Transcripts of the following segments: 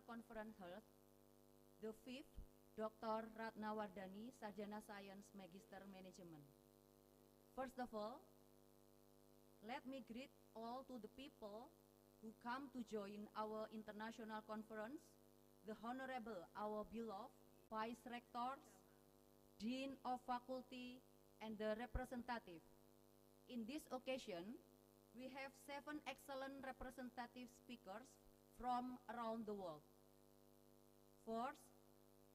conference held. The fifth, Dr. Ratnawardhani, Sarjana Science, Magister Management. First of all, let me greet all to the people who come to join our international conference, the Honorable, our beloved Vice Rectors, Dean of Faculty, and the representative. In this occasion, we have 7 excellent representative speakers from around the world. First,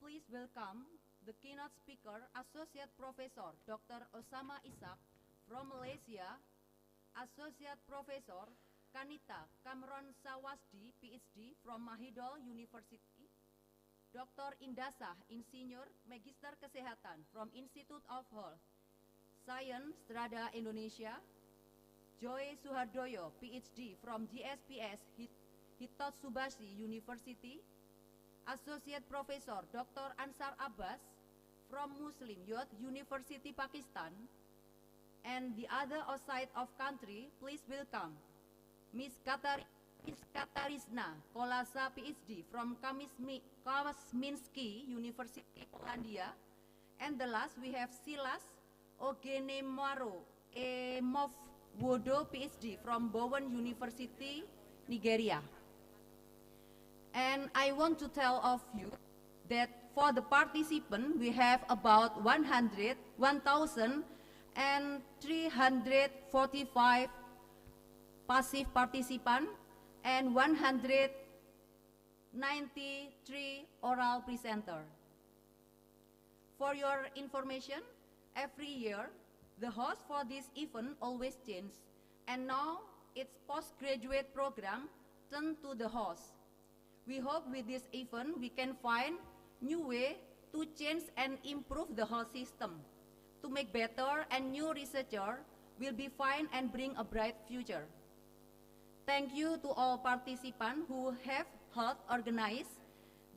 please welcome the keynote speaker, Associate Professor Dr. Osama Ishak from Malaysia, Associate Professor Kanita Kamron Sawasdi, PhD from Mahidol University, Dr. Indasah, Insinyur Magister Kesehatan from Institute of Health Science Strada Indonesia, Joy Suhardoyo, PhD from GSPS Hitotsubashi University, Associate Professor Dr. Ansar Abbas from Muslim Youth University Pakistan, and the other outside of country, please welcome Ms. Katarzyna Kolasa, PhD from Kazminski University, Polandia, and the last we have Silas Ogenemaro Wodo, PhD from Bowen University, Nigeria. And I want to tell of you that for the participant, we have about 1,345 passive participants and 193 oral presenters. For your information, every year, the host for this event always changes, and now its postgraduate program turned to the host. We hope with this event we can find new way to change and improve the whole system, to make better, and new researcher will be find and bring a bright future. Thank you to all participants who have helped organize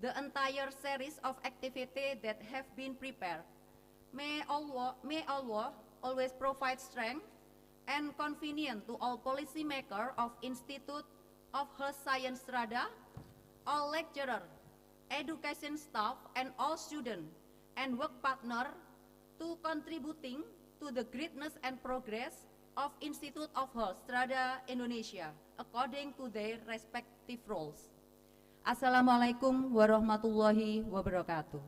the entire series of activities that have been prepared. May Allah always provide strength and convenience to all policymakers of Institute of Health Science Strada, all lecturers, education staff, and all students and work partners to contributing to the greatness and progress of Institute of Health Strada Indonesia according to their respective roles. Assalamualaikum warahmatullahi wabarakatuh.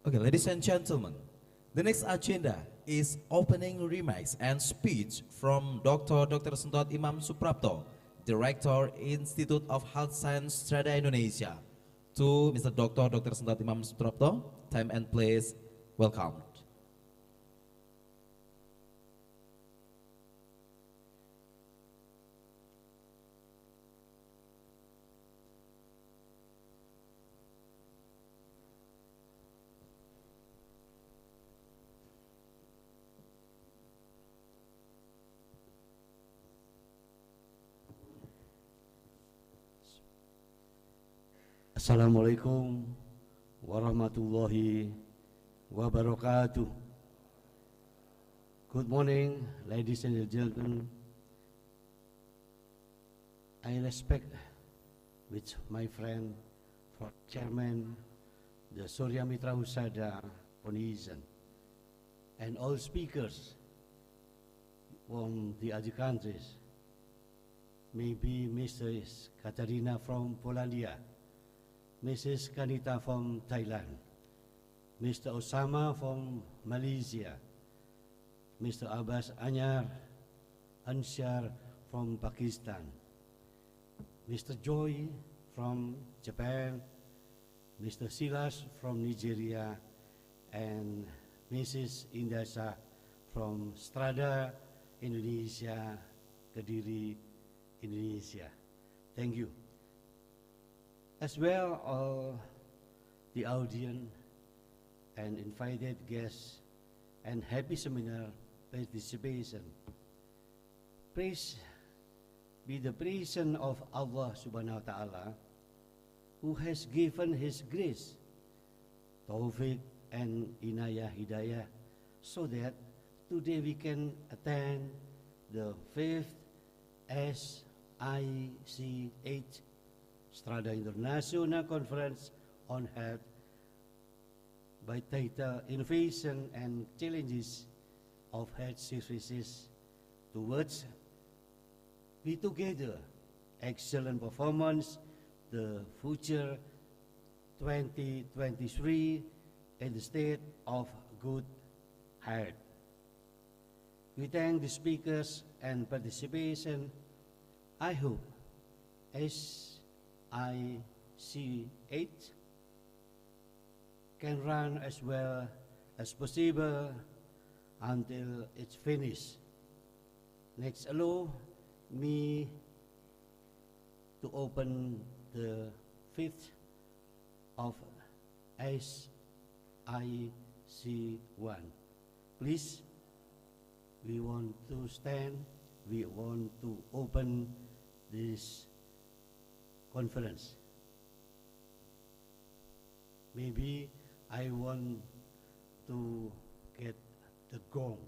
Okay, ladies and gentlemen, the next agenda is opening remarks and speech from Dr. Sentot Imam Suprapto, Director, Institute of Health Science Strada Indonesia. To Mr. Dr. Sentot Imam Suprapto, time and place, welcome. Assalamualaikum warahmatullahi wabarakatuh. Good morning, ladies and gentlemen. I respect with my friend, Chairman, the Surya Mitra Husada Foundation, and all speakers from the other countries. Maybe Mrs. Katarina from Polandia, Mrs. Kanita from Thailand, Mr. Osama from Malaysia, Mr. Abbas Anshar from Pakistan, Mr. Joy from Japan, Mr. Silas from Nigeria, and Mrs. Indasah from Strada Indonesia, Kediri, Indonesia. Thank you. As well, all the audience and invited guests and happy seminar participation. Please be the presence of Allah subhanahu wa ta'ala, who has given His grace, tawfiq and inayah hidayah, so that today we can attend the 5th SICH Strada International Conference on Health by title Innovation and Challenges of Health Services Towards We Together Excellent Performance, the Future 2023 in the State of Good Health. We thank the speakers and participation. I hope SICH can run as well as possible until it's finished. Next, allow me to open the 5th of SIC1. Please, we want to stand, we want to open this conference. Maybe I want to get the gong.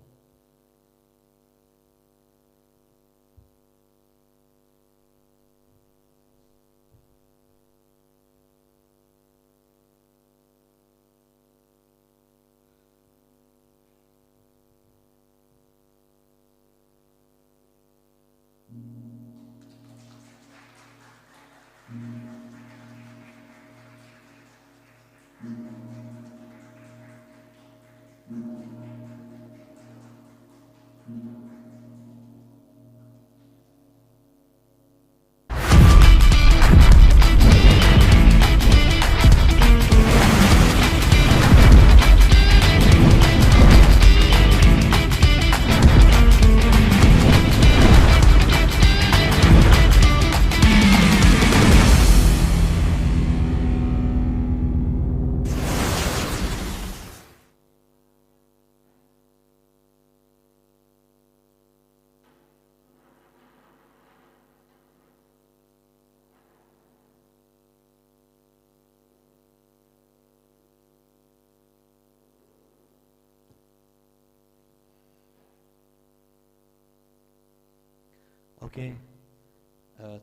Okay,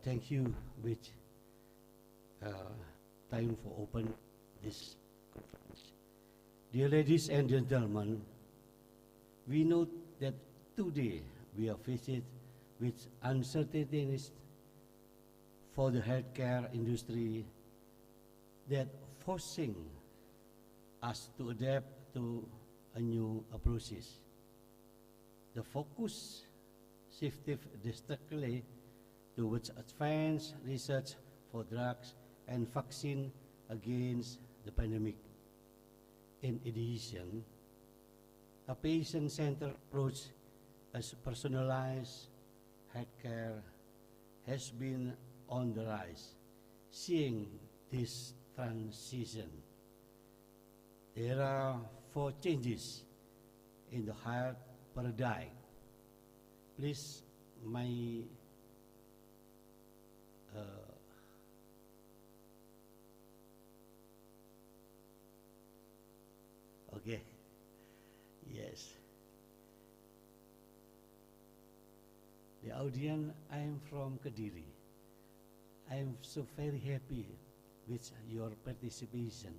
thank you with time for open this conference. Dear ladies and gentlemen, we know that today we are faced with uncertainties for the healthcare industry that forcing us to adapt to a new approaches. The focus shifted drastically towards advanced research for drugs and vaccine against the pandemic. In addition, a patient-centered approach as personalized healthcare has been on the rise. Seeing this transition, there are 4 changes in the health paradigm. Please, my okay, yes. The audience, I am from Kediri. I am so very happy with your participation.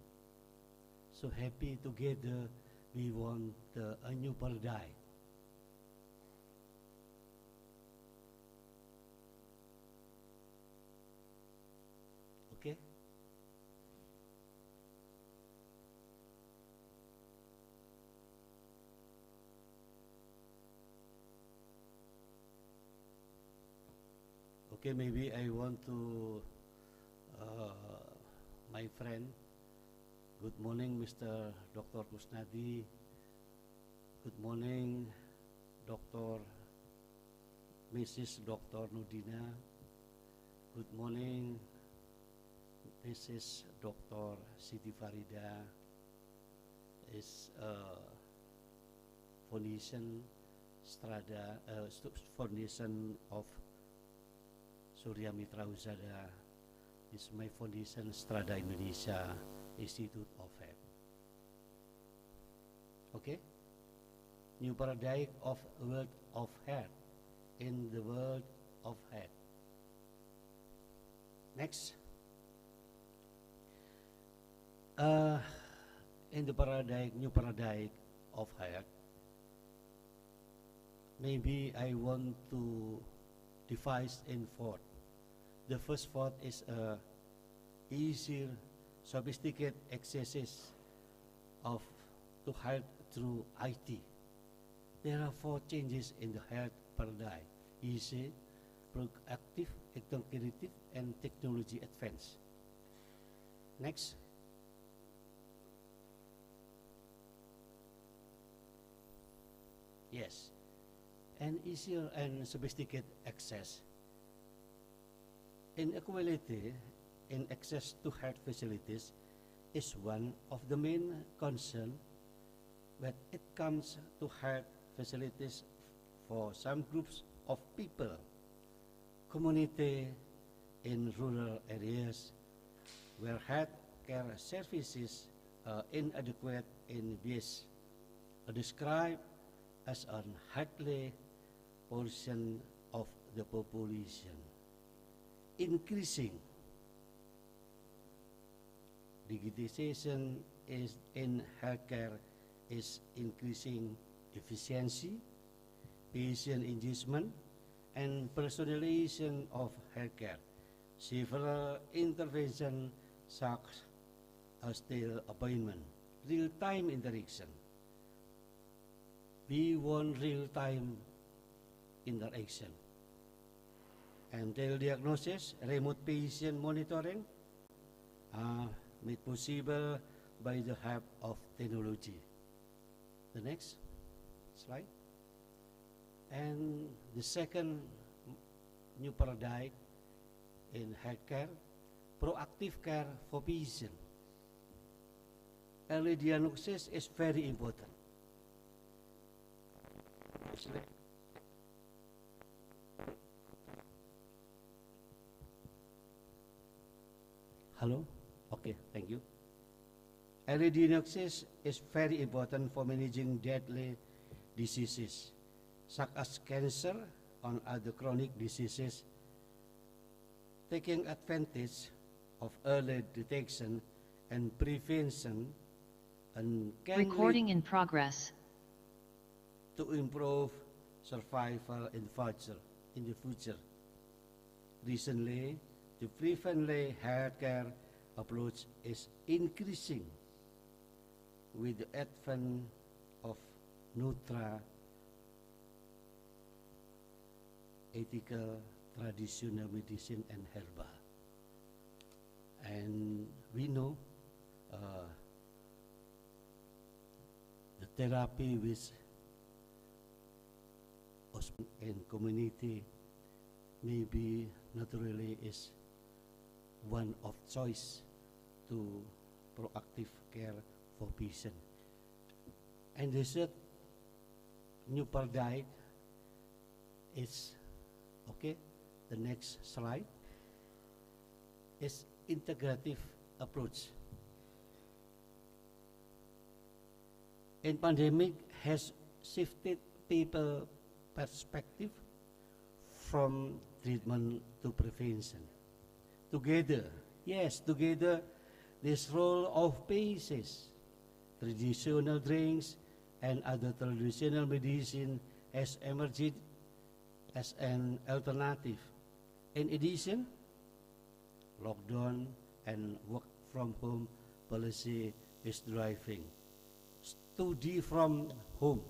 So happy together we want a new paradigm. Okay? Okay, maybe I want to, my friend, good morning, Mr. Dr. Kusnadi. Good morning, Dr. Mrs. Dr. Nudina. Good morning, Mrs. Dr. Siti Farida is Foundation Strada, Foundation of Surya Mitra Husada is my foundation, Strada Indonesia Institute of Health. Okay? New paradigm of world of health in the world of health. Next. In the new paradigm of health, maybe I want to divide in four. The first thought is easier, sophisticated accesses to health through IT. There are four changes in the health paradigm: easy, proactive, integrative, and technology advance. Next. Yes, and easier and sophisticated access. Inequality in access to health facilities is one of the main concerns when it comes to health facilities for some groups of people. Community in rural areas where health care services are inadequate in this are described as an hardly portion of the population. Increasing digitization is in healthcare is increasing efficiency, patient engagement, and personalization of healthcare. Several interventions such as teleappointment, real-time interaction. We want real-time interaction. And diagnosis, remote patient monitoring, made possible by the help of technology. The next slide. And the second new paradigm in healthcare, proactive care for patient. Early diagnosis is very important. Hello? Okay, thank you. Early diagnosis is very important for managing deadly diseases, such as cancer and other chronic diseases. Taking advantage of early detection and prevention and can Recording lead in progress. to improve survival in the future. Recently, the preventive healthcare approach is increasing with the advent of ethical, traditional medicine and herbal. And we know the therapy with in community maybe naturally is one of choice to proactive care for patient. And the third new paradigm is, okay, the next slide, is integrative approach. And pandemic has shifted people perspective from treatment to prevention. Together, yes, together, this role of PACEs, traditional drinks, and other traditional medicine has emerged as an alternative. In addition, lockdown and work from home policy is driving study from home.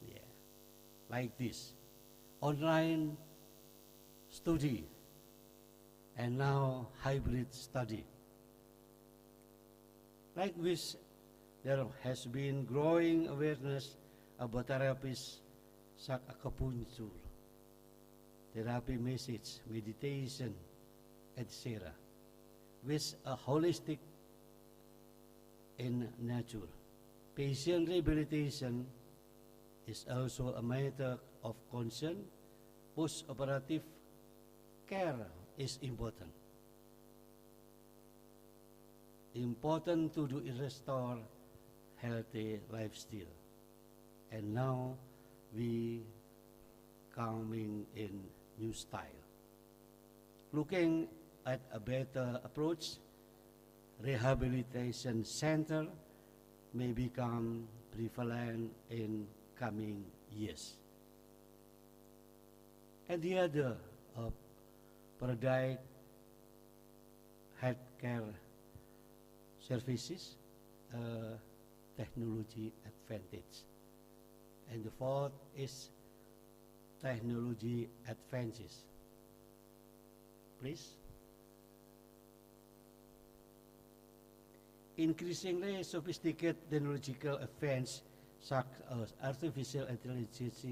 Yeah, like this, online study, and now hybrid study. Like this, there has been growing awareness about therapies such as acupuncture, therapy message, meditation, etc., with a holistic in nature. Patient rehabilitation is also a matter of concern. Post-operative care is important. Important to do is restore healthy lifestyle. And now we coming in new style. Looking at a better approach, rehabilitation center may become prevalent in coming years. And the other product healthcare services, technology advantage. And the fourth is technology advances. Please. Increasingly sophisticated technological advances such as artificial intelligence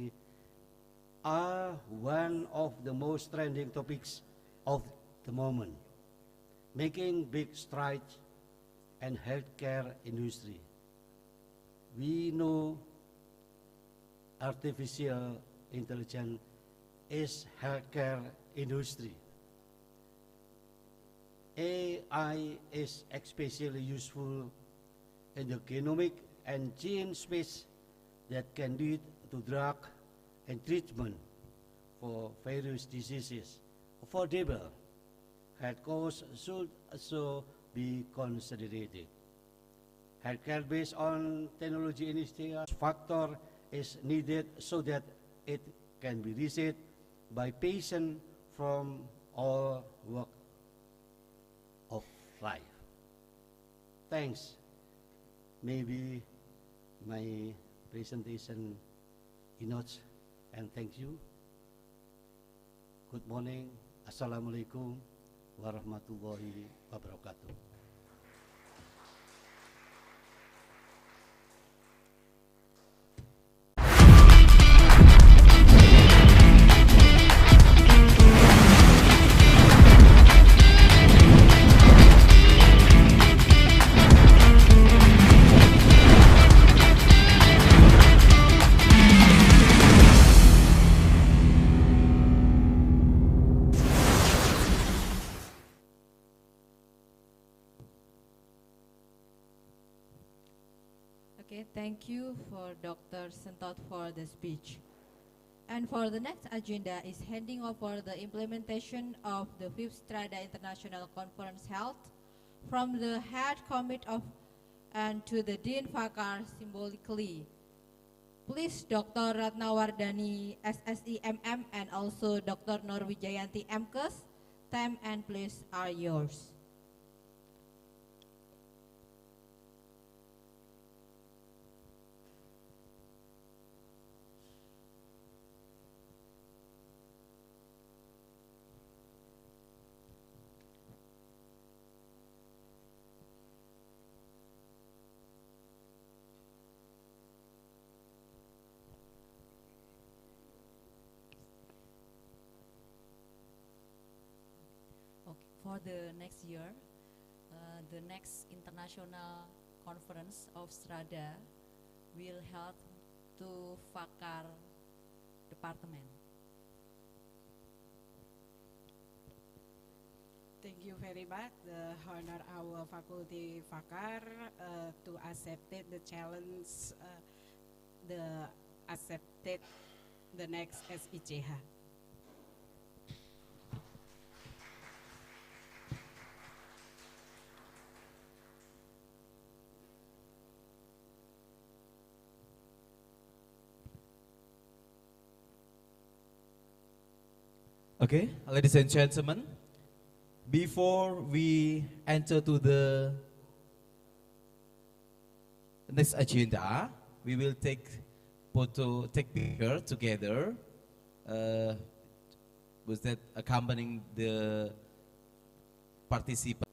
are one of the most trending topics of the moment, making big strides in healthcare industry. We know artificial intelligence is healthcare industry. AI is especially useful in the genomic and gene space that can lead to drug and treatment for various diseases. Affordable health costs should also be considered. Healthcare based on technology initiative factor is needed so that it can be received by patients from all walks of life. Thanks. Maybe my presentation enough, and thank you. Good morning. Assalamualaikum warahmatullahi wabarakatuh. Okay, thank you for Dr. Sentot for the speech. And for the next agenda is handing over the implementation of the 5th Strada International Conference held from the head committee of and to the Dean Fakar symbolically. Please Dr. Ratnawardani SSE MM and also Dr. Norwijayanti MKes, time and place are yours. For the next year, the next international conference of Strada will held to Fakar department. Thank you very much, the honor our faculty Fakar to accepted the challenge, the accepted the next SICH. Okay, ladies and gentlemen, before we enter to the next agenda, we will take picture together. Was that accompanying the participants?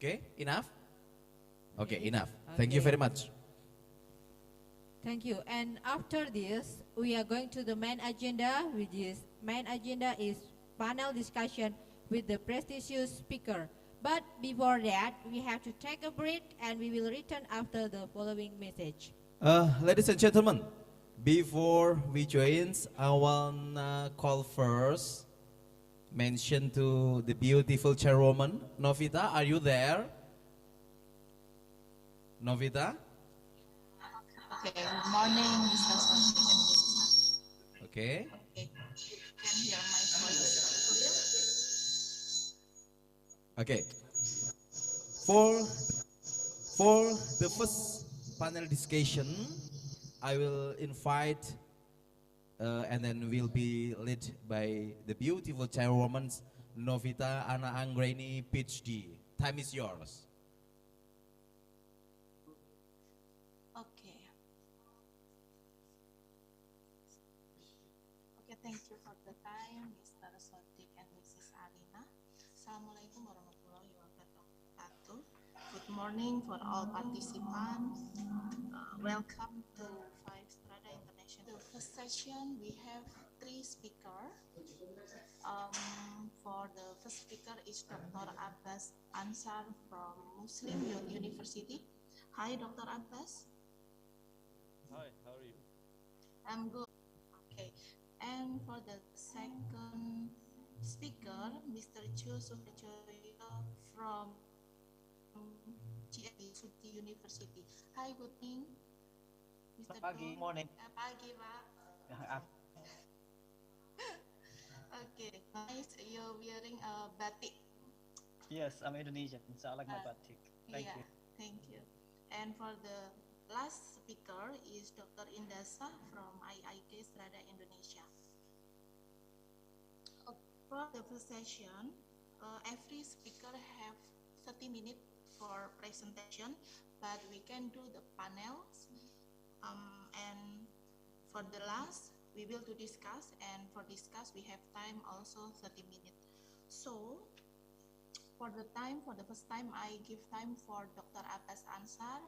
Okay, enough? Okay, enough. Thank you very much. Thank you. And after this, we are going to the main agenda, which is main agenda is panel discussion with the prestigious speaker. But before that, we have to take a break and we will return after the following message. Ladies and gentlemen, before we join, I want to call first, mention to the beautiful chairwoman. Novita, are you there? Novita? Okay, good morning, Mr. Sotik and Mrs. Okay. Okay, you can hear my voice clear? Okay. For the first panel discussion, I will invite and then will be led by the beautiful chairwoman Novita Ana Anggreni, PhD. Time is yours. Okay. Okay, thank you for the time, Mr. Sotik and Mrs. Alina. Assalamualaikum warahmatullahi wabarakatuh. Good morning for all participants. Welcome to Five Strada International. The first session, we have 3 speakers. For the first speaker is Dr. Abbas Ansar from Muslim University. Hi, Dr. Abbas. Hi, how are you? I'm good. Okay. And for the second speaker, Mr. Chu Suprajoyo from GSD University. Hi, good morning. Mr. Pagi, Chu. morning. Pagi, Pak. Okay, nice. You're wearing a batik. Yes, I'm Indonesian, so I like my Uh, batik. Thank yeah, you. thank you. And for the last speaker is Dr. Indasa from IIK Strada Indonesia. For the first session, every speaker have 30 minutes for presentation, but we can do the panels. And for the last, we will to discuss, and for discuss, we have time also 30 minutes. So, for the first time, I give time for Dr. Abbas Ansar.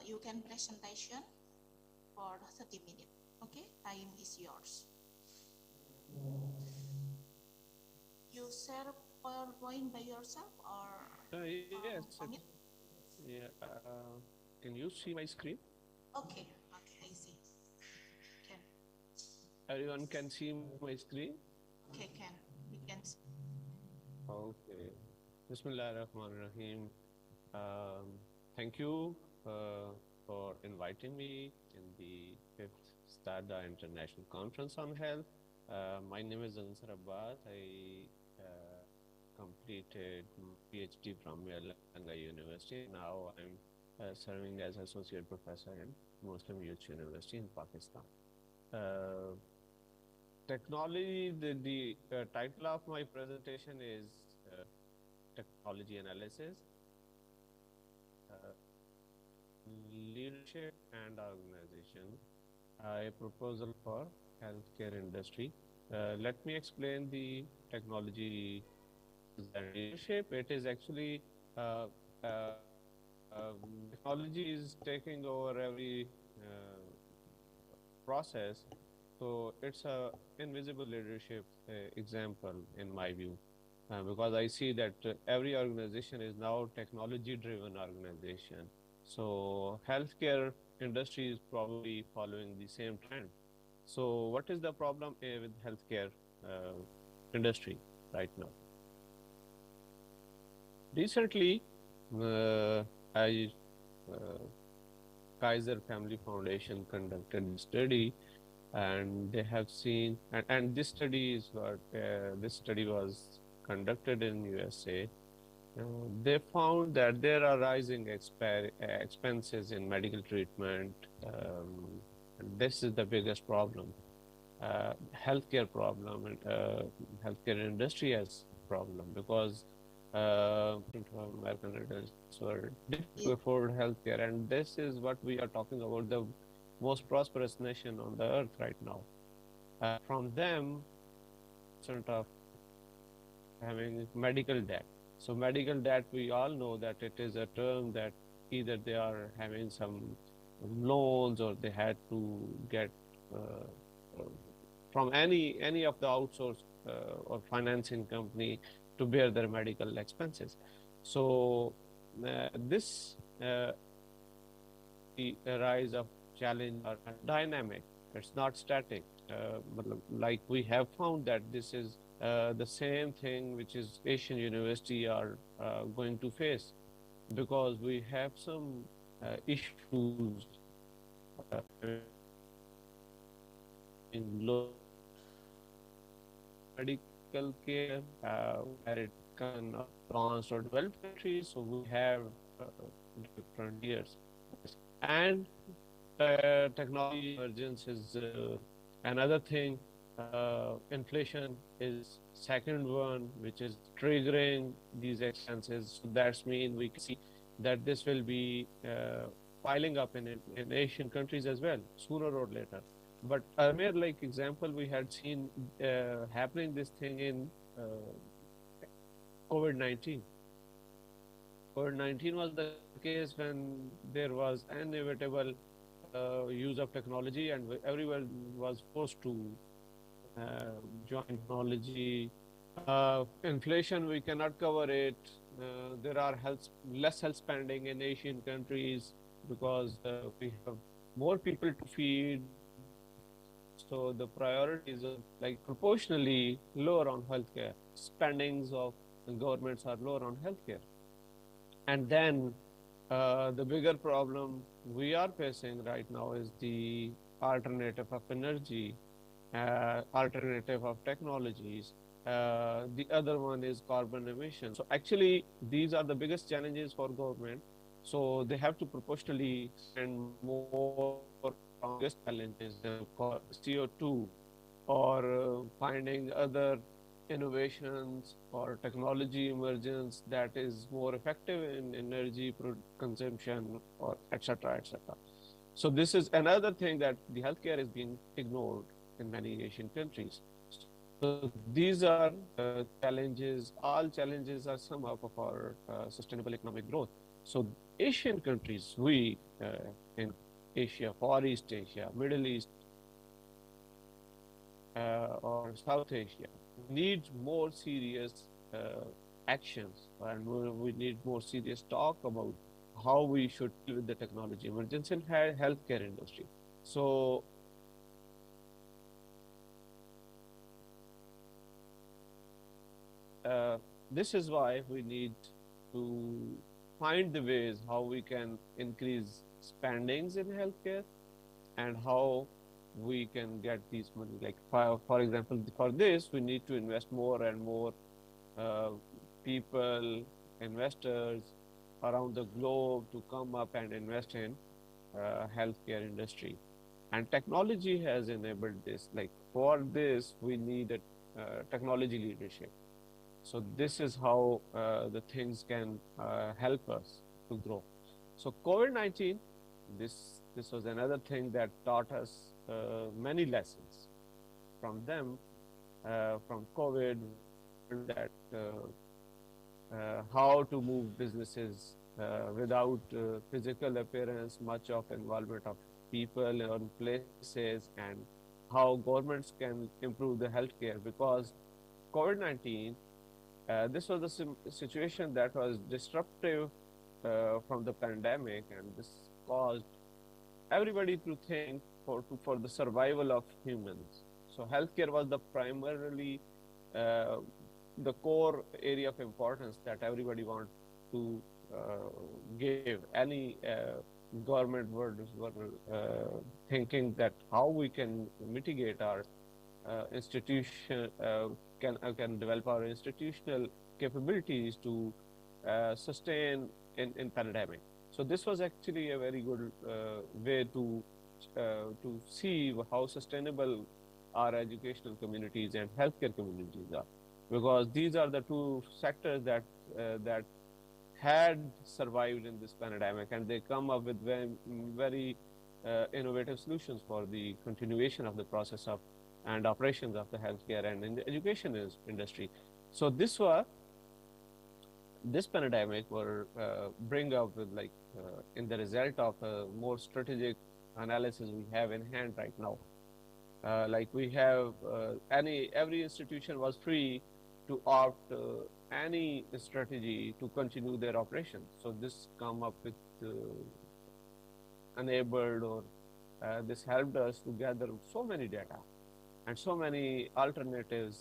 You can presentation for 30 minutes. Okay, time is yours. You share PowerPoint by yourself or Yes. on it? Yeah. Can you see my screen? Okay, okay, I see. Can, Everyone can see my screen? okay, can, we can see. Okay. Bismillahirrahmanirrahim. Thank you for inviting me in the 5th STADA International Conference on Health. My name is Ansar Abbas. I completed PhD from Yalanga University. Now I'm serving as Associate Professor in Muslim Youth University in Pakistan. Technology, the title of my presentation is Technology Analysis, Leadership and Organization, a proposal for healthcare industry. Let me explain the technology and leadership. It is actually technology is taking over every process, so it's a invisible leadership example in my view, because I see that every organization is now technology-driven organization. So healthcare industry is probably following the same trend. So what is the problem with healthcare industry right now? Recently, Kaiser Family Foundation conducted a study, and they have seen, and this study is what this study was conducted in USA. They found that there are rising expenses in medical treatment. And this is the biggest problem, healthcare problem, and healthcare industry has problem, because American adults were difficult to afford healthcare, and this is what we are talking about, the most prosperous nation on the earth right now. From them, sort of having medical debt. So medical debt, we all know that it is a term that either they are having some loans or they had to get from any of the outsourced or financing company to bear their medical expenses. So this the rise of challenge are dynamic. It's not static. Like we have found that this is the same thing which is Asian university are going to face, because we have some issues in low medical care where it can advanced or developed countries. So we have different years, and technology emergence is another thing. Inflation is second one, which is triggering these expenses. So that's mean we can see that this will be piling up in Asian countries as well, sooner or later. But earlier, like example, we had seen happening this thing in COVID-19. COVID-19 was the case when there was inevitable use of technology, and everyone was forced to join technology. Inflation, we cannot cover it. There are less health spending in Asian countries because we have more people to feed. So the priorities are like proportionally lower on healthcare. Spendings of governments are lower on healthcare. And then the bigger problem we are facing right now is the alternative of energy, alternative of technologies. The other one is carbon emission. So actually, these are the biggest challenges for government. So they have to proportionally spend more on these challenges, CO2, or finding other innovations or technology emergence that is more effective in energy consumption, or etc., etc. So this is another thing that the healthcare is being ignored in many Asian countries. So these are challenges. All challenges are sum up of our sustainable economic growth. So Asian countries, we in Asia, Far East Asia, Middle East, or South Asia, need more serious actions, and we need more serious talk about how we should deal with the technology emergence in healthcare industry. So this is why we need to find the ways how we can increase spendings in healthcare and how we can get these money. Like for example, for this we need to invest more and more people, investors around the globe to come up and invest in healthcare industry. And technology has enabled this. Like for this, we need a technology leadership. So this is how the things can help us to grow. So COVID-19, this was another thing that taught us many lessons. From them, from COVID, that how to move businesses without physical appearance, much of involvement of people on places, and how governments can improve the healthcare, because COVID-19, this was the situation that was disruptive from the pandemic, and this caused everybody to think for the survival of humans. So healthcare was the primarily the core area of importance that everybody wants to give. Any government were thinking that how we can mitigate our institution, can develop our institutional capabilities to sustain in pandemic. So this was actually a very good way to see how sustainable our educational communities and healthcare communities are, because these are the two sectors that that had survived in this pandemic, and they come up with very innovative solutions for the continuation of the process of and operations of the healthcare and in the education industry. So this pandemic will bring up with in the result of a more strategic analysis we have in hand right now. Like we have every institution was free to opt any strategy to continue their operations. So this come up with enabled or this helped us to gather so many data and so many alternative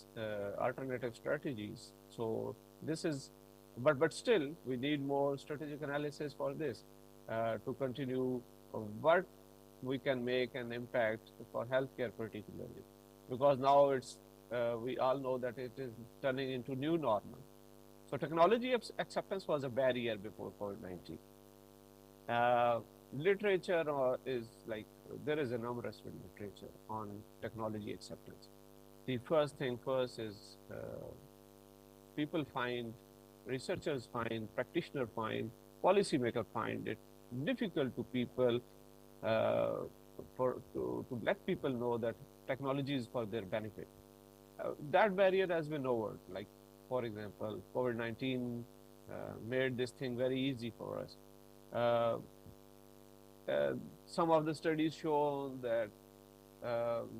strategies. So this is, but still we need more strategic analysis for this to continue what we can make an impact for healthcare particularly, because now it's we all know that it is turning into new normal. So technology acceptance was a barrier before COVID-19. Literature is like, there is enormous literature on technology acceptance. The first thing first is people find, researchers find, practitioners find, policymakers find it difficult to people to let people know that technology is for their benefit. That barrier has been lowered. Like, for example, COVID-19 made this thing very easy for us. Some of the studies show that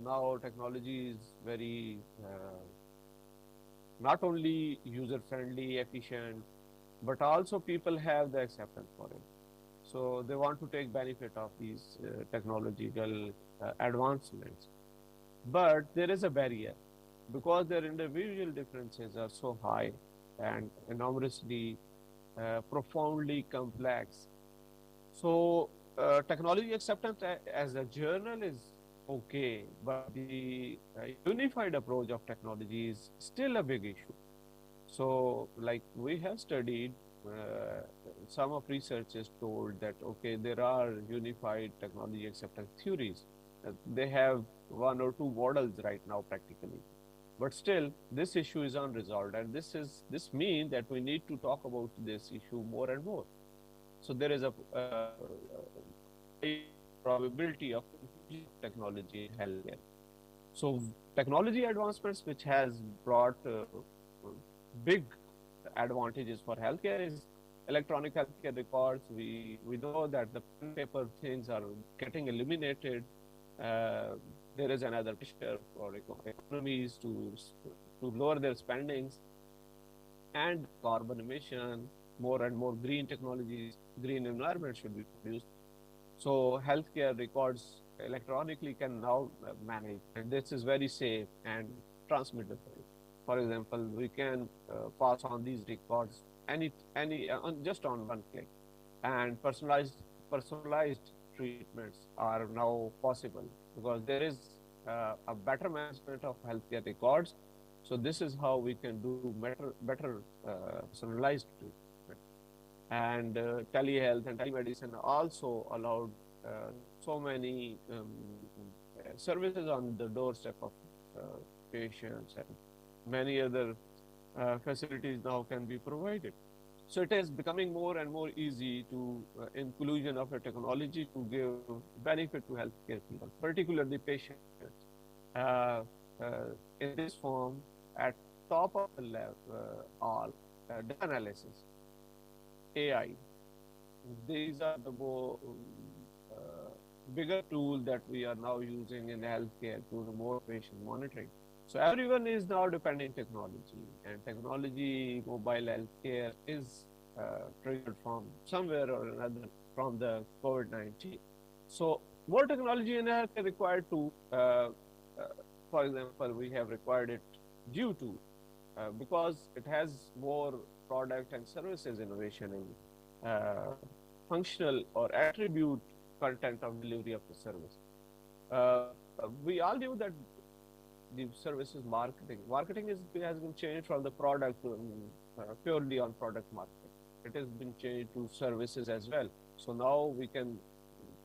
now technology is very not only user-friendly, efficient, but also people have the acceptance for it. So they want to take benefit of these technological advancements. But there is a barrier because their individual differences are so high and enormously, profoundly complex. So technology acceptance as a journal is okay, but the unified approach of technology is still a big issue. So like we have studied, some of researchers told that, okay, there are unified technology acceptance theories. They have one or two models right now practically. But still, this issue is unresolved, and this means that we need to talk about this issue more and more. So there is a probability of technology in healthcare. So technology advancements, which has brought big advantages for healthcare, is electronic healthcare records. We know that the pen paper things are getting eliminated. There is another pressure for economies to lower their spendings, and carbon emission, more and more green technologies, green environment should be produced. So healthcare records electronically can now manage, and this is very safe and transmittable. For example, we can pass on these records just on one click, and personalized treatments are now possible because there is a better management of healthcare records. So this is how we can do better personalized treatment. And telehealth and telemedicine also allowed so many services on the doorstep of patients, and many other facilities now can be provided. So it is becoming more and more easy to inclusion of a technology to give benefit to healthcare people, particularly patients. In this form, at top of the level, data analysis, AI. These are the more bigger tool that we are now using in healthcare to remote patient monitoring. So everyone is now depending technology, and technology, mobile healthcare is triggered from somewhere or another from the COVID-19. So more technology in healthcare required to, for example, we have required it due to, because it has more product and services innovation in functional or attribute content of delivery of the service. We all knew that the services marketing has been changed from the product to purely on product marketing. It has been changed to services as well. So now we can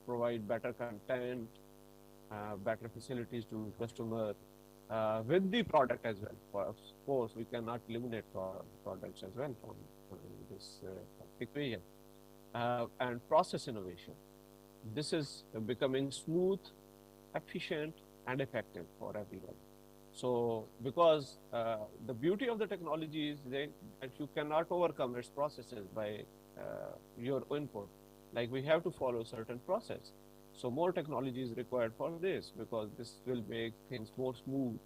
provide better content, better facilities to customer with the product as well. Of course, we cannot eliminate products as well from this equation. And process innovation. This is becoming smooth, efficient, and effective for everyone. So because the beauty of the technology is that you cannot overcome its processes by your input. Like we have to follow certain process. So more technology is required for this, because this will make things more smooth.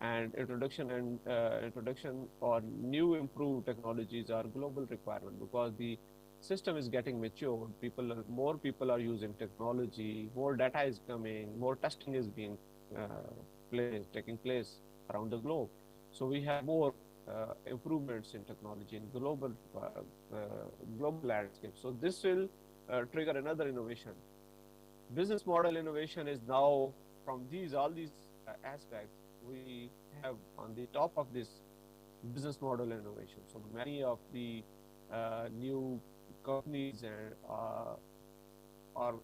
And introduction or new improved technologies are global requirement, because the system is getting matured. More people are using technology, more data is coming, more testing is being taking place around the globe. So we have more improvements in technology in global landscape. So this will trigger another innovation. Business model innovation is now, from all these aspects, we have on the top of this business model innovation. So many of the new companies are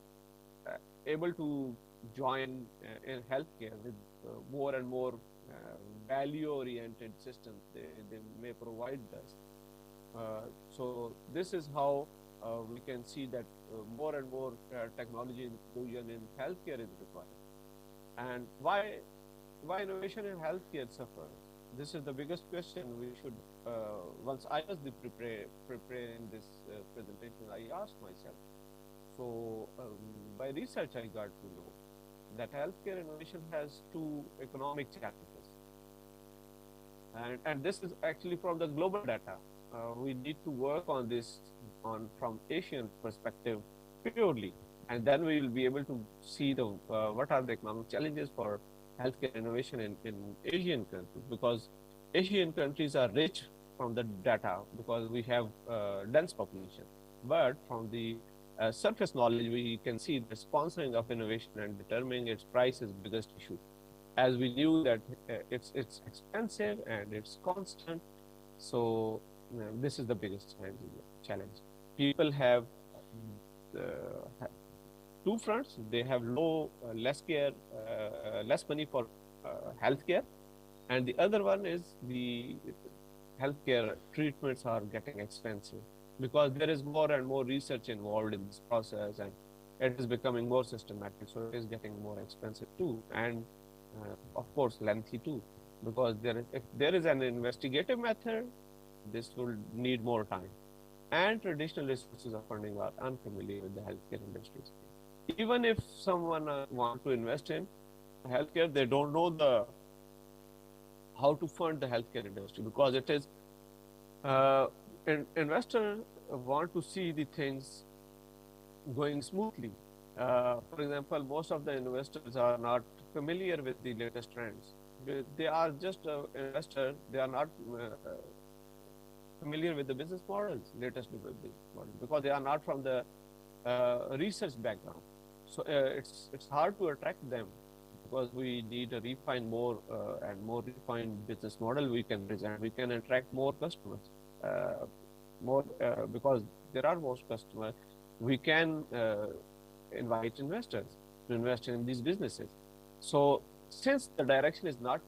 able to join in healthcare with more and more value-oriented systems they may provide us. So this is how we can see that more and more technology inclusion in healthcare is required. And why innovation in healthcare suffers? This is the biggest question we should, once I was preparing this presentation, I asked myself. So by research, I got to know that healthcare innovation has two economic challenges. And this is actually from the global data. We need to work on this from Asian perspective purely, and then we will be able to see what are the economic challenges for healthcare innovation in Asian countries, because Asian countries are rich from the data because we have dense population. But from the surface knowledge, we can see the sponsoring of innovation and determining its price is biggest issue. As we knew that it's expensive and it's constant, so this is the biggest challenge. People have two fronts. They have less money for healthcare, and the other one is the healthcare treatments are getting expensive, because there is more and more research involved in this process, and it is becoming more systematic, so it is getting more expensive too, and of course lengthy too, because if there is an investigative method, this will need more time, and traditional resources of funding are unfamiliar with the healthcare industries. Even if someone want to invest in healthcare, they don't know how to fund the healthcare industry, because it is investors want to see the things going smoothly. For example, most of the investors are not familiar with the latest trends. They are just investors. They are not familiar with the business models, latest business models, because they are not from the research background. So it's hard to attract them, because we need a refined more business model we can present. We can attract more customers, because there are more customers. We can invite investors to invest in these businesses. So since the direction is not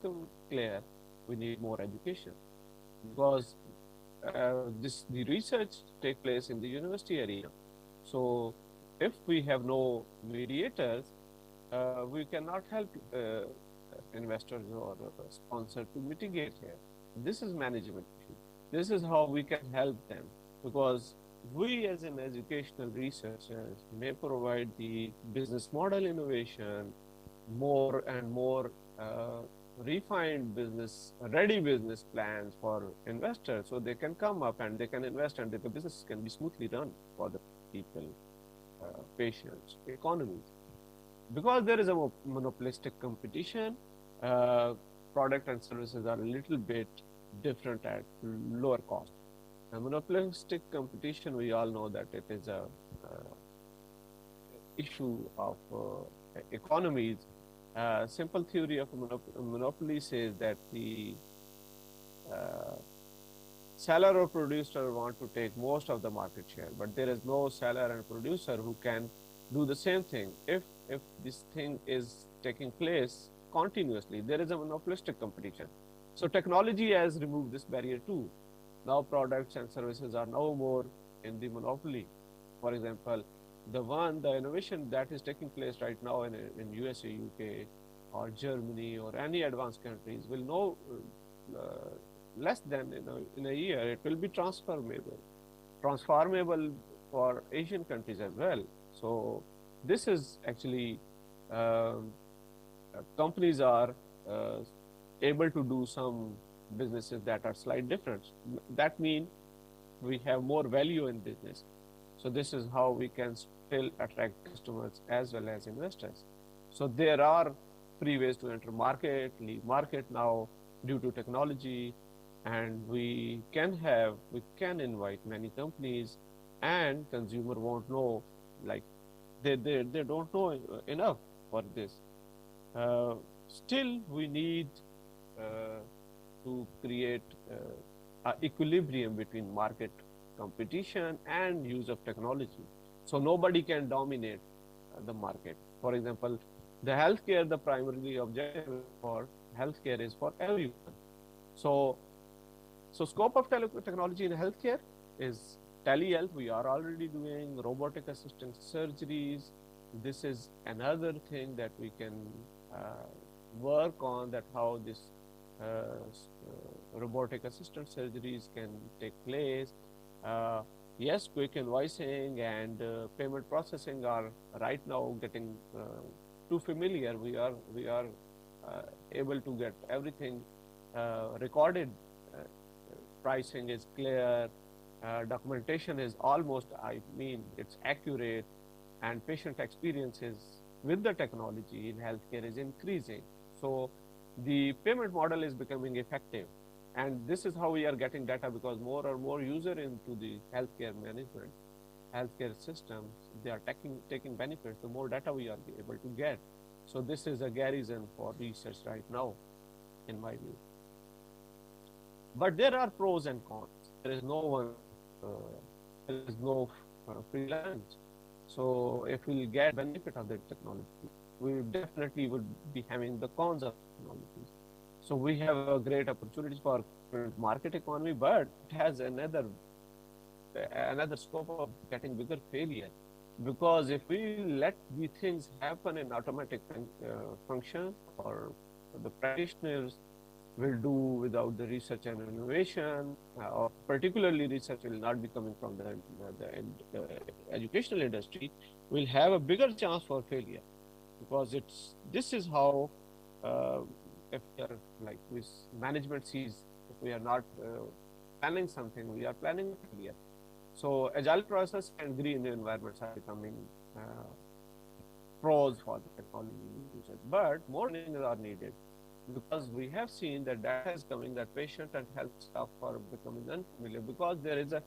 clear, we need more education, because the research take place in the university area. So if we have no mediators, we cannot help investors or sponsors to mitigate here. This is management issue. This is how we can help them, because we as an educational researchers may provide the business model innovation, more and more refined ready business plans for investors, so they can come up and they can invest, and the business can be smoothly run for the people, patients, economies. Because there is a monopolistic competition, product and services are a little bit different at lower cost. A monopolistic competition, we all know that it is a issue of economies. Simple theory of monopoly says that the seller or producer want to take most of the market share, but there is no seller and producer who can do the same thing. If this thing is taking place continuously, there is a monopolistic competition. So technology has removed this barrier too. Now products and services are no more in the monopoly. For example, the innovation that is taking place right now in USA, UK, or Germany, or any advanced countries will know less than in a year. It will be transformable for Asian countries as well. So this is actually companies are uh, able to do some businesses that are slightly different. That means we have more value in business. So this is how we can still attract customers as well as investors. So there are free ways to enter market, leave market now due to technology, and we can invite many companies, and consumer won't know, like they don't know enough for this. Uh, Still, we need uh, to create a equilibrium between market competition and use of technology. So nobody can dominate the market. For example, the healthcare, the primary objective for healthcare is for everyone. So, so scope of technology in healthcare is telehealth. We are already doing robotic assisted surgeries. This is another thing that we can work on, that how this robotic assisted surgeries can take place. Uh, yes, quick invoicing and payment processing are right now getting too familiar. We are able to get everything recorded. Uh, Pricing is clear. Documentation is almost, I mean, it's accurate, and patient experiences with the technology in healthcare is increasing. So the payment model is becoming effective. And this is how we are getting data, because more and more user into the healthcare management, healthcare systems, they are taking benefits, the more data we are able to get. So this is a garrison for research right now, in my view. But there are pros and cons. There is no one, there is no free lunch. So if we get benefit of the technology, we definitely would be having the cons of technology. So we have a great opportunity for market economy, but it has another scope of getting bigger failure. Because if we let the things happen in automatic function, or the practitioners will do without the research and innovation, or particularly research will not be coming from the educational industry, will have a bigger chance for failure. Because this is how, if we are, like this management sees, if we are not planning something, we are planning failure. So agile process and green environments are becoming pros for the technology usage, but more trainings are needed, because we have seen that data is coming, that patient and health staff are becoming unfamiliar, because there is a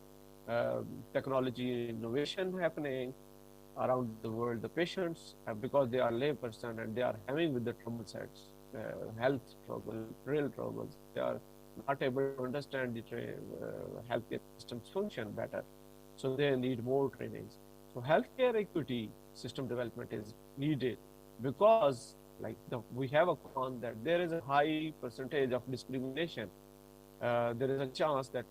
technology innovation happening around the world. The patients, because they are layperson and they are having with the trouble sets, health trouble, real troubles, they are not able to understand the healthcare systems function better. So they need more trainings. So healthcare equity system development is needed, because we have a con that there is a high percentage of discrimination. There is a chance that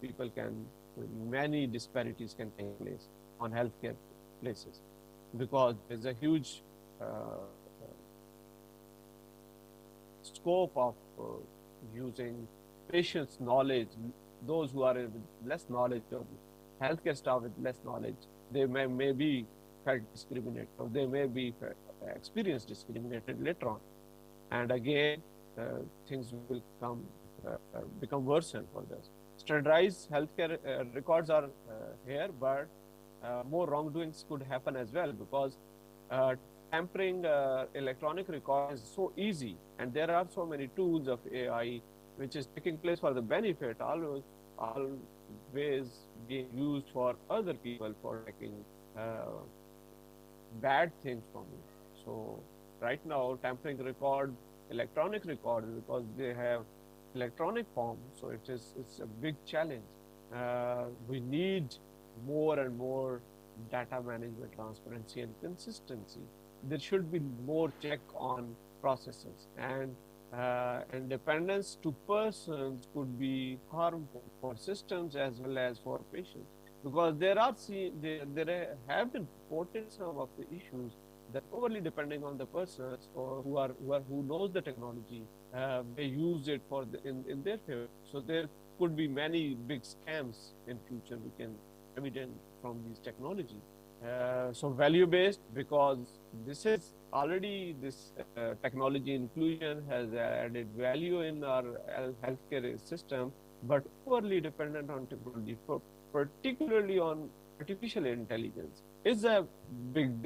many disparities can take place on healthcare places, because there's a huge scope of using patients' knowledge. Those who are with less knowledge, or healthcare staff with less knowledge, they may be felt discriminated, or they may be experience discriminated later on. And again, things will become worse for this. Standardized healthcare records are here, but more wrongdoings could happen as well, because tampering electronic record is so easy, and there are so many tools of AI which is taking place for the benefit, always being used for other people for taking bad things from you. So right now, tampering record, electronic record, because they have electronic form, so it's a big challenge. We need more and more data management, transparency, and consistency. There should be more check on processes, and dependence to persons could be harmful for systems as well as for patients, because there have been reported some of the issues that overly depending on the persons, or who knows the technology, they use it in their favor. So there could be many big scams in future we can evident from these technologies. So value based, because this is already this technology inclusion has added value in our healthcare system, but overly dependent on technology, particularly on artificial intelligence, is a big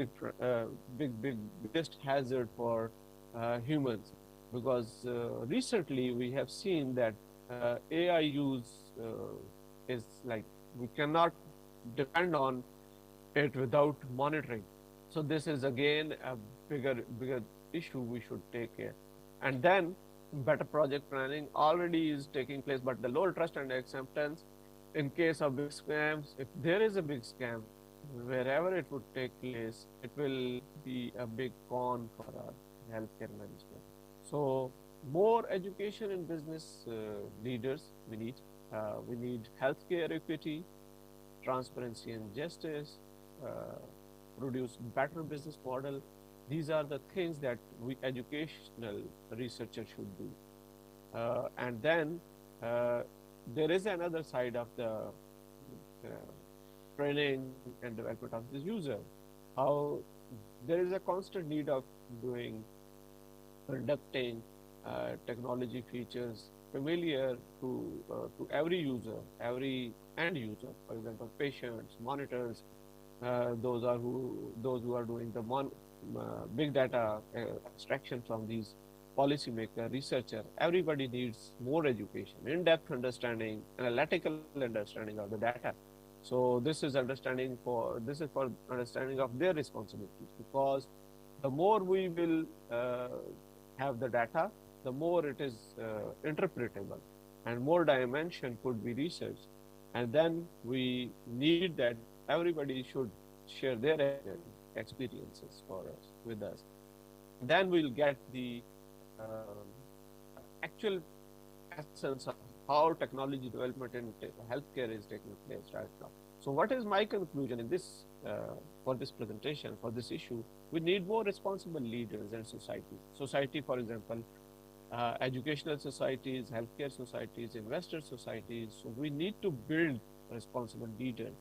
biggest hazard for humans, because recently we have seen that AI use is like, we cannot depend on it without monitoring. So this is again a bigger issue we should take care. And then better project planning already is taking place, but the lower trust and acceptance in case of big scams. If there is a big scam, wherever it would take place, it will be a big con for our healthcare management. So more education in business leaders we need. We need healthcare equity, transparency and justice, uh, produce better business model. These are the things that we educational researchers should do. And then there is another side of the training and development of the user. How there is a constant need of doing, conducting technology features familiar to every user, every end user. For example, patients, monitors, those who are doing the big data extraction from these policymaker, researcher. Everybody needs more education, in-depth understanding, analytical understanding of the data. So this is for understanding of their responsibilities, because the more we will have the data, the more it is interpretable, and more dimension could be researched. And then we need that everybody should share their experiences for us with us. Then we'll get the actual essence of how technology development in healthcare is taking place right now. So what is my conclusion in this for this presentation, for this issue? We need more responsible leaders and society. Society, for example, educational societies, healthcare societies, investor societies. So we need to build responsible leaders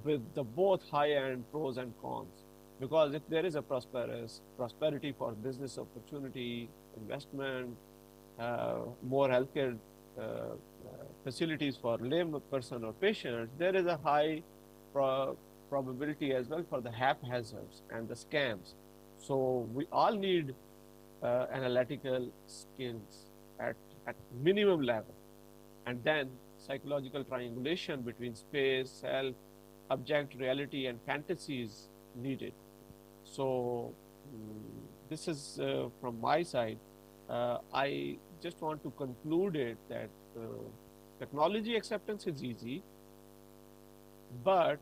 with the both high-end pros and cons. Because if there is a prosperity for business opportunity, investment, more healthcare facilities for lay person or patients, there is a high probability as well for the haphazards and the scams. So we all need analytical skills at minimum level, and then psychological triangulation between space, self, object, reality, and fantasy is needed. So this is from my side. I just want to conclude it that technology acceptance is easy, but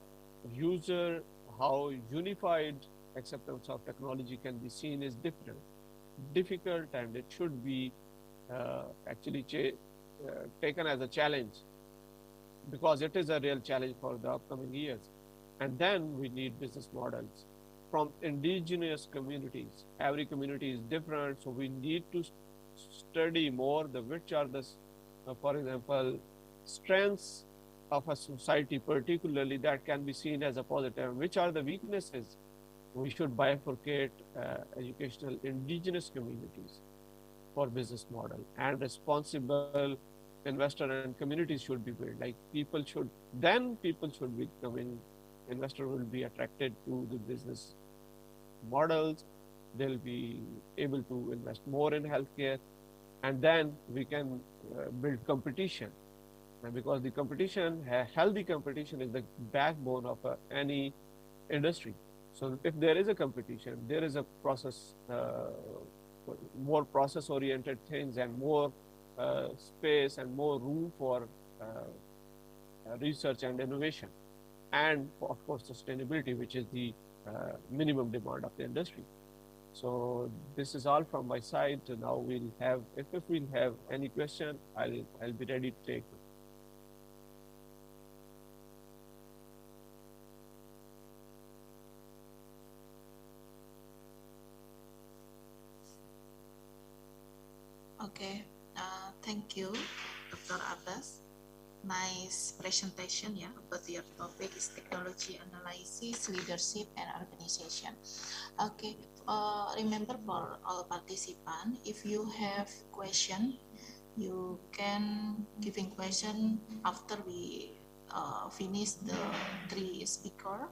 user, how unified acceptance of technology can be seen is difficult, and it should be actually taken as a challenge, because it is a real challenge for the upcoming years. And then we need business models from indigenous communities. Every community is different, so we need to study more which are the, for example, strengths of a society, particularly that can be seen as a positive, which are the weaknesses. We should bifurcate educational indigenous communities for business model, and responsible investor and communities should be built. Like people should be coming, investor will be attracted to the business models. They'll be able to invest more in healthcare, and then we can build competition. And because the competition, healthy competition is the backbone of any industry. So if there is a competition, there is a process, more process-oriented things, and more space and more room for research and innovation, and of course sustainability, which is the minimum demand of the industry. So this is all from my side. Now we'll have, if we'll have any question, I'll be ready to take. Okay, thank you, Dr. Abbas. nice presentation, yeah, about your topic is technology analysis, leadership, and organization. Okay, remember for all participants, if you have question, you can giving question after we finish the three speaker.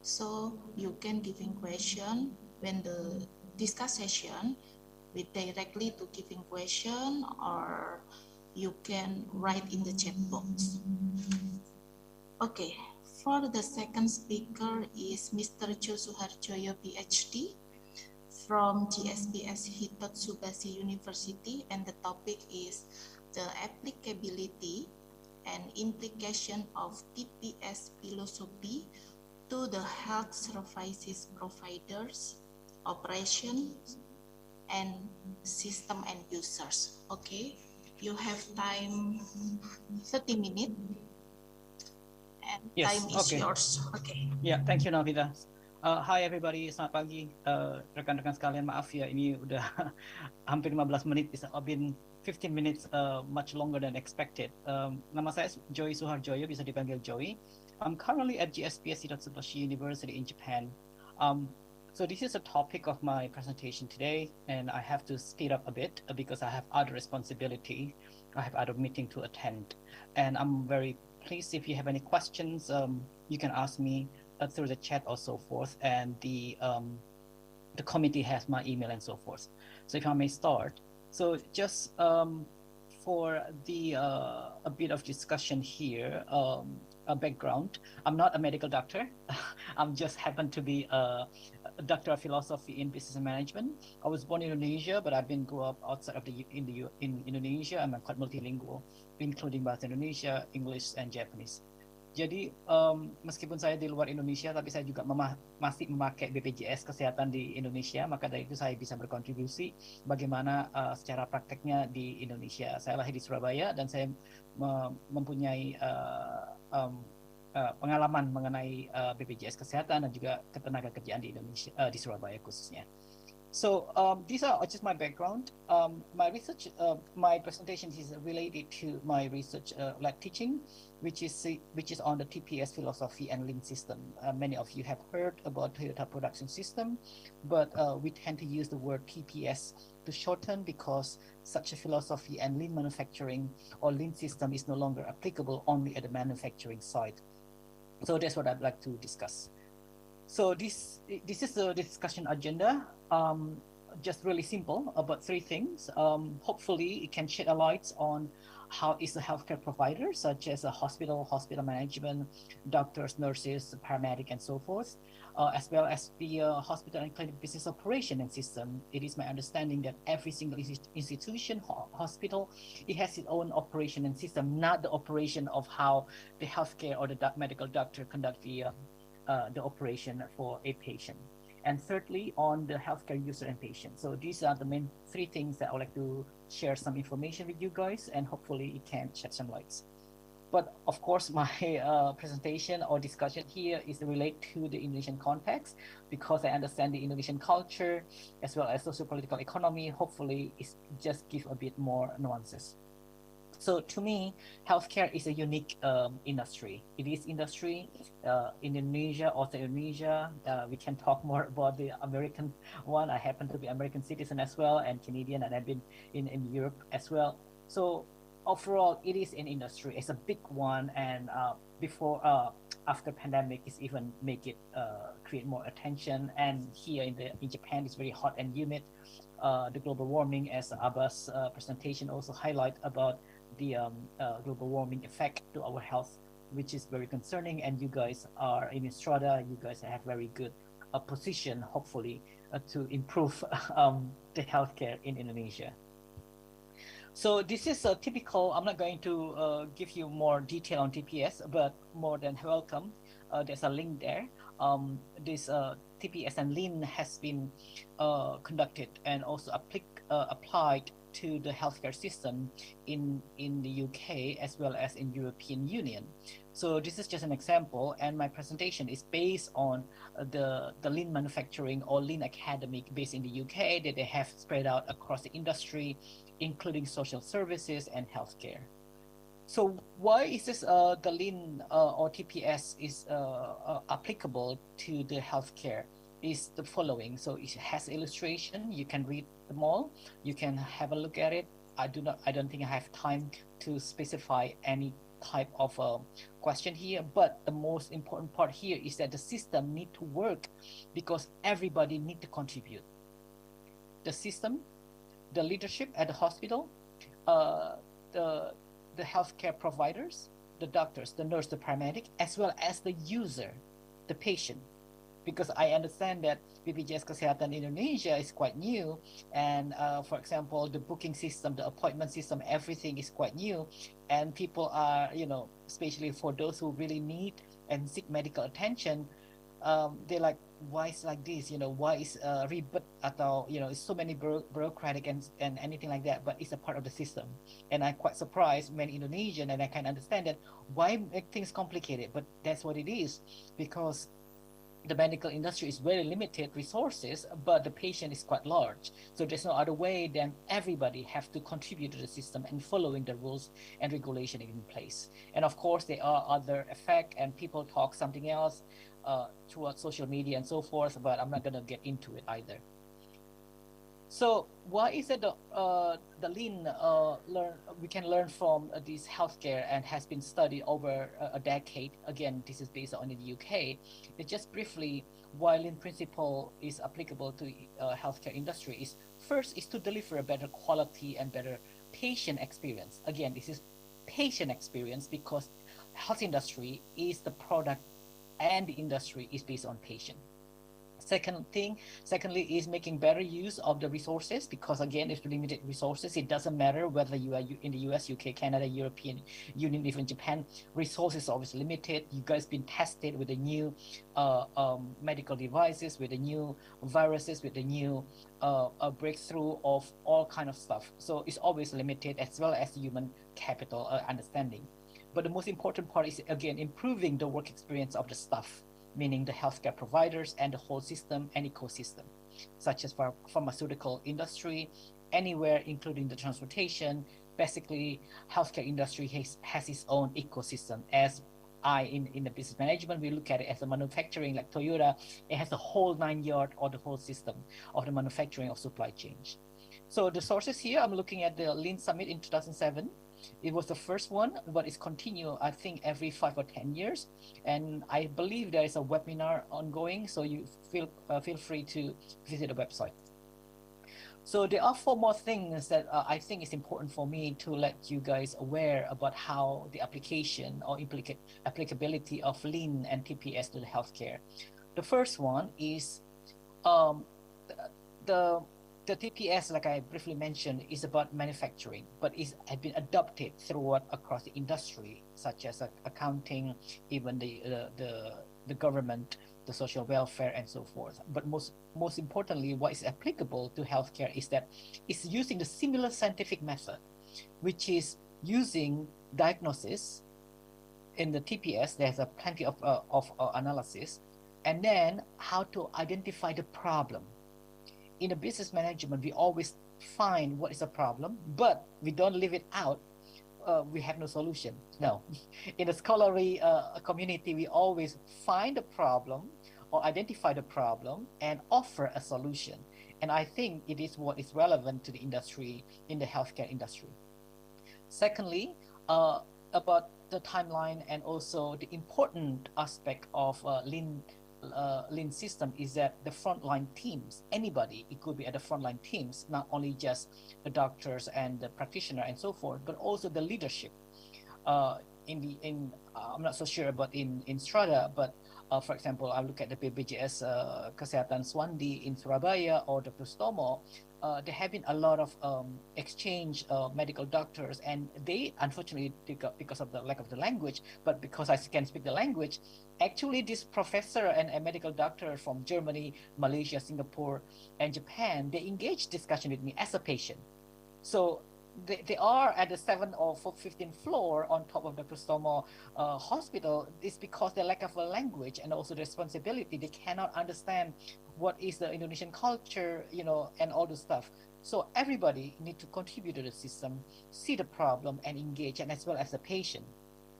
So you can giving question when the discuss session with directly to giving question, or you can write in the chat box. Okay, for the second speaker is Mr. Jo Suharjoyo, PhD from GSPS Hitotsubashi University, and the topic is the applicability and implication of TPS philosophy to the health services providers, operations, and system end users. Okay, you have time 30 minutes, and Yes, time is okay. yours. Okay. Ya, thank you Novita. Hi everybody, selamat pagi rekan-rekan sekalian. Maaf ya, ini udah hampir 15 menit. It's been 15 minutes, much longer than expected. Nama saya Joy Suharjoyo, bisa dipanggil Joy. I'm currently at GSPS Hitotsubashi University in Japan. So this is a topic of my presentation today, and I have to speed up a bit because I have other responsibility. I have other meeting to attend, and I'm very please, if you have any questions, you can ask me through the chat or so forth. And the committee has my email and so forth. So if I may start, so just for the a bit of discussion here, a background. I'm not a medical doctor. I'm just happen to be a doctor of philosophy in business and management. I was born in Indonesia, but I've been grew up outside of in Indonesia. I'm quite multilingual, including bahasa Indonesia, English, and Japanese. Jadi meskipun saya di luar Indonesia, tapi saya juga masih memakai BPJS Kesehatan di Indonesia, maka dari itu saya bisa berkontribusi bagaimana secara prakteknya di Indonesia. Saya lahir di Surabaya dan saya mempunyai pengalaman mengenai BPJS Kesehatan dan juga ketenagakerjaan di Indonesia, di Surabaya khususnya. So these are just my background. My research, my presentation is related to my research lab teaching, which is on the TPS philosophy and lean system. Many of you have heard about Toyota production system, but we tend to use the word TPS to shorten because such a philosophy and lean manufacturing or lean system is no longer applicable only at the manufacturing side. So that's what I'd like to discuss. So this is the discussion agenda. Just really simple about three things. Hopefully it can shed a light on how is a healthcare provider, such as a hospital management, doctors, nurses, paramedic, and so forth, as well as the hospital and clinic business operation and system. It is my understanding that every single institution, hospital, it has its own operation and system, not the operation of how the healthcare or the medical doctor conduct the operation for a patient. And thirdly, on the healthcare user and patient. So these are the main three things that I would like to share some information with you guys, and hopefully it can shed some lights. But of course, my presentation or discussion here is related to the Indonesian context, because I understand the Indonesian culture as well as socio-political economy. Hopefully, it just give a bit more nuances. So to me, healthcare is a unique industry. It is industry in Indonesia, also Indonesia. We can talk more about the American one. I happen to be American citizen as well, and Canadian, and I've been in Europe as well. So overall, it is an industry. It's a big one, and after pandemic, it's even make it create more attention. And here in Japan, it's very hot and humid. The global warming, as Abba's presentation also highlight about the global warming effect to our health, which is very concerning. And you guys are in Strada, you guys have very good position, hopefully, to improve the healthcare in Indonesia. So this is a typical, I'm not going to give you more detail on TPS, but more than welcome. There's a link there. This TPS and lean has been conducted and also applied to the healthcare system in the UK as well as in European Union. So this is just an example, and my presentation is based on the lean manufacturing or lean academic based in the UK that they have spread out across the industry, including social services and healthcare. So why is this the lean or TPS is applicable to the healthcare? Is the following. So it has illustration. You can read them all. You can have a look at it. I don't think I have time to specify any type of question here. But the most important part here is that the system need to work because everybody need to contribute. The system, the leadership at the hospital, the healthcare providers, the doctors, the nurse, the paramedic, as well as the user, the patient. Because I understand that BPJS Kesehatan Indonesia is quite new, and for example, the booking system, the appointment system, everything is quite new, and people are, especially for those who really need and seek medical attention, they're like, why is like this? Why is ribet atau it's so many bureaucratic and anything like that? But it's a part of the system, and I'm quite surprised, many Indonesian, and I can understand that why make things complicated, but that's what it is, because the medical industry is very limited resources, but the patient is quite large. So there's no other way than everybody have to contribute to the system and following the rules and regulation in place. And of course, there are other effects, and people talk something else throughout social media and so forth, but I'm not going to get into it either. So why is it the lean we can learn from this healthcare and has been studied over a decade? Again, this is based on in the UK. It just briefly why lean principle is applicable to healthcare industry is first is to deliver a better quality and better patient experience. Again, this is patient experience because health industry is the product and the industry is based on patient. Secondly, is making better use of the resources because again, it's limited resources. It doesn't matter whether you are in the US, UK, Canada, European Union, even Japan. Resources are always limited. You guys been tested with the new medical devices, with the new viruses, with the new breakthrough of all kind of stuff. So it's always limited as well as human capital understanding. But the most important part is again improving the work experience of the staff, meaning the healthcare providers and the whole system and ecosystem, such as for pharmaceutical industry, anywhere, including the transportation. Basically, healthcare industry has its own ecosystem. As in the business management, we look at it as a manufacturing, like Toyota, it has the whole 9 yard or the whole system of the manufacturing of supply chain. So the sources here, I'm looking at the Lean Summit in 2007. It was the first one, but it's continued, I think, every 5 or 10 years. And I believe there is a webinar ongoing, so you feel free to visit the website. So there are 4 more things that I think is important for me to let you guys aware about how the application or applicability of Lean and TPS to the healthcare. The first one is the TPS, like I briefly mentioned, is about manufacturing, but it has been adopted throughout across the industry, such as accounting, even the government, the social welfare, and so forth. But most importantly, what is applicable to healthcare is that it's using the similar scientific method, which is using diagnosis. In the TPS, there's plenty of analysis, and then how to identify the problem. In the business management, we always find what is a problem, but we don't leave it out. We have no solution. No. In the scholarly community, we always find a problem or identify the problem and offer a solution. And I think it is what is relevant to the industry, in the healthcare industry. Secondly, about the timeline and also the important aspect of Lean system is that the frontline teams, anybody, it could be at the frontline teams, not only just the doctors and the practitioner and so forth, but also the leadership. I'm not so sure about in Strada, but for example, I look at the BPJS Kesehatan Swandi in Surabaya or Dr. Stomo. There have been a lot of exchange medical doctors, and they unfortunately, because of the lack of the language, but because I can speak the language, actually this professor and a medical doctor from Germany, Malaysia, Singapore, and Japan, they engage discussion with me as a patient. So they are at the 7th or 15th floor on top of Dr. Stomo hospital. It's because the lack of a language and also the responsibility. They cannot understand what is the Indonesian culture, and all the stuff. So everybody need to contribute to the system, see the problem and engage, and as well as the patient.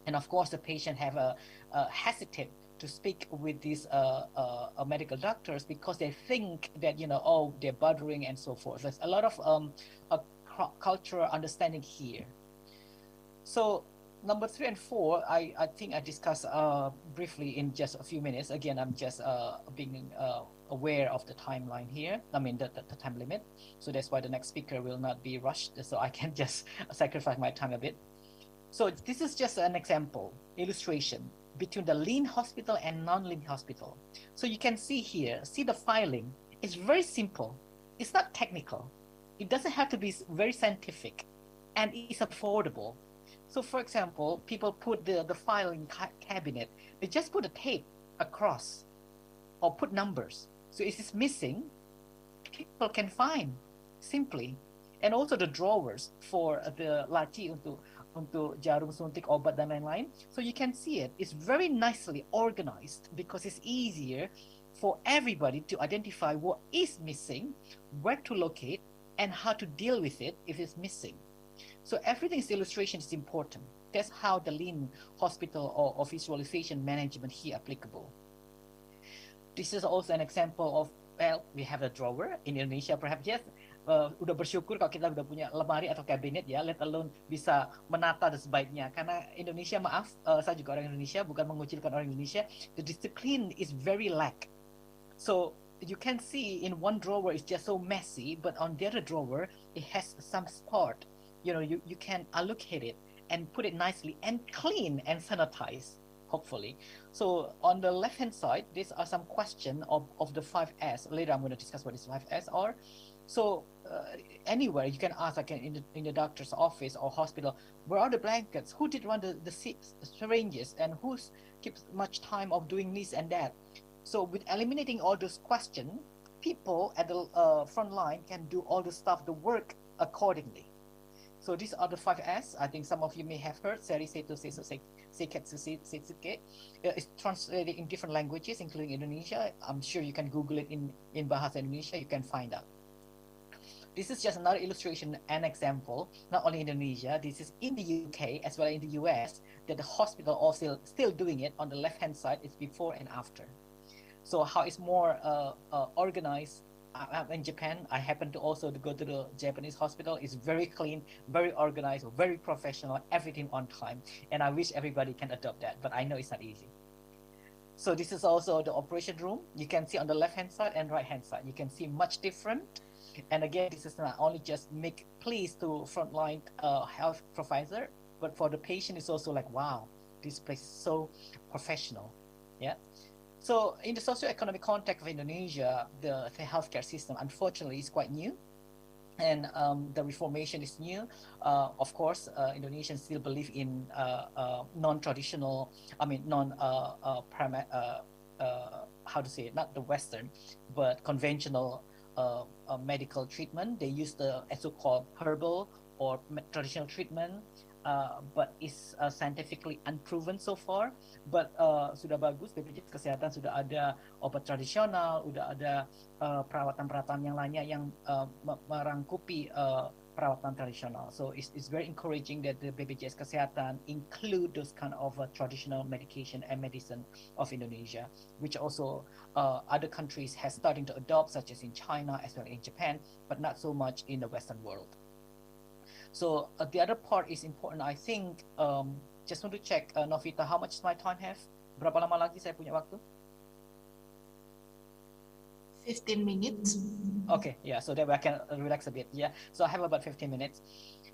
And of course, the patient have a hesitate to speak with these medical doctors because they think that, oh, they're bothering and so forth. There's a lot of cultural understanding here. So number 3 and 4, I think I discussed briefly in just a few minutes. Again, I'm just being aware of the timeline here. I mean, the time limit. So that's why the next speaker will not be rushed. So I can just sacrifice my time a bit. So this is just an example, illustration between the lean hospital and non-lean hospital. So you can see here, see the filing. It's very simple. It's not technical. It doesn't have to be very scientific, and it's affordable. So for example, people put the filing cabinet, they just put a tape across or put numbers. So if it's missing, people can find simply. And also the drawers for the laci untuk jarum suntik obat dan lain-lain. So you can see it. It's very nicely organized because it's easier for everybody to identify what is missing, where to locate, and how to deal with it if it's missing. So everything's illustration is important. That's how the lean hospital or visualization management here applicable. This is also an example of, well, we have a drawer in Indonesia, perhaps, yes. Udah bersyukur kalau kita udah punya lemari atau kabinet ya, let alone bisa menata sebaiknya. Karena Indonesia, maaf, saya juga orang Indonesia, bukan mengucilkan orang Indonesia, the discipline is very lack. So you can see in one drawer it's just so messy, but on the other drawer it has some spot. You can allocate it and put it nicely and clean and sanitize, hopefully. So on the left hand side, these are some questions of the 5S. Later I'm going to discuss what these 5S are. So anywhere you can ask, like in the doctor's office or hospital, where are the blankets? Who did run the syringes? And who keeps much time of doing this and that? So with eliminating all those questions, people at the front line can do all the stuff, the work accordingly. So these are the 5S. I think some of you may have heard. Seri Seto Seso Seketsu Setsuke. It's translated in different languages, including Indonesia. I'm sure you can Google it in Bahasa Indonesia. You can find out. This is just another illustration and example, not only in Indonesia, this is in the UK as well as in the US, that the hospital also still doing it. On the left-hand side is before and after. So how it's more organized. In Japan, I happen to also go to the Japanese hospital. It's very clean, very organized, very professional, everything on time. And I wish everybody can adopt that, but I know it's not easy. So this is also the operation room. You can see on the left-hand side and right-hand side. You can see much different. And again, this is not only just make please to frontline health provider, but for the patient, it's also like, wow, this place is so professional. Yeah. So in the socio-economic context of Indonesia, the healthcare system, unfortunately, is quite new. And the reformation is new. Of course, Indonesians still believe in non-traditional, how to say it, not the Western, but conventional medical treatment. They use the so-called herbal or traditional treatment, but it's scientifically unproven so far. But sudah bagus, BPJS Kesehatan sudah ada obat tradisional, sudah ada perawatan-perawatan yang lainnya yang merangkupi perawatan tradisional. So it's very encouraging that the BPJS Kesehatan include those kind of traditional medication and medicine of Indonesia, which also other countries has starting to adopt, such as in China as well as in Japan, but not so much in the Western world. So the other part is important, I think. Just want to check, Novita, how much my time have? Berapa lama lagi saya punya waktu? 15 minutes. Okay, yeah, so that way I can relax a bit. Yeah, so I have about 15 minutes.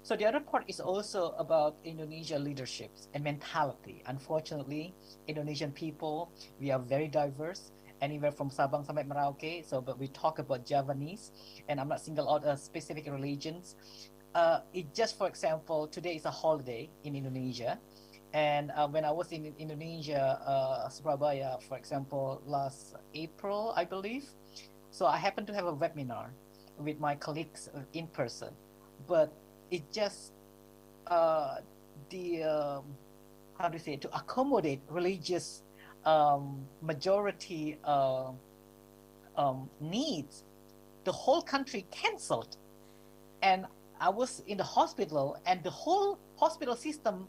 So the other part is also about Indonesia leaderships and mentality. Unfortunately, Indonesian people, we are very diverse, anywhere from Sabang sampai Merauke. So, but we talk about Javanese, and I'm not single out specific religions. It just, for example, today is a holiday in Indonesia. And when I was in Indonesia, Surabaya, for example, last April, I believe. So I happened to have a webinar with my colleagues in person. But it just, how do you say, to accommodate religious majority needs, the whole country canceled and I was in the hospital, and the whole hospital system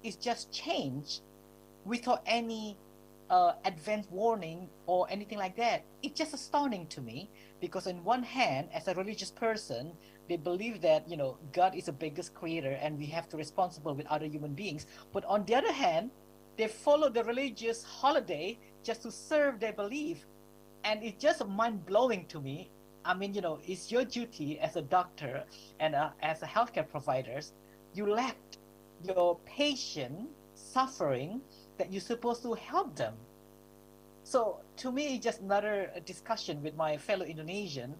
is just changed without any advance warning or anything like that. It's just astounding to me, because on one hand, as a religious person, they believe that, you know, God is the biggest creator and we have to responsible with other human beings. But on the other hand, they follow the religious holiday just to serve their belief, and it's just mind blowing to me. I mean, you know, it's your duty as a doctor and as a healthcare providers. You left your patient suffering that you're supposed to help them. So to me, just another discussion with my fellow Indonesian.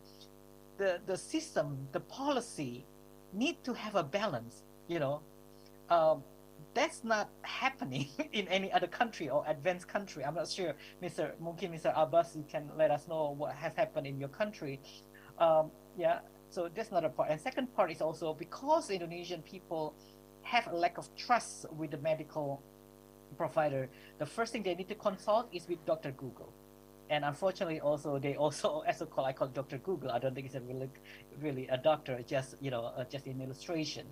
The system, the policy, need to have a balance. You know, that's not happening in any other country or advanced country. I'm not sure, Mr. Abbas, you can let us know what has happened in your country. Yeah, so that's another part. And second part is also because Indonesian people have a lack of trust with the medical provider. The first thing they need to consult is with Dr. Google. And unfortunately, also they also I call Dr. Google. I don't think it's a really a doctor. Just, you know, just an illustration.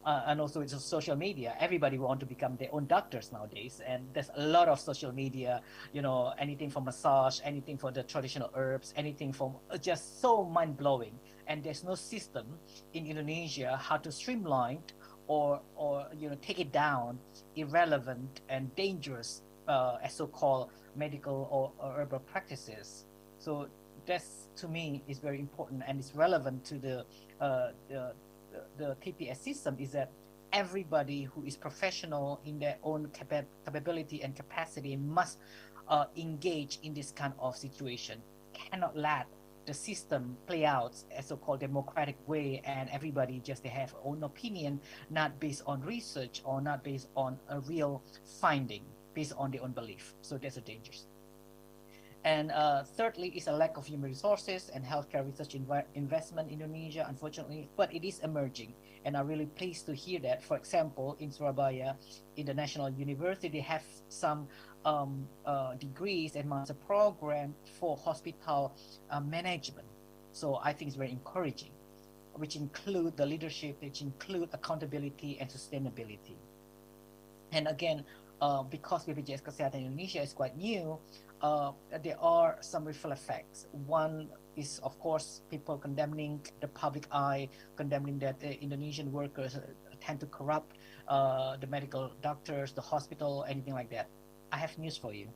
And also it's social media. Everybody want to become their own doctors nowadays, and there's a lot of social media. You know, anything from massage, anything for the traditional herbs, anything from just so mind blowing. And there's no system in Indonesia how to streamline or you know, take it down irrelevant and dangerous as so-called medical or herbal practices. So that's, to me, is very important, and it's relevant to the TPS system, is that everybody who is professional in their own capability and capacity must engage in this kind of situation. Cannot let the system play out as so-called democratic way, and everybody just they have own opinion, not based on research or not based on a real finding, based on their own belief. So that's a danger. And thirdly is a lack of human resources and healthcare research investment in Indonesia, unfortunately, but it is emerging. And I'm really pleased to hear that. For example, in Surabaya, in the National University, they have some degrees and master program for hospital management. So I think it's very encouraging, which include the leadership, which include accountability and sustainability. And again, because BPJS Kesehatan Indonesia is quite new, there are some ripple effects. One is, of course, people condemning the public eye, condemning that the Indonesian workers tend to corrupt the medical doctors, the hospital, anything like that. I have news for you.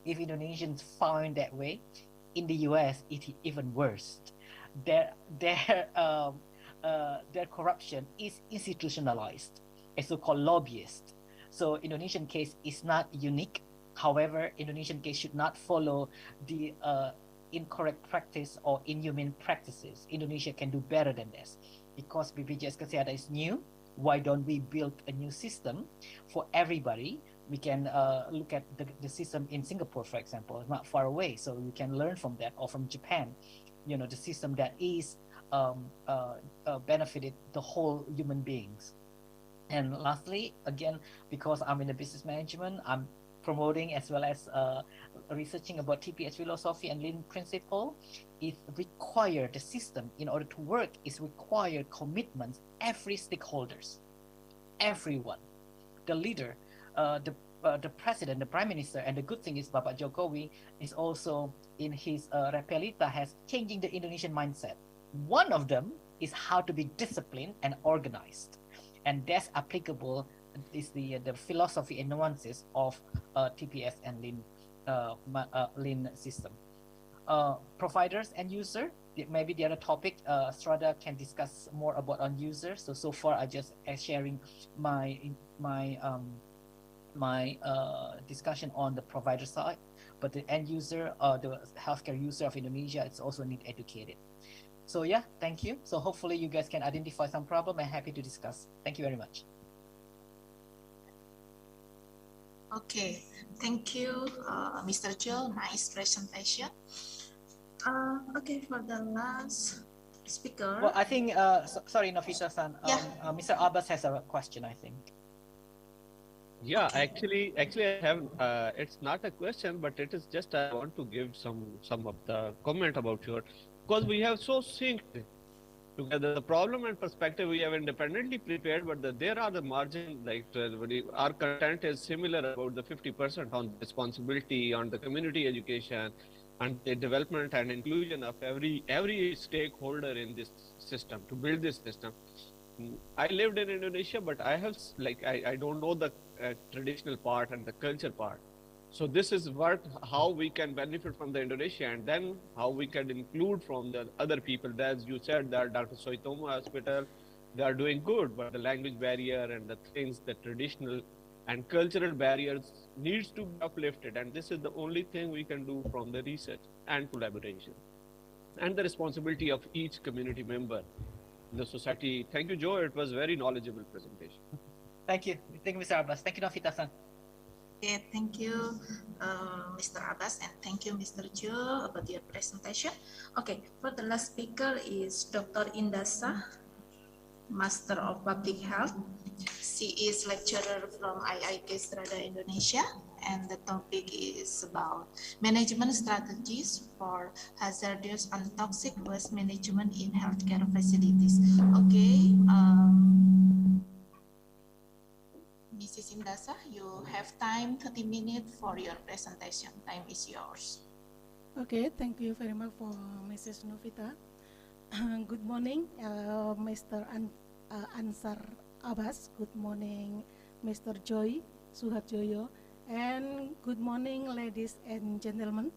If Indonesians find that way, in the US, it's even worse. Their corruption is institutionalized, a so-called lobbyist. So Indonesian case is not unique. However, Indonesian case should not follow the incorrect practice or inhumane practices. Indonesia can do better than this. Because BPJS Kesehatan is new, why don't we build a new system for everybody? We can look at the system in Singapore, for example, not far away. So we can learn from that, or from Japan, you know, the system that is benefited the whole human beings. And lastly, again, because I'm in the business management, I'm promoting as well as researching about TPS philosophy and lean principle. It requires the system, in order to work, is required commitments, every stakeholders, everyone, the leader, the president, the prime minister. And the good thing is Bapak Jokowi is also in his Repelita has changing the Indonesian mindset. One of them is how to be disciplined and organized, and that's applicable is the philosophy and nuances of TPS and lean system. Providers and user, maybe the other topic, Strada can discuss more about on user. So far I just sharing my discussion on the provider side, but the end user, the healthcare user of Indonesia, it's also need educated. So yeah, thank you. So hopefully you guys can identify some problem. I'm happy to discuss. Thank you very much. Okay, thank you, Mr. Joe. Nice presentation. Okay, for the last speaker. Well, I think, sorry, Nafisa-san, Yeah. Mr. Abbas has a question, I think. Yeah, Okay. actually, I have. It's not a question, but it is just I want to give some of the comment about your, because we have so synced together. The problem and perspective we have independently prepared, but there are the margin, like our content is similar about the 50% on the responsibility, on the community education, and the development and inclusion of every stakeholder in this system to build this system. I lived in Indonesia, but I don't know the traditional part and the culture part. So this is how we can benefit from the Indonesia, and then how we can include from the other people. As you said, that Dr. Soitomo Hospital, they are doing good, but the language barrier and the things, the traditional and cultural barriers needs to be uplifted. And this is the only thing we can do from the research and collaboration and the responsibility of each community member in the society. Thank you, Joe. It was very knowledgeable presentation. Thank you. Thank you, Mr. Abbas. Thank you, Novita-san. Okay, thank you, Mr. Abbas, and thank you, Mr. Joe, about your presentation. Okay, for the last speaker is Dr. Indasa, Master of Public Health. She is lecturer from IIT Strada Indonesia, and the topic is about management strategies for hazardous and toxic waste management in healthcare facilities. Okay, Mrs. Indasa, you have time 30 minutes for your presentation. Time is yours. Okay, thank you very much for Mrs. Novita. Good morning, Mr. Ansar Abbas. Good morning, Mr. Joy Suharjoyo. And good morning, ladies and gentlemen.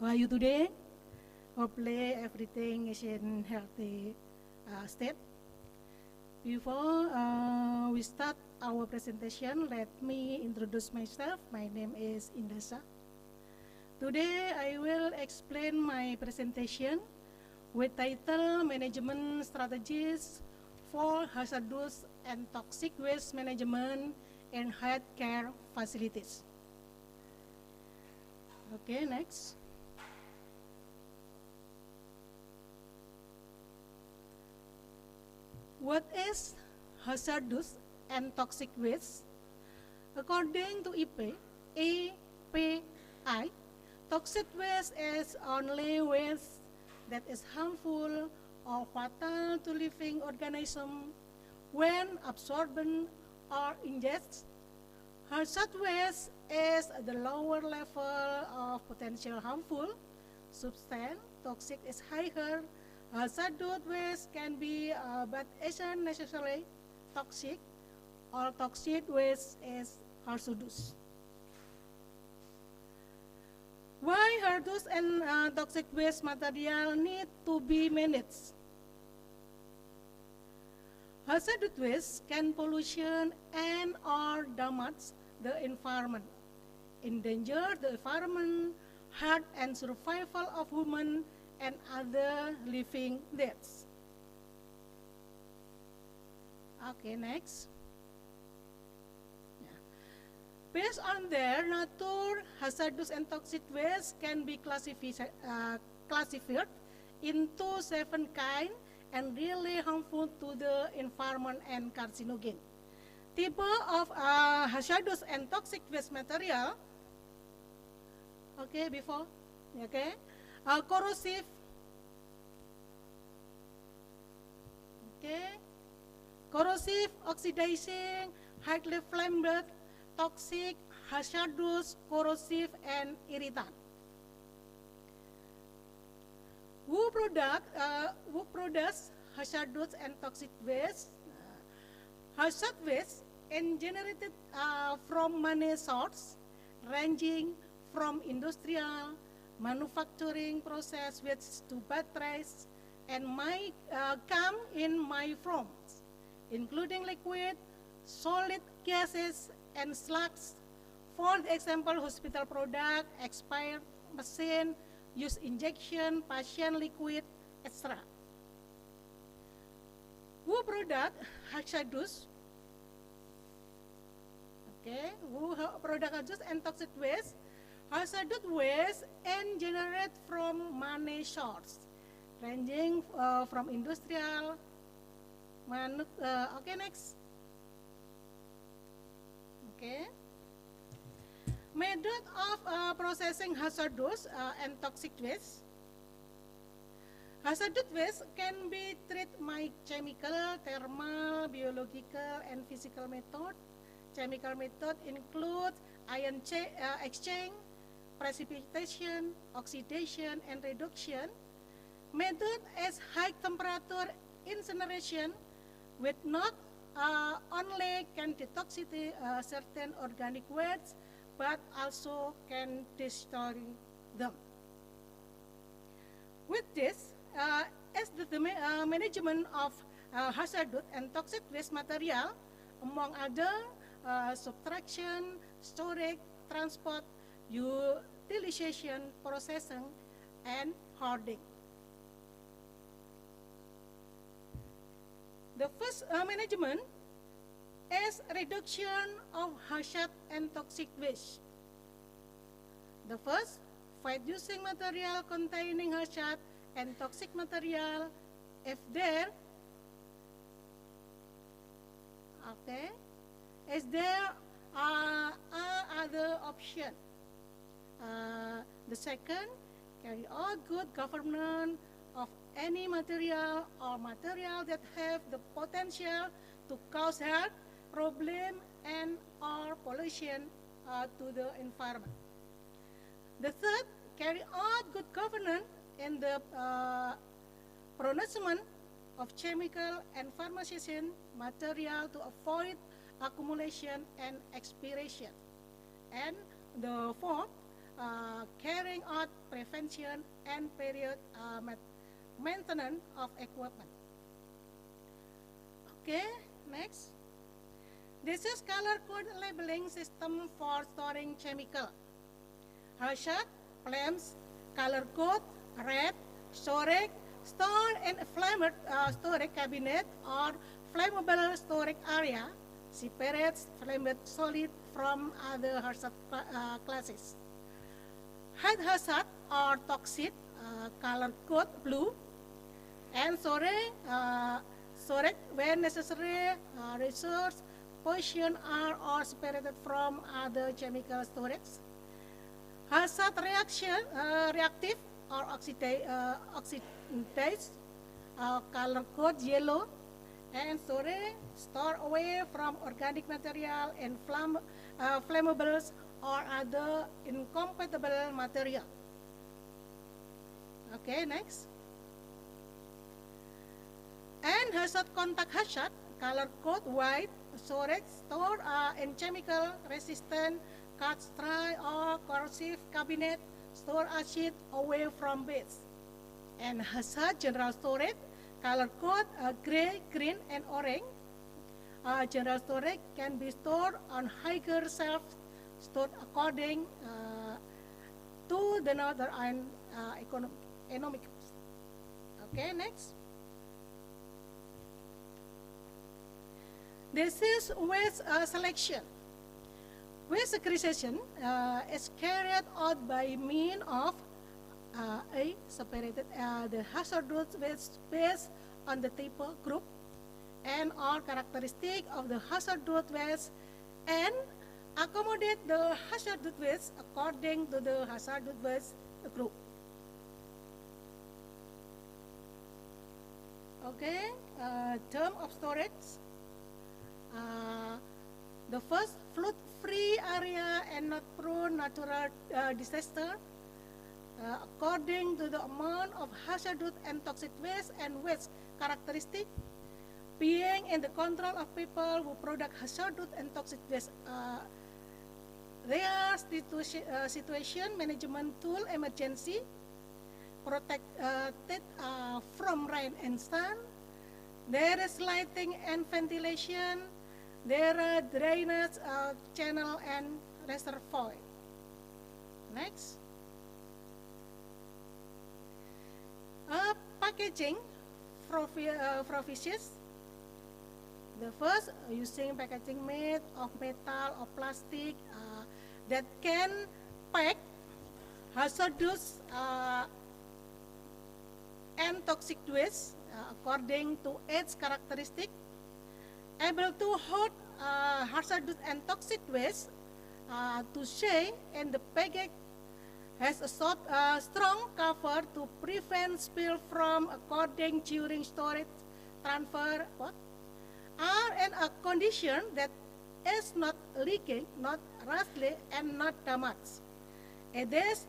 How are you today? Hopefully everything is in healthy state. Before we start our presentation, let me introduce myself. My name is Indasa. Today I will explain my presentation with title Management Strategies for Hazardous and Toxic Waste Management in Healthcare Facilities. Okay, next. What is hazardous and toxic waste? According to API, toxic waste is only waste that is harmful or fatal to living organisms when absorbed or ingested. Hazardous waste is the lower level of potential harmful substance. Toxic is higher. Hazardous waste can be, but isn't necessarily toxic. All toxic waste is hazardous. Why hazardous and toxic waste material need to be managed? Hazardous waste can pollution and or damage the environment, endanger the environment, health and survival of human and other living things. Okay, next. Based on their nature, hazardous and toxic waste can be classified into 7 kinds and really harmful to the environment and carcinogen. Type of hazardous and toxic waste material. Okay, before. Okay. Corrosive. Okay. Corrosive, oxidizing, highly flammable, toxic, hazardous, corrosive, and irritant. Who produce hazardous and toxic waste? Hazardous waste is generated from many sources, ranging from industrial, manufacturing process which to batteries, and might come in many forms, including liquid, solid gases, and slugs. For example, hospital product, expired machine, use injection, patient liquid, etc. Who product hazardous? Okay, who product hazardous and toxic waste? Hazardous waste and generate from many sources, ranging from industrial. Okay, next. Okay. Method of processing hazardous and toxic waste. Hazardous waste can be treated by chemical, thermal, biological, and physical method. Chemical method include ion exchange, precipitation, oxidation, and reduction. Method as high temperature incineration with not only can detoxify certain organic waste, but also can destroy them. With this, as the management of hazardous and toxic waste material, among other, subtraction, storage, transport, utilization, processing, and hoarding. The first management is reduction of hazard and toxic waste. The first, fight using material containing hazard and toxic material if there are other options. The second, carry out good governance of any material or material that have the potential to cause health problem and or pollution to the environment. The third, carry out good governance in the pronouncement of chemical and pharmaceutical material to avoid accumulation and expiration. And the fourth, carrying out prevention and period maintenance of equipment. Okay, next. This is color code labeling system for storing chemical. Hazard, flames, color code, red, storage, store in a flammable storage cabinet or flammable storage area, separates flammable solid from other hazard classes. High hazard or toxic, color code blue, and storage when necessary, resource portion are or separated from other chemical storage. Hazard reactive or oxidase, color code yellow, and store away from organic material and flammables or other incompatible material. Okay, next. And hazard contact hazard, color code white, storage store in chemical resistant cast dry or corrosive cabinet, store acid away from base. And hazard general storage, color code gray, green, and orange. General storage can be stored on higher shelves, stored according to the northern economic. Okay, next. This is waste selection. Waste segregation is carried out by means of separated the hazardous waste based on the type of group and all characteristic of the hazardous waste and accommodate the hazardous waste according to the hazardous waste group. Okay, term of storage. The first, flood-free area and not prone natural disaster. According to the amount of hazardous and toxic waste and waste characteristic, being in the control of people who produce hazardous and toxic waste. Their situation management tool emergency, protected from rain and sun. There is lighting and ventilation. There are drainage channel and reservoir. Next. Packaging provisions. The first, using packaging made of metal or plastic that can pack hazardous and toxic waste according to its characteristic, able to hold hazardous and toxic waste to say in the package has a strong cover to prevent spill from cording during storage transfer, are in a condition that is not leaking, not rusty, and not damaged. It is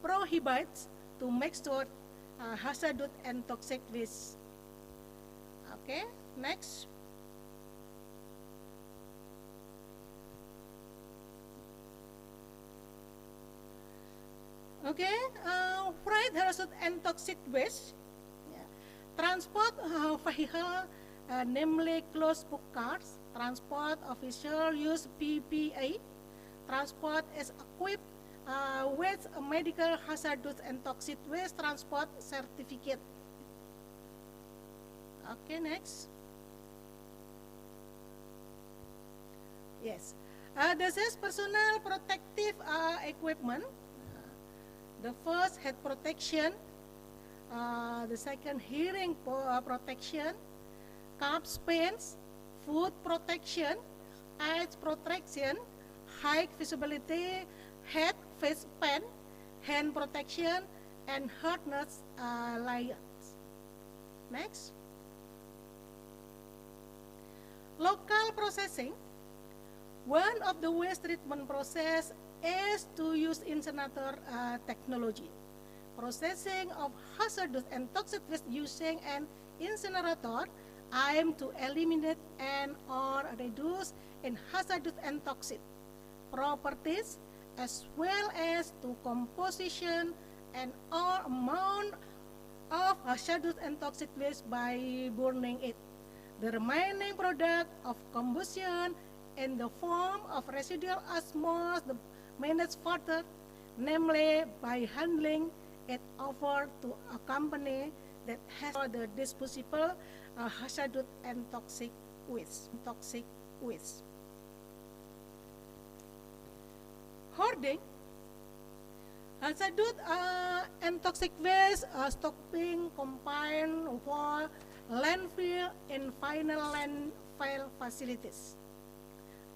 prohibits to mix with hazardous and toxic waste. Okay, next. Okay, freight hazardous and toxic waste. Yeah. Transport vehicle, namely closed book cars. Transport official use PPA. Transport is equipped with a medical hazardous and toxic waste transport certificate. Okay, next. Yes. This is personal protective equipment. The first, head protection. The second, hearing protection. Cups, pens, foot protection, eyes protection, high visibility, head face pen, hand protection, and harness layers. Next. Local processing. One of the waste treatment process is to use incinerator technology. Processing of hazardous and toxic waste using an incinerator aim to eliminate and or reduce in hazardous and toxic properties as well as to composition and or amount of hazardous and toxic waste by burning it. The remaining product of combustion in the form of residual osmosis managed further, namely by handling it over to a company that has the disposable hazardous and toxic waste. Hoarding hazardous and toxic waste stockpiling combined for landfill and final landfill facilities.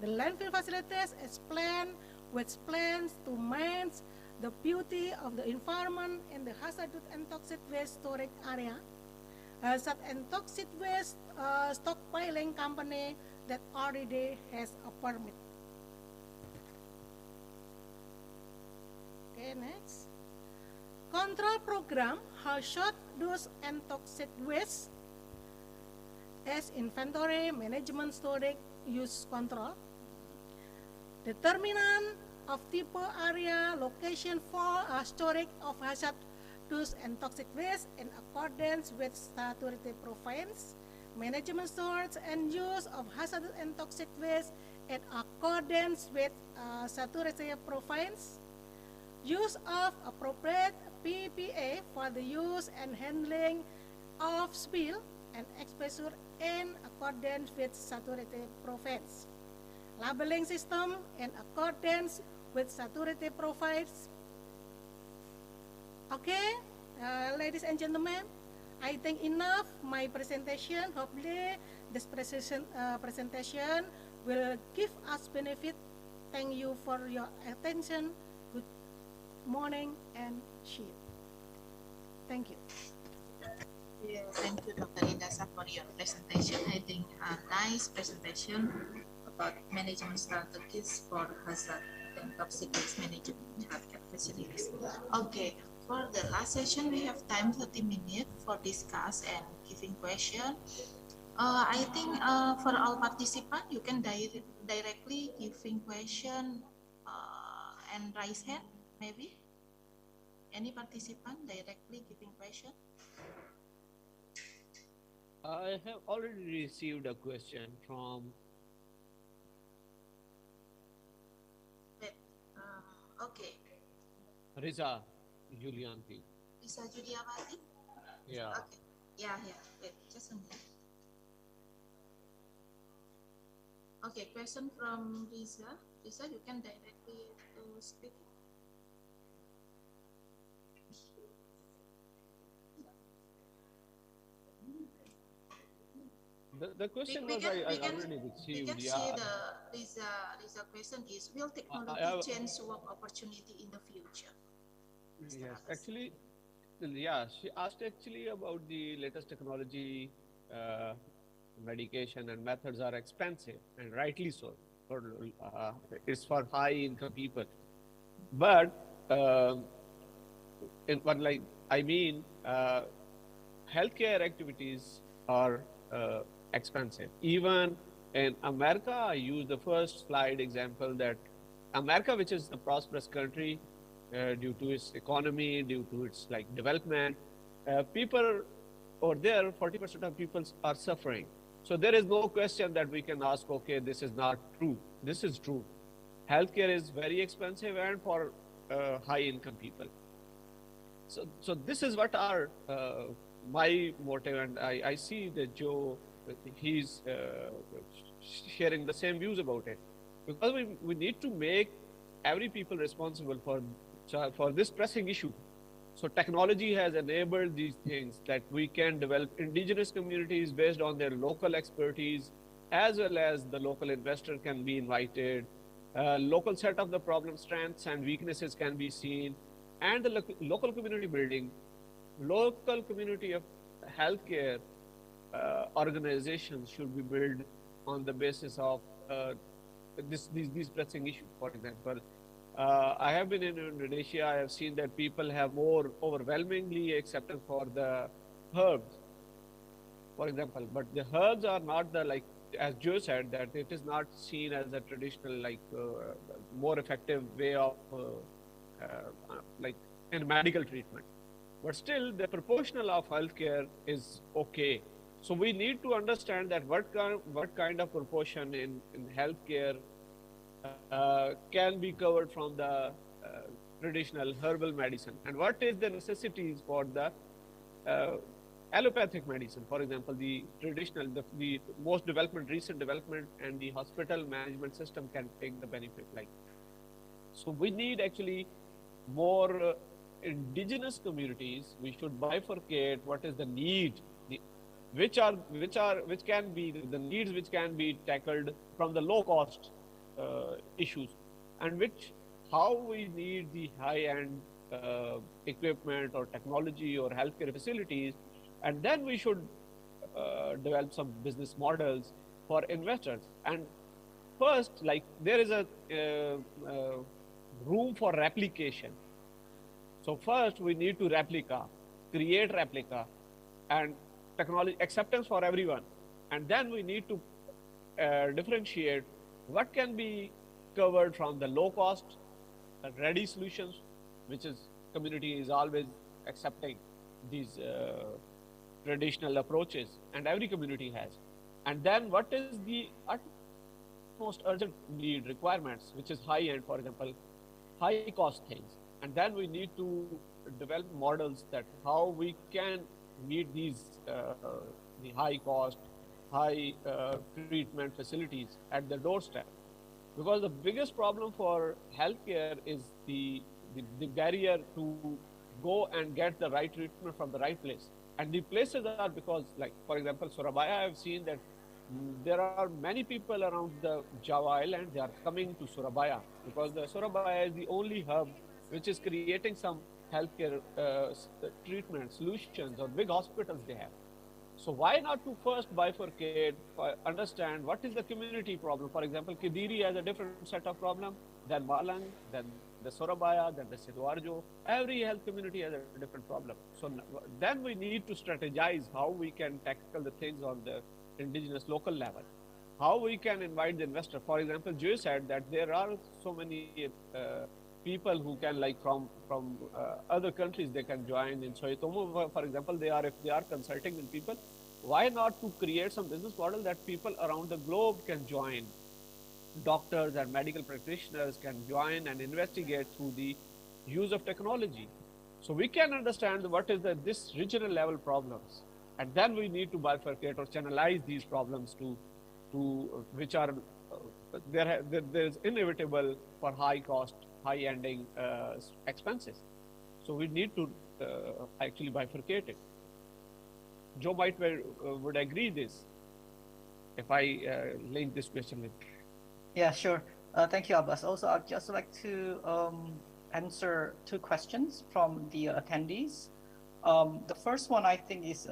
The landfill facilities is planned with plans to manage the beauty of the environment in the hazardous and toxic waste storage area. Hazardous and toxic waste stockpiling company that already has a permit. Okay, next. Control program hazardous and toxic waste as inventory management storage use control. Determinant of type area location for storage of hazardous and toxic waste in accordance with statutory provisions. Management storage and use of hazardous and toxic waste in accordance with statutory provisions. Use of appropriate PPA for the use and handling of spill and exposure in accordance with statutory provisions. Labeling system in accordance with statutory provisions. Okay, ladies and gentlemen, I think enough my presentation. Hopefully this presentation will give us benefit. Thank you for your attention. Good morning and see you. Thank you. Yeah, thank you, Dr. Indasa, for your presentation. I think a nice presentation about management strategies for hazard and toxic waste management in healthcare facilities. Okay, for the last session, we have time 30 minutes for discuss and giving question. I think for all participants, you can directly giving question and raise hand, maybe. Any participant directly giving question? I have already received a question from Okay. Riza Julianti. Bisa Juliawati? Yeah. Okay. Yeah. Wait, just a minute. Okay, question from Riza. Riza, you can directly to speak. The question We was can I we can already we received. can Yeah, see the question is, will I technology have, change work opportunity in the future? Mr. yes, Abbas. actually, yeah, she asked actually about the latest technology, uh, medication and methods are expensive, and rightly so. For, uh, it's for high income people. But in what like I mean, healthcare activities are expensive. Even in America, I use the first slide example that America, which is a prosperous country due to its economy, due to its like development, people over there, 40% of people are suffering. So there is no question that we can ask, okay, this is not true. This is true. Healthcare is very expensive and for high income people. So this is what our my motive, and I see that Joe, he's sharing the same views about it, because we need to make every people responsible for this pressing issue. So technology has enabled these things that we can develop indigenous communities based on their local expertise, as well as the local investor can be invited. Local set of the problem strengths and weaknesses can be seen, and the local community building, local community of healthcare organizations should be built on the basis of these pressing issues. For example, I have been in Indonesia. I have seen that people have more overwhelmingly acceptance for the herbs, for example. But the herbs are not the like, as Joe said, that it is not seen as a traditional like more effective way of like in medical treatment. But still, the proportional of healthcare is okay. So we need to understand that what kind of proportion in healthcare can be covered from the traditional herbal medicine, and what is the necessities for the uh, allopathic medicine. For example, the traditional, the most development, recent development, and the hospital management system can take the benefit. Like, so we need actually more indigenous communities. We should bifurcate what is the need, which can be the needs which can be tackled from the low cost issues, and which how we need the high end equipment or technology or healthcare facilities, and then we should develop some business models for investors. And first, like there is a room for replication. So first we need to create replica, and technology acceptance for everyone. And then we need to differentiate what can be covered from the low cost, ready solutions, which is community is always accepting these traditional approaches, and every community has. And then what is the utmost urgent need requirements, which is high end, for example, high cost things. And then we need to develop models that how we can meet these the high cost, high treatment facilities at the doorstep. Because the biggest problem for healthcare is the barrier to go and get the right treatment from the right place. And the places are, because, like, for example, Surabaya, I have seen that there are many people around the Java island, they are coming to Surabaya, because the Surabaya is the only hub which is creating some healthcare treatment solutions or big hospitals they have. So why not to first bifurcate, understand what is the community problem? For example, Kidiri has a different set of problem than Malang, than the Surabaya, than the Siddharjo. Every health community has a different problem. So then we need to strategize how we can tackle the things on the indigenous local level. How we can invite the investor. For example, Joe said that there are so many people who can, like, from other countries, they can join in Soitomo, for example. If they are consulting with people, why not to create some business model that people around the globe can join? Doctors and medical practitioners can join and investigate through the use of technology. So we can understand what is this regional level problems, and then we need to bifurcate or channelize these problems to which are there's inevitable for high cost, high ending expenses. So we need to actually bifurcate it. Joe might would agree this. if I link this question with. Yeah, sure. Thank you, Abbas. Also, I'd just like to answer two questions from the attendees. The first one I think is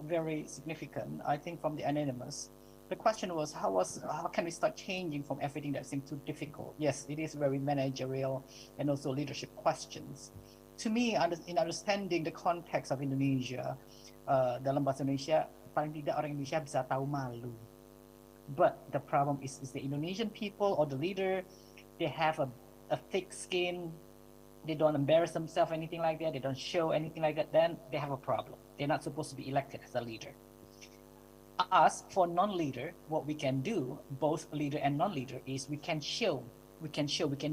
very significant. I think from the anonymous, the question was how can we start changing from everything that seemed too difficult? Yes, it is very managerial and also leadership questions. To me, in understanding the context of Indonesia, dalam bahasa Indonesia, paling tidak orang Indonesia bisa tahu malu. But the problem is the Indonesian people or the leader, they have a thick skin. They don't embarrass themselves, anything like that. They don't show anything like that. Then they have a problem. They're not supposed to be elected as a leader. Us, for non-leader, what we can do, both leader and non-leader, is we can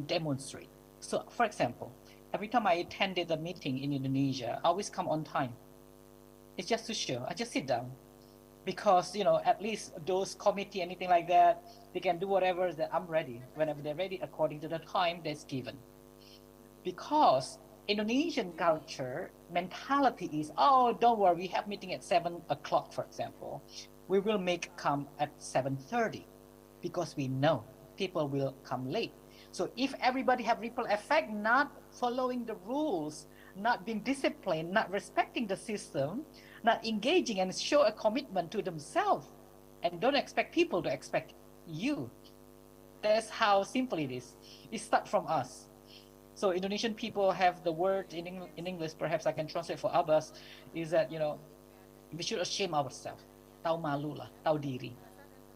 demonstrate. So, for example, every time I attended a meeting in Indonesia, I always come on time. It's just to show. I just sit down. Because, at least those committee, anything like that, they can do whatever that I'm ready, whenever they're ready, according to the time that's given. Because Indonesian culture mentality is, oh, don't worry, we have meeting at 7 o'clock, for example. We will come at 7:30 because we know people will come late. So if everybody have ripple effect, not following the rules, not being disciplined, not respecting the system, not engaging and show a commitment to themselves, and don't expect people to expect you. That's how simple it is. It starts from us. So Indonesian people have the word in English, perhaps I can translate for Abbas, is that, we should shame ourselves. Tahu malu lah, tahu diri.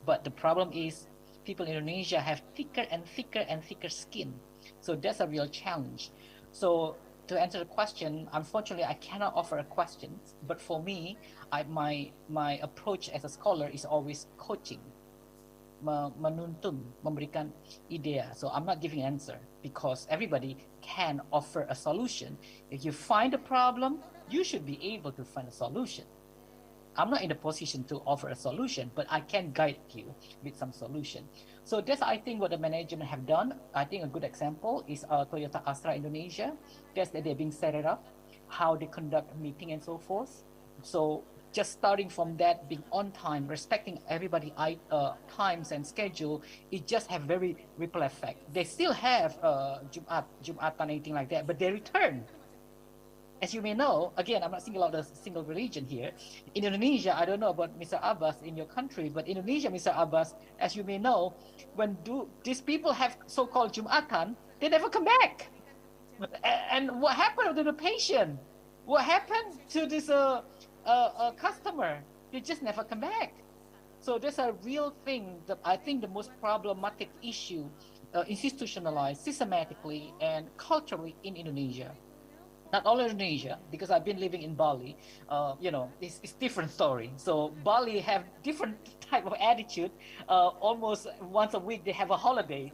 But the problem is, people in Indonesia have thicker and thicker and thicker skin. So that's a real challenge. So to answer the question, unfortunately, I cannot offer a question. But for me, my approach as a scholar is always coaching, menuntun, memberikan idea. So I'm not giving an answer because everybody can offer a solution. If you find a problem, you should be able to find a solution. I'm not in a position to offer a solution, but I can guide you with some solution. So that's, I think, what the management have done. I think a good example is Toyota Astra Indonesia. That's that they're being set it up, how they conduct meeting and so forth. So just starting from that, being on time, respecting everybody times and schedule, it just have very ripple effect. They still have Jumatan, anything like that, but they return. As you may know, again, I'm not single out a single religion here. In Indonesia, I don't know about Mr. Abbas in your country, but Indonesia, Mr. Abbas, as you may know, when these people have so-called Jumatan, they never come back. And what happened to the patient? What happened to this customer? They just never come back. So there's a real thing that I think the most problematic issue, institutionalized systematically and culturally in Indonesia. Not all Indonesia, because I've been living in Bali, it's different story. So Bali have different type of attitude. Almost once a week they have a holiday,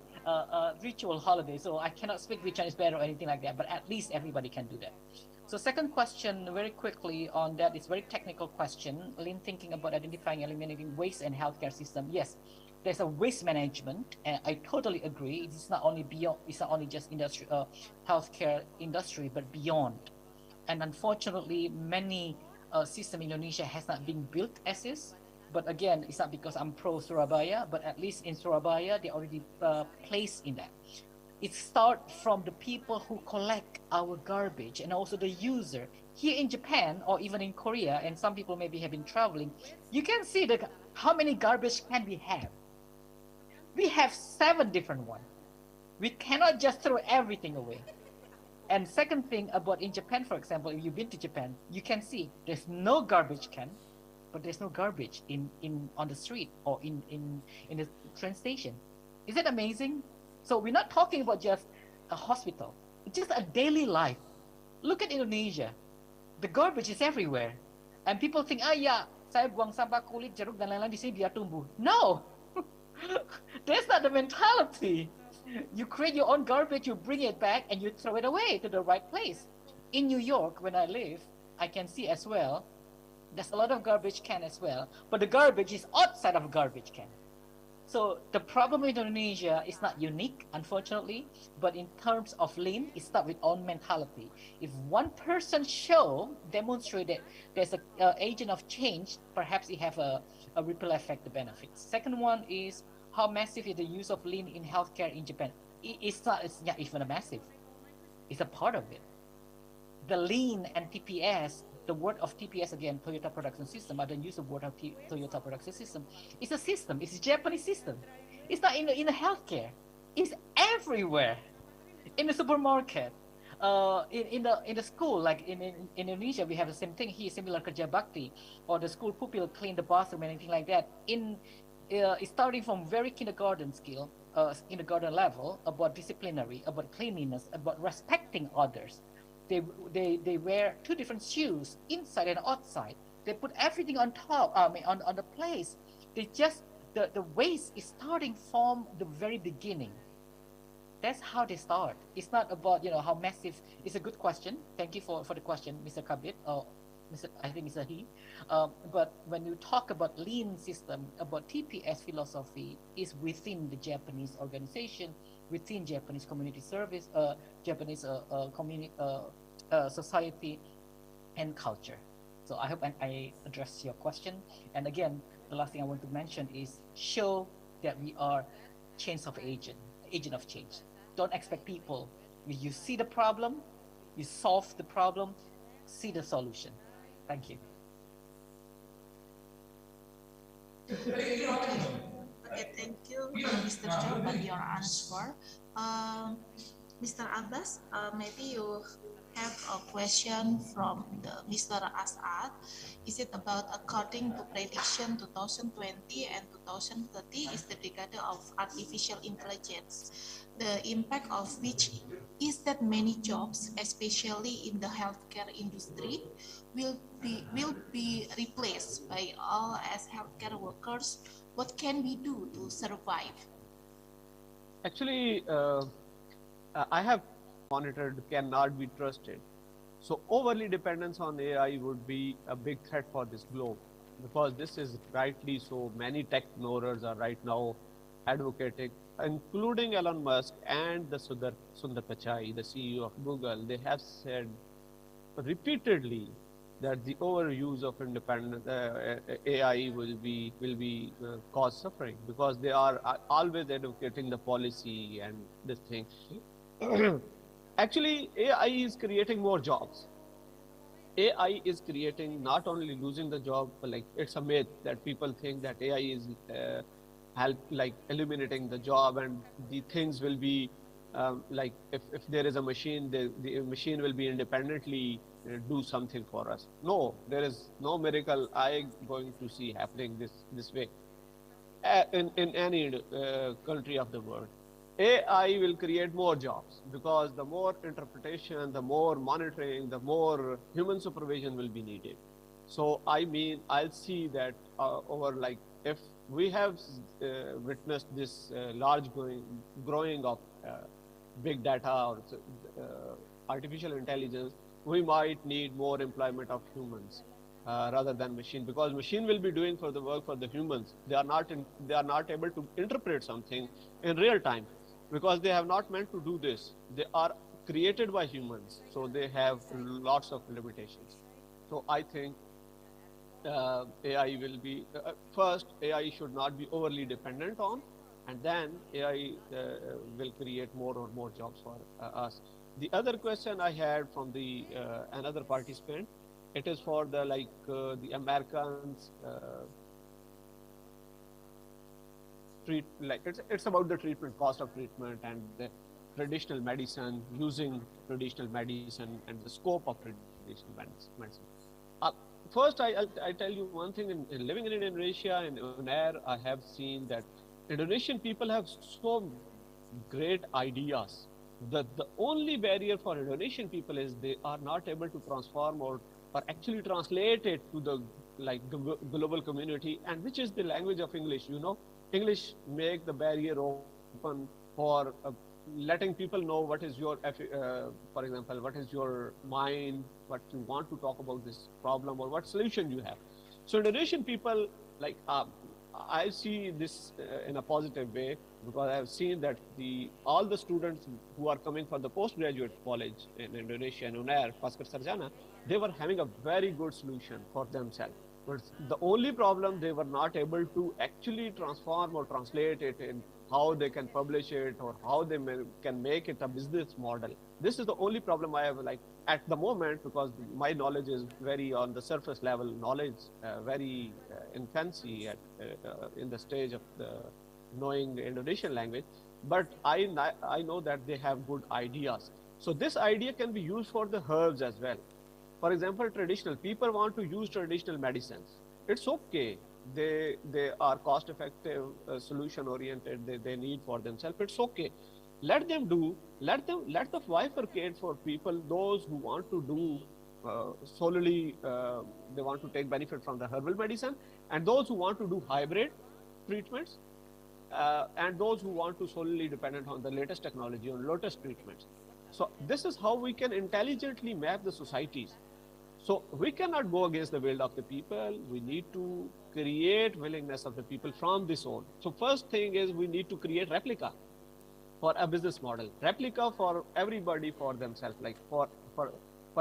ritual holiday. So I cannot speak which one is better or anything like that, but at least everybody can do that. So second question, very quickly on that, is very technical question. Lean thinking about identifying, eliminating waste and healthcare system. Yes, there's a waste management, and I totally agree. It's not only beyond, it's not only just industry, healthcare industry, but beyond. And unfortunately, many system in Indonesia has not been built as is. But again, it's not because I'm pro Surabaya, but at least in Surabaya, they already placed in that. It starts from the people who collect our garbage and also the user. Here in Japan or even in Korea, and some people maybe have been traveling, you can see how many garbage can we have. We have 7 different ones. We cannot just throw everything away. And second thing about in Japan, for example, if you've been to Japan, you can see there's no garbage can, but there's no garbage on the street or in the train station. Is that amazing? So we're not talking about just a hospital. It's just a daily life. Look at Indonesia. The garbage is everywhere. And people think, ya, saya buang sampah kulit, jeruk, dan lain-lain di sini biar tumbuh. No! That's not the mentality. You create your own garbage, you bring it back, and you throw it away to the right place. In New York, when I live, I can see as well, there's a lot of garbage can as well, but the garbage is outside of garbage can. So the problem in Indonesia is not unique, unfortunately, but in terms of lean, it starts with own mentality. If one person demonstrate that there's a agent of change, perhaps it have a ripple effect, the benefits. Second one is how massive is the use of lean in healthcare in Japan. It's not even a massive. It's a part of it. The lean and TPS, the word of TPS again, Toyota Production System, I don't use the word of Toyota Production System. It's a system, it's a Japanese system. It's not in the healthcare. It's everywhere. In the supermarket, in the school, like in Indonesia, we have the same thing here, similar kerja bakti, or the school pupil clean the bathroom and anything like that. It's starting from very kindergarten kindergarten level, about disciplinary, about cleanliness, about respecting others. They wear two different shoes, inside and outside. They put everything on top, on the place. They just, the waste is starting from the very beginning. That's how they start. It's not about, how massive. It's a good question. Thank you for the question, Mr. Kabit, or I think it's a he. But when you talk about lean system, about TPS philosophy is within the Japanese organization, within Japanese community service, Japanese community society and culture. So I hope I addressed your question. And again, the last thing I want to mention is show that we are change of agent of change. Don't expect people. You see the problem, you solve the problem, see the solution. Thank you. Okay, thank you, Mr. Joe, for your answer. Mr. Abbas, maybe you have a question from Mr. Asad. Is it about, according to prediction 2020 and 2030 is the decade of artificial intelligence, the impact of which is that many jobs, especially in the healthcare industry, will be replaced by all as healthcare workers. What can we do to survive? Actually, I have monitored cannot be trusted. So overly dependence on AI would be a big threat for this globe, because this is rightly so. Many tech ignorers are right now advocating, including Elon Musk and the Sundar Pichai, the CEO of Google. They have said repeatedly that the overuse of independent AI will be cause suffering, because they are always advocating the policy and this thing. Actually, AI is creating more jobs. AI is creating, not only losing the job, but like it's a myth that people think that AI is eliminating the job, and the things will be like if there is a machine, the machine will be independently do something for us. No, there is no miracle I going to see happening this way in any country of the world. AI will create more jobs, because the more interpretation, the more monitoring, the more human supervision will be needed. So I'll see that over, like, if we have witnessed this large growing of big data or artificial intelligence, we might need more employment of humans rather than machine, because machine will be doing for the work for the humans. They are not able to interpret something in real time, because they have not meant to do this. They are created by humans, so they have lots of limitations. So I think AI will be, first, AI should not be overly dependent on, and then AI will create more and more jobs for us. The other question I had from the another participant, it is for the Americans it's about the treatment, cost of treatment, and the traditional medicine, using traditional medicine, and the scope of traditional medicine. First, I tell you one thing. In living in Indonesia, in Unair, I have seen that Indonesian people have so great ideas. The only barrier for Indonesian people is they are not able to transform or actually translate it to the global community, and which is the language of English. English make the barrier open for letting people know what is your, for example, what is your mind, what you want to talk about this problem, or what solution you have. So Indonesian people, I see this in a positive way, because I have seen that all the students who are coming for the postgraduate college in Indonesia, in Unair, Pasca Sarjana, they were having a very good solution for themselves. But the only problem, they were not able to actually transform or translate it in how they can publish it or how they can make it a business model. This is the only problem I have, like, at the moment, because my knowledge is very on the surface level knowledge, very infancy in the stage of the knowing Indonesian language. But I know that they have good ideas. So this idea can be used for the herbs as well. For example, traditional people want to use traditional medicines. It's okay. They are cost effective, solution oriented. They need for themselves. It's okay. Let them do. Let the bifurcate for people, those who want to do solely, they want to take benefit from the herbal medicine, and those who want to do hybrid treatments, and those who want to solely dependent on the latest technology, on latest treatments. So this is how we can intelligently map the societies. So we cannot go against the will of the people. We need to create willingness of the people from this on. So first thing is we need to create replica for a business model. Replica for everybody, for themselves. Like for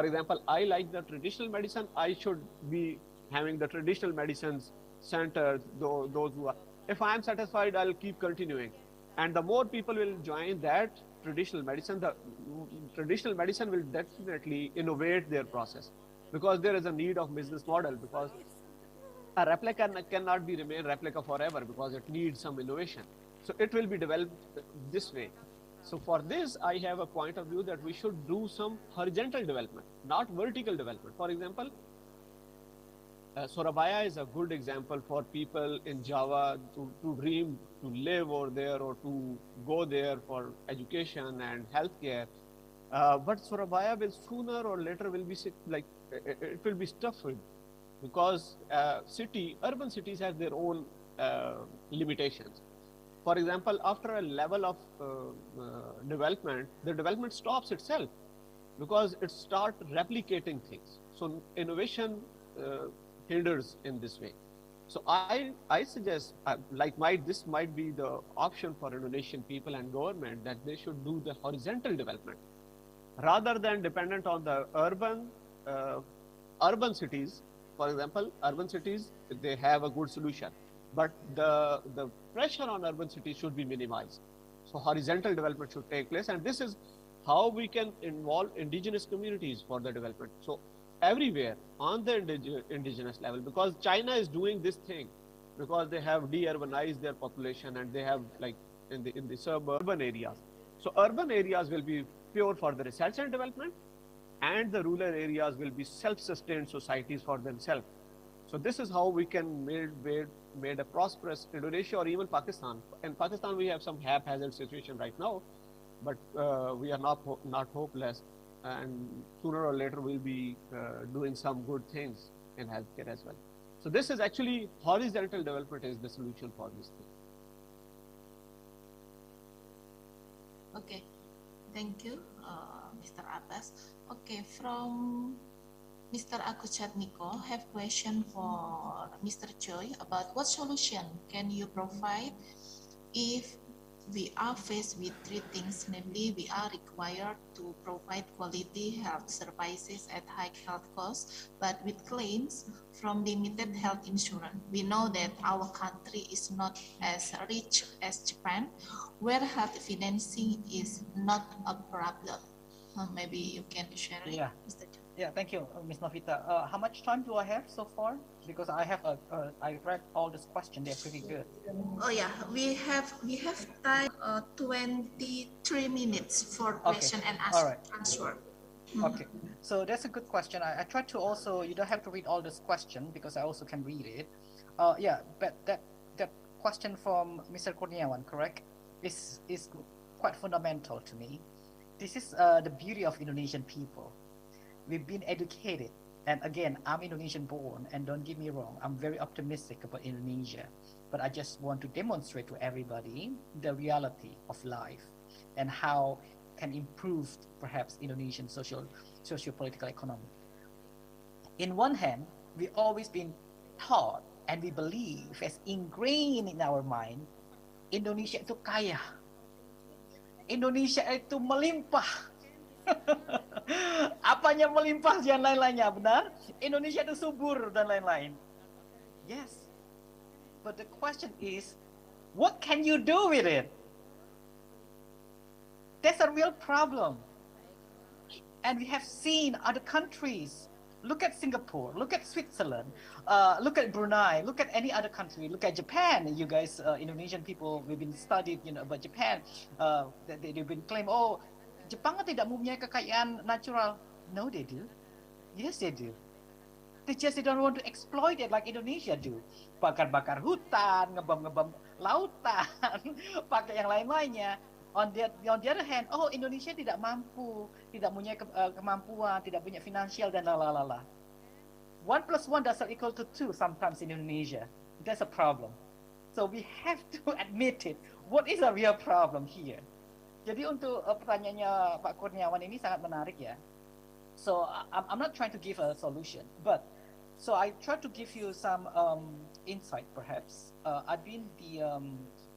example, I like the traditional medicine. I should be having the traditional medicines centers, those who are. If I am satisfied, I'll keep continuing. And the more people will join that traditional medicine, the traditional medicine will definitely innovate their process, because there is a need of business model, because a replica cannot be remain replica forever, because it needs some innovation. So it will be developed this way. So for this, I have a point of view that we should do some horizontal development, not vertical development. For example, Surabaya is a good example for people in Java to dream to live over there or to go there for education and healthcare. But Surabaya will sooner or later will be it will be stuffed, because urban cities have their own limitations. For example, after a level of development, the development stops itself, because it starts replicating things. So innovation hinders in this way. So I suggest, this might be the option for Indonesian people and government, that they should do the horizontal development rather than dependent on the urban cities. For example, urban cities, they have a good solution, but the pressure on urban cities should be minimized. So horizontal development should take place, and this is how we can involve indigenous communities for the development. So everywhere on the indigenous level, because China is doing this thing, because they have de-urbanized their population, and they have, like, in the suburban areas. So urban areas will be pure for the research and development, and the rural areas will be self-sustained societies for themselves. So this is how we can made a prosperous Indonesia, or even Pakistan. In Pakistan, we have some haphazard situation right now, but we are not hopeless, and sooner or later we'll be doing some good things in healthcare as well. So this is actually horizontal development is the solution for this thing. Okay, thank you, Mr. Abbas. Okay, from Mr. Akuchatniko, have question for Mr. Choi about what solution can you provide if we are faced with three things, namely we are required to provide quality health services at high health costs, but with claims from limited health insurance. We know that our country is not as rich as Japan, where health financing is not a problem. Maybe you can share it, Yeah. Mr. Choi. Yeah, thank you, Ms. Novita. How much time do I have so far? Because I read all this question. They're pretty good. Oh yeah, we have time 23 minutes for question and All right. answer. Okay, so that's a good question. I try to also, you don't have to read all this question, because I also can read it. Yeah, but that question from Mr. Kurniawan, correct, is quite fundamental to me. This is the beauty of Indonesian people. We've been educated, and again, I'm Indonesian born, and don't get me wrong, I'm very optimistic about Indonesia, but I just want to demonstrate to everybody the reality of life and how can improve perhaps Indonesian socio-political economy. In one hand, we've always been taught and we believe as ingrained in our mind, Indonesia itu kaya. Indonesia itu melimpah. Apanya melimpah dan lain-lainnya, benar? Indonesia itu subur dan lain-lain. Yes. But the question is, what can you do with it? That's a real problem. And we have seen other countries. Look at Singapore, look at Switzerland, look at Brunei, look at any other country, look at Japan. You guys, Indonesian people, we've been studied, about Japan. They've been claimed, oh, Jepang tidak mempunyai kekayaan natural. No, they do. Yes, they do. They don't want to exploit it like Indonesia do. Bakar-bakar hutan, ngebom-ngebom lautan, pakai yang lain-lainnya. On the other hand, oh, Indonesia tidak mampu, tidak punya kemampuan, tidak punya finansial dan lalala. 1 + 1 doesn't equal to 2 sometimes in Indonesia. That's a problem. So we have to admit it. What is a real problem here? Jadi untuk pertanyaannya Pak Kurniawan ini sangat menarik ya. So I'm not trying to give a solution, but so I try to give you some insight perhaps. I've been the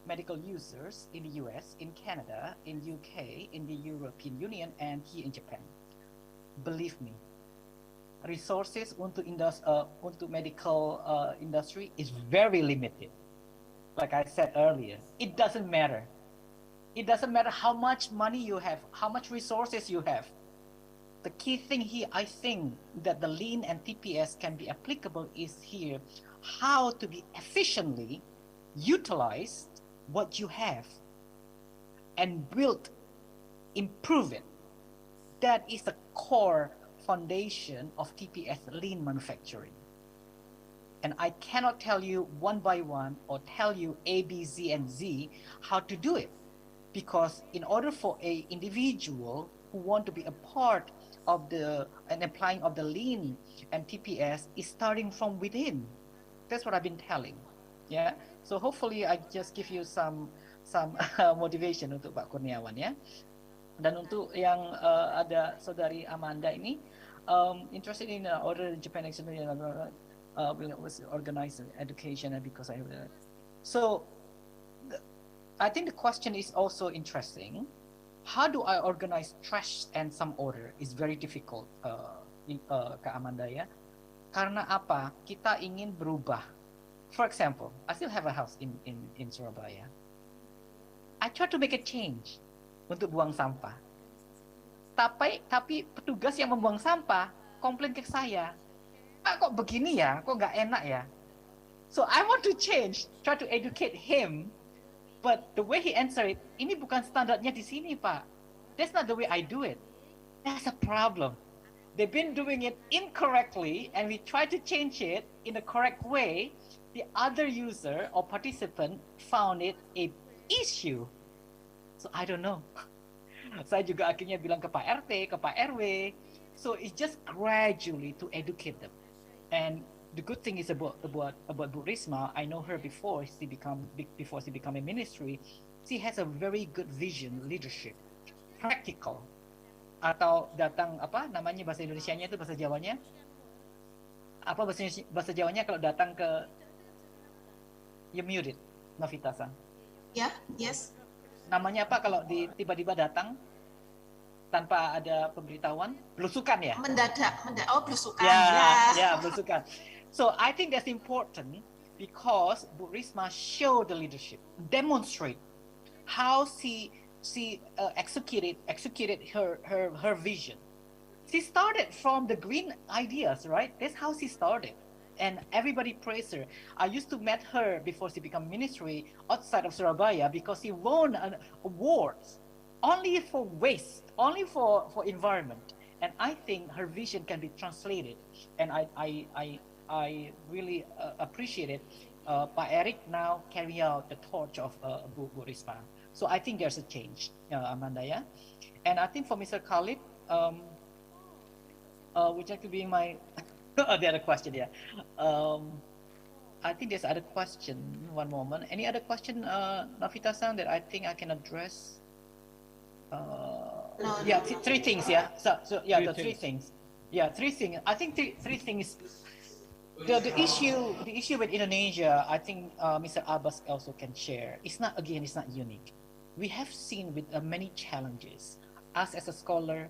medical users in the US, in Canada, in UK, in the European Union, and here in Japan. Believe me, resources untuk medical industry is very limited. Like I said earlier, it doesn't matter. It doesn't matter how much money you have, how much resources you have. The key thing here, I think, that the lean and TPS can be applicable is here, how to be efficiently utilize what you have and build, improve it. That is the core foundation of TPS lean manufacturing. And I cannot tell you one by one or tell you A, B, Z, and Z how to do it. Because in order for a individual who want to be a part of and applying of the lean and TPS is starting from within. That's what I've been telling. Yeah. So hopefully I just give you some motivation untuk Pak Kurniawan ya. Dan untuk yang ada saudari Amanda ini interested in order Japan experience was organized education because I so I think the question is also interesting. How do I organize trash and some order is very difficult Kak Amanda ya. Karena apa? Kita ingin berubah. For example, I still have a house in Surabaya. I try to make a change untuk buang sampah. Tapi petugas yang membuang sampah komplain ke saya. Pak, kok begini ya? Kok nggak enak ya? So I want to change, try to educate him. But the way he answered it, ini bukan standarnya di sini, Pak. That's not the way I do it. That's a problem. They've been doing it incorrectly, and we try to change it in the correct way. The other user or participant found it a issue. So I don't know. Saya juga akhirnya bilang ke Pak RT, ke Pak RW. So it's just gradually to educate them. And the good thing is about Bu Risma, I know her before she become a ministry. She has a very good vision, leadership, practical. Atau datang apa namanya bahasa Indonesianya itu bahasa Jawanya? Apa bahasa Jawanya kalau datang ke you muted, Novita-san. Yeah, yes. Namanya apa kalau tiba-tiba datang tanpa ada pemberitahuan? Belusukan ya? Mendadak. Oh, belusukan. Ya, belusukan. So I think that's important because Bu Risma showed the leadership, demonstrate how she executed her vision. She started from the green ideas, right? That's how she started. And everybody praised her. I used to meet her before she became ministry outside of Surabaya because she won an awards only for waste, only for environment. And I think her vision can be translated. And I really appreciate it. Pak Eric now carry out the torch of Bu Risma. So I think there's a change, Amanda, yeah? And I think for Mr. Khalid, would you like to be my... the other question, yeah. I think there's other question. One moment. Any other question, Nafita-san, that I think I can address? Yeah, three things, yeah. So yeah, three things. Yeah, three things. I think three things The issue with Indonesia, I think Mr. Abbas also can share. It's not unique. We have seen with many challenges. Us as a scholar,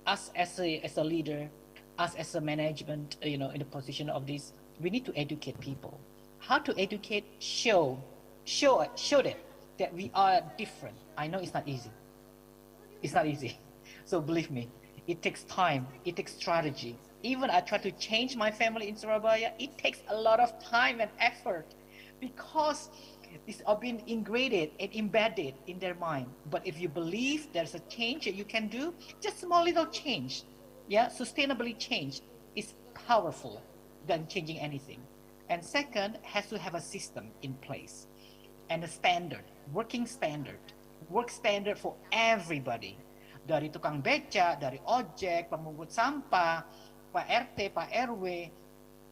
us as a leader, us as a management, in the position of this, we need to educate people. How to educate? Show them that we are different. I know it's not easy. It's not easy. So believe me, it takes time, it takes strategy. Even I try to change my family in Surabaya, it takes a lot of time and effort because it's all been ingrained and embedded in their mind. But if you believe there's a change that you can do, just small little change, yeah, sustainably change is powerful than changing anything. And second, has to have a system in place and a standard, work standard for everybody. Dari tukang beca, dari ojek, pemungut sampah, Pak RT, Pak RW,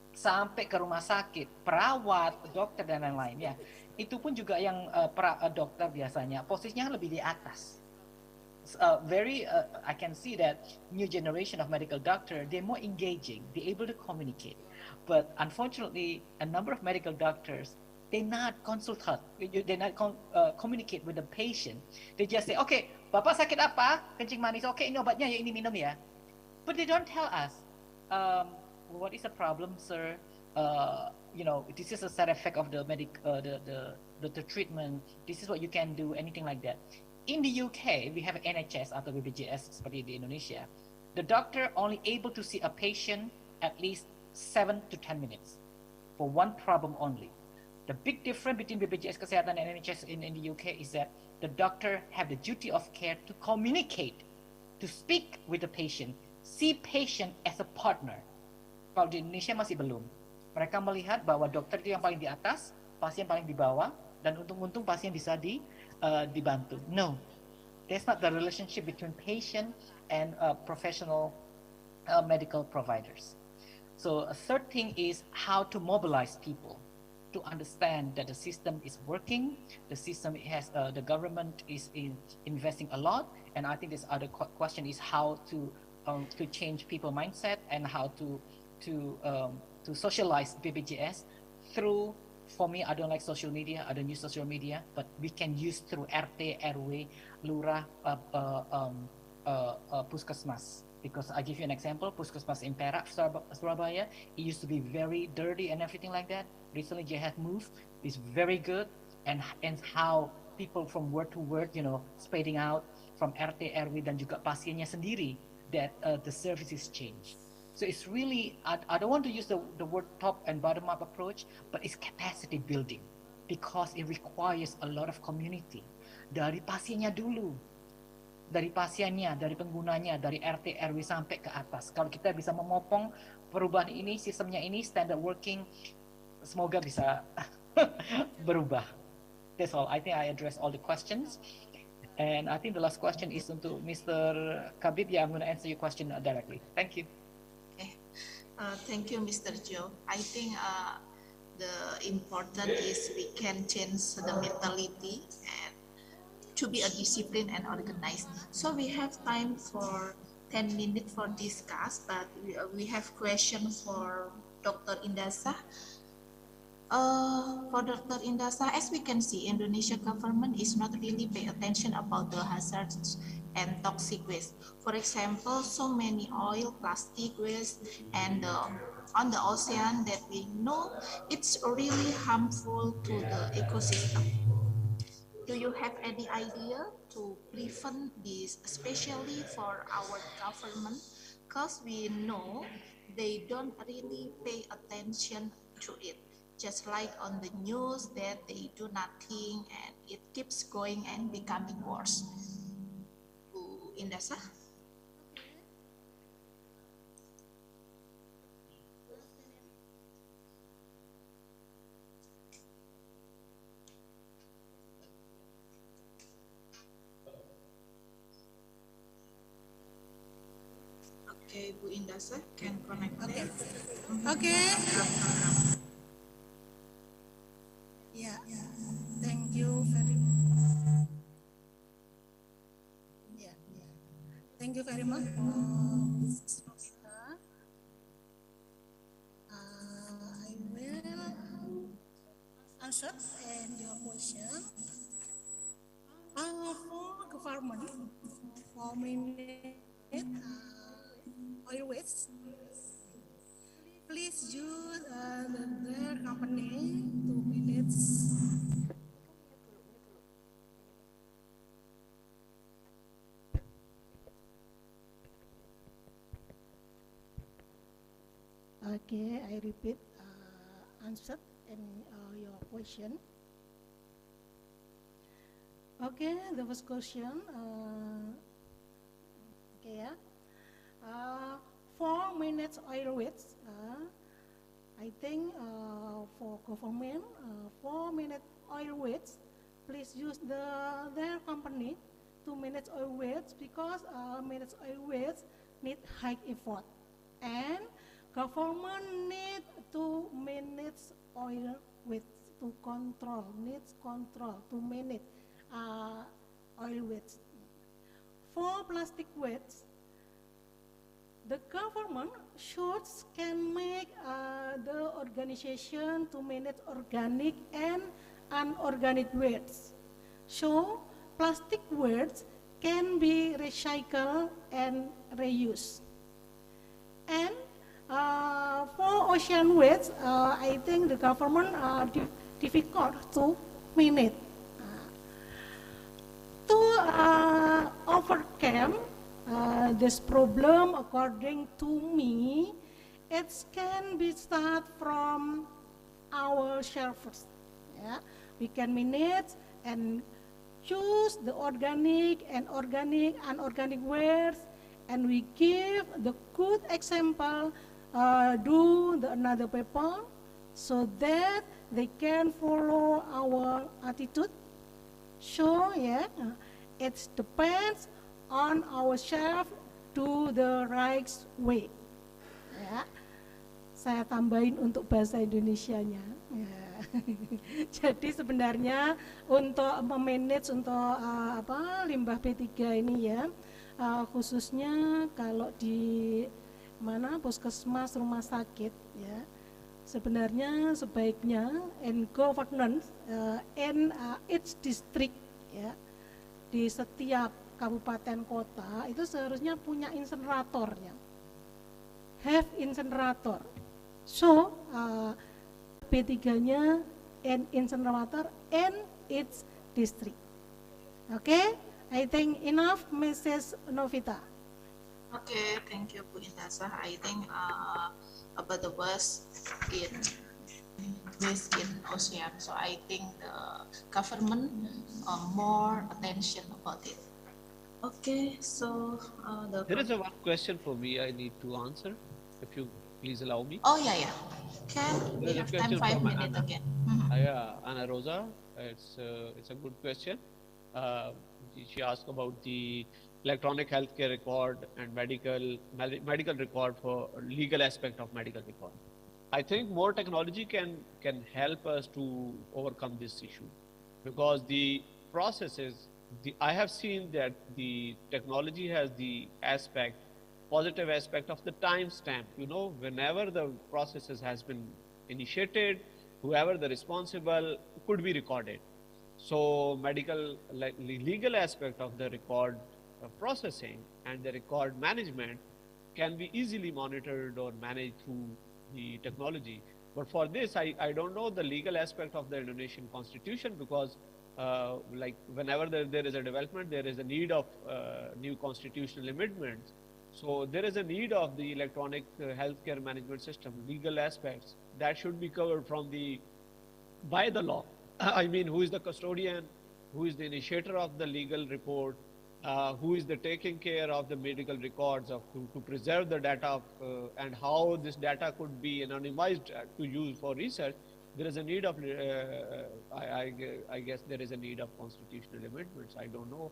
sampai ke rumah sakit, perawat, dokter dan lain-lain ya. Itu pun juga yang dokter biasanya posisinya lebih di atas. I can see that new generation of medical doctor, they're more engaging, they're able to communicate. But unfortunately, a number of medical doctors, they not communicate with the patient. They just say, okay, bapak sakit apa? Kencing manis. Okay, ini obatnya ya, ini minum ya. But they don't tell us, what is the problem, sir? This is a side effect of the the treatment. This is what you can do, anything like that. In the UK, we have NHS atau BPJS seperti di Indonesia. The doctor only able to see a patient at least 7 to 10 minutes for one problem only. The big difference between BPJS Kesehatan and NHS in the UK is that the doctor have the duty of care to communicate, to speak with the patient, see patient as a partner. Kalau di Indonesia masih belum. Mereka melihat bahwa dokter itu yang paling di atas, pasien paling di bawah, dan untung-untung pasien bisa dibantu. No, that's not the relationship between patient and professional medical providers. So a third thing is how to mobilize people to understand that the system is working, the system has, the government is investing a lot, and I think this other question is how to change people mindset and how to socialize BPJS through. For me, I don't like social media. I don't use social media, but we can use through RT, RW, Lurah, Puskesmas. Because I give you an example, Puskesmas in Perak, Surabaya, it used to be very dirty and everything like that. Recently, they have moved. It's very good, and how people from word to word, spreading out from RT, RW dan juga pasiennya sendiri, that the service is changed. So it's really, I don't want to use the word top and bottom up approach, but it's capacity building because it requires a lot of community. Dari pasiennya dulu, dari pasiennya, dari penggunanya, dari RT, RW sampai ke atas. Kalau kita bisa memopong perubahan ini, sistemnya ini, standard working, semoga bisa berubah. That's all. I think I addressed all the questions. And I think the last question is untuk Mr. Kabib. Yeah, I'm going to answer your question directly. Thank you. Thank you, Mr. Joe. I think the important is we can change the mentality and to be a discipline and organized. So we have time for 10 minutes for discuss, but we have question for Dr. Indasa. For Dr. Indasa, as we can see, Indonesia government is not really pay attention about the hazards and toxic waste. For example, so many oil, plastic waste, and on the ocean that we know it's really harmful to the ecosystem. Do you have any idea to prevent this, especially for our government? Because we know they don't really pay attention to it. Just like on the news that they do nothing and it keeps going and becoming worse. Indasa? Okay, Bu Indasa can connect. Okay. Okay. Yeah. Thank you very much. Thank you very much, Mrs. Novita. answered and your question. For government, 4 minute oil waste. Please use their company 2 minutes. Okay, I repeat answer and your question. Okay, the first question. Okay, yeah. 4 minutes oil waste. I think for government, 4 minute oil waste. Please use their company 2 minutes oil waste because minutes oil waste need high effort and government need 2 minutes oil waste to control, needs control 2 minutes oil waste. For plastic waste, the government should can make the organization to manage organic and unorganic waste. So plastic waste can be recycled and reused. And for ocean waste, I think the government difficult to manage. To overcome this problem, according to me, it can be start from our shelves. Yeah? We can manage and choose the organic and unorganic waste, and we give the good example to the another people so that they can follow our attitude. So yeah, it depends on ourselves to the right way. Ya, saya tambahin untuk bahasa Indonesianya. Ya. Jadi sebenarnya untuk memanage untuk limbah B3 ini ya, khususnya kalau di mana puskesmas rumah sakit ya, sebenarnya sebaiknya in governance in each district ya, di setiap kabupaten kota itu seharusnya punya inseneratornya, have insenerator. So B3-nya and incinerator in its district. Okay, I think enough, Mrs. Novita. Okay, thank you, Bu Indasa. I think about the waste in ocean. So I think the government more attention about it. Okay, so there is one question for me I need to answer, if you please allow me. Oh yeah. Can we have time 5 minutes again? Yeah, Anna Rosa, it's a good question. She asked about the electronic healthcare record and medical record for legal aspect of medical record. I think more technology can help us to overcome this issue, because the processes, I have seen that the technology has the positive aspect of the timestamp. You know, whenever the processes has been initiated, whoever the responsible could be recorded. So legal aspect of the record processing and the record management can be easily monitored or managed through the technology. But for this, I don't know the legal aspect of the Indonesian constitution, because whenever there is a development, there is a need of new constitutional amendments. So there is a need of the electronic healthcare management system, legal aspects that should be covered by the law. I mean, who is the custodian, who is the initiator of the legal report, who is the taking care of the medical records to preserve the data and how this data could be anonymized to use for research. There is a need of, I guess there is a need of constitutional amendments. I don't know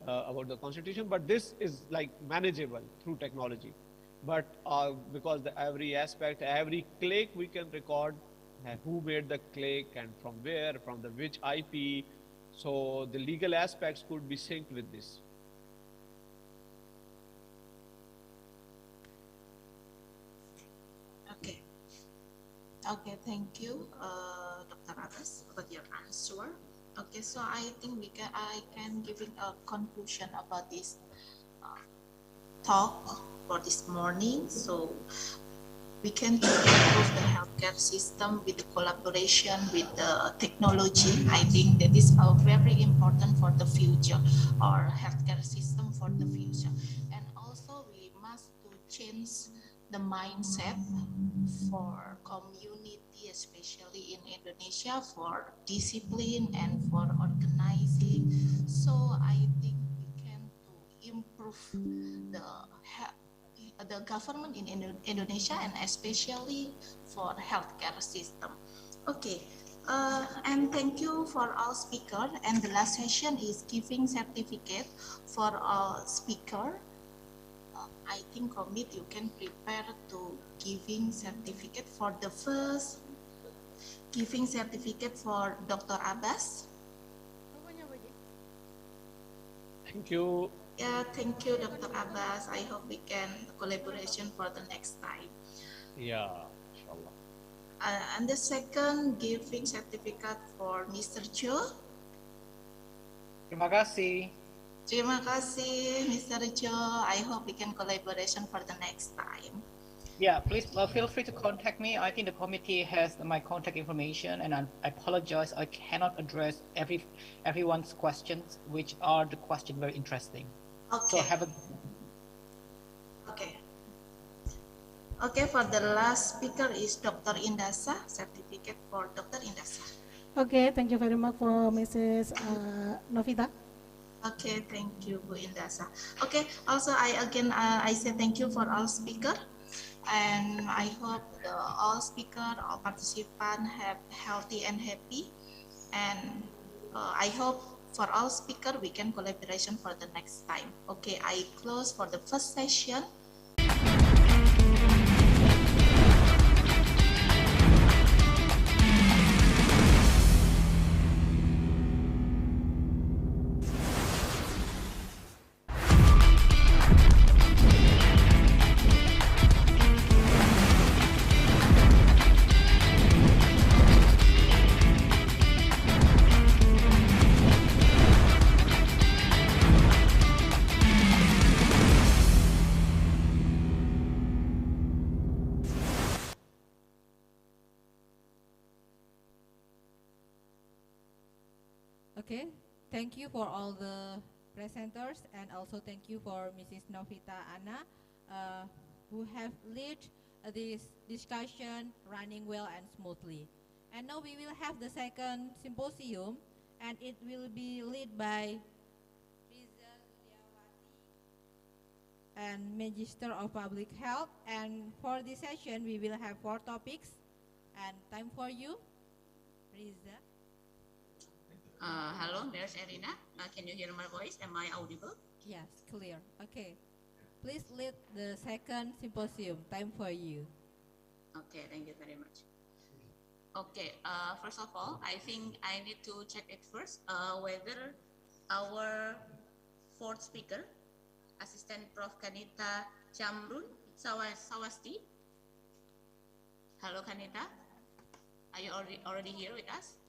about the constitution, but this is like manageable through technology. But because every aspect, every click we can record, who made the click and from where, from which IP, so the legal aspects could be synced with this. Okay, thank you, Dr. Abbas, about your answer. Okay, so I think I can giving a conclusion about this talk for this morning. So we can improve the healthcare system with the collaboration with the technology. I think that is very important for the future, or healthcare system for the future. And also we must to change the mindset for community, especially in Indonesia, for discipline and for organizing. So I think we can to improve the government in Indonesia, and especially for healthcare system. Okay, and thank you for all speaker. And the last session is giving certificate for all speaker. I think Komit, you can prepare to giving certificate for the first giving certificate for Dr. Abbas. Thank you. Yeah, thank you, Dr. Abbas. I hope we can collaboration for the next time. Yeah, inshallah. And the second giving certificate for Mr. Joe. Terima kasih. Terima kasih, Mr. Joe. I hope we can collaboration for the next time. Yeah, please feel free to contact me. I think the committee has my contact information, and I apologize. I cannot address everyone's questions, which are the question very interesting. Okay. So have a. Okay. Okay, for the last speaker is Dr. Indasa. Certificate for Dr. Indasa. Okay, thank you very much for Mrs. Novita. Okay, thank you, Bu Indasa. Okay, also I say thank you for all speaker, and I hope all speaker, all participant have healthy and happy, and I hope for all speaker we can collaboration for the next time. Okay, I close for the first session. Okay, thank you for all the presenters, and also thank you for Mrs. Novita Anna, who have led this discussion running well and smoothly. And now we will have the second symposium, and it will be led by and Magister of Public Health. And for this session, we will have 4 topics. And time for you, Riza. Hello, there's Erina. Can you hear my voice? Am I audible? Yes, clear. Okay. Please lead the second symposium. Time for you. Okay, thank you very much. Okay, first of all, I think I need to check it first whether our fourth speaker, Assistant Prof. Kanita Chamrun Sawasti. Hello, Kanita. Are you already here with us?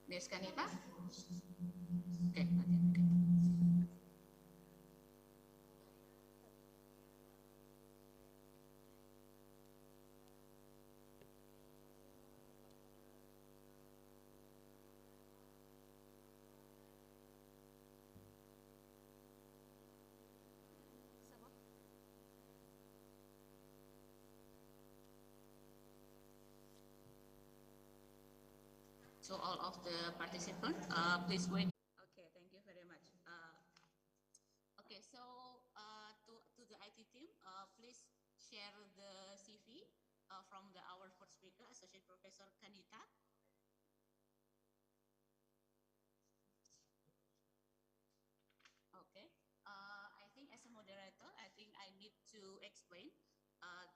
There's Kanita? Okay. So all of the participants, please wait. Okay, thank you very much. Okay, so to the IT team, please share the CV from our fourth speaker, Associate Professor Kanita. Okay, I think as a moderator, I think I need to explain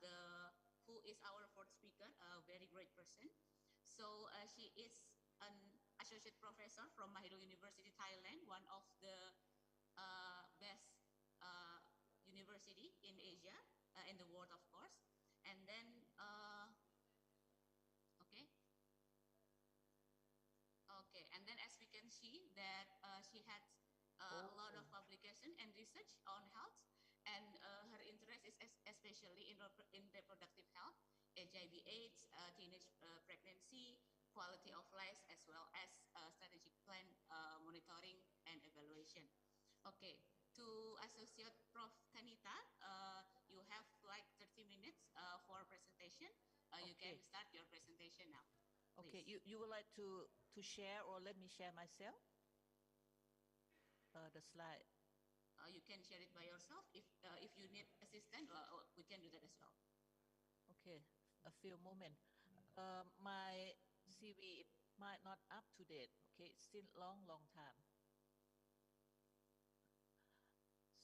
the who who is our fourth speaker, a very great person. So she is an associate professor from Mahidol University, Thailand, one of the best university in Asia, in the world, of course. And then, okay. Okay, and then as we can see that she had a lot of publication and research on health, and her interest is especially in reproductive health, HIV/AIDS, teenage pregnancy, quality of life, as well as strategic plan monitoring and evaluation. Okay, to Associate Prof. Tanita, you have like 30 minutes for presentation. You can start your presentation now. Okay, Please. you would like to share, or let me share myself? The slide. You can share it by yourself. If you need assistance, we can do that as well. Okay, a few moments. My CV might not up to date. Okay, it's still long time.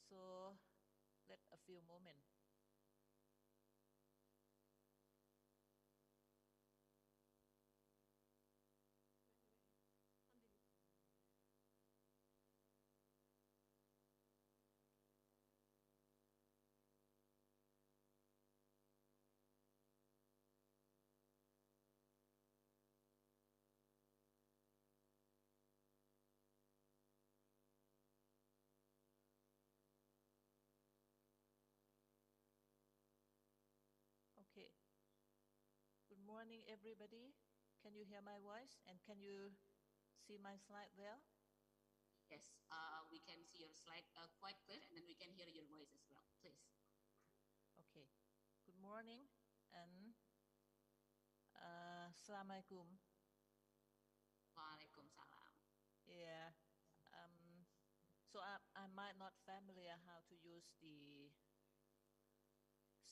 So let a few moments. Okay. Good morning, everybody. Can you hear my voice, and can you see my slide well? Yes, we can see your slide quite clear, and then we can hear your voice as well. Please. Okay. Good morning, and Assalamualaikum. Waalaikumsalam. Yeah. So I might not familiar how to use the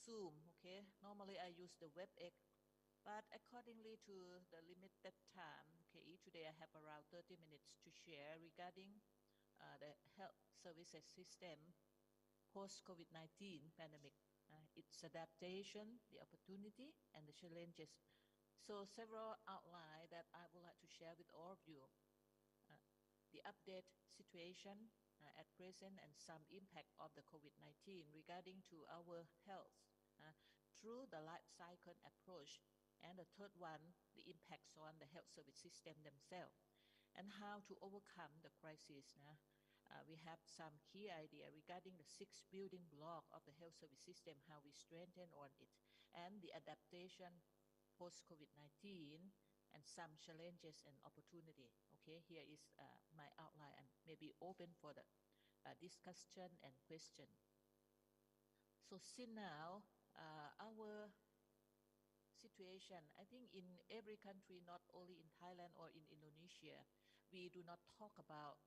Zoom, okay? Normally I use the WebEx, but accordingly to the limited time, okay, today I have around 30 minutes to share regarding the health services system post-COVID-19 pandemic, its adaptation, the opportunity, and the challenges. So several outlines that I would like to share with all of you. The update situation at present and some impact of the COVID-19 regarding to our health through the life cycle approach, and the third one, the impacts on the health service system themselves, and how to overcome the crisis. We have some key idea regarding the 6 building block of the health service system, how we strengthen on it, and the adaptation post-COVID-19, and some challenges and opportunity. Okay, here is my outline, and maybe open for the discussion and question. So since now, our situation, I think in every country, not only in Thailand or in Indonesia, we do not talk about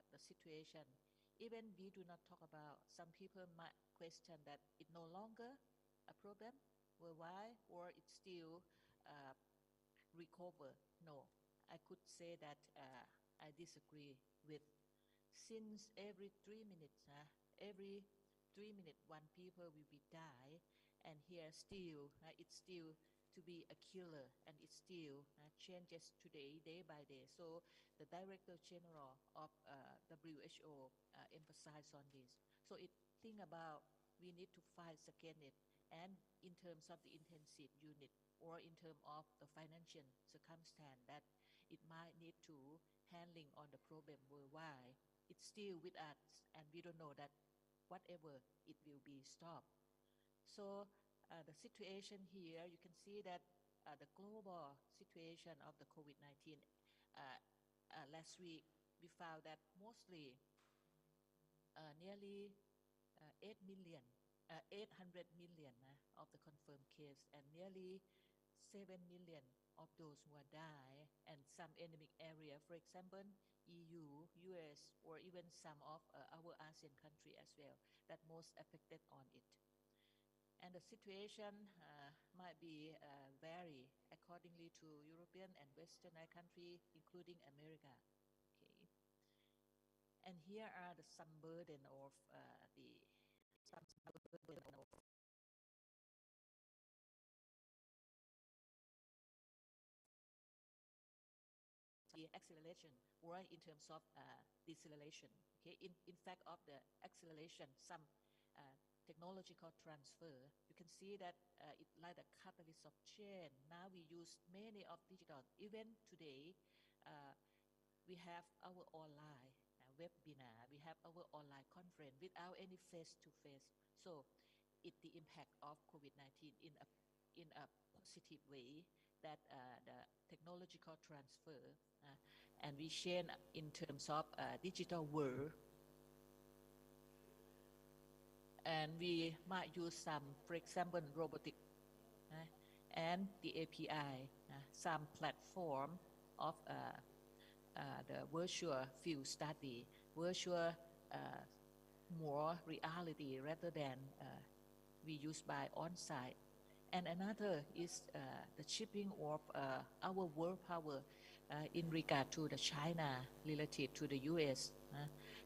the situation. Even we do not talk about, some people might question that it no longer a problem worldwide, or it's still recover. No, I could say that I disagree with, since every 3 minutes, one people will be die, and here still, it's still to be a killer, and it still changes today, day by day. So the Director General of WHO emphasized on this. So it think about, we need to fight against it, and in terms of the intensive unit, or in terms of the financial circumstance that it might need to handling on the problem worldwide, it's still with us, and we don't know that whatever it will be stopped. So the situation here, you can see that the global situation of the COVID-19, last week we found that mostly nearly 800 million of the confirmed case, and nearly 7 million of those who are died, and some endemic area, for example, EU, US, or even some of our ASEAN country as well, that most affected on it. And the situation might be vary accordingly to European and Western country, including America. Okay. And here are some burden of acceleration or in terms of deceleration. Okay, in fact of the acceleration, some technological transfer, you can see that it like a catalyst of change. Now we use many of digital. Even today, we have our online webinar, we have our online conference without any face-to-face. So the impact of COVID-19 in a positive way, that the technological transfer and we share in terms of digital world, and we might use some, for example, robotic and the API, some platform of the virtual field study, virtual more reality rather than we use by on-site. And another is the shipping of our world power in regard to the China relative to the US.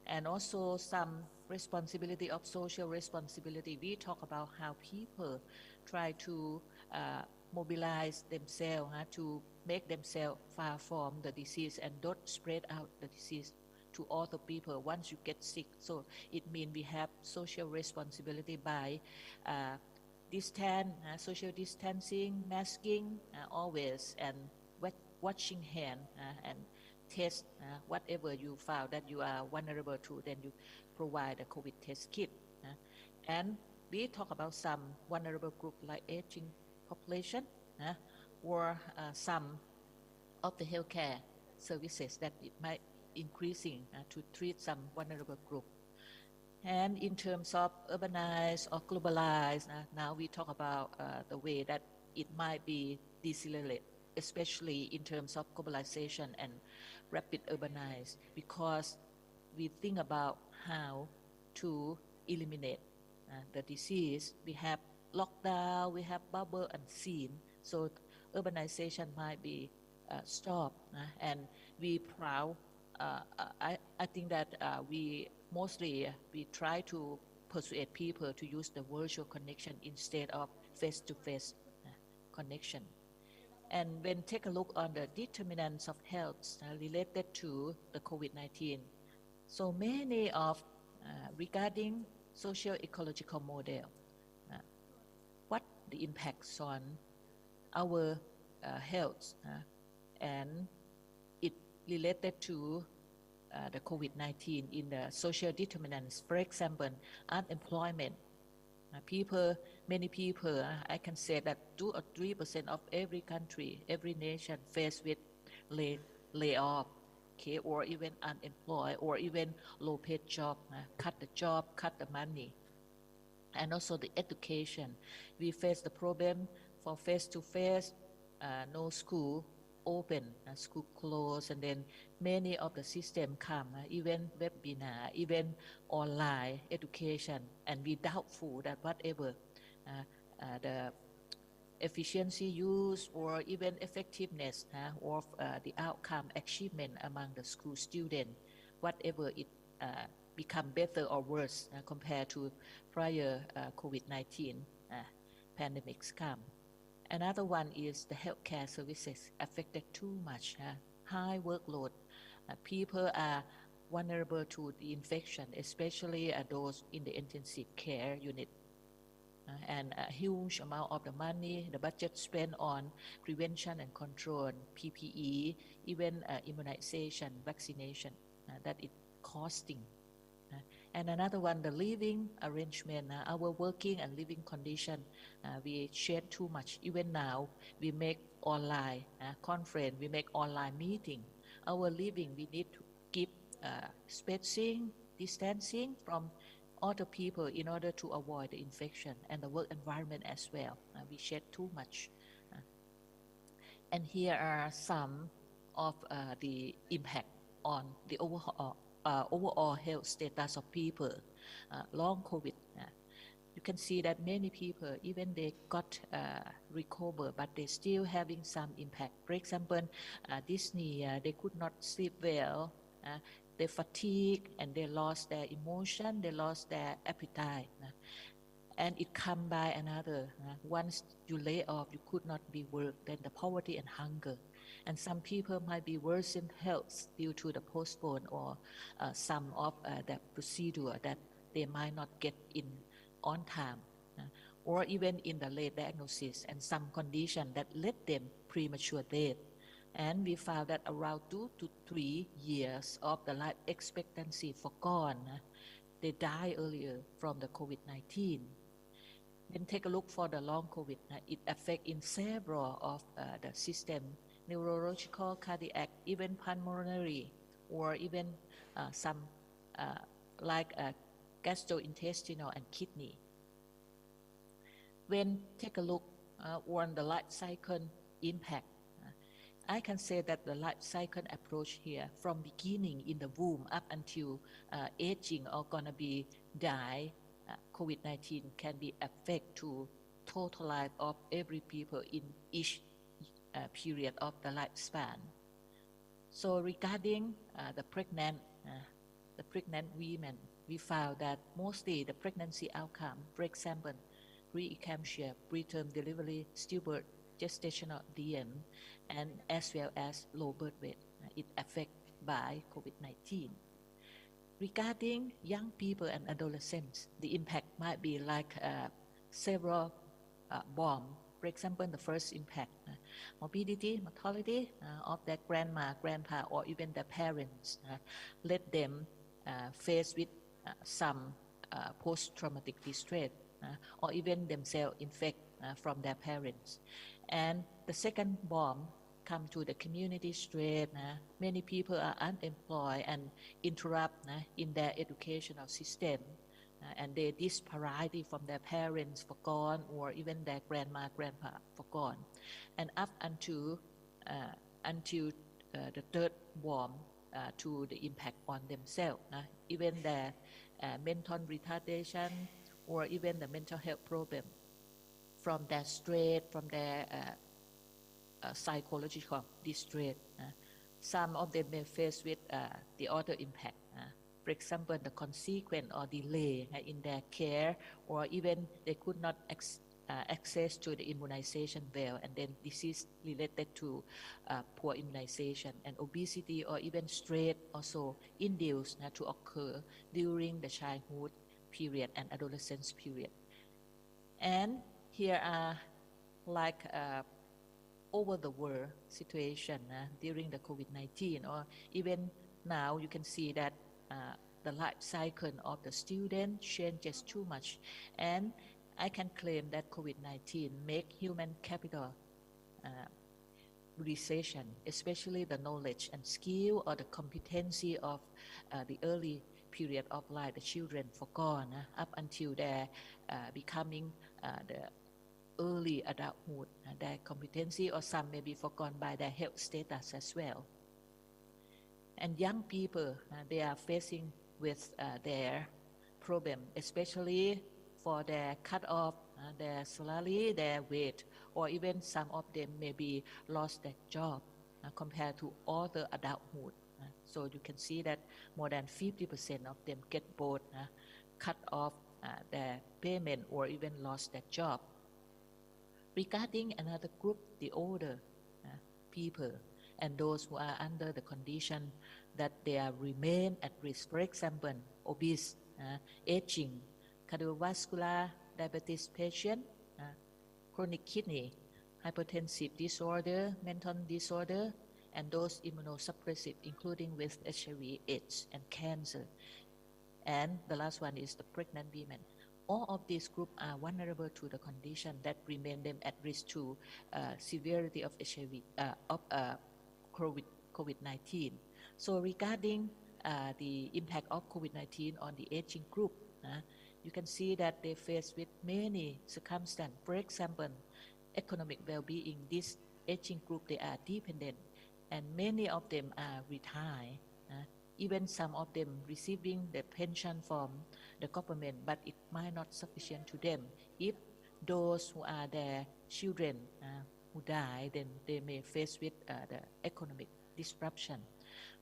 And also some responsibility of social responsibility. We talk about how people try to mobilize themselves to make themselves far from the disease and don't spread out the disease to other people once you get sick. So it means we have social responsibility by social distancing, masking always, and washing hand and test whatever you found that you are vulnerable to, then you provide a COVID test kit. And we talk about some vulnerable group like aging population or some of the healthcare services that it might increasing to treat some vulnerable group. And in terms of urbanized or globalized, now we talk about the way that it might be decelerated, especially in terms of globalization and rapid urbanized, because we think about how to eliminate the disease. We have lockdown, we have bubble unseen, so urbanization might be stopped, and we proud. I think that we try to persuade people to use the virtual connection instead of face-to-face connection. And when take a look on the determinants of health related to the COVID-19, so many of regarding socio-ecological model, what the impacts on our health and it related to the COVID-19 in the social determinants. For example, unemployment. Many people, I can say that 2 or 3% of every country, every nation faced with layoff, okay, or even unemployed, or even low-paid job, cut the money. And also the education. We face the problem for face-to-face, no school open, school closed, and then many of the system come, even webinar, even online education, and we doubtful that whatever the efficiency use or even effectiveness of the outcome achievement among the school student, whatever it become better or worse compared to prior COVID-19 pandemics come. Another one is the healthcare services affected too much, high workload. People are vulnerable to the infection, especially those in the intensive care unit. And a huge amount of the money, the budget spent on prevention and control, PPE, even immunization, vaccination, that it costing. And another one, the living arrangement, our working and living condition, we share too much. Even now, we make online conference, we make online meeting. Our living, we need to keep spacing, distancing from other people in order to avoid the infection, and the work environment as well. We share too much. And here are some of the impact on the overall health status of people. Long COVID, you can see that many people, even they got recovered, but they still having some impact. For example, Disney, they could not sleep well, they fatigue, and they lost their emotion, they lost their appetite. And it come by another. Once you lay off, you could not be work, then the poverty and hunger. And some people might be worse in health due to the postpone or some of the procedure that they might not get in on time, or even in the late diagnosis and some condition that led them premature death. And we found that around 2 to 3 years of the life expectancy forgone, they die earlier from the COVID-19. Then take a look for the long COVID. It affects in several of the system, neurological, cardiac, even pulmonary, or even some like gastrointestinal and kidney. When take a look on the life cycle impact, I can say that the life cycle approach here from beginning in the womb up until aging or gonna be die, COVID-19 can be affect to total life of every people in each period of the lifespan. So regarding the pregnant women, we found that mostly the pregnancy outcome, for example, preeclampsia, preterm delivery, stillbirth, gestational DM, and as well as low birth weight, it affected by COVID-19. Regarding young people and adolescents, the impact might be like several bombs. For example, the first impact, morbidity, mortality of their grandma, grandpa, or even their parents, let them face with some post-traumatic distress, or even themselves infect from their parents. And the second bomb come to the community stress. Many people are unemployed and interrupt in their educational system, and they disparity from their parents forgone, or even their grandma, grandpa forgone. And up until the third bomb to the impact on themselves, even their mental retardation, or even the mental health problem from their stress, from their psychological distress. Some of them may face with the other impact. For example, the consequence or delay in their care, or even they could not access to the immunization well, and then disease related to poor immunization, and obesity or even stress also induced to occur during the childhood period and adolescence period. And here are like over the world situation during the COVID-19, or even now you can see that the life cycle of the student changes too much. And I can claim that COVID-19 make human capital recession, especially the knowledge and skill or the competency of the early period of life, the children forgone up until their becoming the early adulthood, their competency, or some may be forgone by their health status as well. And young people, they are facing with their problem, especially for their cut off their salary, their weight, or even some of them maybe lost their job compared to other adulthood. So you can see that more than 50% of them get both cut off their payment or even lost their job. Regarding another group, the older people and those who are under the condition that they are remain at risk, for example, obese, aging, cardiovascular diabetes patient, chronic kidney, hypertensive disorder, mental disorder, and those immunosuppressive, including with HIV, AIDS, and cancer. And the last one is the pregnant women. All of these groups are vulnerable to the condition that remain them at risk to severity of HIV, of COVID-19. So regarding the impact of COVID-19 on the aging group, you can see that they face with many circumstances. For example, economic well-being. This aging group, they are dependent, and many of them are retired. Even some of them receiving the pension from the government, but it might not sufficient to them. If those who are their children who die, then they may face with the economic disruption,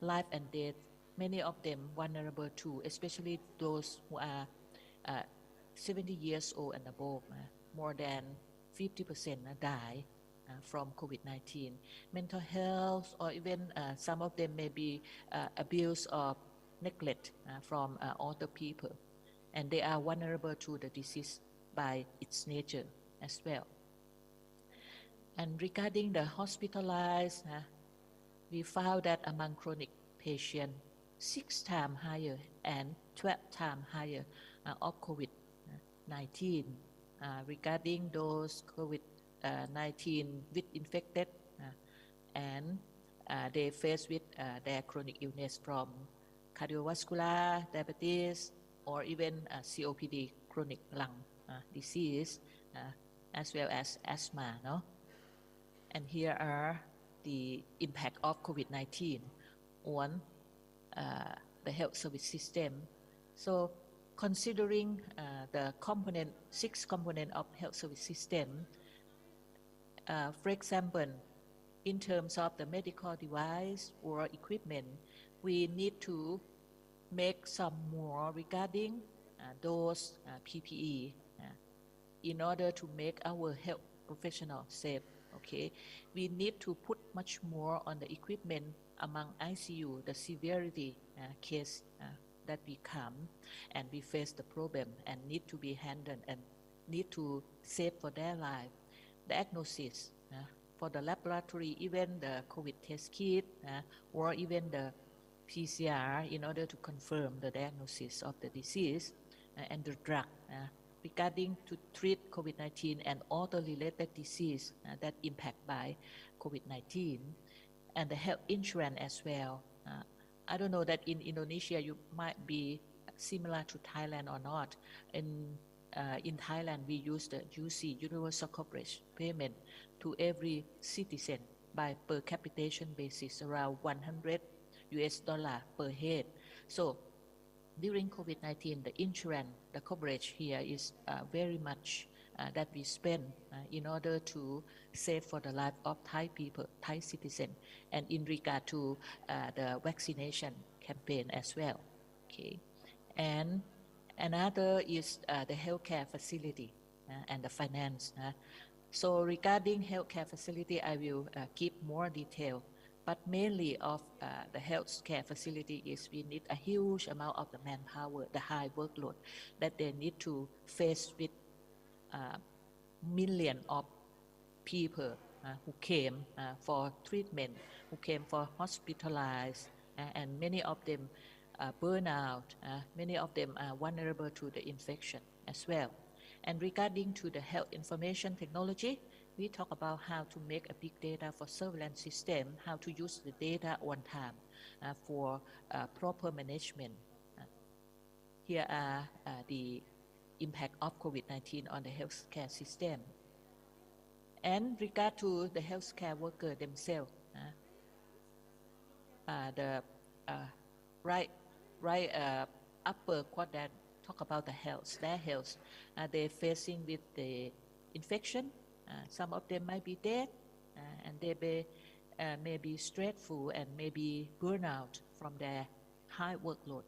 life and death. Many of them vulnerable too, especially those who are 70 years old and above. More than 50% die from COVID-19. Mental health, or even some of them may be abuse or neglect from other people. And they are vulnerable to the disease by its nature as well. And regarding the hospitalized, we found that among chronic patients, 6 times higher and 12 times higher of COVID-19. Regarding those COVID-19 with infected and they face with their chronic illness from cardiovascular, diabetes, or even COPD, chronic lung disease, as well as asthma. No? And here are the impact of COVID-19 on the health service system. So considering the 6 components of health service system, for example, in terms of the medical device or equipment, we need to make some more regarding those PPE in order to make our health professionals safe. Okay, we need to put much more on the equipment among ICU, the severity case that we come and we face the problem and need to be handled and need to save for their life. Diagnosis for the laboratory, even the COVID test kit or even the PCR in order to confirm the diagnosis of the disease and the drug regarding to treat COVID-19 and other related disease that impact by COVID-19, and the health insurance as well. I don't know that in Indonesia you might be similar to Thailand or not. In Thailand we use the UC, Universal Coverage Payment, to every citizen by per capitation basis, around $100 per head. So during COVID-19, the insurance, the coverage here is very much that we spend in order to save for the life of Thai people, Thai citizens, and in regard to the vaccination campaign as well. Okay, and another is the healthcare facility and the finance. So regarding healthcare facility, I will give more detail. But mainly of the healthcare facility is we need a huge amount of the manpower, the high workload that they need to face with millions of people who came for treatment, who came for hospitalized, and many of them burn out, many of them are vulnerable to the infection as well. And regarding to the health information technology, we talk about how to make a big data for surveillance system, how to use the data on time for proper management. Here are the impact of COVID-19 on the healthcare system. And regard to the healthcare worker themselves, the right upper quadrant talk about the health, their health. They're facing with the infection. Some of them might be dead, and they may be stressful and maybe burnout from their high workload,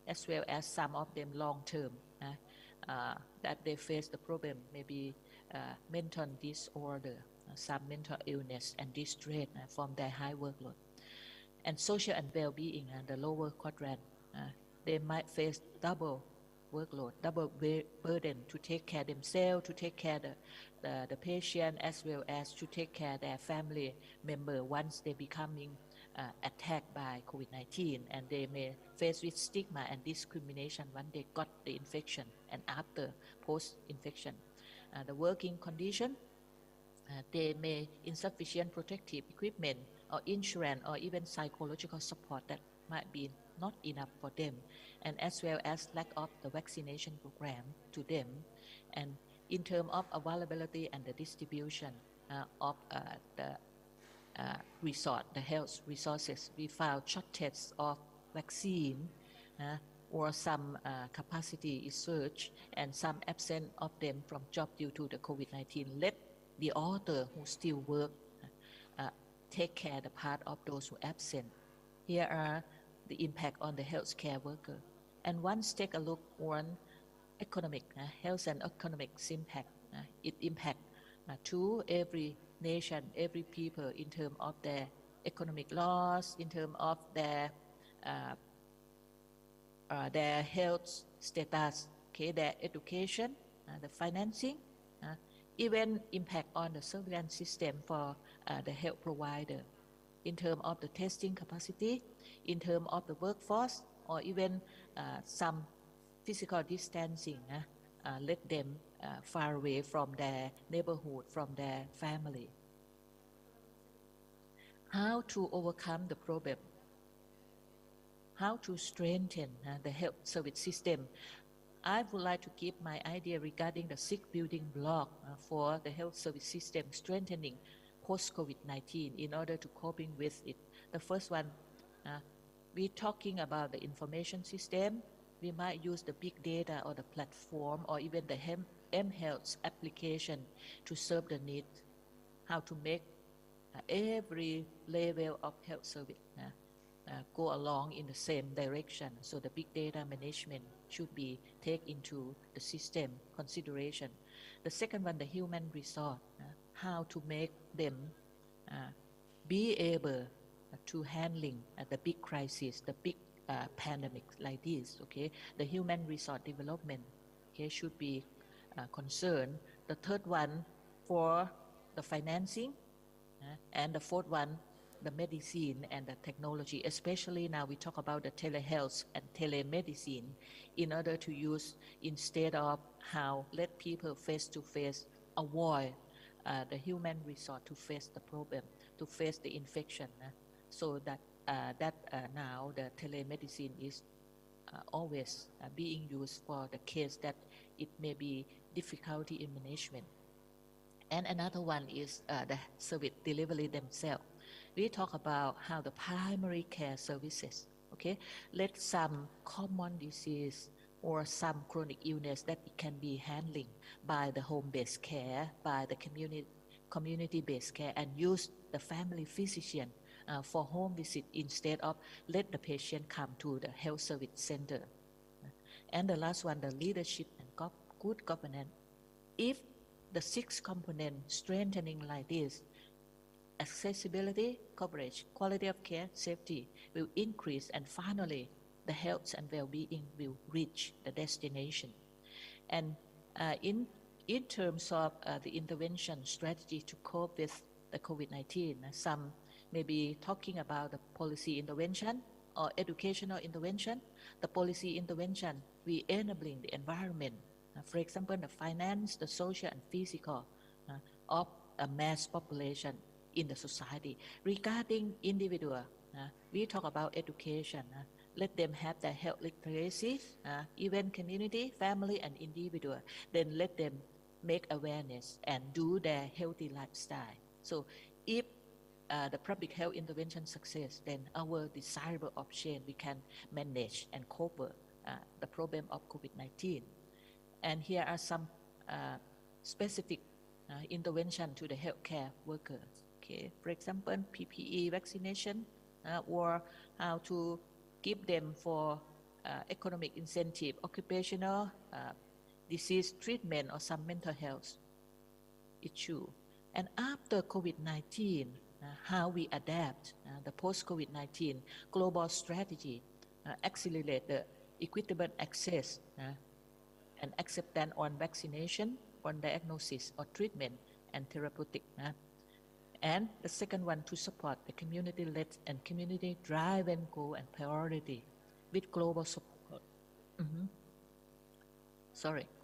as well as some of them long-term that they face the problem, maybe mental disorder, some mental illness and distress from their high workload. And social and well-being, the lower quadrant, they might face double workload, double burden to take care themselves, to take care the patient, as well as to take care their family member once they becoming attacked by COVID-19, and they may face with stigma and discrimination when they got the infection and after post-infection. The working condition, they may insufficient protective equipment or insurance or even psychological support that might be not enough for them, and as well as lack of the vaccination program to them. And in terms of availability and the distribution of the the health resources, we found shortage of vaccine or some capacity research and some absent of them from job due to the COVID-19. Let the other who still work take care the part of those who absent. Here are the impact on the healthcare worker. And once take a look on economic, health and economic impact. It impact to every nation, every people in terms of their economic loss, in terms of their health status, okay, their education, the financing, even impact on the surveillance system for the health provider in terms of the testing capacity, in terms of the workforce, or even some physical distancing, let them far away from their neighborhood, from their family. How to overcome the problem? How to strengthen the health service system? I would like to give my idea regarding the 6 building block for the health service system strengthening post-COVID-19 in order to coping with it. The first one, we're talking about the information system. We might use the big data or the platform or even the mHealth application to serve the need. How to make every level of health service go along in the same direction. So the big data management should be taken into the system consideration. The second one, the human resource, how to make them be able to handling the big crisis, the big pandemic like this, okay? The human resource development, okay, should be concerned. The third one for the financing, and the fourth one, the medicine and the technology, especially now we talk about the telehealth and telemedicine in order to use instead of how let people face-to-face avoid the human resource to face the problem, to face the infection. So that now the telemedicine is always being used for the case that it may be difficulty in management. And another one is the service delivery themselves. We talk about how the primary care services, okay, let some common disease or some chronic illness that it can be handling by the home-based care, by the community-based care, and use the family physician for home visit instead of let the patient come to the health service center. And the last one, the leadership and good governance. If the 6 components strengthening like this, accessibility, coverage, quality of care, safety will increase, and finally, the health and well-being will reach the destination. And in terms of the intervention strategy to cope with the COVID-19, some may be talking about the policy intervention or educational intervention. The policy intervention, we enabling the environment, for example, the finance, the social and physical of a mass population in the society. Regarding individual, we talk about education. Let them have their health literacy, even community, family, and individual. Then let them make awareness and do their healthy lifestyle. So if the public health intervention success, then our desirable option, we can manage and cope the problem of COVID-19. And here are some specific intervention to the healthcare workers. Okay, for example, PPE vaccination, or how to give them for economic incentive, occupational disease treatment, or some mental health issue. And after COVID-19, how we adapt the post-COVID-19 global strategy, accelerate the equitable access and acceptance on vaccination, on diagnosis or treatment and therapeutic. And the second one, to support the community-led and community-driven goal and priority with global support.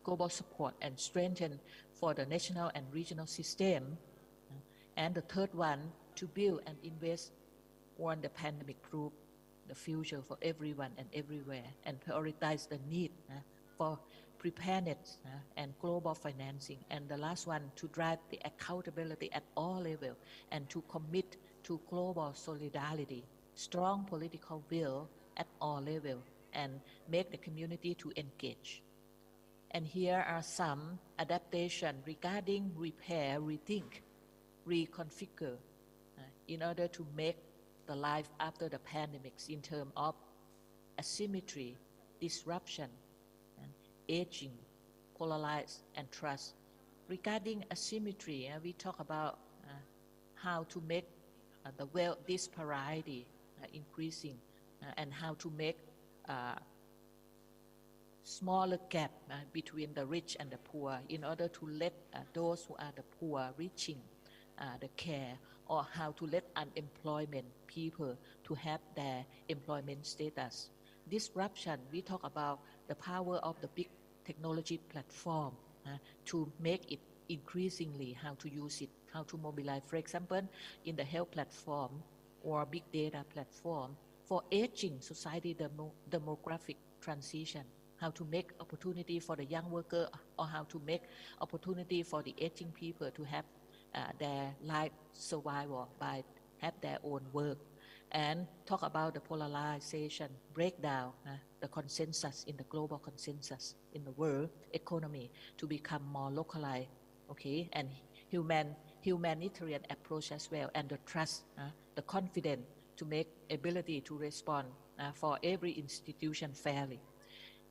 Global support and strengthen for the national and regional system. And the third one, to build and invest on the pandemic-proof the future for everyone and everywhere, and prioritize the need for preparedness and global financing. And the last one, to drive the accountability at all levels and to commit to global solidarity, strong political will at all levels, and make the community to engage. And here are some adaptation regarding repair, rethink, reconfigure, in order to make the life after the pandemics in terms of asymmetry, disruption, aging, polarized, and trust. Regarding asymmetry, we talk about how to make the wealth disparity increasing, and how to make smaller gap between the rich and the poor in order to let those who are the poor reaching the care, or how to let unemployment people to have their employment status. Disruption, we talk about the power of the big technology platform to make it increasingly how to use it, how to mobilize. For example, in the health platform or big data platform for aging society, demographic transition, how to make opportunity for the young worker, or how to make opportunity for the aging people to have their life survival by have their own work, and talk about the polarization, breakdown the consensus in the global consensus in the world economy to become more localized, okay, and humanitarian approach as well, and the trust, the confidence to make ability to respond for every institution fairly.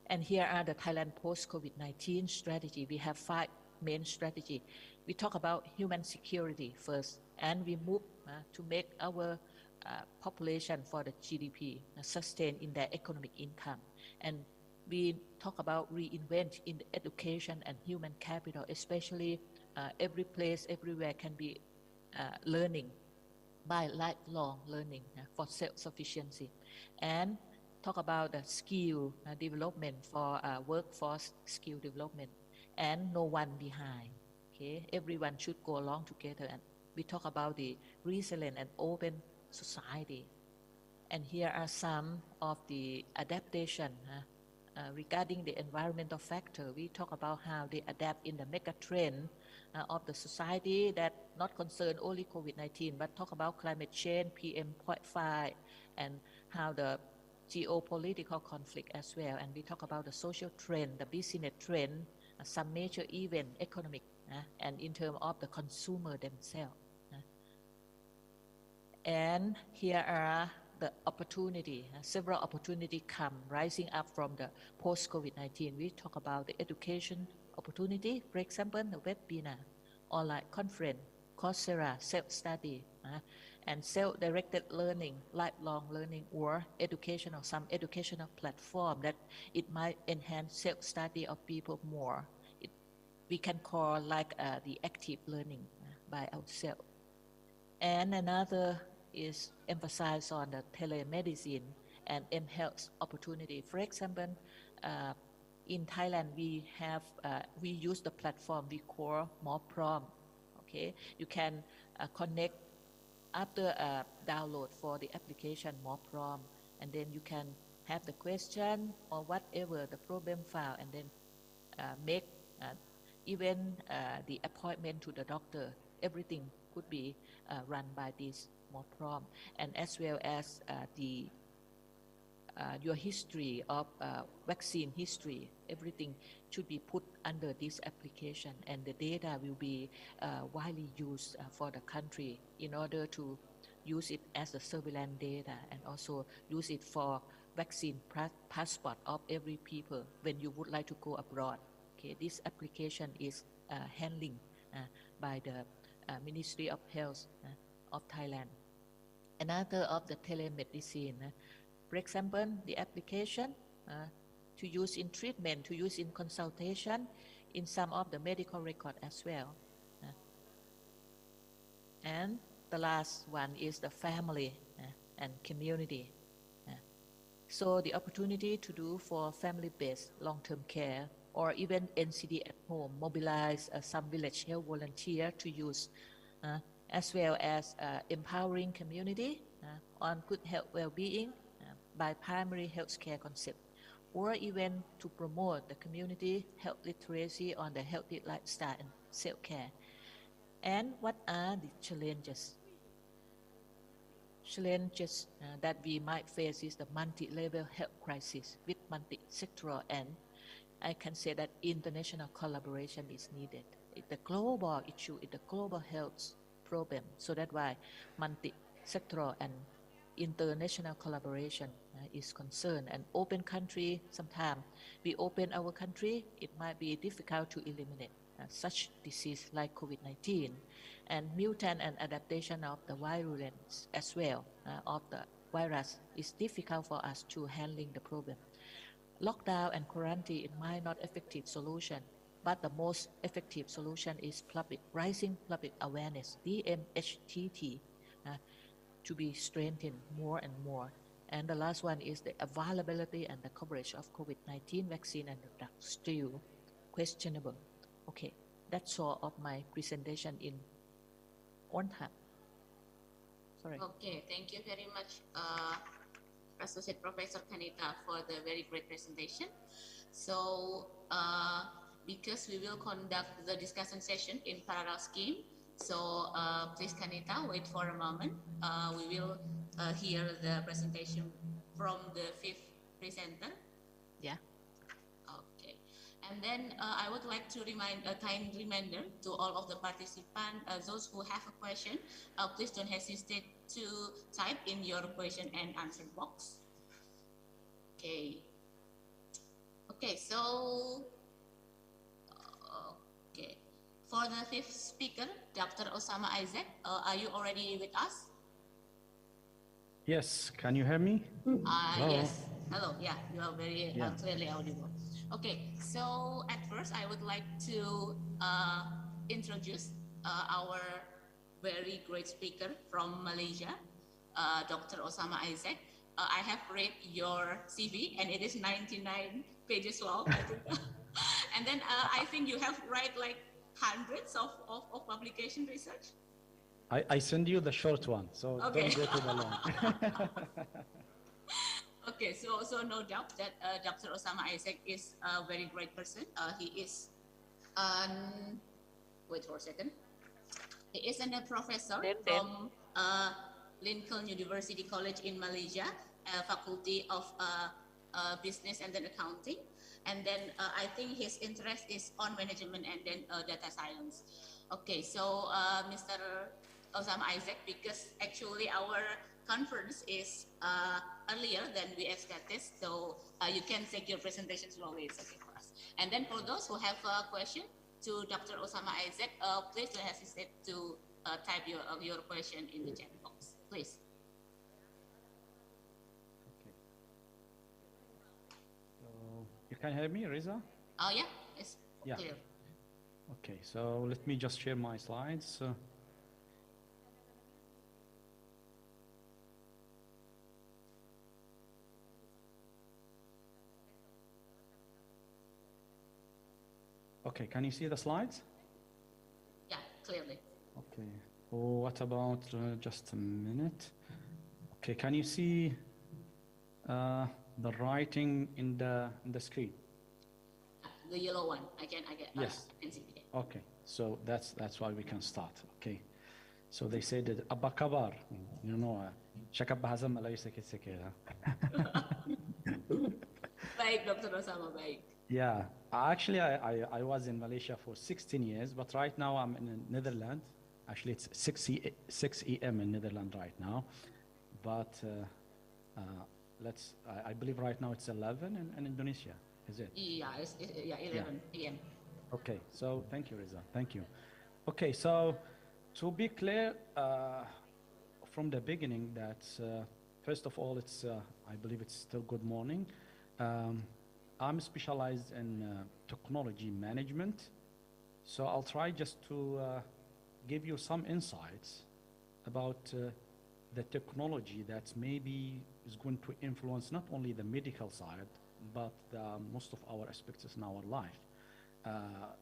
And here are the Thailand post-COVID-19 strategy. We have 5 main strategy. We talk about human security first, and we move to make our population for the GDP sustain in their economic income. And we talk about reinvent in education and human capital, especially every place, everywhere can be learning by lifelong learning for self-sufficiency. And talk about the skill development for workforce skill development, and no one behind. Okay, everyone should go along together. And we talk about the resilient and open society. And here are some of the adaptation regarding the environmental factor. We talk about how they adapt in the mega trend of the society that not concern only COVID-19, but talk about climate change, PM.5, and how the geopolitical conflict as well. And we talk about the social trend, the business trend, some major event, economic, and in terms of the consumer themselves. And here are the opportunity, several opportunity come rising up from the post-COVID-19. We talk about the education opportunity, for example, the webinar, online conference, Coursera, self-study, and self-directed learning, lifelong learning, or educational, some educational platform that it might enhance self-study of people more. We can call like the active learning by ourselves. And another is emphasize on the telemedicine and m-health opportunity. For example, in Thailand, we use the platform we call More Prom. Okay, you can connect after download for the application More Prom, and then you can have the question or whatever the problem file, and then make even the appointment to the doctor. Everything could be run by this More Prom, and as well as your history of vaccine history, everything should be put under this application, and the data will be widely used for the country in order to use it as a surveillance data, and also use it for vaccine passport of every people when you would like to go abroad. Okay, this application is handling by the Ministry of Health of Thailand. Another of the telemedicine, for example, the application to use in treatment, to use in consultation, in some of the medical record as well. And the last one is the family and community. So the opportunity to do for family-based long-term care, or even NCD at home, mobilize some village health volunteer to use, as well as empowering community on good health well-being by primary health care concept, or even to promote the community health literacy on the healthy lifestyle and self-care. And what are the challenges? Challenges that we might face is the multi-level health crisis with multi-sectoral, and I can say that international collaboration is needed. It's the global issue, it's the global health problem. So that's why multi-sectoral and international collaboration is concerned. And open country, sometimes we open our country, it might be difficult to eliminate such disease like COVID-19, and mutant and adaptation of the virulence as well of the virus is difficult for us to handling the problem. Lockdown and quarantine might not effective solution, but the most effective solution is rising public awareness, DMHTT, to be strengthened more and more. And the last one is the availability and the coverage of COVID-19 vaccine and the drug still questionable. Okay, that's all of my presentation in on time. Sorry. Okay, thank you very much, Associate Professor Kanita, for the very great presentation. So, because we will conduct the discussion session in parallel scheme, so please, Kanita, wait for a moment. We will hear the presentation from the fifth presenter. Yeah. Okay. And then I would like to remind a kind reminder to all of the participants, those who have a question, please don't hesitate to type in your question and answer box. Okay. Okay, so, okay. For the fifth speaker, Dr. Osama Isaac, are you already with us? Yes, can you hear me? Yes. Hello. Yeah, you are very clearly audible. Okay, so at first I would like to introduce our very great speaker from Malaysia, Dr. Osama Isaac. I have read your CV and it is 99 pages long. And then I think you have read like hundreds of publication research. I send you the short one, so Okay. don't go to the long. Okay, so no doubt that Dr. Osama Isaac is a very great person. He is, wait for a second. He is a professor from Lincoln University College in Malaysia, Faculty of Business and then Accounting. And then I think his interest is on management and then data science. Okay, so Mr. Osama Isaac, because actually our conference is earlier than we expected, so you can take your presentation slowly, it's okay for us. And then for those who have a question to Dr. Osama Isaac, please don't hesitate to type your question in the chat box, please. Okay. So you can hear me, Riza? Oh yeah, it's clear. Okay, so let me just share my slides. Okay, can you see the slides? Yeah, clearly. Okay. Oh, what about just a minute? Okay, can you see the writing in the screen? The yellow one, I can Yes. can see it. Okay, so that's why we can start. Okay, so they said that Abba Kabar, you know, Shakabba Hazam Malay Seke. Baik, Dr. Osama, baik. Yeah, actually, I was in Malaysia for 16 years, but right now I'm in Netherlands. Actually, it's 6 a.m. in Netherlands right now, but I believe right now it's 11 in Indonesia, is it? Yeah, it's 11 p.m. Okay, so thank you, Riza. Thank you. Okay, so to be clear from the beginning that first of all, it's I believe it's still good morning. I'm specialized in technology management, so I'll try just to give you some insights about the technology that maybe is going to influence not only the medical side, but most of our aspects in our life.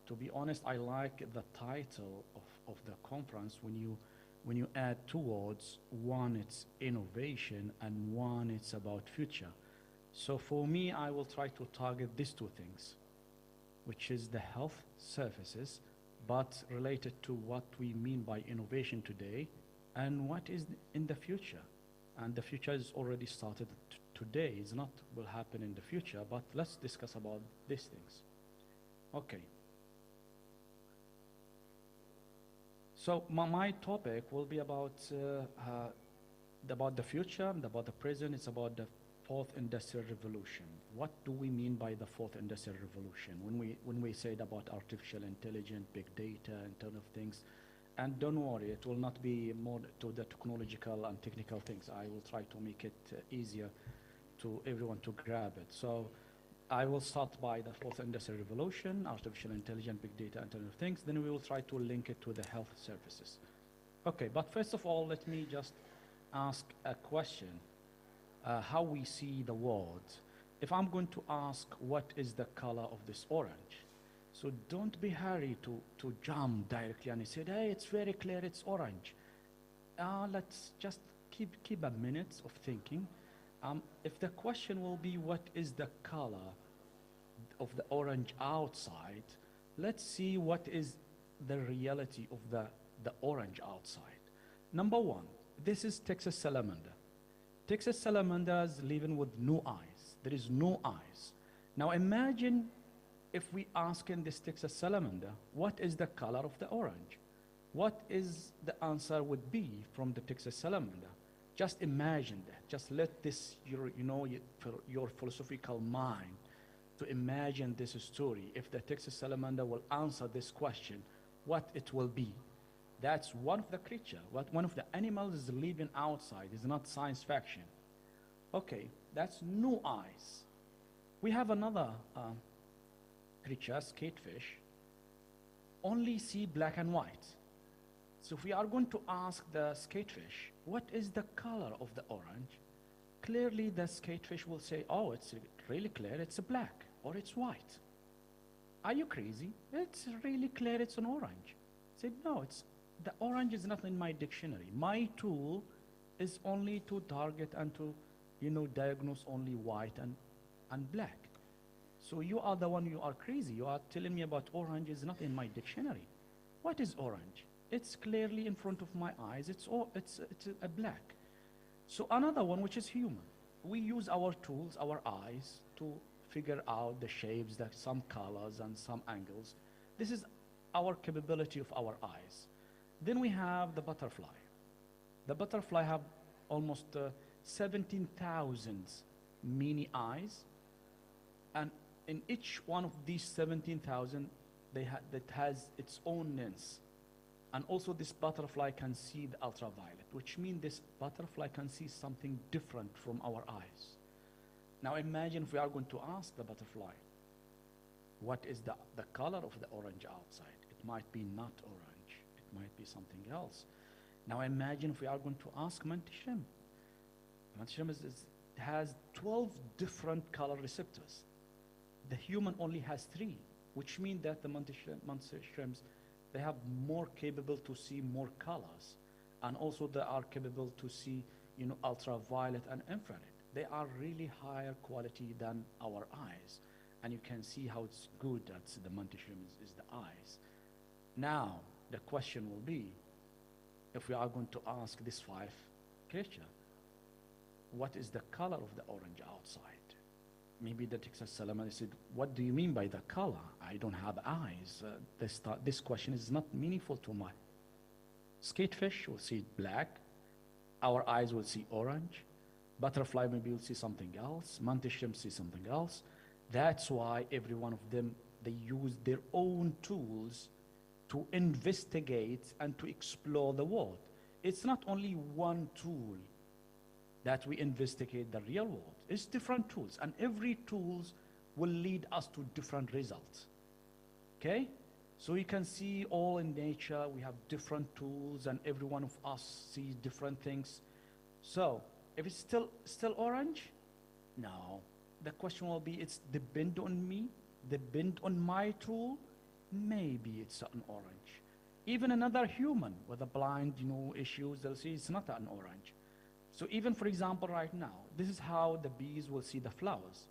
To be honest, I like the title of the conference when you add two words. One, it's innovation, and one, it's about future. So for me, I will try to target these two things, which is the health services, but related to what we mean by innovation today and what is in the future. And the future is already started today. It's not will happen in the future, but let's discuss about these things. Okay. So my topic will be about the future, about the present. It's about the fourth industrial revolution. What do we mean by the fourth industrial revolution? When we said about artificial intelligence, big data, Internet of Things, and don't worry, it will not be more to the technological and technical things. I will try to make it easier to everyone to grab it. So I will start by the fourth industrial revolution, artificial intelligence, big data, Internet of Things. Then we will try to link it to the health services. Okay, but first of all, let me just ask a question. How we see the world. If I'm going to ask what is the color of this orange, so don't be hurried to jump directly and say, hey, it's very clear, it's orange. Let's just keep a minute of thinking. If the question will be what is the color of the orange outside, let's see what is the reality of the orange outside. Number one, this is Texas salamander. Texas salamanders living with no eyes. There is no eyes. Now imagine if we ask in this Texas salamander, what is the color of the orange? What is the answer would be from the Texas salamander? Just imagine that. Just let this, your philosophical mind to imagine this story. If the Texas salamander will answer this question, what it will be. That's one of the creature, one of the animals is living outside. It's not science fiction. Okay, that's no eyes. We have another creature, skatefish, only see black and white. So if we are going to ask the skatefish, what is the color of the orange? Clearly the skatefish will say, oh, it's really clear, it's black or it's white. Are you crazy? It's really clear, it's an orange. Say, no, the orange is not in my dictionary. My tool is only to target and to, diagnose only white and black. So you are the one, you are crazy. You are telling me about orange is not in my dictionary. What is orange? It's clearly in front of my eyes. It's a black. So another one, which is human. We use our tools, our eyes, to figure out the shapes, some colors and some angles. This is our capability of our eyes. Then we have the butterfly. The butterfly have almost 17,000 mini eyes, and in each one of these 17,000, that has its own lens. And also this butterfly can see the ultraviolet, which means this butterfly can see something different from our eyes. Now imagine if we are going to ask the butterfly, what is the color of the orange outside? It might be not orange. It might be something else. Now imagine if we are going to ask mantis shrimp. Mantis shrimp has 12 different color receptors. The human only has 3, which means that the mantis shrimps, they have more capable to see more colors, and also they are capable to see, ultraviolet and infrared. They are really higher quality than our eyes, and you can see how it's good that the mantis shrimp is the eyes. Now the question will be, if we are going to ask this 5 creature, what is the color of the orange outside? Maybe the Texas salamander said, what do you mean by the color? I don't have eyes. This question is not meaningful to my skatefish will see black. Our eyes will see orange. Butterfly maybe will see something else. Mantis shrimp see something else. That's why every one of them, they use their own tools to investigate and to explore the world. It's not only one tool that we investigate the real world. It's different tools, and every tools will lead us to different results. Okay? So you can see all in nature, we have different tools, and every one of us sees different things. So if it's still orange, no. The question will be, it's depend on me, depend on my tool, maybe it's an orange. Even another human with a blind, issues, they'll see it's not an orange. So even, for example, right now, this is how the bees will see the flowers.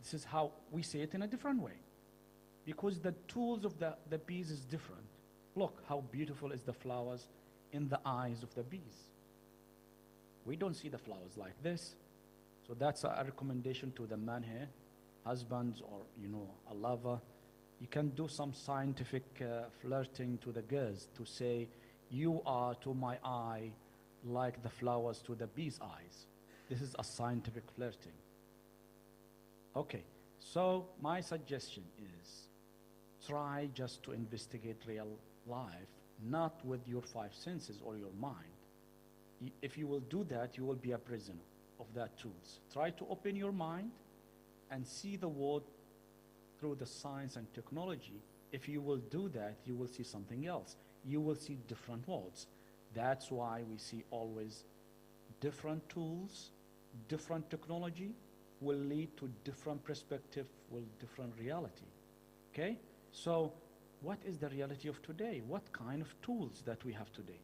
This is how we see it in a different way. Because the tools of the bees is different. Look how beautiful is the flowers in the eyes of the bees. We don't see the flowers like this. So that's a recommendation to the man here, husbands or, a lover. You can do some scientific flirting to the girls to say, you are to my eye like the flowers to the bee's eyes. This is a scientific flirting. Okay, so my suggestion is try just to investigate real life, not with your five senses or your mind. If you will do that, you will be a prisoner of that tools. Try to open your mind and see the world through the science and technology. If you will do that, you will see something else. You will see different worlds. That's why we see always different tools, different technology will lead to different perspective with different reality. Okay? So what is the reality of today? What kind of tools that we have today?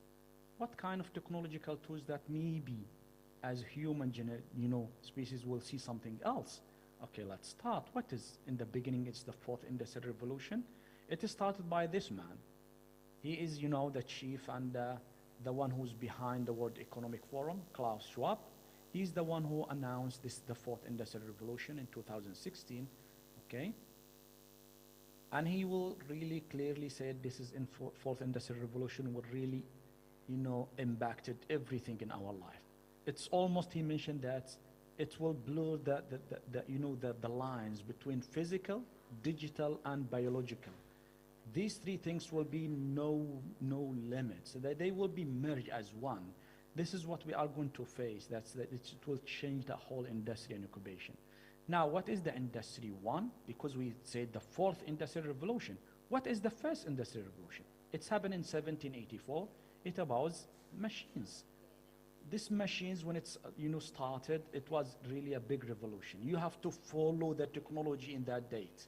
What kind of technological tools that maybe as human species will see something else? Okay, let's start. What is in the beginning? It's the fourth industrial revolution. It is started by this man. He is, the chief and the one who's behind the World Economic Forum, Klaus Schwab. He's the one who announced the fourth industrial revolution in 2016, okay? And he will really clearly say this is in fourth industrial revolution will really, impacted everything in our life. It's almost, he mentioned that it will blur the lines between physical, digital, and biological. These three things will be no limits. They will be merged as one. This is what we are going to face. It will change the whole industry and incubation. Now, what is the Industry 1? Because we said the fourth industrial revolution. What is the first industrial revolution? It's happened in 1784. It about machines. These machines, when it's started, it was really a big revolution. You have to follow the technology in that date,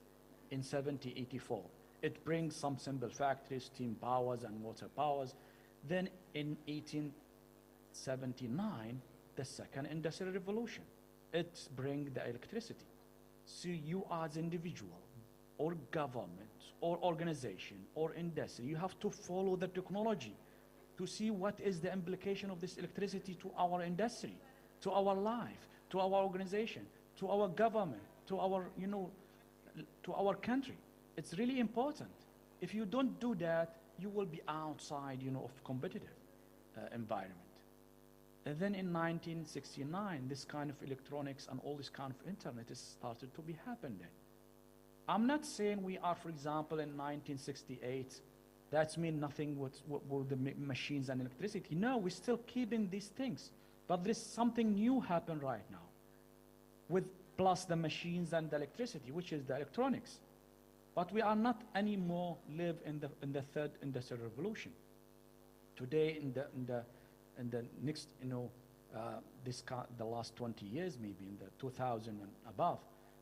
in 1784. It brings some simple factories, steam powers and water powers. Then in 1879, the second industrial revolution. It brings the electricity. So you as individual or government or organization or industry, you have to follow the technology to see what is the implication of this electricity to our industry, to our life, to our organization, to our government, to our, to our country. It's really important. If you don't do that, you will be outside, of competitive environment. And then in 1969, this kind of electronics and all this kind of internet is started to be happening. I'm not saying we are, for example, in 1968, that's mean nothing with the machines and electricity. No, we're still keeping these things. But there's something new happen right now with plus the machines and the electricity, which is the electronics. But we are not anymore live in the third industrial revolution. Today, in the next, the last 20 years, maybe in the 2000 and above,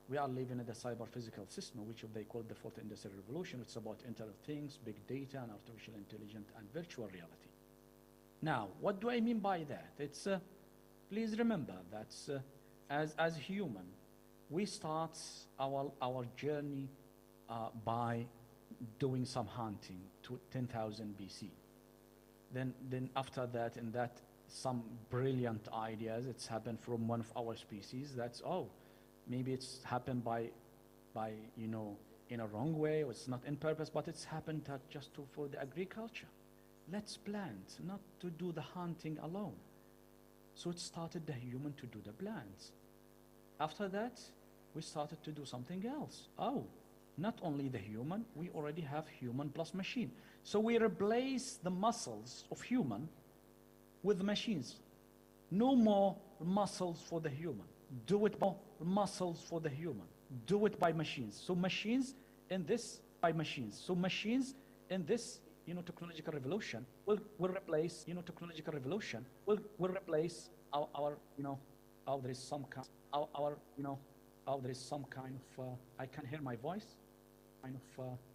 we are living in the cyber-physical system, which they call the fourth industrial revolution. It's about Internet of Things, big data, and artificial intelligence, and virtual reality. Now, what do I mean by that? It's please remember that as human, we start our journey by doing some hunting to 10,000 BC. Then after that, in that, some brilliant ideas, it's happened from one of our species. That's, maybe it's happened by in a wrong way, or it's not in purpose, but it's happened just for the agriculture. Let's plant, not to do the hunting alone. So it started the human to do the plants. After that, we started to do something else. Not only the human, we already have human plus machine. So we replace the muscles of human with machines. No more muscles for the human. Do it by muscles for the human. Do it by machines. So machines in this by machines. So machines in this technological revolution will replace technological revolution will replace our there is some kind there is some kind of I can hear my voice.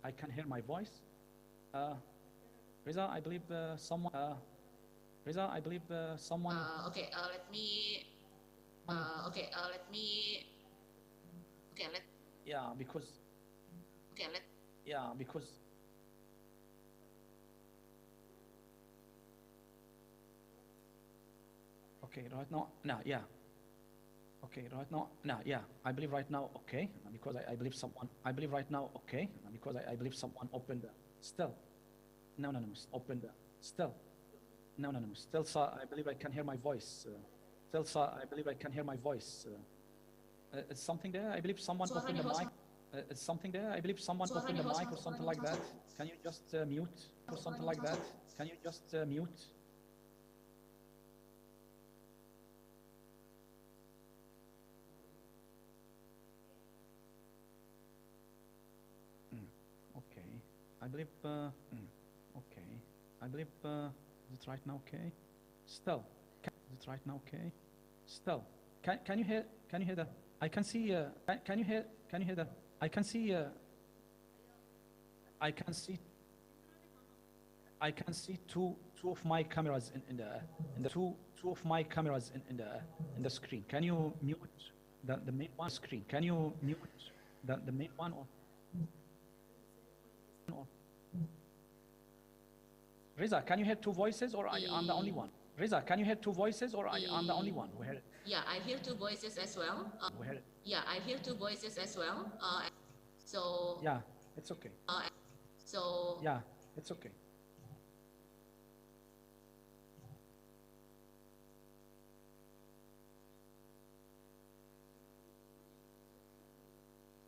I can hear my voice. Reza, I believe someone. Reza, I believe someone. Okay, let me. Let me. Okay, let. Yeah, because. Okay, let. Yeah, because. Okay, right now, yeah. Okay, right now, yeah. I believe right now, okay, because I believe someone. I believe right now, okay, because I believe someone opened the. Still. No, open the. Still. No, still. So I believe I can hear my voice. still, I believe I can hear my voice. Is something there? I believe someone opened Suaranya the host, mic. Is something there? I believe someone opened the mic or something like that. Can you just mute or something like that? Can you just mute? Okay. I believe. Okay. I believe. Is it right now? Okay. Still. Is it right now? Okay. Still. Can you hear? Can you hear the? I can see. Can you hear? Can you hear the? I can see. I can see. I can see two of my cameras in the two of my cameras in the screen. Can you mute the main one screen? Can you mute the main one or Reza, can you hear two voices or I'm the only one? Reza, can you hear two voices or I'm the only one? yeah, I hear two voices as well. Yeah, I hear two voices as well. So, Yeah, it's okay. so Yeah, it's okay.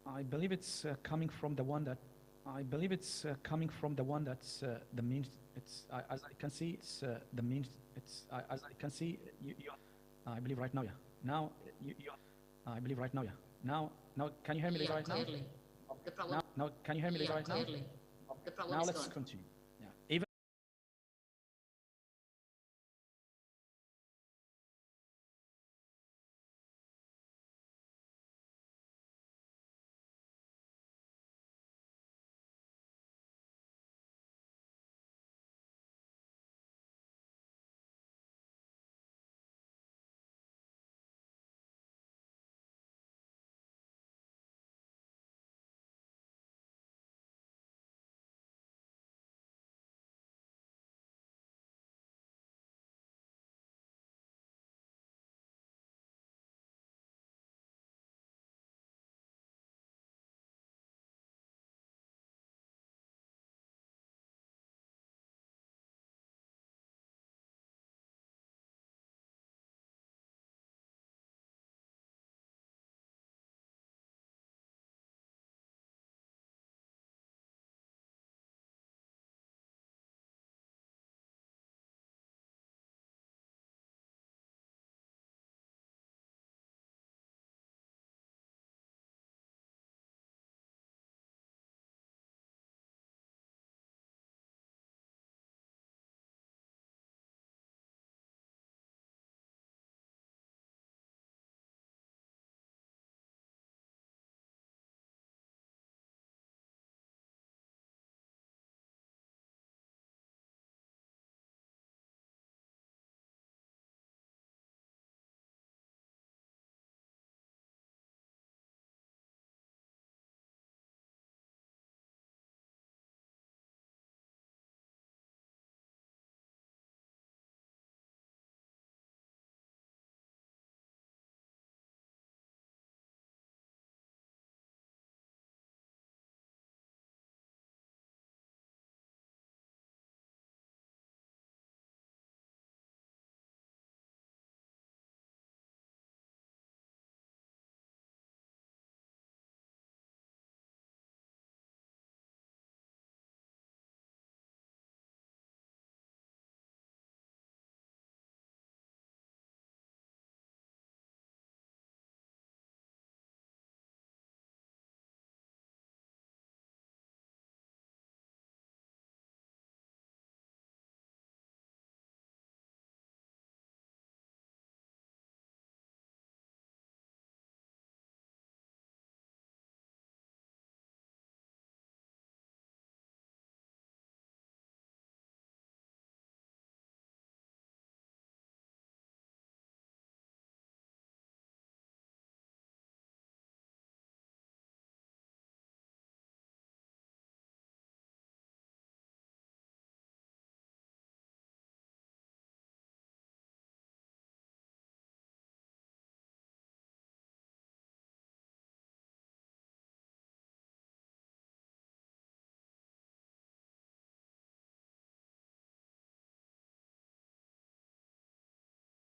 I believe it's coming from the one that I believe it's coming from the one that's the main. It's as I can see, it's the main. It's as I can see. I believe right now. Yeah. Now you. I believe right now. Yeah. Now can you hear me yeah, right clearly. now? The problem, Now can you hear me yeah, right now? clearly. The problem Now is let's gone. continue. Yeah. Even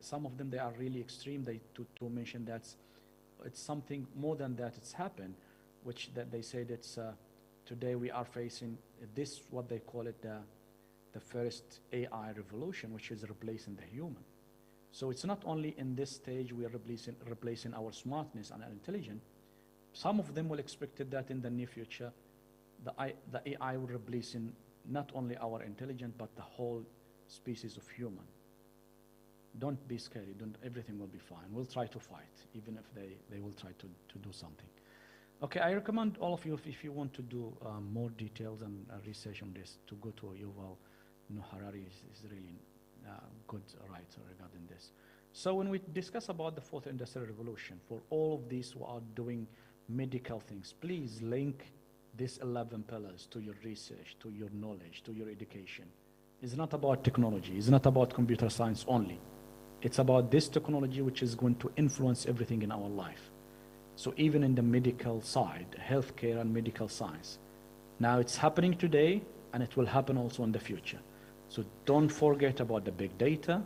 some of them, they are really extreme. To mention that it's something more than that it's happened, which that they said it's today we are facing this, what they call it, the first AI revolution, which is replacing the human. So it's not only in this stage we are replacing our smartness and our intelligence. Some of them will expect that in the near future, the AI will replace not only our intelligence, but the whole species of human. Don't be scary. Everything will be fine. We'll try to fight, even if they will try to do something. Okay, I recommend all of you, if you want to do more details and research on this, to go to Yuval Noah Harari. Is really good writer regarding this. So when we discuss about the fourth industrial revolution, for all of these who are doing medical things, please link these 11 pillars to your research, to your knowledge, to your education. It's not about technology. It's not about computer science only. It's about this technology which is going to influence everything in our life. So even in the medical side, healthcare and medical science. Now it's happening today, and it will happen also in the future. So don't forget about the big data,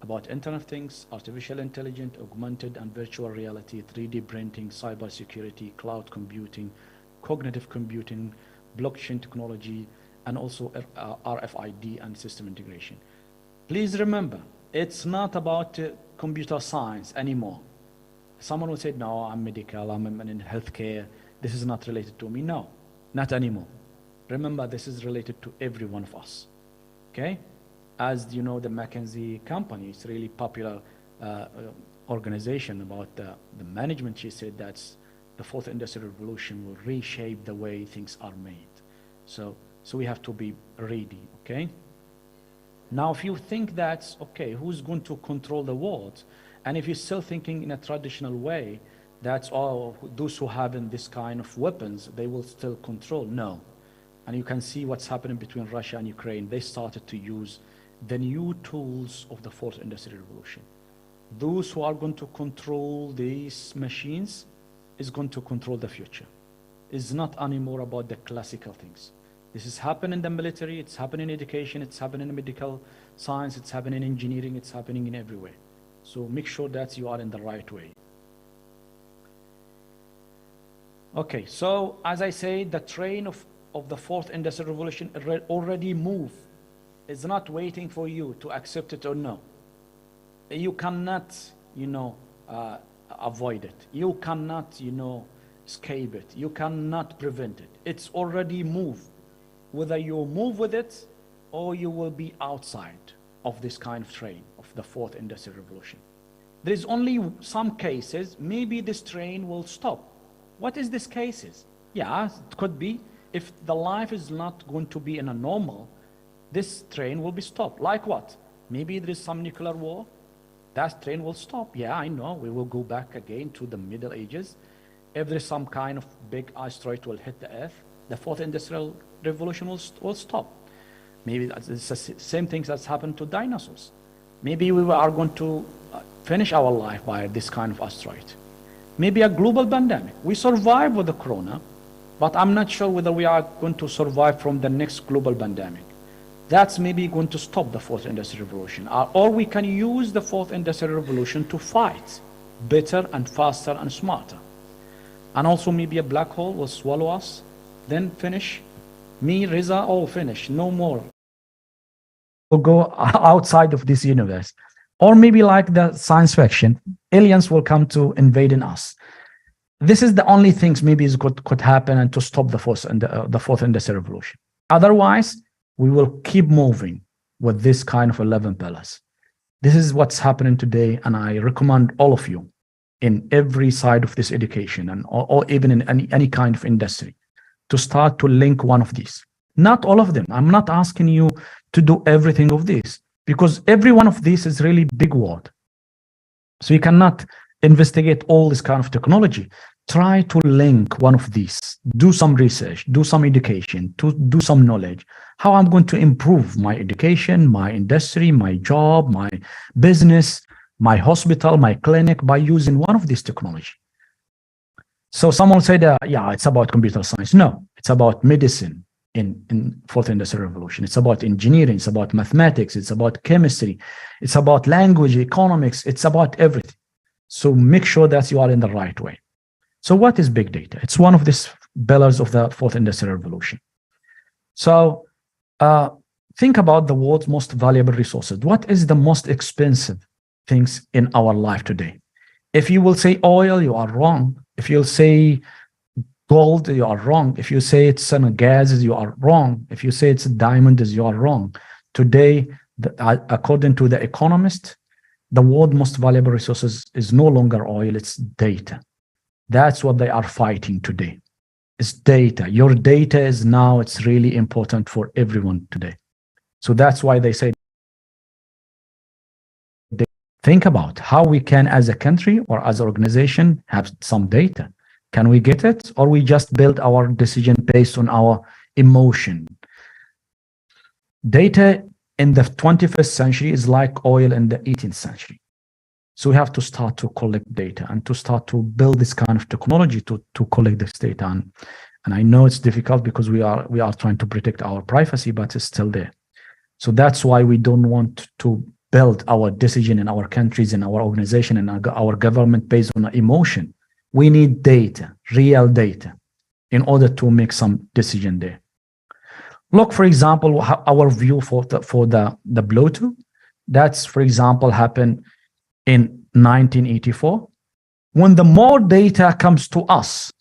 about Internet of Things, artificial intelligence, augmented and virtual reality, 3D printing, cybersecurity, cloud computing, cognitive computing, blockchain technology, and also RFID and system integration. Please remember, it's not about computer science anymore. Someone will say, no, I'm medical, I'm in healthcare, this is not related to me. No, not anymore. Remember, this is related to every one of us, okay? As you know, the McKinsey company is really popular organization about the management. She said that the fourth industrial revolution will reshape the way things are made. So we have to be ready, okay? Now, if you think that's, okay, who's going to control the world? And if you're still thinking in a traditional way, that's all, those who have in this kind of weapons, they will still control. No. And you can see what's happening between Russia and Ukraine. They started to use the new tools of the fourth industrial revolution. Those who are going to control these machines is going to control the future. It's not anymore about the classical things. This is happening in the military, it's happening in education, it's happening in medical science, it's happening in engineering, it's happening in everywhere. So make sure that you are in the right way. Okay, so as I say, the train of the fourth industrial revolution already moved. It's not waiting for you to accept it or no. You cannot, avoid it. You cannot, escape it. You cannot prevent it. It's already moved. Whether you move with it or you will be outside of this kind of train of the fourth industrial revolution. There is only some cases, maybe this train will stop. What is these cases? Yeah, it could be if the life is not going to be in a normal, this train will be stopped. Like what? Maybe there is some nuclear war, that train will stop. Yeah, I know, we will go back again to the Middle Ages. If there is some kind of big asteroid will hit the Earth, the fourth industrial revolution will stop. Maybe it's the same things that's happened to dinosaurs. Maybe we are going to finish our life by this kind of asteroid. Maybe a global pandemic. We survived with the corona, but I'm not sure whether we are going to survive from the next global pandemic. That's maybe going to stop the fourth industrial revolution. Or we can use the fourth industrial revolution to fight better and faster and smarter. And also maybe a black hole will swallow us, then finish. Me, Reza, all finish, no more. We'll go outside of this universe. Or maybe like the science fiction, aliens will come to invading us. This is the only things maybe is could happen and to stop the fourth industrial revolution. Otherwise, we will keep moving with this kind of 11 pillars. This is what's happening today, and I recommend all of you in every side of this education and or even in any kind of industry to start to link one of these. Not all of them. I'm not asking you to do everything of this, because every one of these is really big word. So you cannot investigate all this kind of technology. Try to link one of these. Do some research, do some education, do some knowledge. How I'm going to improve my education, my industry, my job, my business, my hospital, my clinic by using one of these technology. So someone said, yeah, it's about computer science. No, it's about medicine. in fourth industrial revolution. It's about engineering, it's about mathematics, it's about chemistry, it's about language, economics, it's about everything. So make sure that you are in the right way. So what is big data? It's one of these pillars of the fourth industrial revolution. So think about the world's most valuable resources. What is the most expensive things in our life today? If you will say oil, you are wrong. If you'll say gold, you are wrong. If you say it's gases, you are wrong. If you say it's diamonds, you are wrong. Today, according to The Economist, the world's most valuable resources is no longer oil, it's data. That's what they are fighting today. It's data. Your data is now, it's really important for everyone today. So that's why they say, think about how we can, as a country or as an organization, have some data. Can we get it? Or we just build our decision based on our emotion? Data in the 21st century is like oil in the 18th century. So we have to start to collect data and to start to build this kind of technology to collect this data. And I know it's difficult because we are trying to protect our privacy, but it's still there. So that's why we don't want to build our decision in our countries, in our organization, and our government based on emotion. We need data, real data, in order to make some decision there. Look, for example, our view for the Bluetooth. That's, for example, happened in 1984. When the more data comes to us,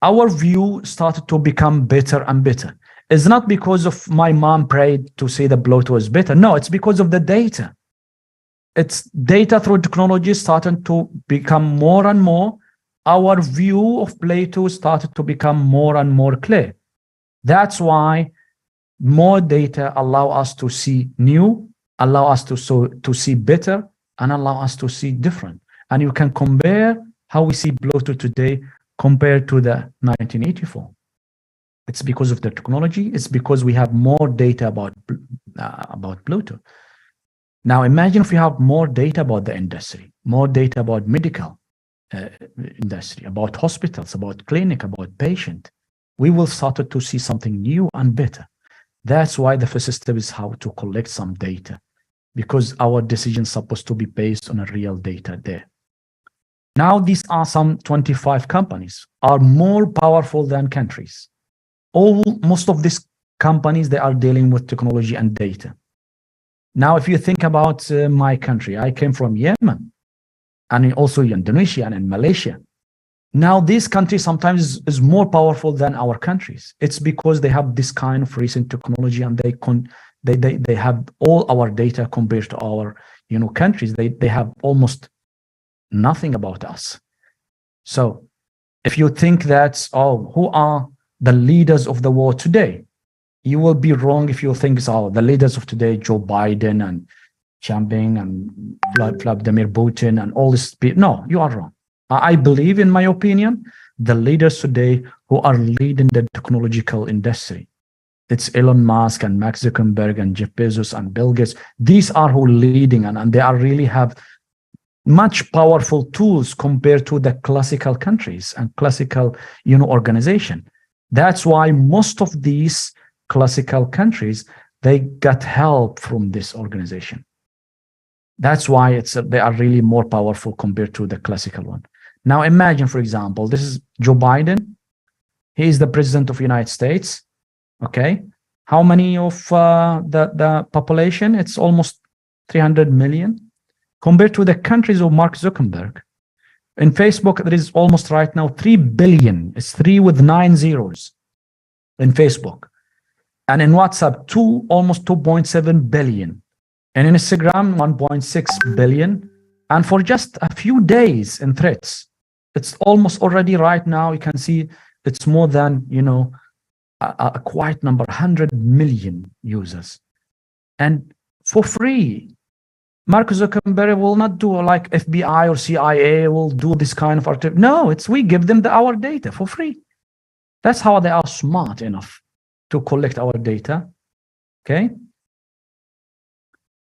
our view started to become better and better. It's not because of my mom prayed to say the Bluetooth is better. No, it's because of the data. It's data through technology starting to become more and more. Our view of Bluetooth started to become more and more clear. That's why more data allow us to see new, allow us to see better, and allow us to see different. And you can compare how we see Bluetooth today compared to the 1984. It's because of the technology. It's because we have more data about Bluetooth. Now imagine if we have more data about the industry, more data about medical industry, about hospitals, about clinic, about patient. We will start to see something new and better. That's why the first step is how to collect some data, because our decisions are supposed to be based on a real data there. Now these are some 25 companies are more powerful than countries. Most of these companies, they are dealing with technology and data. Now, if you think about my country, I came from Yemen and also Indonesia and in Malaysia. Now, these countries sometimes is more powerful than our countries. It's because they have this kind of recent technology and they have all our data compared to our countries. They have almost nothing about us. So if you think that, who are the leaders of the world today? You will be wrong if you think, the leaders of today, Joe Biden and Jinping and Vladimir Putin and all this. No, you are wrong. I believe, in my opinion, the leaders today who are leading the technological industry, it's Elon Musk and Mark Zuckerberg and Jeff Bezos and Bill Gates. These are who leading, and they are really have much powerful tools compared to the classical countries and classical organization. That's why most of these classical countries, they got help from this organization. That's why they are really more powerful compared to the classical one. Now imagine, for example, this is Joe Biden. He is the president of the United States. Okay. How many of the population? It's almost 300 million. Compared to the countries of Mark Zuckerberg. In Facebook, there is almost right now 3 billion. It's 3 with 9 zeros in Facebook. And in WhatsApp, almost 2.7 billion. And in Instagram, 1.6 billion. And for just a few days in Threads, it's almost already right now, you can see it's more than, a quite number, 100 million users. And for free. Mark Zuckerberg will not do like FBI or CIA will do this kind of art. No, we give them our data for free. That's how they are smart enough to collect our data. Okay.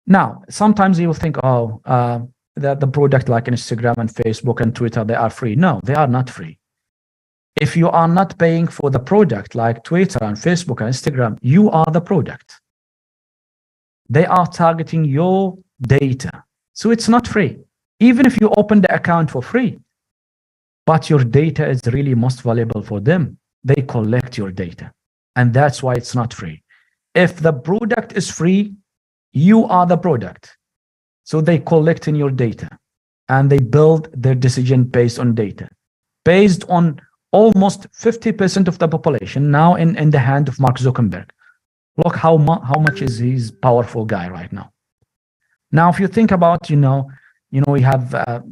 Now, sometimes you will think, that the product like Instagram and Facebook and Twitter, they are free. No, they are not free. If you are not paying for the product like Twitter and Facebook and Instagram, you are the product. They are targeting your data. So it's not free. Even if you open the account for free, but your data is really most valuable for them. They collect your data. And that's why it's not free. If the product is free, you are the product. So they collect in your data and they build their decision based on data, based on almost 50% of the population now in the hand of Mark Zuckerberg. Look how much is he's powerful guy right now. Now, if you think about, we have,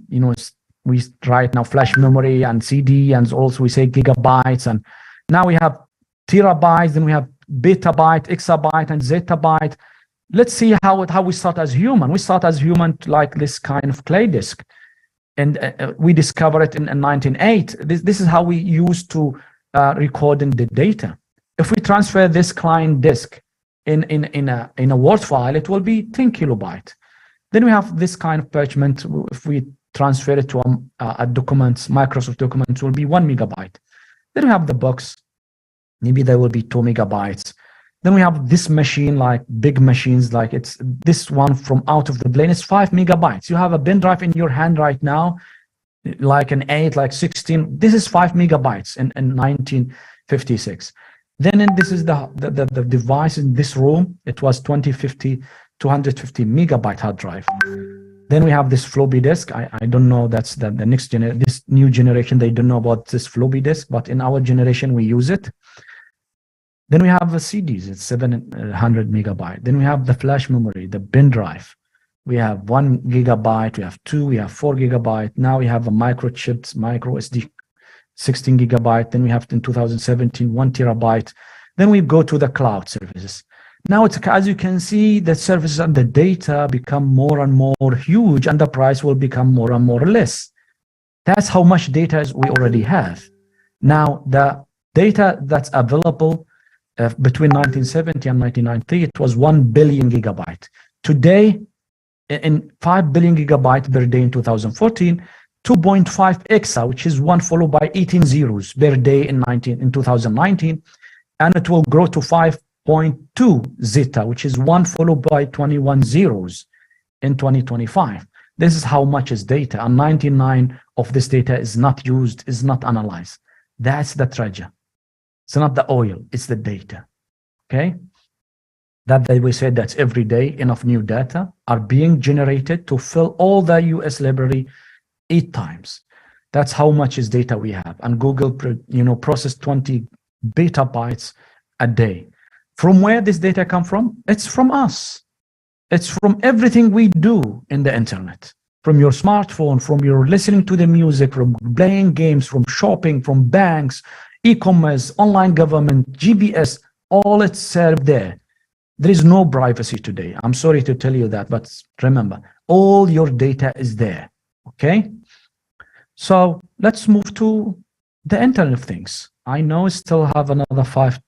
we right now flash memory and CD, and also we say gigabytes, and now we have terabytes, then we have betabyte, exabyte, and zettabyte. Let's see how we start as human. We start as human like this kind of clay disk, and we discovered it in 1908. This is how we used to recording the data. If we transfer this client disk in a Word file, it will be 10 kilobyte. Then we have this kind of parchment. If we transfer it to a document, Microsoft document, it will be 1 megabyte. Then we have the books. Maybe there will be 2 megabytes. Then we have this machine, like big machines, like it's this one from out of the plane. It's 5 megabytes. You have a pen drive in your hand right now, like an 8, like 16. This is 5 megabytes in 1956. Then this is the device in this room. It was 250 megabyte hard drive. Then we have this floppy disk. I don't know, that's the next generation, this new generation, they don't know about this floppy disk, but in our generation, we use it. Then we have the CDs, it's 700 megabyte. Then we have the flash memory, the pen drive. We have 1 gigabyte, we have 2, we have 4 gigabyte. Now we have a microchips, micro SD, 16 gigabyte. Then we have in 2017, 1 terabyte. Then we go to the cloud services. Now, as you can see, the services and the data become more and more huge, and the price will become more and more less. That's how much data we already have. Now, the data that's available between 1970 and 1990, it was 1 billion gigabyte. Today, in 5 billion gigabyte per day in 2014, 2.5 exa, which is 1 followed by 18 zeros per day in 2019, and it will grow to 5.2 zeta, which is 1 followed by 21 zeros in 2025. This is how much is data, and 99 of this data is not used, is not analyzed. That's the treasure. It's not the oil, it's the data. Okay? That we said that every day enough new data are being generated to fill all the US library 8 times. That's how much is data we have. And Google, process 20 petabytes a day. From where this data come from? It's from us. It's from everything we do in the internet. From your smartphone, from your listening to the music, from playing games, from shopping, from banks, e-commerce, online government, GPS, all it's served there. There is no privacy today. I'm sorry to tell you that, but remember, all your data is there. Okay? So let's move to the Internet of Things. I know we still have another 5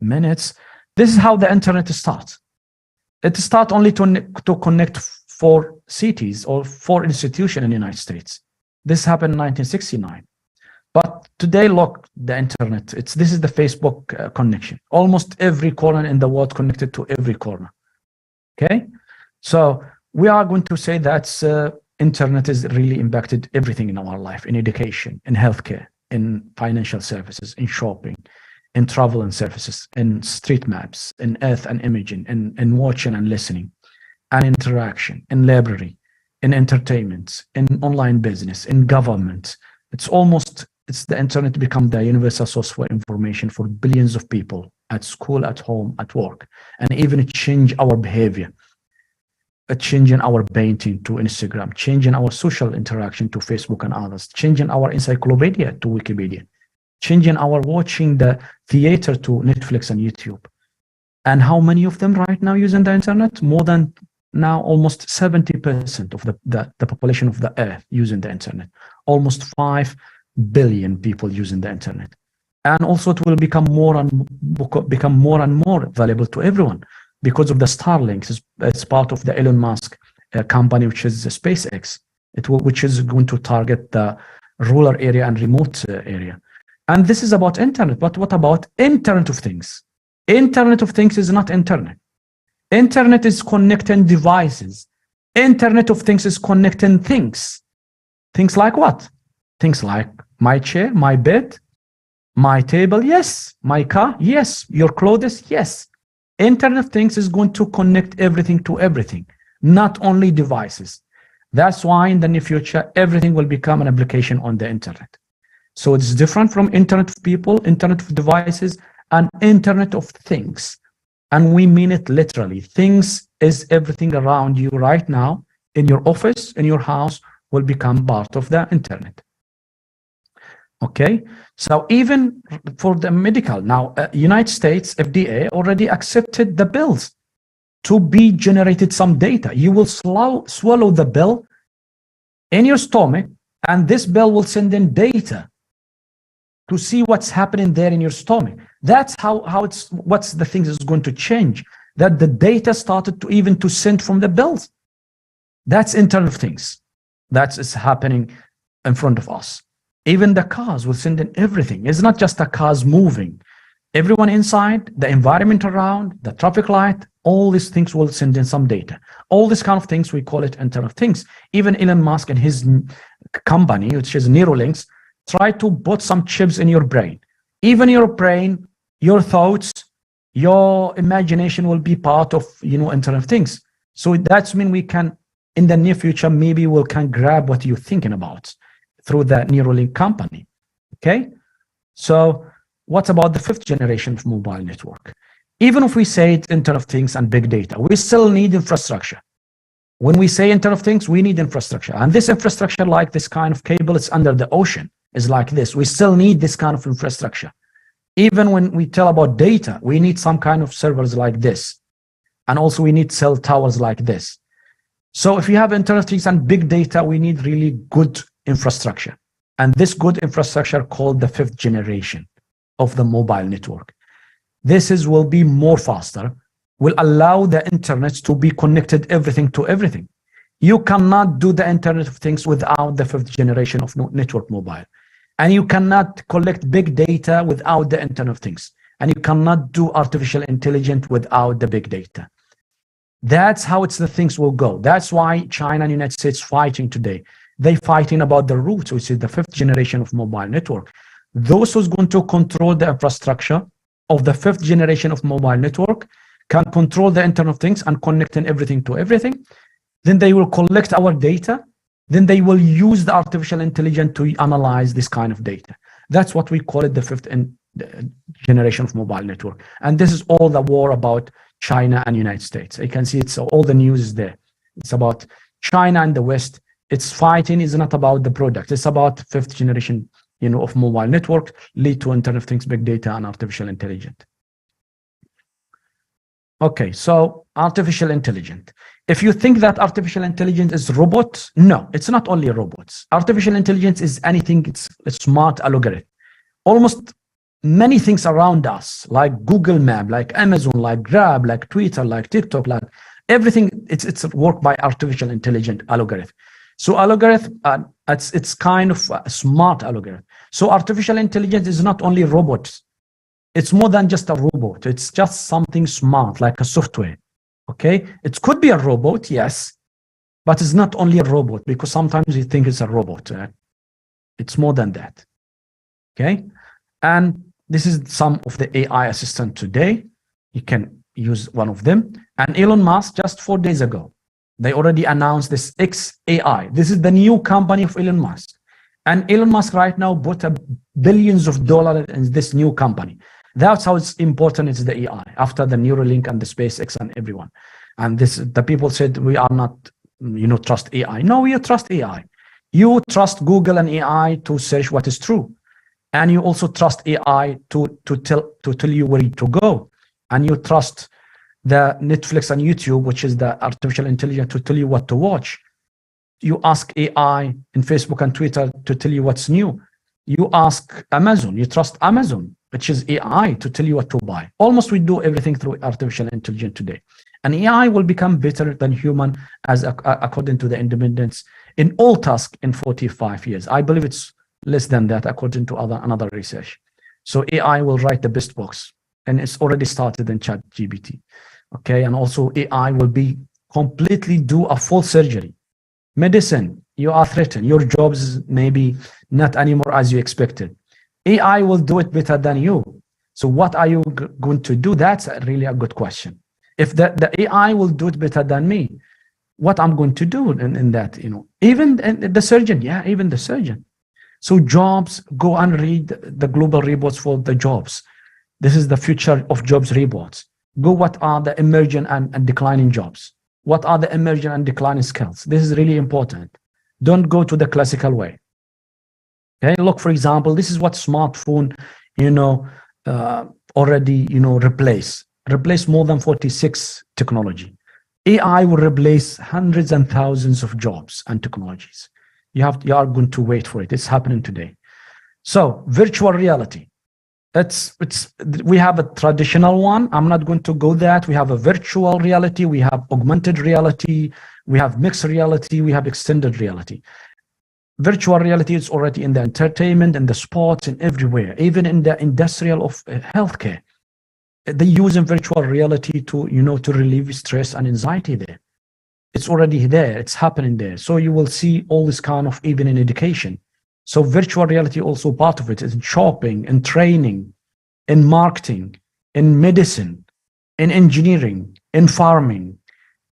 minutes. This is how the internet starts. It starts only to connect 4 cities or 4 institutions in the United States. This happened in 1969. But today, look, the internet, this is the Facebook connection. Almost every corner in the world connected to every corner. Okay? So we are going to say that internet has really impacted everything in our life, in education, in healthcare, in financial services, in shopping, in travel and services, in street maps, in earth and imaging, in watching and listening, and interaction, in library, in entertainment, in online business, in government. It's the internet become the universal source for information for billions of people at school, at home, at work, and even change our behavior, changing our painting to Instagram, changing our social interaction to Facebook and others, changing our encyclopedia to Wikipedia, changing our watching the theater to Netflix and YouTube. And how many of them right now using the internet? More than now almost 70% of the population of the earth using the internet. Almost 5 billion people using the internet. And also it will become more and more valuable to everyone because of the Starlink. It's part of the Elon Musk company, which is SpaceX, which is going to target the rural area and remote area. And this is about internet, but what about Internet of Things? Internet of Things is not internet. Internet is connecting devices. Internet of Things is connecting things. Things like what? Things like my chair, my bed, my table, yes. My car, yes. Your clothes, yes. Internet of Things is going to connect everything to everything, not only devices. That's why in the near future, everything will become an application on the internet. So it's different from Internet of People, Internet of Devices, and Internet of Things. And we mean it literally. Things is everything around you right now, in your office, in your house, will become part of the internet. Okay, so even for the medical, now United States FDA already accepted the bills to be generated some data. You will swallow the pill in your stomach, and this pill will send in data to see what's happening there in your stomach. That's how what's the things is going to change, that the data started to even to send from the bills. That's Internet of Things. That is happening in front of us. Even the cars will send in everything. It's not just the cars moving. Everyone inside, the environment around, the traffic light, all these things will send in some data. All these kind of things, we call it Internet of Things. Even Elon Musk and his company, which is Neuralinks, try to put some chips in your brain. Even your brain, your thoughts, your imagination will be part of, Internet of Things. So that's mean we can, in the near future, maybe we can grab what you're thinking about through the Neuralink company. Okay? So what about the 5th generation of mobile network? Even if we say it's Internet of Things and big data, we still need infrastructure. When we say Internet of Things, we need infrastructure. And this infrastructure, like this kind of cable, it's under the ocean, is like this. We still need this kind of infrastructure. Even when we tell about data, we need some kind of servers like this. And also we need cell towers like this. So if you have Internet of Things and big data, we need really good infrastructure. And this good infrastructure called the 5th generation of the mobile network. This will be more faster, will allow the internet to be connected everything to everything. You cannot do the Internet of Things without the 5th generation of network mobile. And you cannot collect big data without the Internet of Things. And you cannot do artificial intelligence without the big data. That's how the things will go. That's why China and United States fighting today. They fighting about the roots, which is the 5th generation of mobile network. Those who's going to control the infrastructure of the 5th generation of mobile network can control the Internet of Things and connecting everything to everything. Then they will collect our data. Then they will use the artificial intelligence to analyze this kind of data. That's what we call it, the 5th generation of mobile network. And this is all the war about China and United States. You can see it's all the news is there. It's about China and the West. It's fighting is not about the product. It's about 5th generation, of mobile network, lead to Internet of Things, big data, and artificial intelligence. Okay, so artificial intelligence. If you think that artificial intelligence is robots, no, it's not only robots. Artificial intelligence is anything. It's a smart algorithm. Almost many things around us, like Google Map, like Amazon, like Grab, like Twitter, like TikTok, like everything, it's worked by artificial intelligence algorithm. So algorithm, it's kind of a smart algorithm. So artificial intelligence is not only robots. It's more than just a robot. It's just something smart, like a software. Okay, it could be a robot, yes, but it's not only a robot, because sometimes you think it's a robot. It's more than that. Okay, and this is some of the AI assistant today. You can use one of them. And Elon Musk, just 4 days ago, they already announced this XAI. This is the new company of Elon Musk. And Elon Musk right now bought billions of dollars in this new company. That's how it's important is the AI, after the Neuralink and the SpaceX and everyone. And the people said, we are not, trust AI. No, you trust AI. You trust Google and AI to search what is true. And you also trust AI to tell you where to go. And you trust the Netflix and YouTube, which is the artificial intelligence, to tell you what to watch. You ask AI in Facebook and Twitter to tell you what's new. You ask Amazon, you trust Amazon, which is AI, to tell you what to buy. Almost we do everything through artificial intelligence today. And AI will become better than human according to the independence in all tasks in 45 years. I believe it's less than that, according to another research. So AI will write the best books, and it's already started in ChatGPT. Okay, and also AI will be completely do a full surgery. Medicine, you are threatened. Your jobs maybe not anymore as you expected. AI will do it better than you. So what are you going to do? That's really a good question. If the AI will do it better than me, what I'm going to do in that, even the surgeon, yeah, even the surgeon. So jobs, go and read the global reports for the jobs. This is the future of jobs reports. Go, what are the emerging and declining jobs? What are the emerging and declining skills? This is really important. Don't go to the classical way. Okay, look, for example, this is what smartphone, already, replace more than 46 technology. AI will replace hundreds and thousands of jobs and technologies. You are going to wait for it. It's happening today. So virtual reality. We have a traditional one. I'm not going to go that. We have a virtual reality. We have augmented reality. We have mixed reality. We have extended reality. Virtual reality is already in the entertainment and the sports and everywhere, even in the industrial of healthcare. They use virtual reality to relieve stress and anxiety there. It's already there. It's happening there. So you will see all this kind of, even in education. So virtual reality also part of it is in shopping, in training, in marketing, in medicine, in engineering, in farming,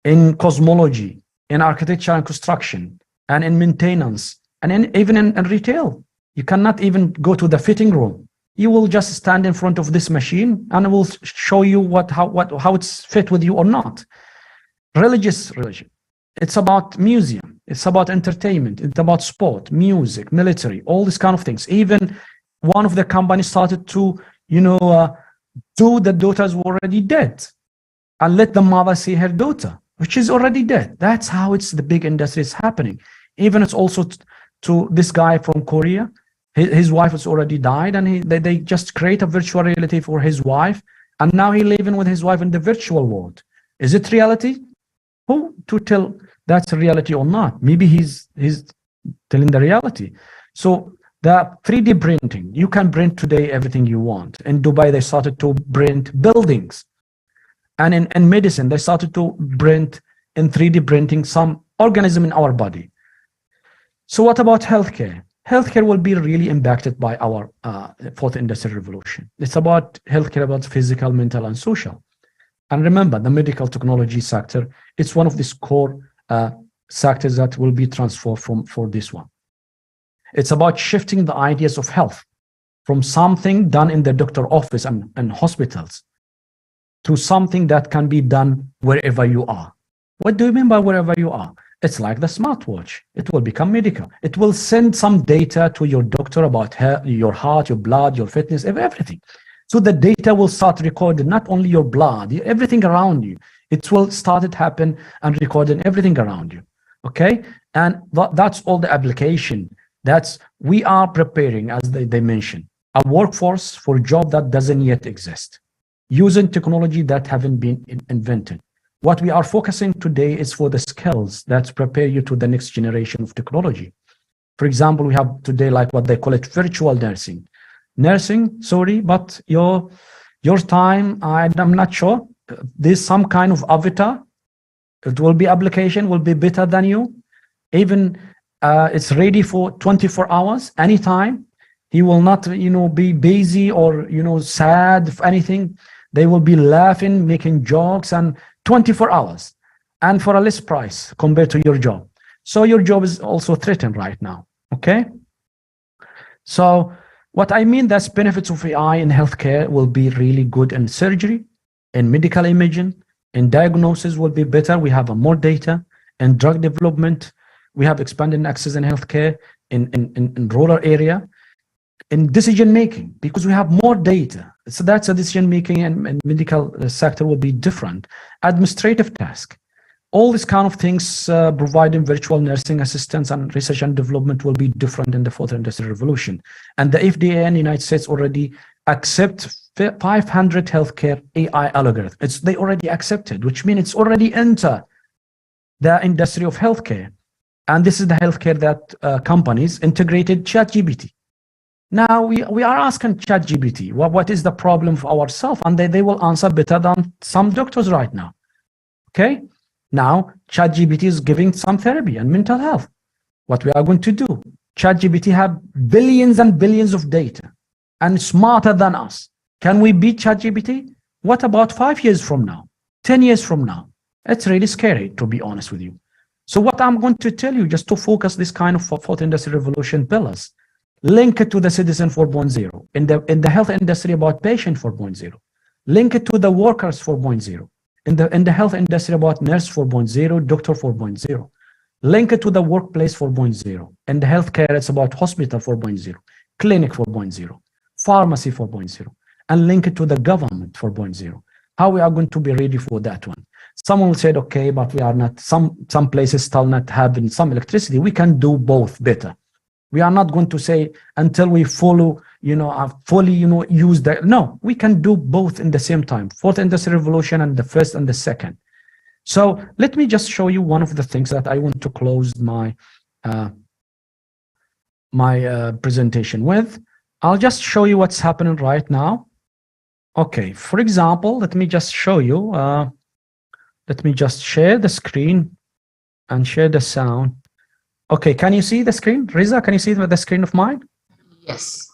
in cosmology, in architecture and construction, and in maintenance, and even in retail. You cannot even go to the fitting room. You will just stand in front of this machine and it will show you how it's fit with you or not. Religion. It's about museum. It's about entertainment. It's about sport, music, military, all these kind of things. Even one of the companies started to, do the daughters who are already dead and let the mother see her daughter, which is already dead. That's how it's the big industry is happening. Even it's also to this guy from Korea. His wife has already died, and they just create a virtual reality for his wife, and now he's living with his wife in the virtual world. Is it reality? Who to tell that's a reality or not? Maybe he's telling the reality. So the 3D printing, you can print today everything you want. In Dubai, they started to print buildings. And in medicine, they started to print in 3D printing some organism in our body. So what about healthcare? Healthcare will be really impacted by our fourth industrial revolution. It's about healthcare, about physical, mental, and social. And remember, the medical technology sector, it's one of these core sectors that will be transformed for this one. It's about shifting the ideas of health from something done in the doctor office and hospitals to something that can be done wherever you are. What do you mean by wherever you are? It's like the smartwatch. It will become medical. It will send some data to your doctor about your heart, your blood, your fitness, everything. So the data will start recording not only your blood, everything around you. It will start to happen and recording everything around you. Okay? And that's all the application. We are preparing, as they mentioned, a workforce for a job that doesn't yet exist, using technology that haven't been invented. What we are focusing today is for the skills that prepare you to the next generation of technology. For example, we have today like what they call it virtual nursing. Nursing, sorry, but your time, I'm not sure. There's some kind of avatar. It will be application, will be better than you. Even it's ready for 24 hours, anytime. He will not, be busy or, sad, if anything. They will be laughing, making jokes, and 24 hours, and for a less price compared to your job. So your job is also threatened right now, okay? So what I mean, that's benefits of AI in healthcare will be really good in surgery, in medical imaging, in diagnosis will be better. We have more data. In drug development, we have expanded access in healthcare in rural area. In decision making, because we have more data. So that's a decision making, and medical sector will be different. Administrative task, all these kind of things providing virtual nursing assistance and research and development will be different in the fourth industrial revolution. And the FDA in the United States already accept 500 healthcare AI algorithms. They already accepted, which means it's already entered the industry of healthcare. And this is the healthcare that companies integrated ChatGPT. Now we are asking ChatGPT, what is the problem for ourselves? And they will answer better than some doctors right now. Okay? Now, ChatGPT is giving some therapy and mental health. What we are going to do? ChatGPT have billions and billions of data and smarter than us. Can we beat ChatGPT? What about 5 years from now? 10 years from now? It's really scary, to be honest with you. So what I'm going to tell you, just to focus this kind of fourth industrial revolution pillars, link it to the citizen 4.0, in the health industry about patient 4.0, link it to the workers 4.0, in the health industry about nurse 4.0, doctor 4.0, link it to the workplace 4.0, in the healthcare it's about hospital 4.0, clinic 4.0, pharmacy 4.0, and link it to the government 4.0. How we are going to be ready for that one? Someone will say, okay, but we are not, some places still not having some electricity. We can do both better. We are not going to say until we follow, fully, use that. No, we can do both in the same time. Fourth industrial revolution and the first and the second. So let me just show you one of the things that I want to close my presentation with. I'll just show you what's happening right now. Okay, for example, let me just show you. Let me just share the screen and share the sound. Okay, can you see the screen? Riza, can you see the screen of mine? Yes.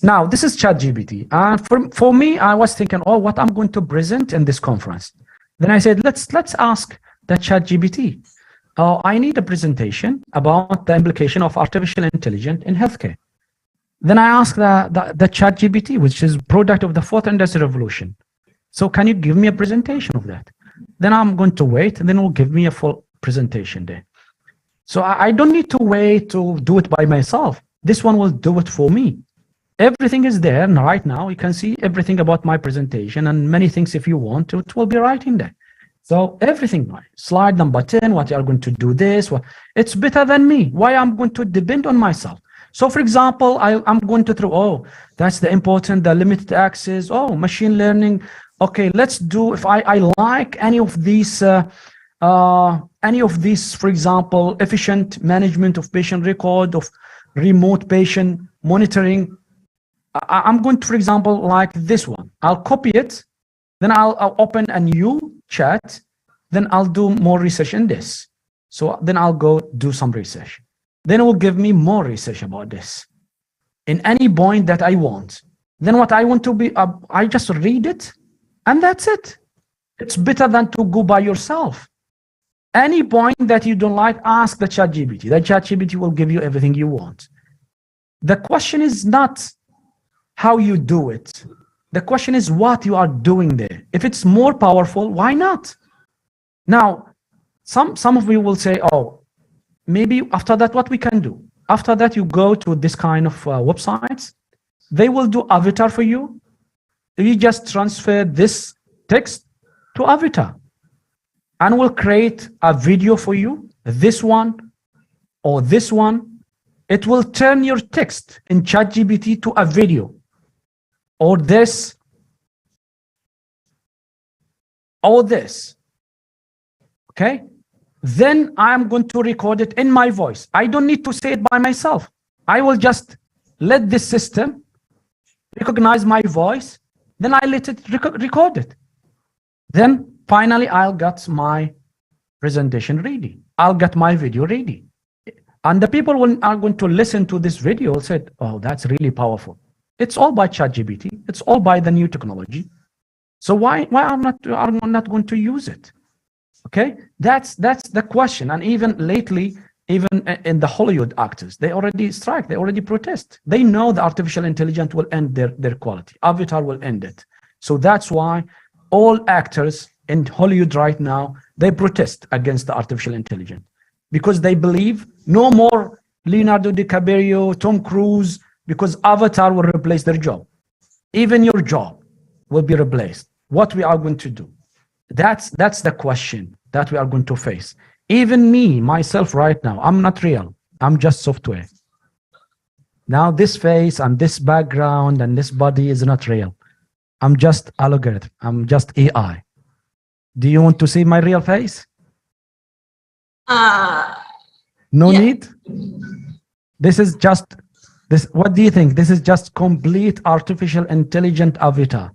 Now, this is ChatGPT. And for me, I was thinking, oh, what I'm going to present in this conference. Then I said, let's ask the ChatGPT. I need a presentation about the implication of artificial intelligence in healthcare. Then I asked the ChatGPT, which is product of the fourth industrial revolution. So can you give me a presentation of that? Then I'm going to wait, and then it will give me a full presentation there. So I don't need to wait to do it by myself. This one will do it for me. Everything is there, and right now you can see everything about my presentation and many things if you want to, it will be right in there. So everything, slide number 10, what you are going to do this, it's better than me. Why I'm going to depend on myself? So for example, I'm going to throw, oh, that's the important, the limited access, oh, machine learning. Okay, let's do, if I like any of these, for example, efficient management of patient record, of remote patient monitoring. I'm going to, for example, like this one. I'll copy it, then I'll open a new chat, then I'll do more research in this. So then I'll go do some research. Then it will give me more research about this in any point that I want. Then what I want to be, I just read it, and that's it. It's better than to go by yourself. Any point that you don't like, ask the ChatGPT. The ChatGPT will give you everything you want. The question is not how you do it. The question is what you are doing there. If it's more powerful, why not? Now, some of you will say, oh, maybe after that, what we can do? After that, you go to this kind of websites. They will do avatar for you. You just transfer this text to avatar and will create a video for you, this one or this one. It will turn your text in ChatGPT to a video, or this, or this. Okay? Then I'm going to record it in my voice. I don't need to say it by myself. I will just let this system recognize my voice, then I let it record it. Then finally, I'll get my presentation ready. I'll get my video ready. And the people who are going to listen to this video said, oh, that's really powerful. It's all by ChatGPT. It's all by the new technology. So why I'm not going to use it? Okay, that's the question. And even lately, even in the Hollywood actors, they already strike, they already protest. They know the artificial intelligence will end their quality. Avatar will end it. So that's why all actors in Hollywood right now, they protest against the artificial intelligence because they believe no more Leonardo DiCaprio, Tom Cruise, because Avatar will replace their job. Even your job will be replaced. What we are going to do? That's the question that we are going to face. Even me, myself right now, I'm not real. I'm just software. Now this face and this background and this body is not real. I'm just algorithm. I'm just AI. Do you want to see my real face? No need? This is just What do you think? This is just complete artificial intelligent avatar,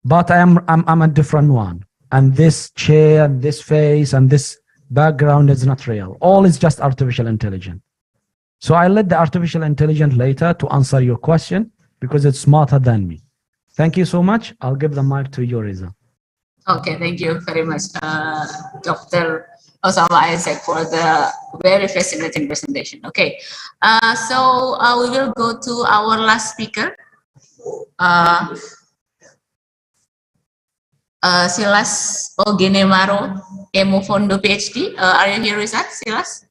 but I'm a different one. And this chair, this face, and this background is not real. All is just artificial intelligence. So I let the artificial intelligence later to answer your question because it's smarter than me. Thank you so much. I'll give the mic to you, Riza. Okay, thank you very much, Dr. Osama Isaac, for the very fascinating presentation. Okay, so we will go to our last speaker, Silas Ogenemaro Emofondo, PhD. Are you here with us, Silas?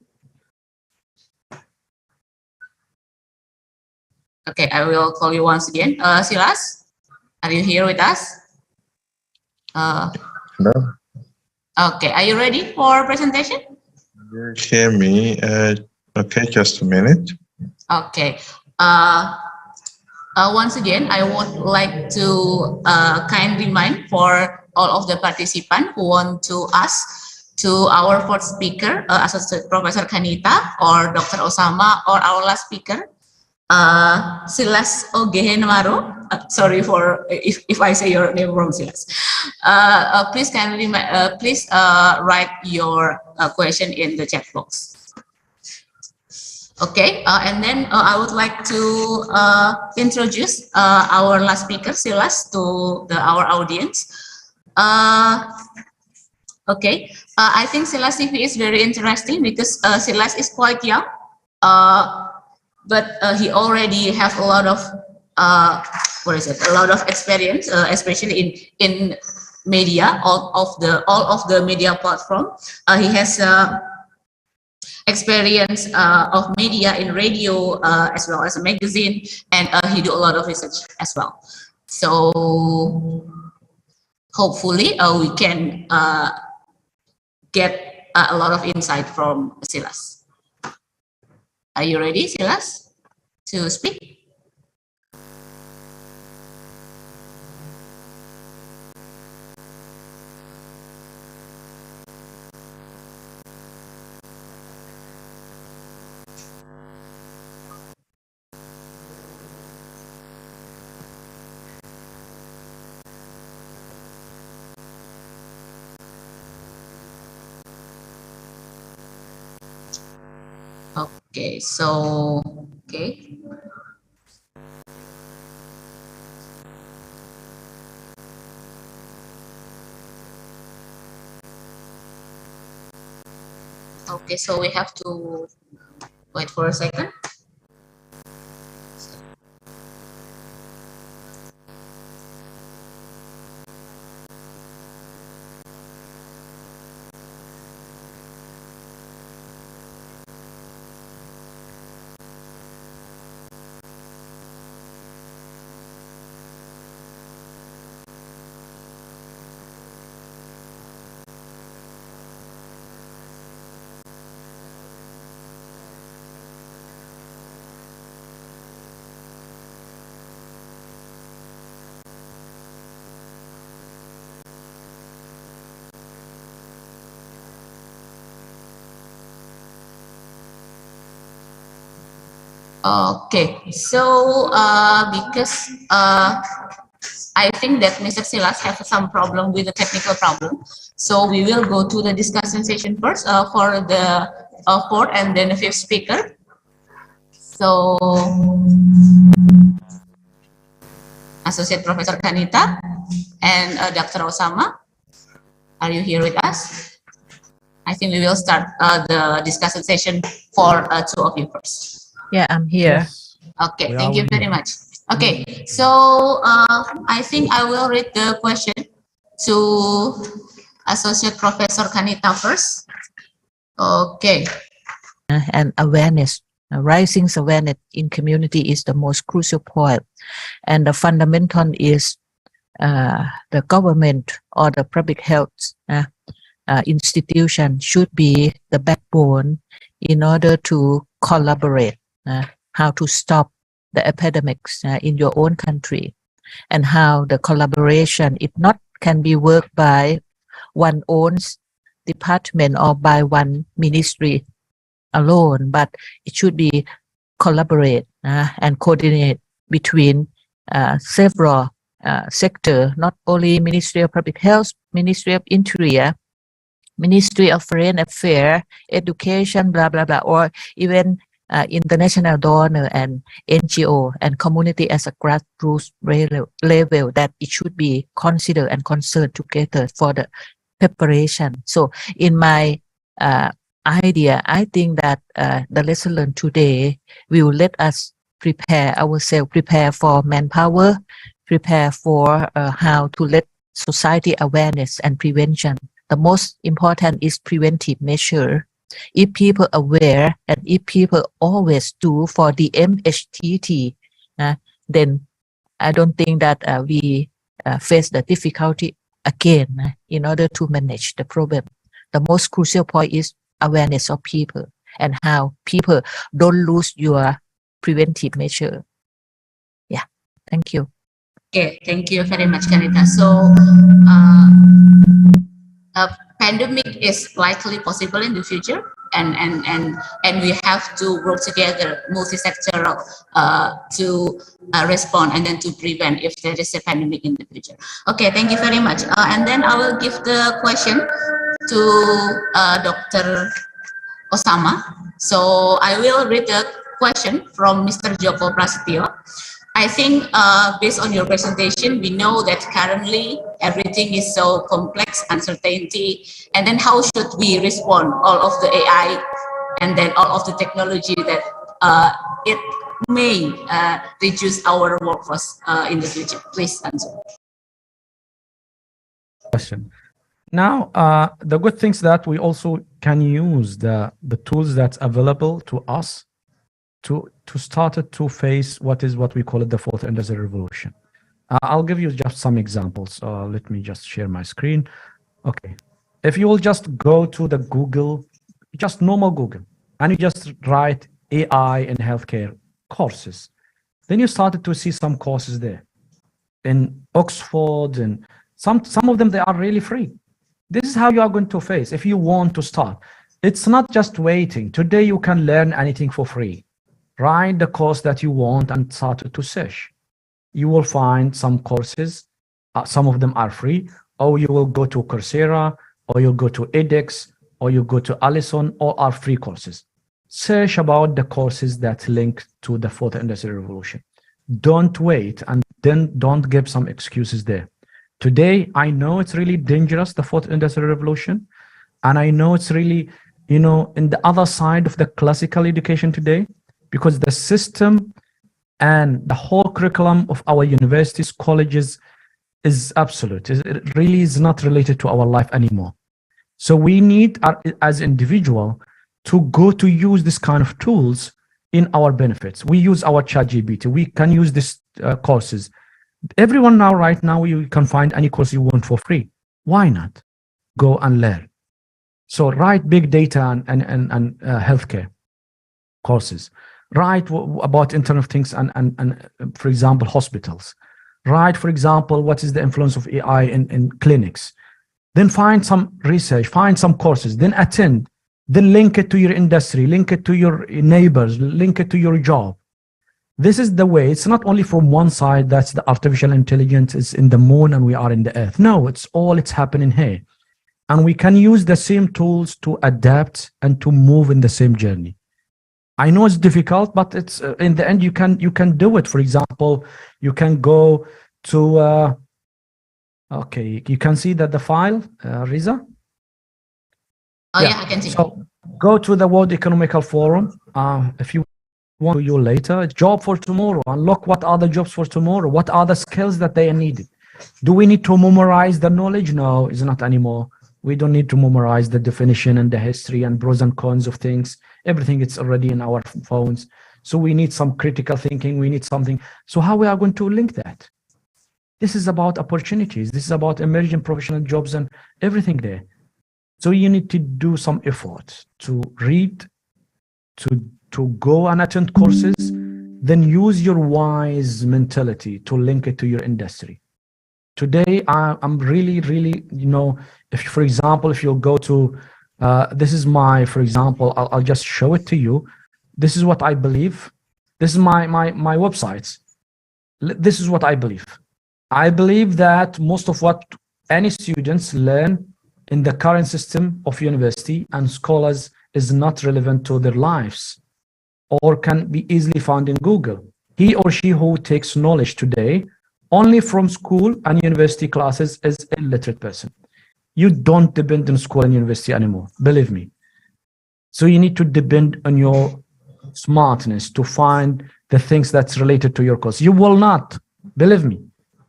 Okay, I will call you once again. Silas, are you here with us? No. Okay, are you ready for presentation? You hear me? Okay, just a minute. Okay. Once again, I would like to kindly remind for all of the participants who want to ask to our fourth speaker, Associate Professor Kanita or Dr. Osama, or our last speaker, Silas Ogehenmaro. Sorry for if I say your name wrong, Silas. Please kindly write your question in the chat box. Okay, and then I would like to introduce our last speaker, Silas, to our audience. Okay, I think Silas CV is very interesting because Silas is quite young, but he already have a lot of a lot of experience, especially in media, all of the media platform. He has experience of media in radio as well as a magazine, and he do a lot of research as well. So hopefully we can get a lot of insight from Silas. Are you ready, Silas, to speak? Okay, so, okay. Okay, so we have to wait for a second. Okay, so because I think that Mr. Silas have some problem with the technical problem, so we will go to the discussion session first for the fourth and then the fifth speaker. So, Associate Professor Kanita and Dr. Osama, are you here with us? I think we will start the discussion session for two of you first. Yeah, I'm here. Yes. Okay, thank you very much. Okay, so I think I will read the question to Associate Professor Kanita first. Okay. And awareness, rising awareness in community is the most crucial point. And the fundamental is the government or the public health institution should be the backbone in order to collaborate how to stop the epidemics in your own country, and how the collaboration, if not, can be worked by one own department or by one ministry alone, but it should be collaborate and coordinate between several sectors, not only Ministry of Public Health, Ministry of Interior, Ministry of Foreign Affairs, Education, blah, blah, blah, or even international donor and NGO and community as a grassroots level, that it should be considered and concerned together for the preparation. So in my idea, I think that the lesson learned today will let us prepare ourselves, prepare for manpower, prepare for how to let society awareness and prevention. The most important is preventive measure. If people aware and if people always do for the MHTT, then I don't think that we face the difficulty again in order to manage the problem. The most crucial point is awareness of people and how people don't lose your preventive measure. Yeah, thank you. Okay, thank you very much, Kanita. So, a pandemic is likely possible in the future, and we have to work together, multi-sectoral, to respond and then to prevent if there is a pandemic in the future. Okay, thank you very much. And then I will give the question to Dr. Osama. So I will read the question from Mr. Joko Prasetyo. I think based on your presentation, we know that currently everything is so complex, uncertainty, and then how should we respond all of the AI and then all of the technology that it may reduce our workforce in the future. Please answer. Question. Now, the good things that we also can use the tools that's available to us to start to face what we call it the fourth industrial revolution. I'll give you just some examples. Let me just share my screen. Okay, if you will just go to the Google, just normal Google, and you just write AI in healthcare courses, then you started to see some courses there in Oxford, and some of them, they are really free. This is how you are going to face if you want to start. It's not just waiting. Today you can learn anything for free. Write the course that you want and start to search. You will find some courses, some of them are free, or you will go to Coursera, or you'll go to edX, or you go to Allison, all are free courses. Search about the courses that link to the fourth industrial revolution. Don't wait, and then don't give some excuses there. Today, I know it's really dangerous, the fourth industrial revolution, and I know it's really, in the other side of the classical education today, because the system and the whole curriculum of our universities, colleges is absolute. It really is not related to our life anymore. So we need, as individual, to go to use this kind of tools in our benefits. We use our ChatGPT. We can use these courses. Everyone now, right now, you can find any course you want for free. Why not? Go and learn. So write big data and healthcare courses. Write about Internet of Things and for example, hospitals. Write, for example, what is the influence of AI in clinics. Then find some research, find some courses, then attend, then link it to your industry, link it to your neighbors, link it to your job. This is the way. It's not only from one side, that's the artificial intelligence is in the moon and we are in the earth. No, it's happening here. And we can use the same tools to adapt and to move in the same journey. I know it's difficult, but it's in the end you can do it. For example, you can go to okay, you can see that the file, Riza? Oh yeah, I can see. So go to the World Economical Forum. If you want to you later, job for tomorrow, and look what are the jobs for tomorrow, what are the skills that they are needed. Do we need to memorize the knowledge? No, it's not anymore. We don't need to memorize the definition and the history and pros and cons of things. Everything is already in our phones. So we need some critical thinking. We need something. So how we are going to link that? This is about opportunities. This is about emerging professional jobs and everything there. So you need to do some effort to read, to go and attend courses, then use your wise mentality to link it to your industry. Today, I'm really, if, for example, if you'll go to, this is my, for example, I'll just show it to you. This is what I believe. This is my website. This is what I believe. I believe that most of what any students learn in the current system of university and scholars is not relevant to their lives or can be easily found in Google. He or she who takes knowledge today only from school and university classes is an illiterate person. You don't depend on school and university anymore, believe me. So you need to depend on your smartness to find the things that's related to your course. You will not, believe me,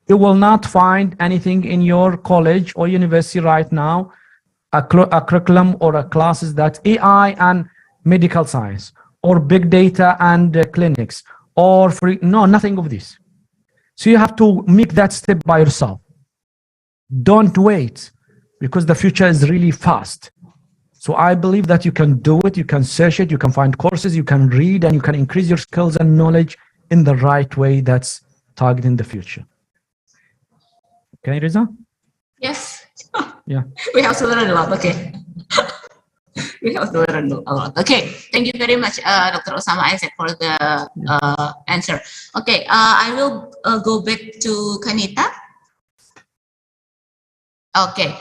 you will not find anything in your college or university right now, a curriculum or a classes that AI and medical science or big data and clinics or free, no, nothing of this. So you have to make that step by yourself. Don't wait, because the future is really fast. So I believe that you can do it, you can search it, you can find courses, you can read, and you can increase your skills and knowledge in the right way that's targeting the future. Okay, Riza? Yes. Yeah. We have to learn a lot, okay. We have to learn a lot. Okay, thank you very much, Dr. Osama Isaac, for the answer. Okay, I will go back to Kanita. Okay,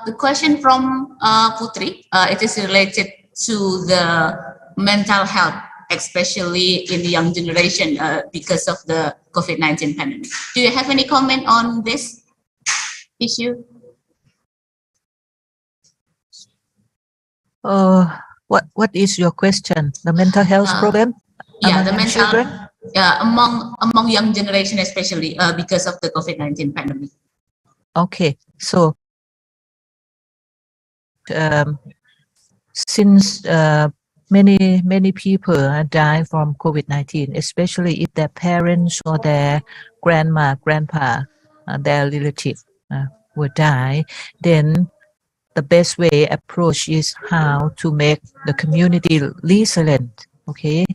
the question from Putri, it is related to the mental health, especially in the young generation because of the COVID-19 pandemic. Do you have any comment on this issue? What is your question? The mental health problem? Yeah, the among mental, children? among young generation, especially because of the COVID-19 pandemic. Okay, so since many people die from COVID-19, especially if their parents or their grandpa, their relative will die, then the best way approach is how to make the community resilient, okay,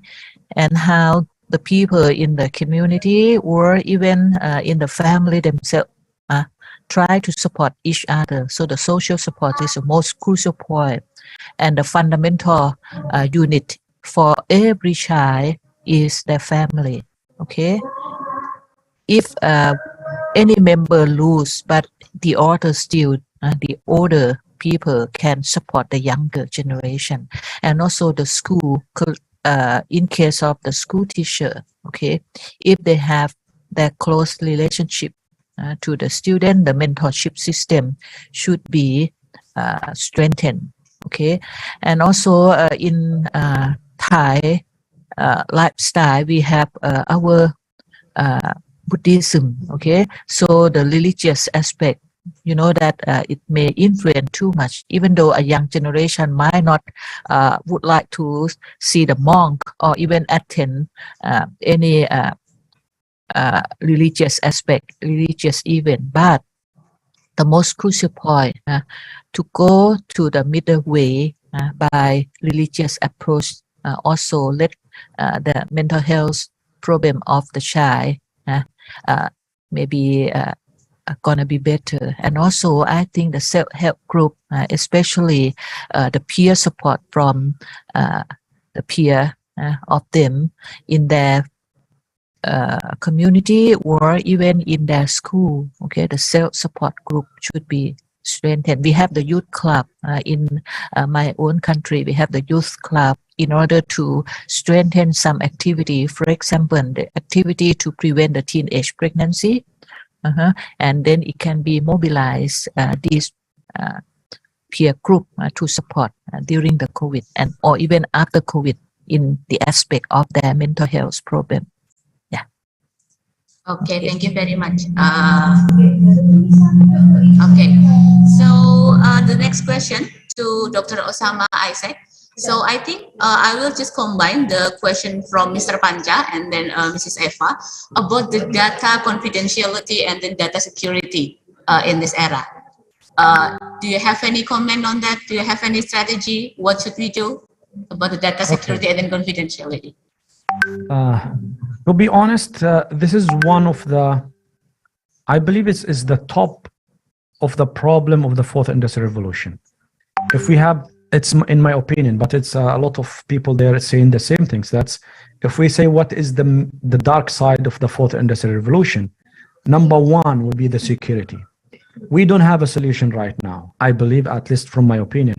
and how the people in the community or even in the family themselves try to support each other. So the social support is the most crucial point, and the fundamental unit for every child is their family. Okay, if any member lose, but the other still, the older people can support the younger generation, and also the school. In case of the school teacher, okay, if they have that close relationship to the student, the mentorship system should be strengthened, okay, and also in Thai lifestyle, we have our Buddhism, okay, so the religious aspect, you know that it may influence too much, even though a young generation might not would like to see the monk or even attend any religious aspect, religious event, but the most crucial point to go to the middle way by religious approach also let the mental health problem of the child maybe gonna be better. And also I think the self-help group, especially the peer support from the peer of them in their community or even in their school, okay, the self-support group should be strengthened. We have the youth club in my own country. We have the youth club in order to strengthen some activity. For example, the activity to prevent the teenage pregnancy, and then it can be mobilized this peer group to support during the COVID and or even after COVID in the aspect of their mental health problem. Okay, thank you very much. Okay, so the next question to Dr. Osama Isaac. So I think I will just combine the question from Mr. Panca and then Mrs. Eva about the data confidentiality and the data security in this era. Do you have any comment on that? Do you have any strategy? What should we do about the data security and then confidentiality? To be honest, this is one of the, I believe it's the top of the problem of the fourth industrial revolution. If we have, it's in my opinion, but it's a lot of people there saying the same things. That's if we say what is the dark side of the fourth industrial revolution, number one would be the security. We don't have a solution right now, I believe, at least from my opinion,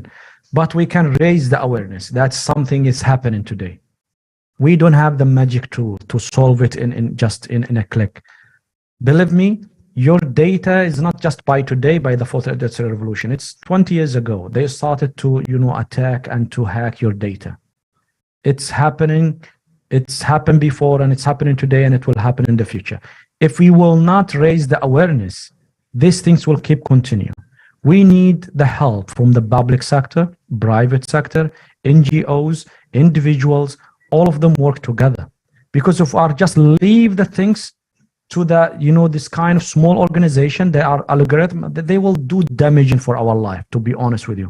but we can raise the awareness that something is happening today. We don't have the magic tool to solve it in a click. Believe me, your data is not just by today, by the fourth industrial revolution. It's 20 years ago. They started to, attack and to hack your data. It's happening. It's happened before, and it's happening today, and it will happen in the future. If we will not raise the awareness, these things will keep continuing. We need the help from the public sector, private sector, NGOs, individuals, all of them work together. Because if we just leave the things to the, this kind of small organization, they are algorithm, they will do damaging for our life, to be honest with you.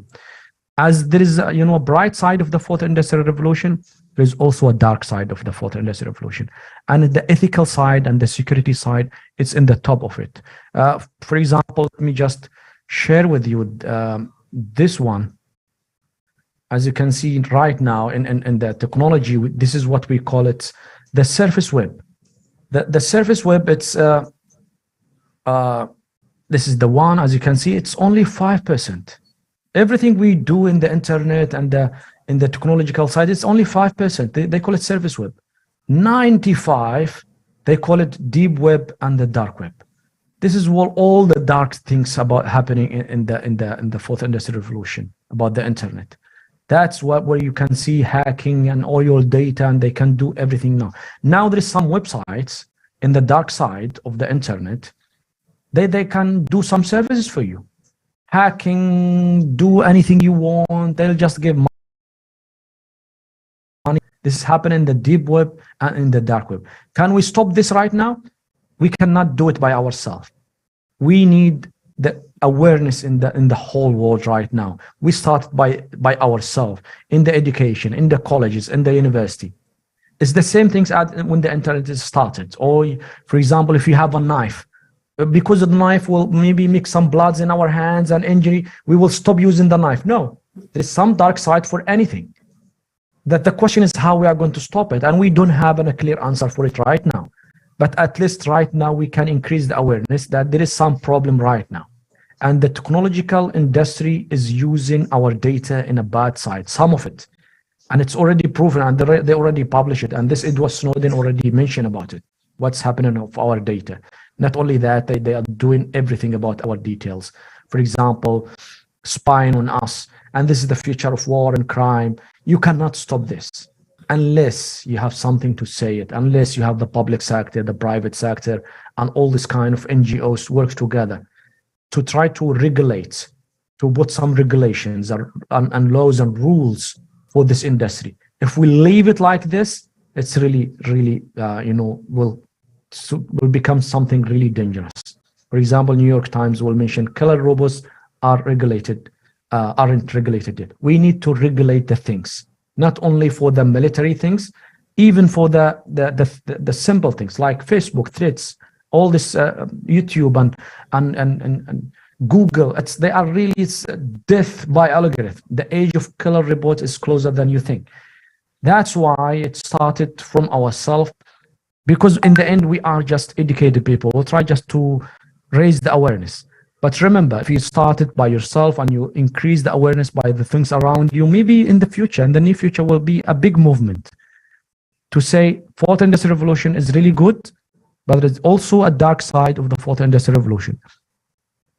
As there is, a bright side of the fourth industrial revolution, there is also a dark side of the fourth industrial revolution. And the ethical side and the security side, it's in the top of it. For example, let me just share with you this one. As you can see right now in the technology, this is what we call it, the surface web. The surface web, it's this is the one, as you can see, it's only 5%. Everything we do in the internet and in the technological side, it's only 5%. They call it surface web. 95, they call it deep web and the dark web. This is what all the dark things about happening in the fourth industrial revolution about the internet. That's where you can see hacking and all your data, and they can do everything now. Now there is some websites in the dark side of the internet. They can do some services for you. Hacking, do anything you want. They'll just give money. This is happening in the deep web and in the dark web. Can we stop this right now? We cannot do it by ourselves. We need the awareness in the whole world right now. We start by ourselves, in the education, in the colleges, in the university. It's the same things as when the internet is started. Or, for example, if you have a knife, because the knife will maybe mix some bloods in our hands and injury, we will stop using the knife. No, there's some dark side for anything. That the question is how we are going to stop it, and we don't have a clear answer for it right now. But at least right now we can increase the awareness that there is some problem right now. And the technological industry is using our data in a bad side, some of it. And it's already proven, and they already published it. And this Edward Snowden already mentioned about it, what's happening of our data. Not only that, they are doing everything about our details. For example, spying on us. And this is the future of war and crime. You cannot stop this unless you have something to say it, unless you have the public sector, the private sector, and all this kind of NGOs work together to try to regulate, to put some regulations and laws and rules for this industry. If we leave it like this, it's really, will become something really dangerous. For example, New York Times will mention killer robots aren't regulated yet. We need to regulate the things, not only for the military things, even for the simple things like Facebook, Threads, all this YouTube and Google. They are really, it's death by algorithm. The age of killer robots is closer than you think. That's why it started from ourselves, because in the end we are just educated people. We'll try just to raise the awareness. But remember, if you start it by yourself and you increase the awareness by the things around you, maybe in the near future will be a big movement to say fourth industrial revolution is really good, but there's also a dark side of the fourth industrial revolution.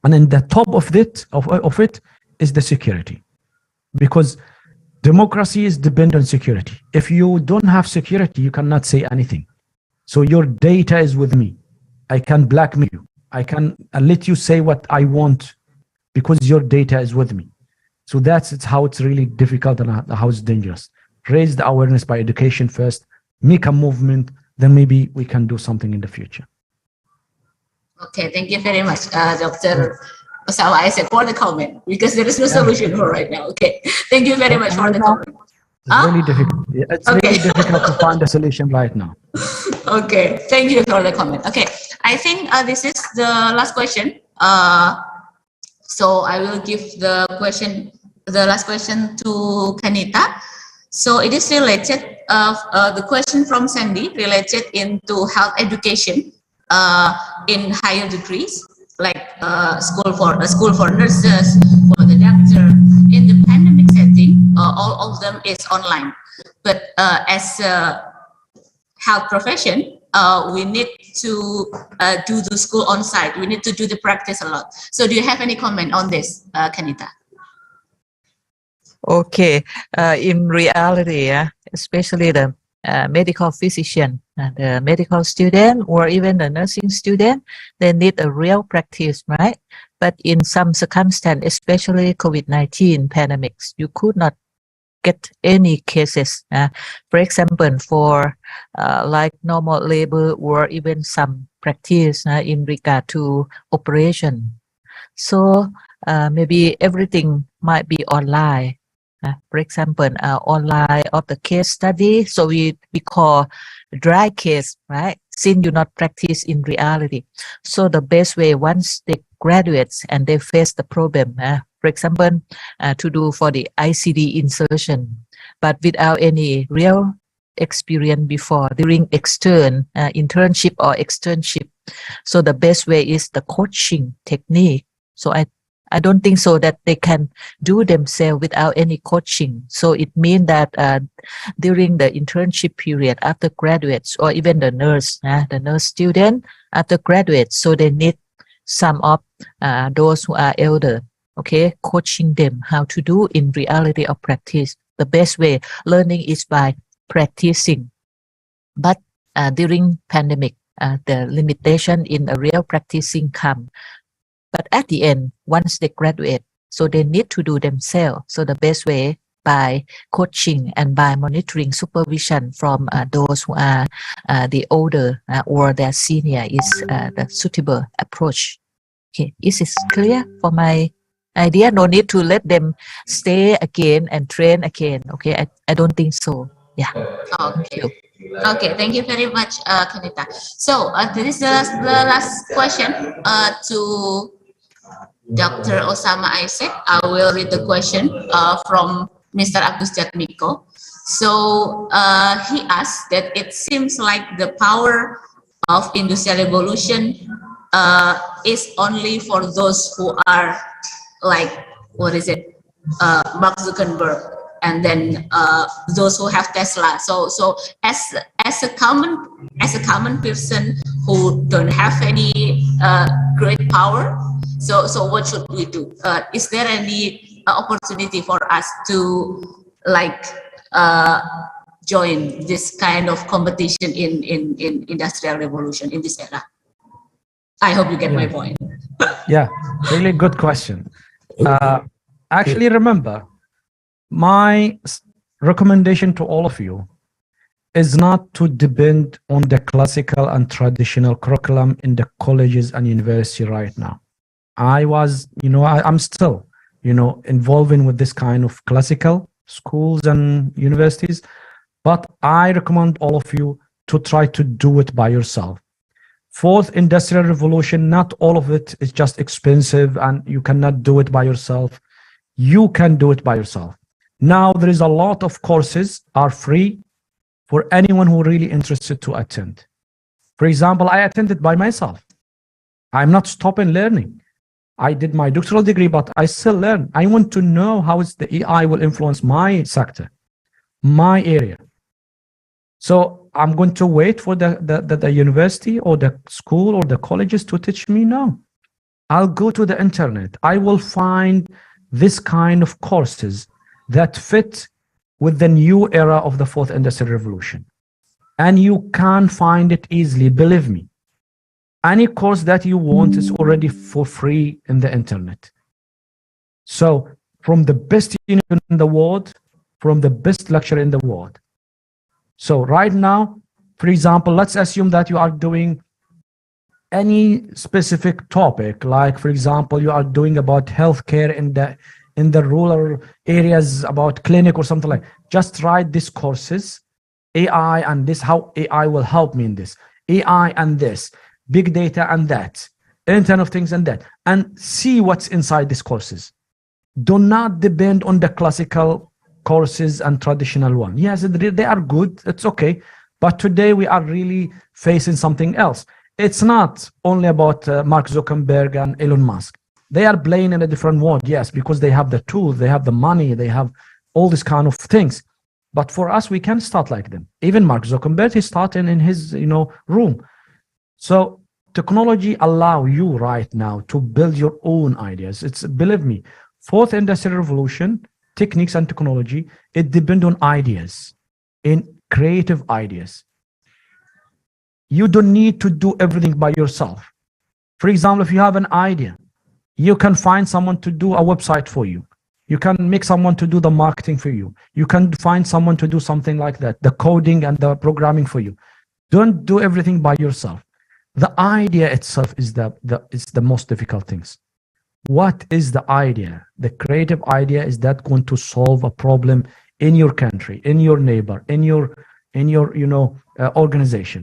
And in the top of it is the security, because democracy is dependent on security. If you don't have security, you cannot say anything. So your data is with me. I can blackmail you. I can let you say what I want because your data is with me. So it's how it's really difficult and how it's dangerous. Raise the awareness by education first, make a movement, then maybe we can do something in the future. Okay, thank you very much, Dr. Osawa Isaac, for the comment, because there is no solution for right now. Okay, thank you very much for the comment. It's really difficult. It's really difficult to find a solution right now. Okay, thank you for the comment. Okay, I think this is the last question. So I will give the last question to Kanita. So it is related the question from Sandy related into health education in higher degrees, like school for nurses, for the doctor. In the pandemic setting, all of them is online. But as a health profession, we need to do the school on site. We need to do the practice a lot. So do you have any comment on this, Kanita? Okay, in reality, especially the medical physician, the medical student, or even the nursing student, they need a real practice, right? But in some circumstance, especially COVID-19 pandemics, you could not get any cases. For example, for like normal labor or even some practice in regard to operation. So maybe everything might be online. For example, online of the case study. So we call dry case, right? Since you not practice in reality. So the best way once they graduate and they face the problem, for example, to do for the ICD insertion, but without any real experience before during internship or externship. So the best way is the coaching technique. So I don't think so that they can do themselves without any coaching. So it means that during the internship period after graduates, or even the nurse student after graduates, so they need some of those who are elder, okay, coaching them how to do in reality of practice. The best way learning is by practicing. But during pandemic, the limitation in a real practicing come. But at the end, once they graduate, so they need to do themselves. So the best way by coaching and by monitoring supervision from those who are the older or their senior is the suitable approach. Okay, is this clear for my idea? No need to let them stay again and train again. Okay, I don't think so. Yeah. Okay. Okay, thank you very much, Kanita. So this is the last question to Dr. Osama Isaac. I will read the question from Mr. Agus Jatmiko. So he asked that it seems like the power of industrial revolution is only for those who are like, what is it, Mark Zuckerberg, and then those who have Tesla. So as a common person who don't have any great power, so what should we do? Is there any opportunity for us to like join this kind of competition in industrial revolution in this era? I hope you get my point. Yeah, really good question. Actually, remember, my recommendation to all of you is not to depend on the classical and traditional curriculum in the colleges and university right now. I'm still, involving with this kind of classical schools and universities, but I recommend all of you to try to do it by yourself. Fourth industrial revolution, not all of it is just expensive and you cannot do it by yourself. You can do it by yourself. Now there is a lot of courses are free for anyone who really interested to attend. For example, I attended by myself. I'm not stopping learning. I did my doctoral degree, but I still learn. I want to know how is the AI will influence my sector, my area. So I'm going to wait for the university or the school or the colleges to teach me? No. I'll go to the internet. I will find this kind of courses that fit with the new era of the fourth industrial revolution. And you can find it easily, believe me. Any course that you want is already for free in the internet. So from the best university in the world, from the best lecturer in the world. So right now, for example, let's assume that you are doing any specific topic, like for example, you are doing about healthcare in the rural areas, about clinic or something like. Just write these courses, AI and this, how AI will help me in this, AI and this, big data and that, Internet of Things and that, and see what's inside these courses. Do not depend on the classical courses and traditional one. Yes, they are good. It's okay. But today we are really facing something else. It's not only about Mark Zuckerberg and Elon Musk. They are playing in a different world, yes, because they have the tools, they have the money, they have all these kind of things. But for us, we can start like them. Even Mark Zuckerberg, he's starting in his room. So technology allow you right now to build your own ideas. It's, believe me, fourth industrial revolution, techniques and technology, it depends on ideas, in creative ideas. You don't need to do everything by yourself. For example, if you have an idea, you can find someone to do a website for you. You can make someone to do the marketing for you. You can find someone to do something like that, the coding and the programming for you. Don't do everything by yourself. The idea itself is the most difficult things. What is the idea? The creative idea is that going to solve a problem in your country, in your neighbor, in your organization,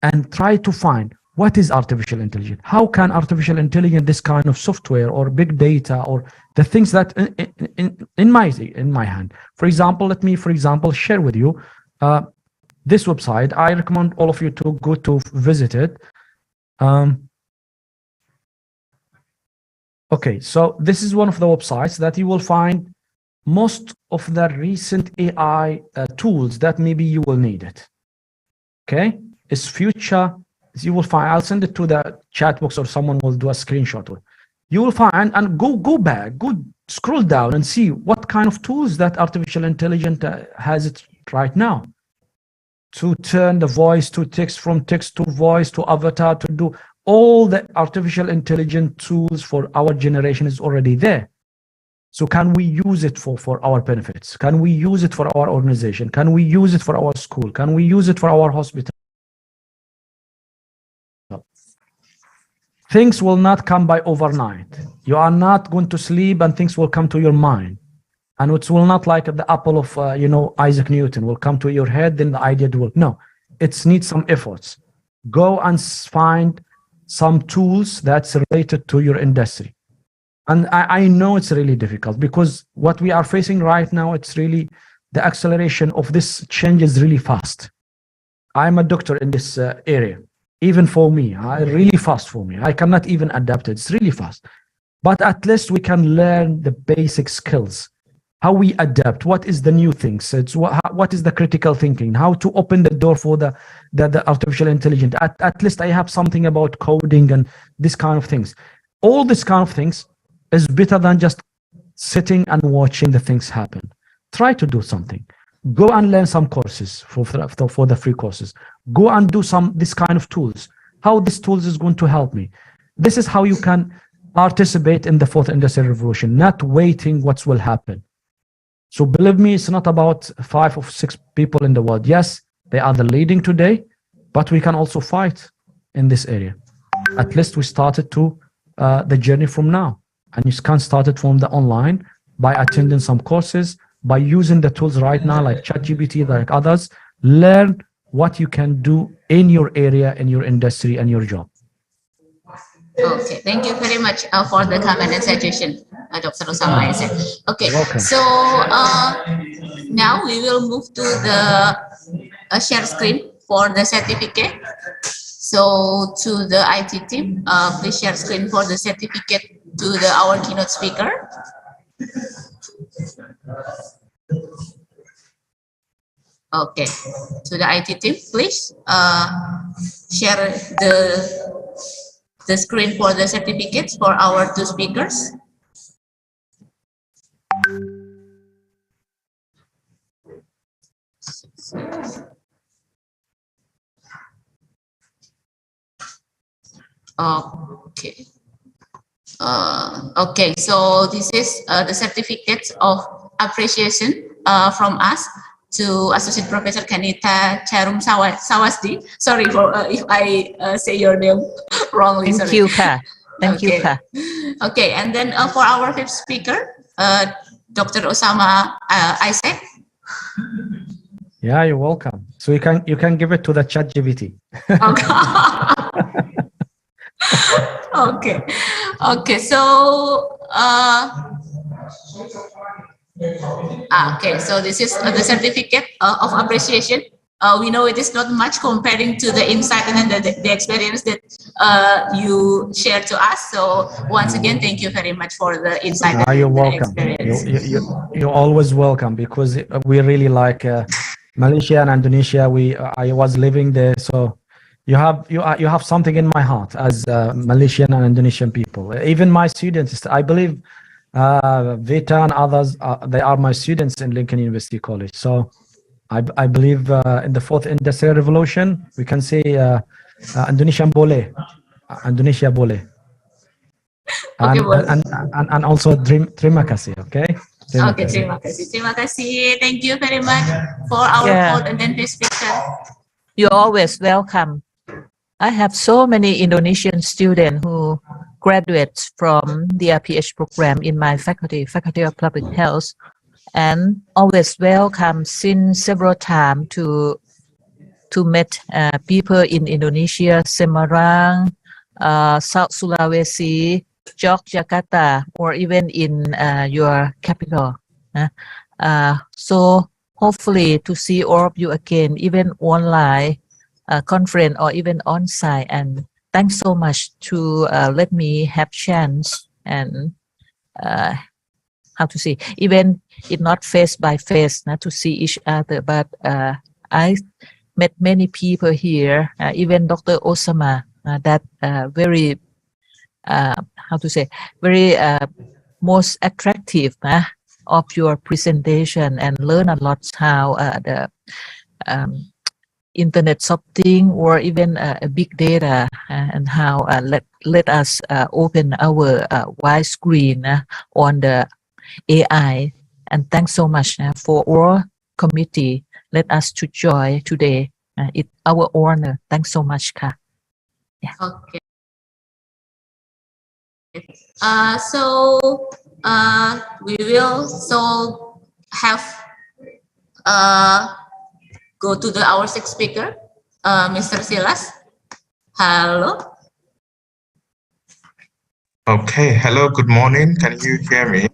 and try to find what is artificial intelligence. How can artificial intelligence, this kind of software or big data or the things that in my hand. For example, let me share with you this website. I recommend all of you to go to visit it. Okay, so this is one of the websites that you will find most of the recent AI tools that maybe you will need it. Okay, it's future. You will find. I'll send it to the chat box, or someone will do a screenshot. You will find and go back, go scroll down and see what kind of tools that artificial intelligence has it right now, to turn the voice to text, from text to voice to avatar, to do all the artificial intelligence tools for our generation is already there. So can we use it for our benefits? Can we use it for our organization? Can we use it for our school? Can we use it for our hospital? Things will not come by overnight. You are not going to sleep and things will come to your mind. And it will not like the apple of, Isaac Newton will come to your head, then the idea will. No, it needs some efforts. Go and find some tools that's related to your industry. And I know it's really difficult, because what we are facing right now, it's really the acceleration of this change is really fast. I'm a doctor in this area. Even for me, really fast for me. I cannot even adapt it. It's really fast. But at least we can learn the basic skills. How we adapt, what is the new things, it's what is the critical thinking, how to open the door for the artificial intelligence. At least I have something about coding and this kind of things. All this kind of things is better than just sitting and watching the things happen. Try to do something. Go and learn some courses for the free courses. Go and do this kind of tools. How these tools is going to help me. This is how you can participate in the fourth industrial revolution, not waiting what will happen. So believe me, it's not about 5 or 6 people in the world. Yes, they are the leading today, but we can also fight in this area. At least we started to the journey from now. And you can start it from the online by attending some courses, by using the tools right now like ChatGPT, like others. Learn what you can do in your area, in your industry, and your job. Okay, thank you very much for the comment and suggestion, Dr. Osama. Okay, so now we will move to the share screen for the certificate. So to the IT team, please share screen for the certificate to our keynote speaker. Okay, to the IT team, please share the screen for the certificates for our 2 speakers. Okay. Okay, so this is the certificates of appreciation from us to Associate Professor Kanita Charum Sawasdi. Sorry for if I say your name wrongly. Thank you, Ka. Thank you, Ka. Okay, and then for our 5th speaker, Dr. Osama Isaac. Yeah, you're welcome. So you can give it to the ChatGPT. Okay. Okay. So Okay, so this is the certificate of appreciation. We know it is not much comparing to the insight and the experience that you shared to us. So once again, thank you very much for the insight You're and the welcome. experience. You're always welcome because we really like Malaysia and Indonesia. I was living there, so you have something in my heart as Malaysian and Indonesian people. Even my students, I believe, Vita and others, they are my students in Lincoln University College. So I believe in the fourth industrial revolution, we can say Indonesia boleh, Indonesia boleh. Okay, And also terima kasih, okay? Okay, terima kasih. Terima kasih. Thank you very much for our fourth and then fifth speaker. You're always welcome. I have so many Indonesian students who graduate from the PhD program in my faculty of Public Health, and always welcome since several times to meet people in Indonesia, Semarang, South Sulawesi, Yogyakarta, or even in your capital. So hopefully to see all of you again, even online conference or even on site. And thanks so much to let me have chance and how to say, even if not face by face, not to see each other, but I met many people here, even Dr. Osama, that very how to say, very most attractive of your presentation, and learn a lot how the internet of things or even big data and how let us open our wide screen on the AI. And thanks so much for our committee. Let us to join today. It's our honor. Thanks so much, Ka. Yeah. Okay. So we will have go to our sixth speaker, Mr. Silas. Hello. Okay, hello, good morning. Can you hear me?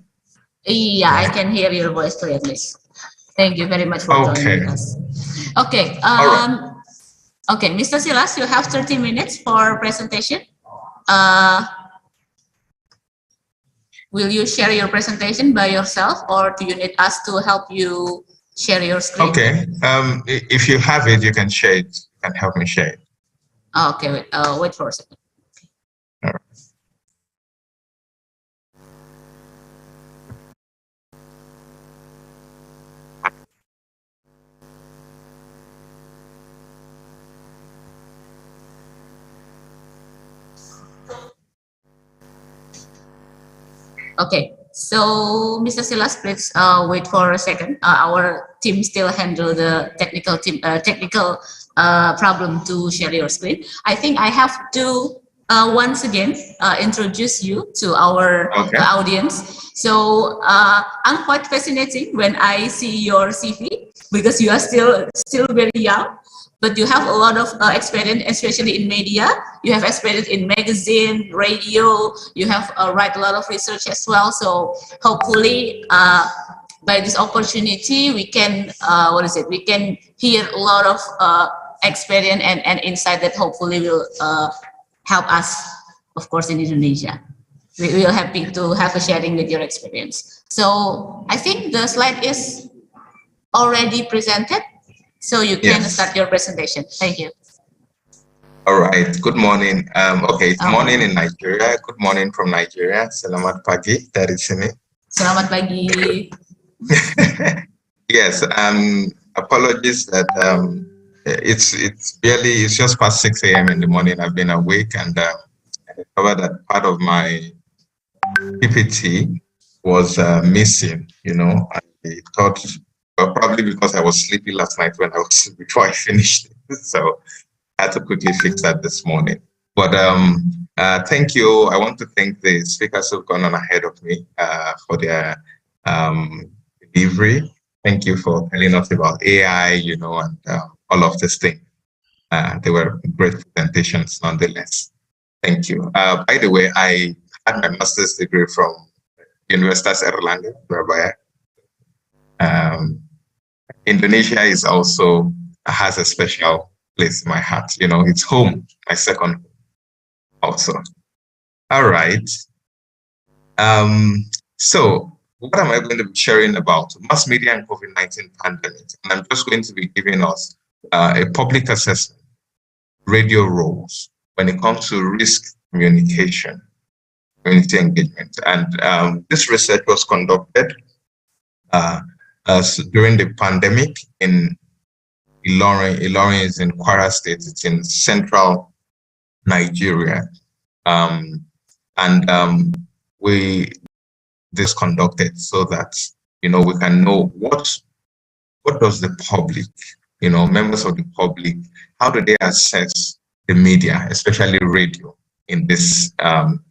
Yeah, I can hear your voice clearly. Thank you very much for joining us. Okay. Okay, Mr. Silas, you have 30 minutes for presentation. Will you share your presentation by yourself, or do you need us to help you share your screen? Okay. If you have it, you can share it. You can help me share it. Okay, wait for a second. All right. Okay, so Mr. Silas, please wait for a second. Our team still handle the technical problem to share your screen. I think I have to once again introduce you to our audience. So I'm quite fascinating when I see your CV, because you are still very young. But you have a lot of experience, especially in media. You have experience in magazine, radio. You have write a lot of research as well. So hopefully, by this opportunity, we can we can hear a lot of experience and insight that hopefully will help us, of course, in Indonesia. We are happy to have a sharing with your experience. So I think the slide is already presented. So you can start your presentation. Thank you. All right. Good morning. Okay, it's morning in Nigeria. Good morning from Nigeria. Selamat pagi dari sini. Selamat pagi. Yes. Apologies that it's just past 6 a.m. in the morning. I've been awake, and I discovered that part of my PPT was missing. You know, I thought. Well, probably because I was sleepy last night before I finished it. So I had to quickly fix that this morning. But thank you. I want to thank the speakers who've gone on ahead of me for their delivery. Thank you for telling us about AI, you know, and all of this thing. They were great presentations nonetheless. Thank you. By the way, I had my master's degree from Universitas Erlangen, Surabaya. Um, Indonesia is also has a special place in my heart. You know, it's home, my second home also. All right. So what am I going to be sharing about? Mass media and COVID-19 pandemic. And I'm just going to be giving us a public assessment, radio roles when it comes to risk communication, community engagement. And this research was conducted during the pandemic in Ilorin. Ilorin is in Kwara State. It's in central Nigeria. We this conducted so that, you know, we can know what does the public, you know, members of the public, how do they assess the media, especially radio, in this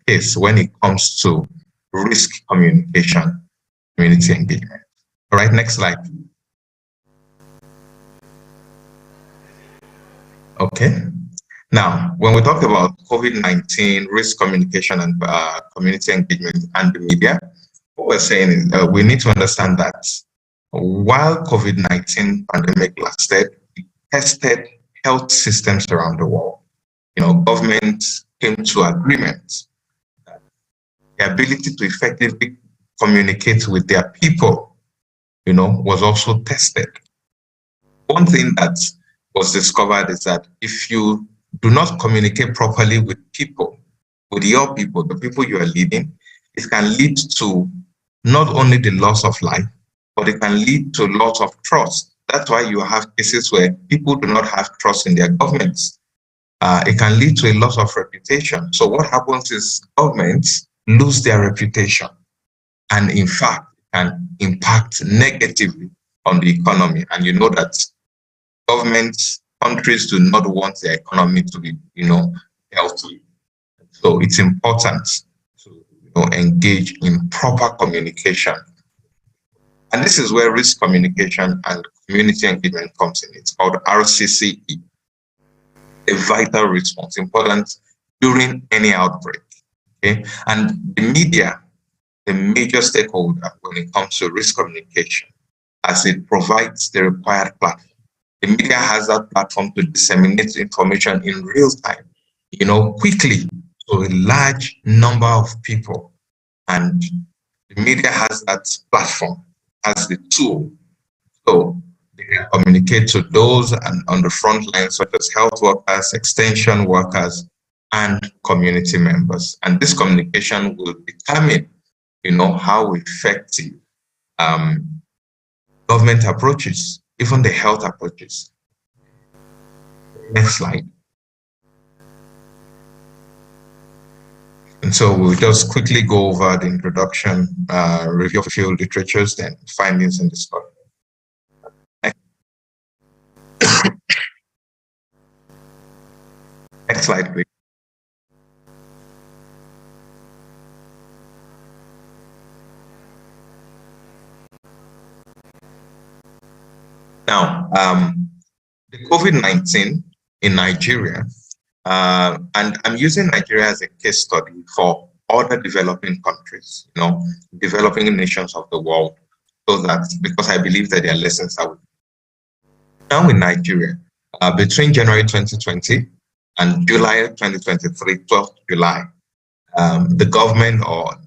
case when it comes to risk communication, community engagement. All right, next slide. Okay. Now, when we talk about COVID-19, risk communication and community engagement and the media, what we're saying is we need to understand that while COVID-19 pandemic lasted, it tested health systems around the world. You know, governments came to agreement that the ability to effectively communicate with their people, you know, was also tested. One thing that was discovered is that if you do not communicate properly with people, with your people, the people you are leading, it can lead to not only the loss of life, but it can lead to loss of trust. That's why you have cases where people do not have trust in their governments. It can lead to a loss of reputation. So what happens is governments lose their reputation, and in fact, can impact negatively on the economy. And you know that governments, countries do not want their economy to be, you know, healthy. So it's important to, you know, engage in proper communication. And this is where risk communication and community engagement comes in. It's called RCCE, a vital response, important during any outbreak. Okay, and the media, the major stakeholder when it comes to risk communication, as it provides the required platform. The media has that platform to disseminate information in real time, you know, quickly to a large number of people. And the media has that platform as the tool. So they can communicate to those and on the front line, such as health workers, extension workers, and community members. And this communication will determine, you know, how effective government approaches, even the health approaches. Next slide. And so we'll just quickly go over the introduction, review of a few literatures, then findings and discussion. Next slide, please. Now, the COVID-19 in Nigeria, and I'm using Nigeria as a case study for other developing countries, you know, developing nations of the world, so that because I believe that there are lessons that we now in Nigeria, between January 2020 and July 2023, 12th July, the government or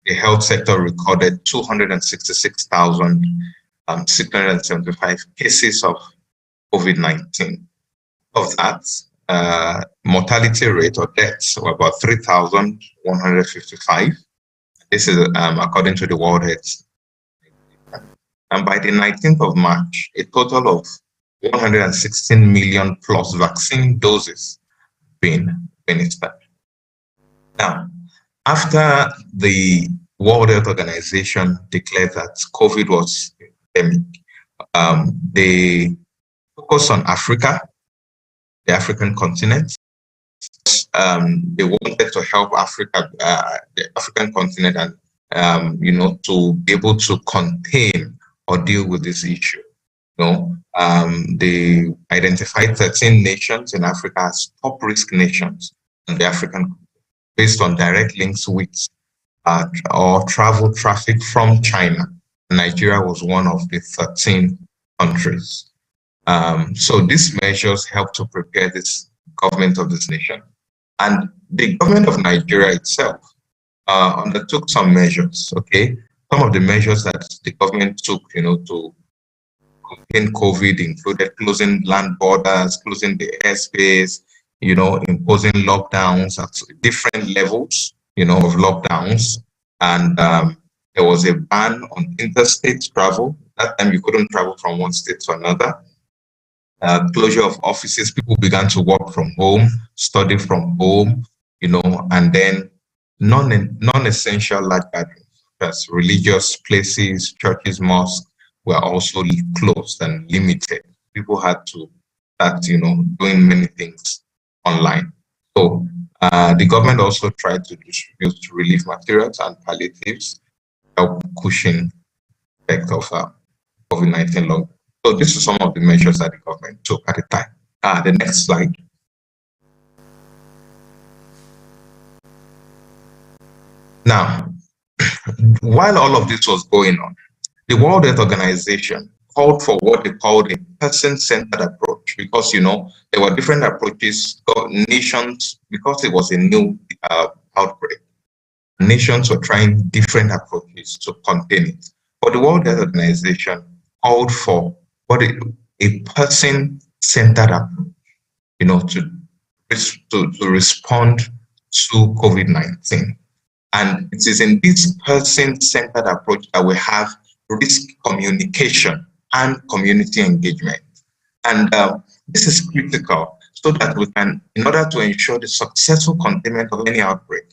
the health sector recorded 266,675 cases of COVID-19. Of that, mortality rate or deaths were about 3,155. This is according to the World Health. And by the 19th of March, a total of 116 million plus vaccine doses being administered. Now, after the World Health Organization declared that COVID was endemic, they focused on Africa, the African continent. They wanted to help Africa, the African continent, and you know, to be able to contain or deal with this issue. You know, they identified 13 nations in Africa as top risk nations in the African, based on direct links with or travel traffic from China. Nigeria was one of the 13 countries. So these measures help to prepare this government of this nation. And the government of Nigeria itself undertook some measures, okay? Some of the measures that the government took, to contain COVID included closing land borders, closing the airspace, imposing lockdowns at different levels, of lockdowns. And there was a ban on interstate travel. That time you couldn't travel from one state to another. Closure of offices, people began to work from home, study from home, and then non-essential large gatherings, as religious places, churches, mosques, were also closed and limited. People had to start, doing many things online. So the government also tried to distribute relief materials and palliatives, help cushion effect of COVID-19 lockdown. So this is some of the measures that the government took at the time. The next slide. Now, while all of this was going on, the World Health Organization called for what they called a person-centered approach because, there were different approaches. Nations, because it was a new outbreak, nations were trying different approaches to contain it. But the World Health Organization called for what a person-centered approach, to respond to COVID-19. And it is in this person-centered approach that we have risk communication and community engagement. And this is critical so that we can, in order to ensure the successful containment of any outbreak,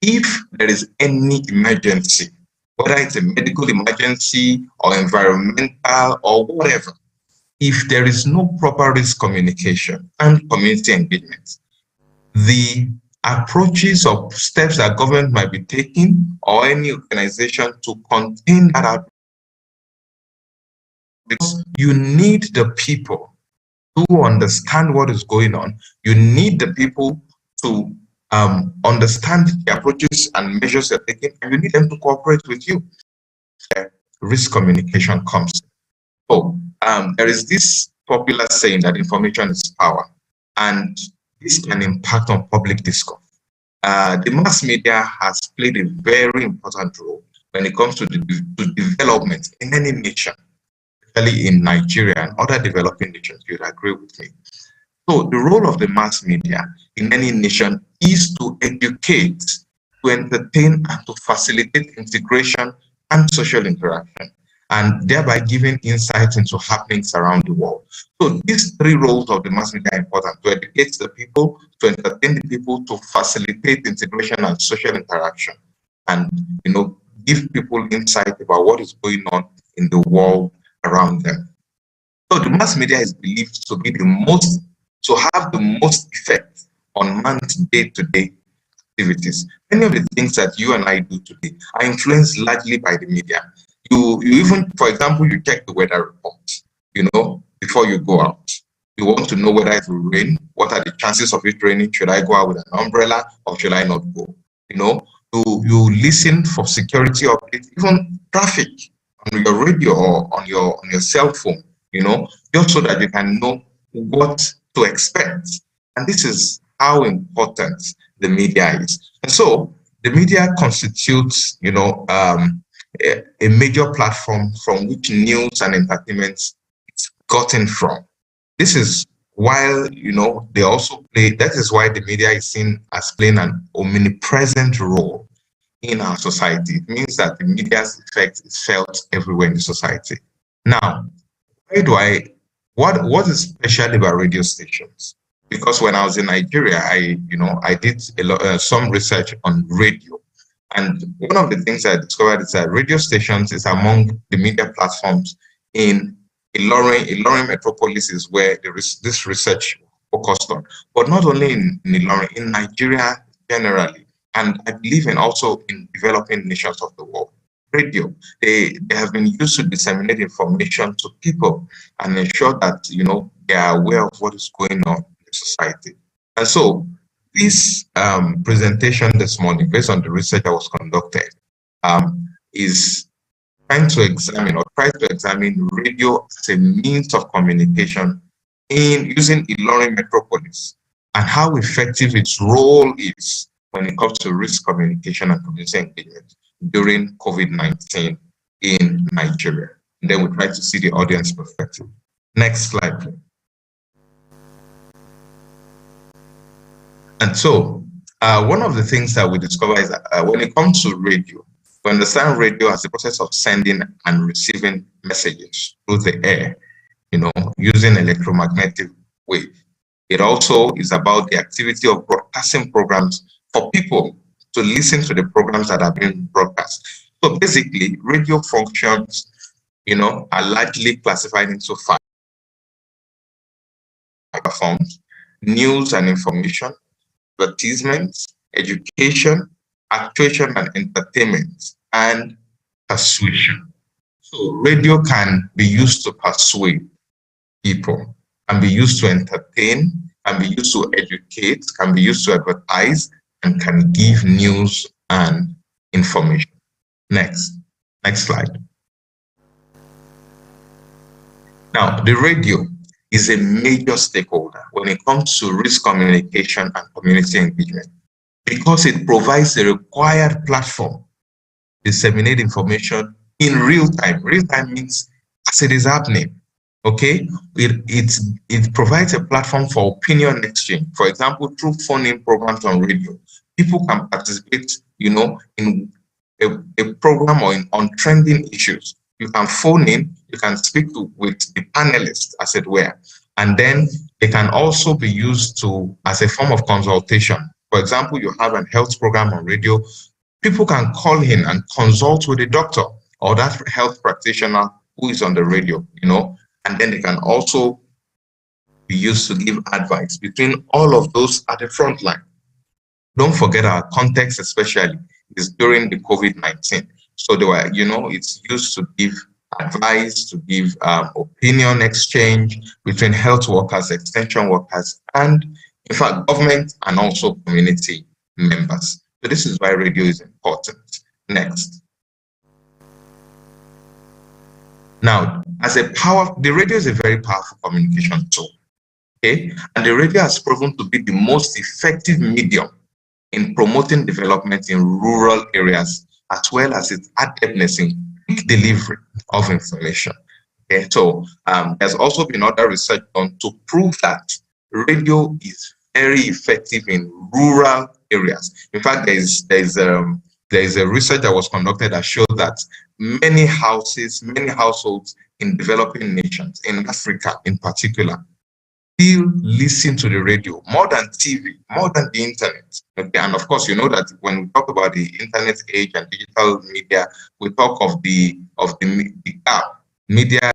if there is any emergency, whether it's a medical emergency or environmental or whatever, if there is no proper risk communication and community engagement, the approaches or steps that government might be taking or any organization to contain that outbreak, because you need the people to understand what is going on. You need the people to understand the approaches and measures they're taking, and you need them to cooperate with you. Risk communication comes. So there is this popular saying that information is power, and this can impact on public discourse. The mass media has played a very important role when it comes to development in any nation, especially in Nigeria and other developing nations. You'd agree with me. So the role of the mass media in any nation is to educate, to entertain, and to facilitate integration and social interaction, and thereby giving insight into happenings around the world. So these three roles of the mass media are important: to educate the people, to entertain the people, to facilitate integration and social interaction, and give people insight about what is going on in the world around them. So the mass media is believed to be to have the most effect on man's day-to-day activities. Many of the things that you and I do today are influenced largely by the media. You even, for example, you check the weather report, before you go out. You want to know whether it will rain. What are the chances of it raining? Should I go out with an umbrella or should I not go? You listen for security updates, even traffic on your radio or on your cell phone, just so that you can know what to expect. And this is how important the media is. And so the media constitutes, a major platform from which news and entertainment is gotten from. This is while, they also play, that is why the media is seen as playing an omnipresent role in our society. It means that the media's effect is felt everywhere in the society. Now, what is special about radio stations? Because when I was in Nigeria, I did some research on radio. And one of the things I discovered is that radio stations is among the media platforms in Ilorin metropolis is where this research focused on. But not only in Ilorin, in Nigeria generally, and I believe also in developing nations of the world. Radio, they have been used to disseminate information to people and ensure that, they are aware of what is going on in society. And so this presentation this morning, based on the research that was conducted, is trying to examine or try to examine radio as a means of communication in using Ilorin Metropolis and how effective its role is when it comes to risk communication and community engagement during COVID-19 in Nigeria. And then we try to see the audience perspective. Next slide, please. And so, one of the things that we discover is that when it comes to radio, we understand radio as the process of sending and receiving messages through the air, using electromagnetic wave. It also is about the activity of broadcasting programs for people to listen to the programs that are being broadcast. So basically, radio functions, are largely classified into five forms: news and information, advertisements, education, actuation and entertainment, and persuasion. So radio can be used to persuade people, can be used to entertain, can be used to educate, can be used to advertise, and can give news and information. Next slide. Now, the radio is a major stakeholder when it comes to risk communication and community engagement because it provides the required platform to disseminate information in real time. Real time means as it is happening. Okay, it provides a platform for opinion exchange. For example, through phone-in programs on radio, people can participate, in a program or on trending issues. You can phone in, you can speak with the panelists, as it were, and then they can also be used as a form of consultation. For example, you have a health program on radio. People can call in and consult with a doctor or that health practitioner who is on the radio, and then they can also be used to give advice between all of those at the front line. Don't forget our context, especially, is during the COVID-19. So they were, it's used to give advice, to give opinion exchange between health workers, extension workers, and in fact, government and also community members. So this is why radio is important. Next. Now, the radio is a very powerful communication tool, okay? And the radio has proven to be the most effective medium in promoting development in rural areas, as well as its adeptness in quick delivery of information. Okay, so there's also been other research done to prove that radio is very effective in rural areas. In fact, there's a research that was conducted that showed that many households in developing nations, in Africa in particular, still listen to the radio more than TV, more than the internet. Okay, and of course, you know that when we talk about the internet age and digital media, we talk of the gap, media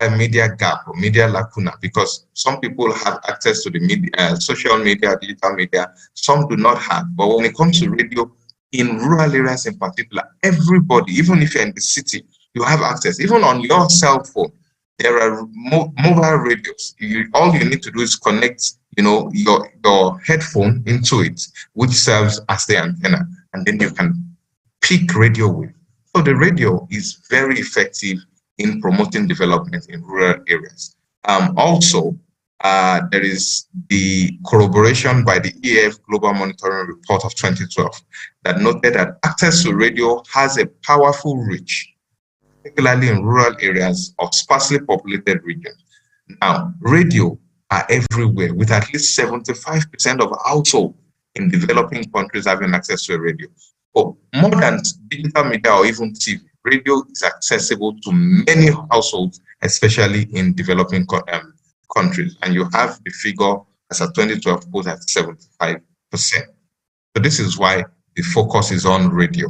gap or media lacuna, because some people have access to the media, social media, digital media, some do not have. But when it comes to radio, in rural areas in particular, everybody, even if you're in the city, you have access. Even on your cell phone, there are mobile radios. All you need to do is connect, your headphone into it, which serves as the antenna, and then you can pick radio wave. So the radio is very effective in promoting development in rural areas. Also, there is the corroboration by the EAF Global Monitoring Report of 2012 that noted that access to radio has a powerful reach, particularly in rural areas of sparsely populated regions. Now, radio are everywhere, with at least 75% of households in developing countries having access to a radio. So more than digital media or even TV, radio is accessible to many households, especially in developing countries. And you have the figure as a 2012 poll at 75%. So this is why the focus is on radio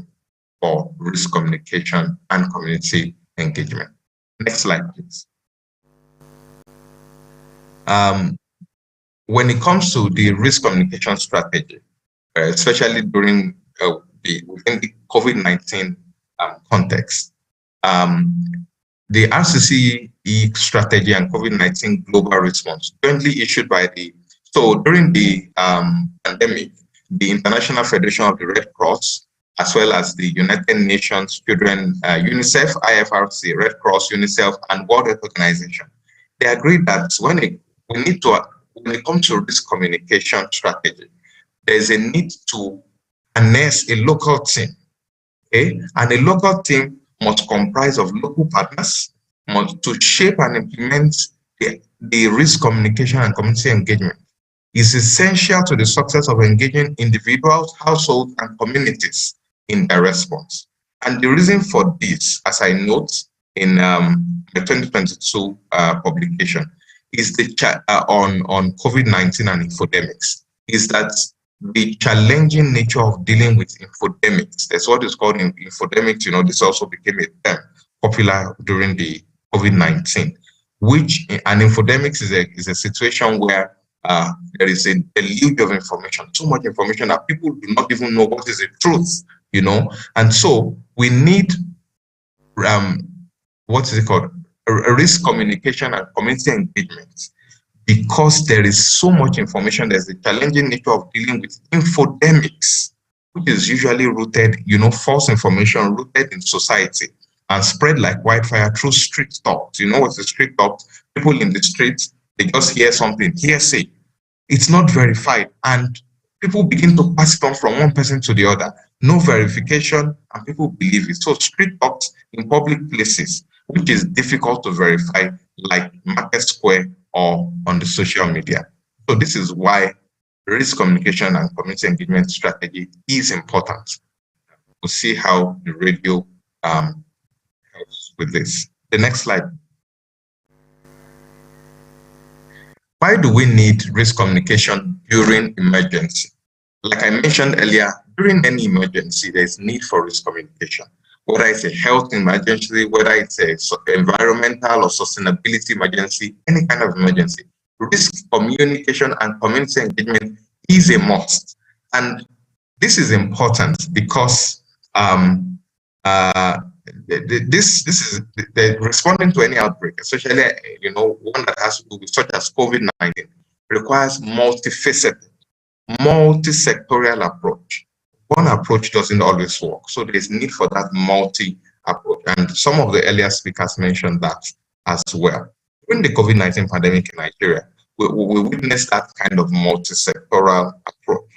for risk communication and community engagement. Next slide, please. When it comes to the risk communication strategy, especially during within the COVID-19 context, the RCCE strategy and COVID-19 global response jointly issued by during the pandemic, the International Federation of the Red Cross as well as the United Nations Children, UNICEF, IFRC, Red Cross, UNICEF, and World Health Organization. They agreed that when it comes to risk communication strategy, there is a need to harness a local team, okay? And a local team must comprise of local partners, must to shape and implement the risk communication and community engagement. Is essential to the success of engaging individuals, households, and communities in their response. And the reason for this, as I note in the 2022 publication, is the on COVID-19 and infodemics, is that the challenging nature of dealing with infodemics. That's what is called infodemics. You know, this also became a term popular during the COVID-19, which an infodemics is a situation where there is a deluge of information, too much information that people do not even know what is the truth, you know. And so we need, what is it called? A risk communication and community engagement, because there is so much information. There's the challenging nature of dealing with infodemics, which is usually rooted, you know, false information rooted in society and spread like wildfire through street talk. You know what's the street talk? People in the streets, they just hear something, hearsay. It's not verified, and people begin to pass it on from one person to the other. No verification, and people believe it. So street talks in public places, which is difficult to verify, like Market Square or on the social media. So this is why risk communication and community engagement strategy is important. We'll see how the radio helps with this. The next slide. Why do we need risk communication during emergency? Like I mentioned earlier, during any emergency, there's need for risk communication. Whether it's a health emergency, whether it's an environmental or sustainability emergency, any kind of emergency, risk communication and community engagement is a must. And this is important because this is responding to any outbreak, especially one that has to do with such as COVID-19, requires multifaceted, multi-sectorial approach. One approach doesn't always work, so there's need for that multi-approach. And some of the earlier speakers mentioned that as well. During the COVID-19 pandemic in Nigeria, we witnessed that kind of multi-sectoral approach,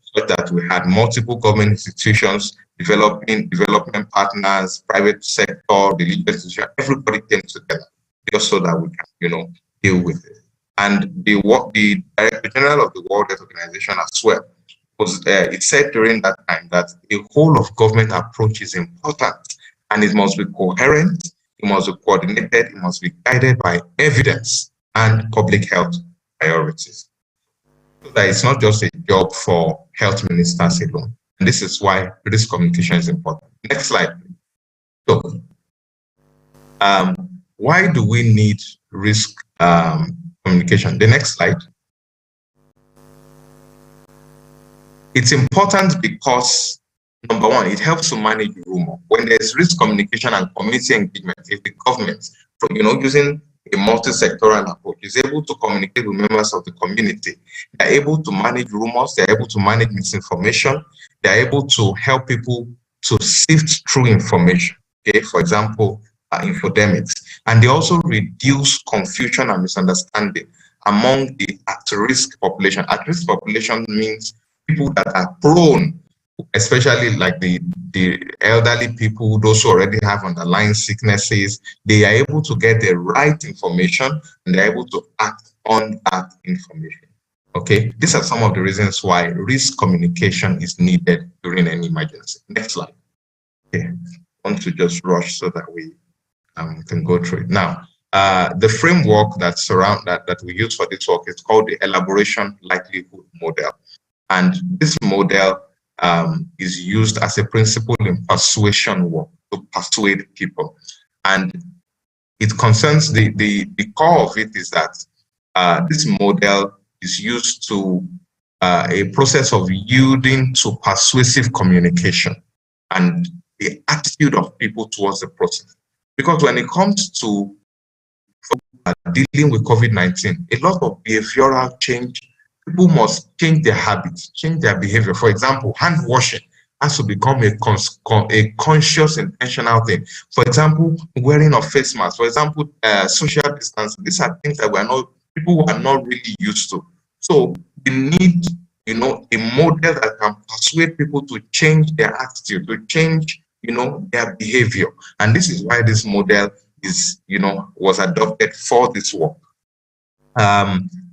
so that we had multiple government institutions, development partners, private sector, religious institutions, everybody came together just so that we can, deal with it. And the Director General of the World Health Organization as well, it said during that time that a whole of government approach is important, and it must be coherent, it must be coordinated, it must be guided by evidence and public health priorities. So that it's not just a job for health ministers alone. And this is why risk communication is important. Next slide. So, why do we need risk communication? The next slide. It's important because, number one, it helps to manage rumor. When there's risk communication and community engagement, if the government, using a multi-sectoral approach, is able to communicate with members of the community, they're able to manage rumors, they're able to manage misinformation, they're able to help people to sift through information, okay? For example, infodemics. And they also reduce confusion and misunderstanding among the at-risk population. At-risk population means people that are prone, especially like the elderly people, those who already have underlying sicknesses. They are able to get the right information and they're able to act on that information. Okay, these are some of the reasons why risk communication is needed during any emergency. Next slide. Okay, I want to just rush so that we can go through it. Now, the framework that we use for this work is called the Elaboration Likelihood Model. And this model is used as a principle in persuasion work to persuade people. And it concerns the core of it is that this model is used to a process of yielding to persuasive communication and the attitude of people towards the process. Because when it comes to dealing with COVID-19, a lot of behavioral change, people must change their habits, change their behavior. For example, hand washing. has to become a conscious, intentional thing. For example, wearing of face masks. For example, social distancing. These are things that people are not really used to. So we need, a model that can persuade people to change their attitude, to change, their behavior. And this is why this model was adopted for this work.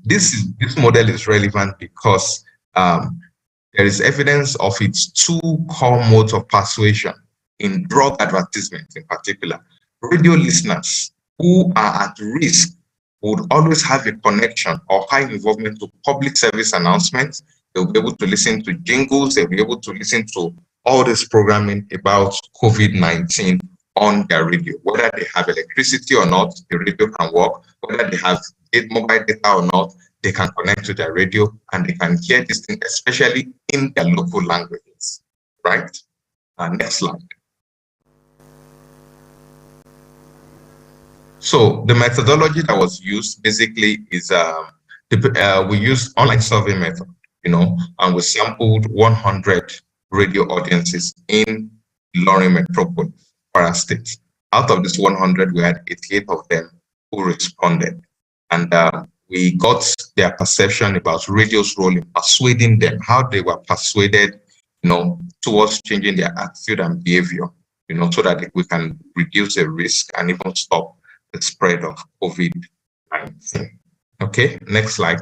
This model is relevant because there is evidence of its two core modes of persuasion in drug advertisement in particular. Radio listeners who are at risk would always have a connection or high involvement to public service announcements. They'll be able to listen to jingles, they'll be able to listen to all this programming about COVID-19 on their radio. Whether they have electricity or not, the radio can work. Whether they have mobile data or not, they can connect to their radio and they can hear this thing, especially in their local languages, right? Next slide. So the methodology that was used basically is we used online survey method, and we sampled 100 radio audiences in Ilorin Metropolis, Kwara State. Out of this 100, we had 88 of them who responded. And we got their perception about radio's role in persuading them, how they were persuaded, towards changing their attitude and behavior, so that we can reduce the risk and even stop the spread of COVID-19. Okay, next slide.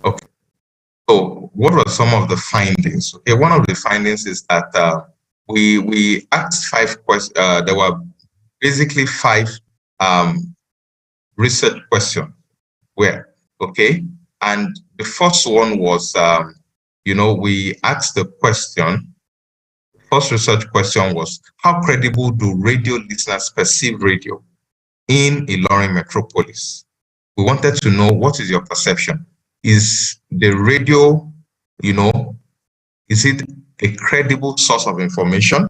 Okay, so what were some of the findings? Okay, one of the findings is that we asked 5 questions. There were basically 5 research questions and the first one was we asked the question. First research question was, how credible do radio listeners perceive radio in Ilorin Metropolis? We wanted to know, what is your perception? Is the radio, is it a credible source of information?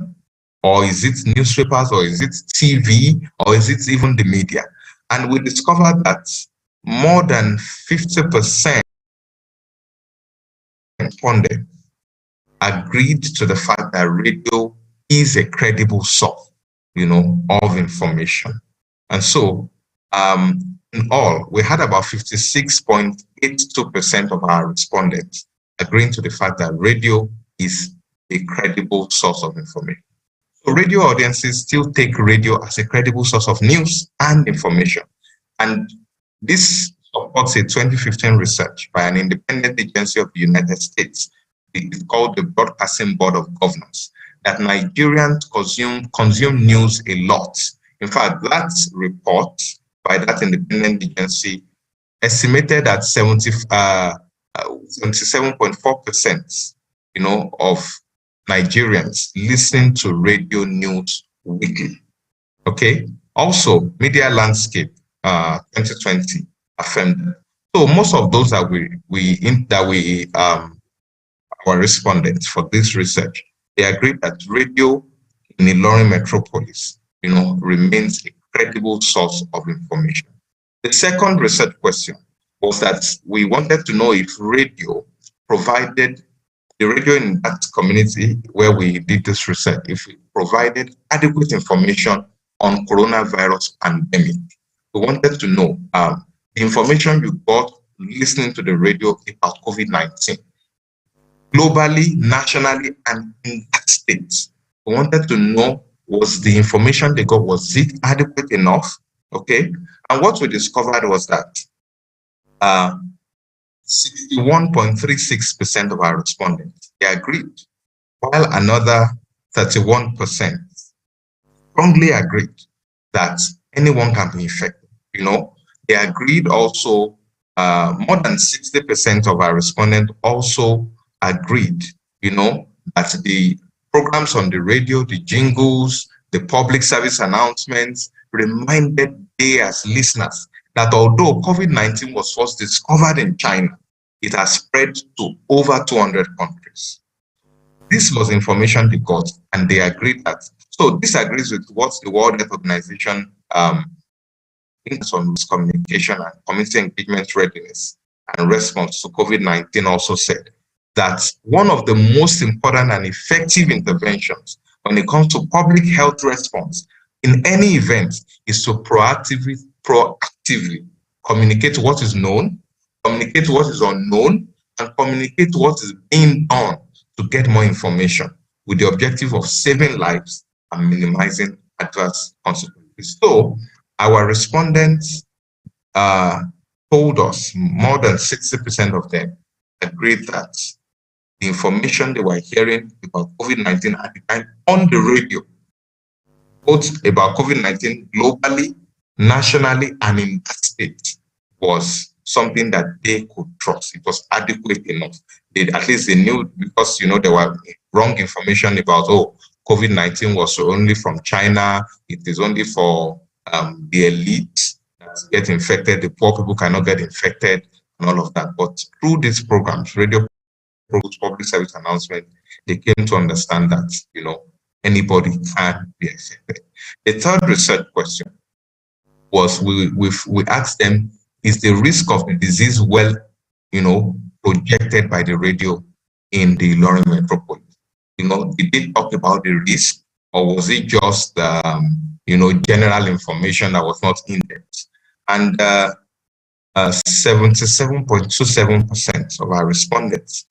Or is it newspapers, or is it TV, or is it even the media? And we discovered that more than 50% responded agreed to the fact that radio is a credible source, of information. And so, in all, we had about 56.82% of our respondents agreeing to the fact that radio is a credible source of information. So radio audiences still take radio as a credible source of news and information. And this supports a 2015 research by an independent agency of the United States. It's called the Broadcasting Board of Governors, that Nigerians consume news a lot. In fact, that report by that independent agency estimated that 77.4%, of Nigerians listen to radio news weekly. Okay. Also, Media Landscape 2020 affirmed that. So most of those that our respondents for this research, they agreed that radio in Ilorin Metropolis, remains a credible source of information. The second research question was that we wanted to know if the radio in that community where we did this research, if it provided adequate information on coronavirus pandemic. We wanted to know the information you got listening to the radio about COVID-19, globally, nationally, and in that state. We wanted to know, was the information they got, was it adequate enough? Okay. And what we discovered was that 61.36% of our respondents, they agreed, while another 31% strongly agreed that anyone can be infected. They agreed also, more than 60% of our respondents also agreed, that the programs on the radio, the jingles, the public service announcements reminded they as listeners that although COVID-19 was first discovered in China, it has spread to over 200 countries. This was information they got, and they agreed that. So this agrees with what the World Health Organization thinks on communication and community engagement readiness. and response to COVID-19 also said that one of the most important and effective interventions when it comes to public health response in any event is to proactively communicate what is known, communicate what is unknown, and communicate what is being done to get more information with the objective of saving lives and minimizing adverse consequences. So our respondents told us, more than 60% of them agreed that the information they were hearing about COVID-19 at the time on the radio, both about COVID-19 globally, nationally, and in that state, was something that they could trust. It was adequate enough. At least they knew, because there were wrong information about, COVID-19 was only from China, it is only for the elite that get infected, the poor people cannot get infected, and all of that. But through these programs, radio programs, public service announcement, they came to understand that, anybody can be affected. The third research question was, we asked them, is the risk of the disease well, projected by the radio in the Ilorin metropolis? Did they talk about the risk, or was it just, general information that was not in depth? And 77.27% of our respondents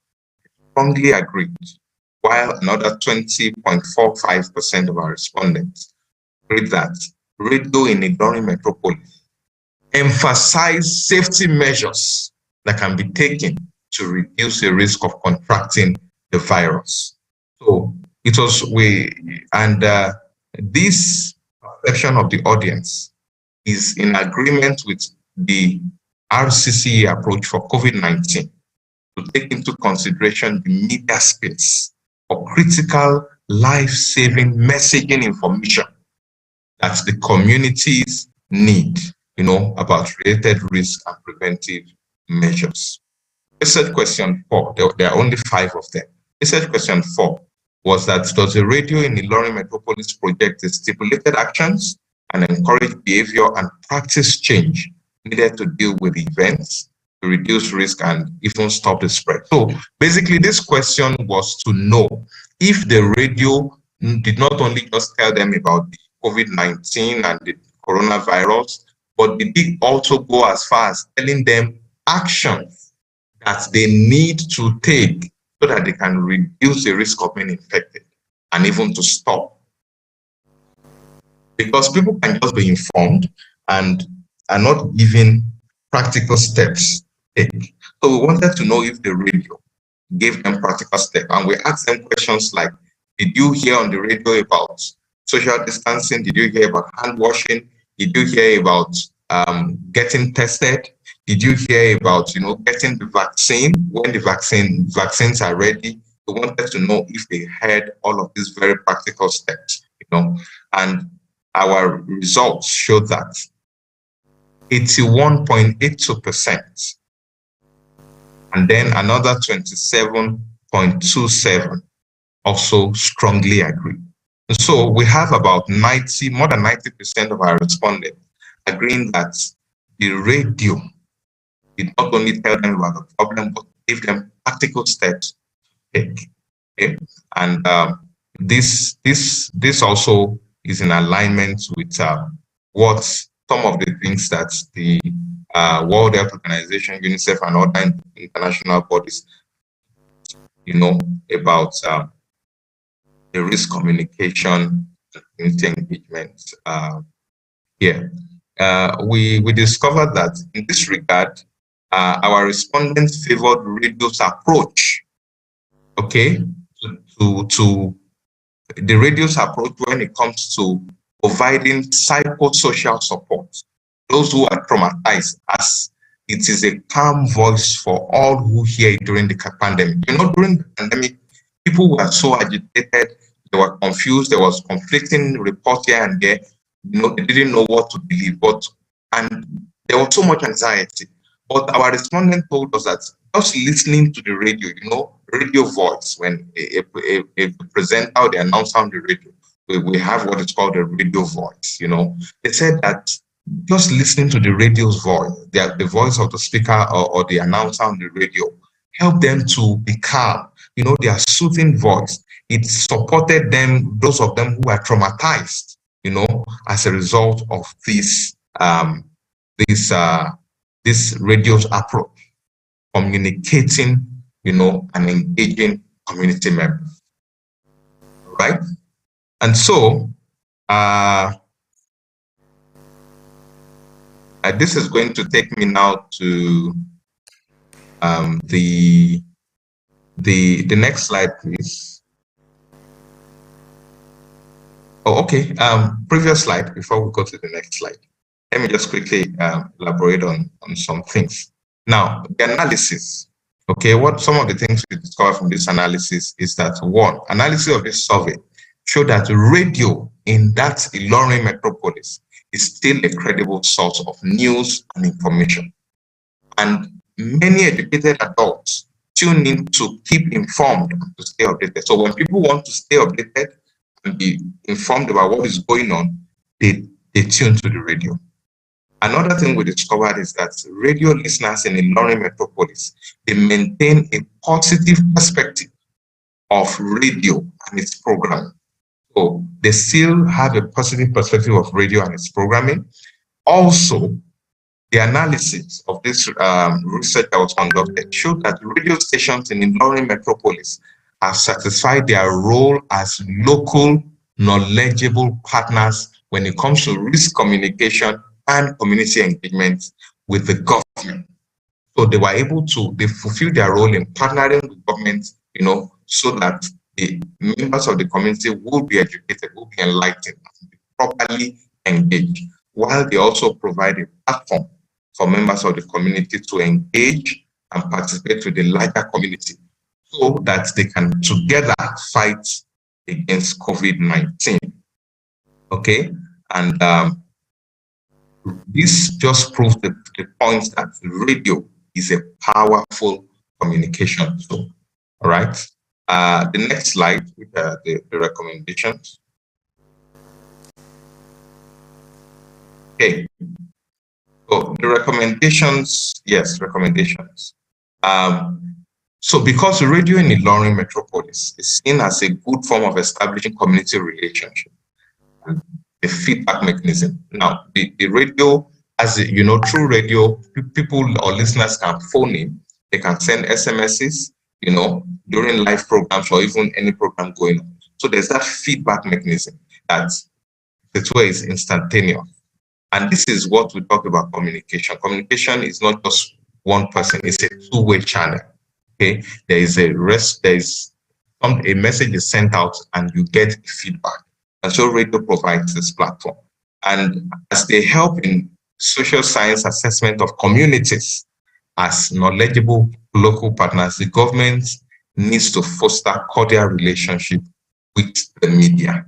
strongly agreed, while another 20.45% of our respondents agreed that radio in Ilorin metropolis emphasize safety measures that can be taken to reduce the risk of contracting the virus. So it was this section of the audience is in agreement with the RCCE approach for COVID-19 to take into consideration the media space for critical life-saving messaging information that the communities need, about related risk and preventive measures. Research question 4, there are only 5 of them. Research question 4 was that, does the radio in the Ilorin metropolis project the stipulated actions and encourage behavior and practice change needed to deal with events, to reduce risk and even stop the spread? So basically this question was to know if the radio did not only just tell them about the COVID-19 and the coronavirus, but did it also go as far as telling them actions that they need to take so that they can reduce the risk of being infected and even to stop. Because people can just be informed and are not given practical steps to take. So we wanted to know if the radio gave them practical steps, and we asked them questions like, did you hear on the radio about social distancing? Did you hear about hand washing? Did you hear about getting tested? Did you hear about, getting the vaccine when the vaccines are ready? We wanted to know if they heard all of these very practical steps, and our results showed that 81.82%, and then another 27.27 also strongly agree. So we have about more than 90% of our respondents agreeing that the radio did not only tell them about the problem, but give them practical steps to take. Okay? And this also is in alignment with what some of the things that the World Health Organization, UNICEF, and other international bodies, about the risk communication and community engagement here. We discovered that in this regard, our respondents favored radio's approach, okay, to the radio's approach when it comes to providing psychosocial support. Those who are traumatized, as it is a calm voice for all who hear it during the pandemic. During the pandemic, people were so agitated, they were confused, there was conflicting reports here and there. They didn't know what to believe, and there was so much anxiety. But our respondent told us that just listening to the radio, radio voice, when a presenter or the announcer on the radio, we have what is called a radio voice, they said that just listening to the radio's voice, the voice of the speaker or the announcer on the radio, help them to be calm. You know, their soothing voice. It supported them, those of them who are traumatized, you know, as a result of this radio's approach, communicating, you know, and engaging community members, right? And so, this is going to take me now to the next slide, please. Oh, okay. Previous slide before we go to the next slide. Let me just quickly elaborate on some things. Now, the analysis. Okay, what some of the things we discovered from this analysis is that one, analysis of this survey showed that radio in that Ilorin metropolis is still a credible source of news and information. And many educated adults tune in to keep informed and to stay updated. So when people want to stay updated and be informed about what is going on, they tune to the radio. Another thing we discovered is that radio listeners in Ilorin metropolis, they maintain a positive perspective of radio and its programming. So they still have a positive perspective of radio and its programming. Also, the analysis of this research that was conducted showed that radio stations in Ilorin metropolis have satisfied their role as local, knowledgeable partners when it comes to risk communication and community engagement with the government. So they were able to, they fulfill their role in partnering with government, you know, so that the members of the community will be educated, will be enlightened, be properly engaged, while they also provide a platform for members of the community to engage and participate with the larger community so that they can together fight against COVID-19. Okay, and this just proves the point that radio is a powerful communication tool. All right. The next slide with the recommendations. Okay. So the recommendations, yes, recommendations. So because radio in Ilorin metropolis is seen as a good form of establishing community relationship, the feedback mechanism. Now, the radio, as you know, through radio, people or listeners can phone in, they can send SMSs, you know, during live programs or even any program going on. So there's that feedback mechanism that the way is instantaneous. And this is what we talk about communication. Communication is not just one person, it's a two-way channel. Okay, there is a message is sent out and you get feedback. And so radio provides this platform. And as they help in social science assessment of communities as knowledgeable local partners, the government needs to foster cordial relationship with the media.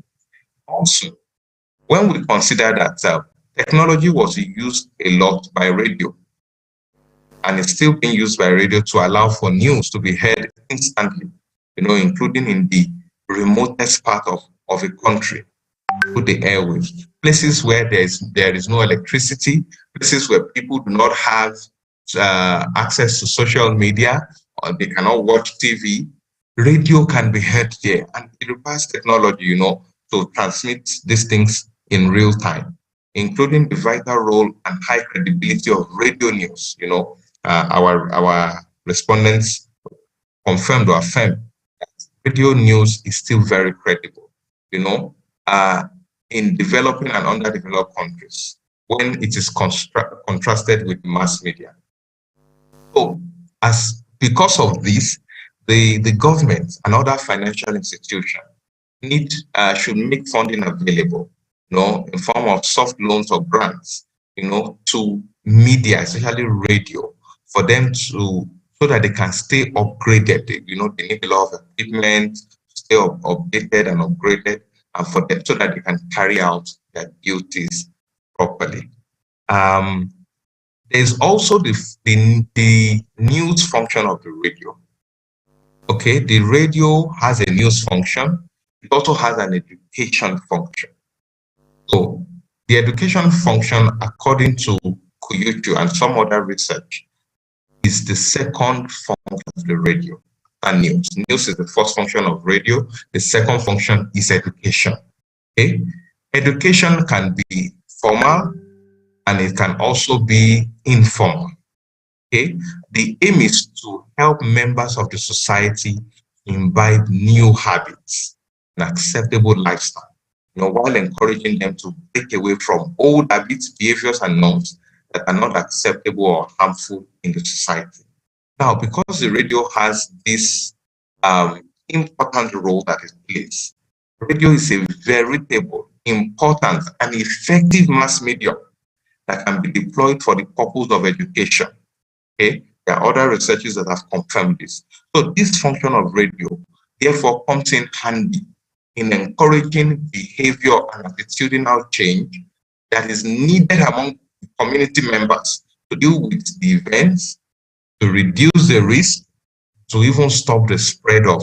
Also, when we consider that technology was used a lot by radio, and it's still being used by radio to allow for news to be heard instantly, you know, including in the remotest part of a country, through the airwaves, places where there is no electricity, places where people do not have access to social media, or they cannot watch TV. Radio can be heard there, and it requires technology, you know, to transmit these things in real time, including the vital role and high credibility of radio news. You know, our respondents confirmed or affirmed that radio news is still very credible, you know, in developing and underdeveloped countries when it is contrasted with mass media. So, because of this, the government and other financial institutions should make funding available, you know, in form of soft loans or grants, you know, to media, especially radio, for them so that they can stay upgraded. You know, they need a lot of equipment, stay updated and upgraded, and for them so that they can carry out their duties properly. There's also the news function of the radio. Okay, the radio has a news function. It also has an education function. So The education function, according to Kuyuchu and some other research, is the second function of the radio and news. News is the first function of radio. The second function is education. Okay? Education can be formal and it can also be informal. Okay? The aim is to help members of the society imbibe new habits and acceptable lifestyle, while encouraging them to break away from old habits, behaviors, and norms that are not acceptable or harmful in the society. Now, because the radio has this important role that it plays, radio is a veritable, important, and effective mass medium that can be deployed for the purpose of education. Okay? There are other researchers that have confirmed this. So this function of radio, therefore, comes in handy in encouraging behavior and attitudinal change that is needed among community members to deal with the events, to reduce the risk, to even stop the spread of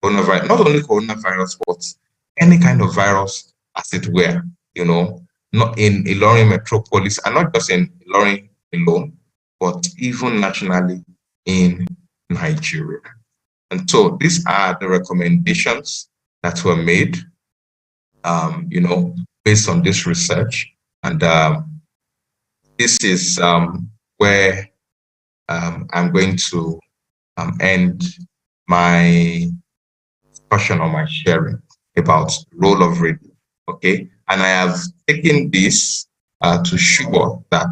coronavirus, not only coronavirus, but any kind of virus, as it were, not in Ilorin metropolis, and not just in Ilorin alone, but even nationally in Nigeria. And so these are the recommendations that were made, based on this research. And this is where I'm going to end my discussion or my sharing about the role of radio. Okay, and I have taken this to show that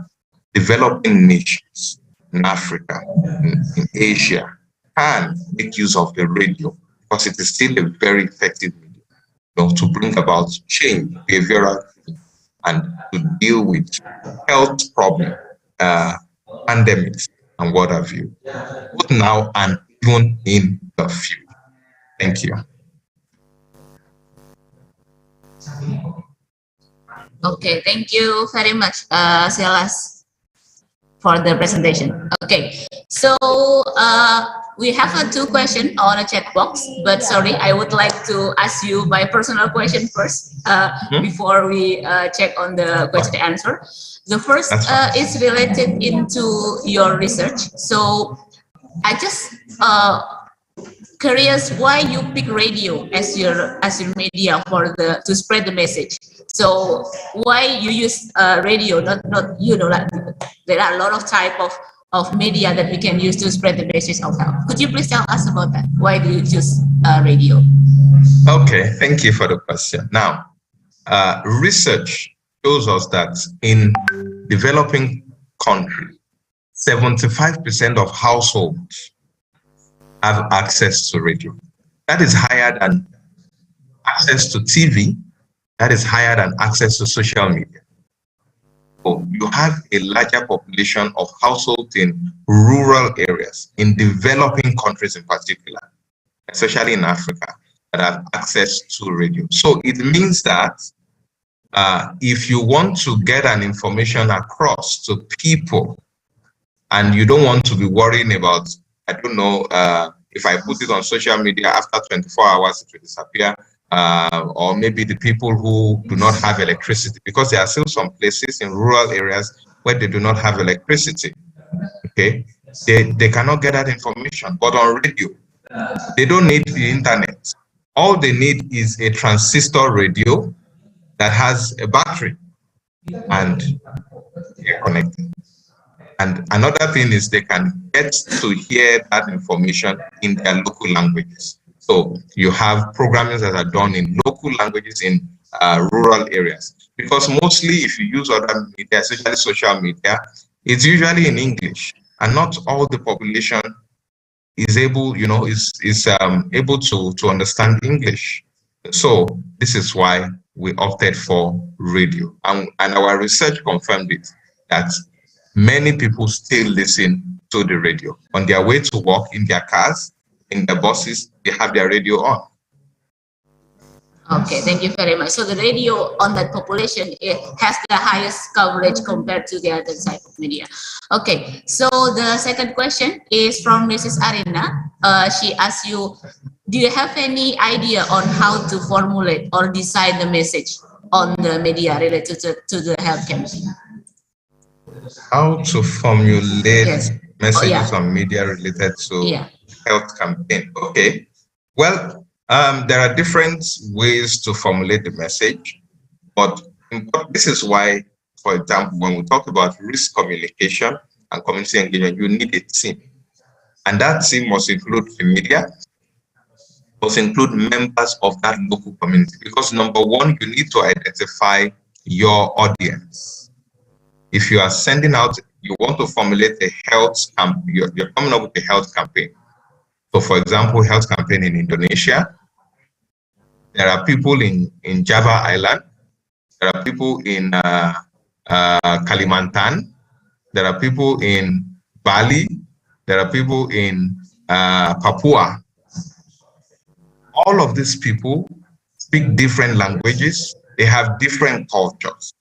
developing nations in Africa, in Asia, can make use of the radio because it is still a very effective medium, to bring about change, behavioral change, and to deal with health problems, pandemics, and what have you, both now and even in the future. Thank you. Okay, thank you very much, Silas, for the presentation. Okay, so we have two questions on a chat box, but sorry, I would like to ask you my personal question first before we check on the question and answer. The first is related into your research. So I just curious why you pick radio as your media for to spread the message. So why you use radio, not like there are a lot of type of media that we can use to spread the message of health. Could you please tell us about that? Why do you choose radio? Okay, thank you for the question. Now, research shows us that in developing countries, 75% of households have access to radio. That is higher than access to TV. That is higher than access to social media. So you have a larger population of households in rural areas, in developing countries in particular, especially in Africa, that have access to radio. So it means that if you want to get an information across to people and you don't want to be worrying about, I don't know, if I put it on social media, after 24 hours, it will disappear. Or maybe the people who do not have electricity, because there are still some places in rural areas where they do not have electricity. Okay, they cannot get that information. But on radio, they don't need the internet. All they need is a transistor radio that has a battery and they're connected. And another thing is they can get to hear that information in their local languages. So you have programming that are done in local languages in rural areas. Because mostly if you use other media, especially social media, it's usually in English. And not all the population is able, able to understand English. So this is why we opted for radio. And our research confirmed it, that many people still listen to the radio. On their way to work, in their cars, in the buses, they have their radio on. Okay, thank you very much. So the radio on that population, it has the highest coverage compared to the other type of media. Okay, so the second question is from Mrs. Arina. She asks you, do you have any idea on how to formulate or design the message on the media related to the health campaign? How to formulate Yes. messages on media related to health campaign. Okay. Well, there are different ways to formulate the message, but this is why, for example, when we talk about risk communication and community engagement, you need a team. And that team must include the media, must include members of that local community. Because number one, you need to identify your audience. If you are sending out, you want to formulate a health campaign, you're coming up with a health campaign. So for example, health campaign in Indonesia, there are people in Java Island, there are people in Kalimantan, there are people in Bali, there are people in Papua. All of these people speak different languages, they have different cultures.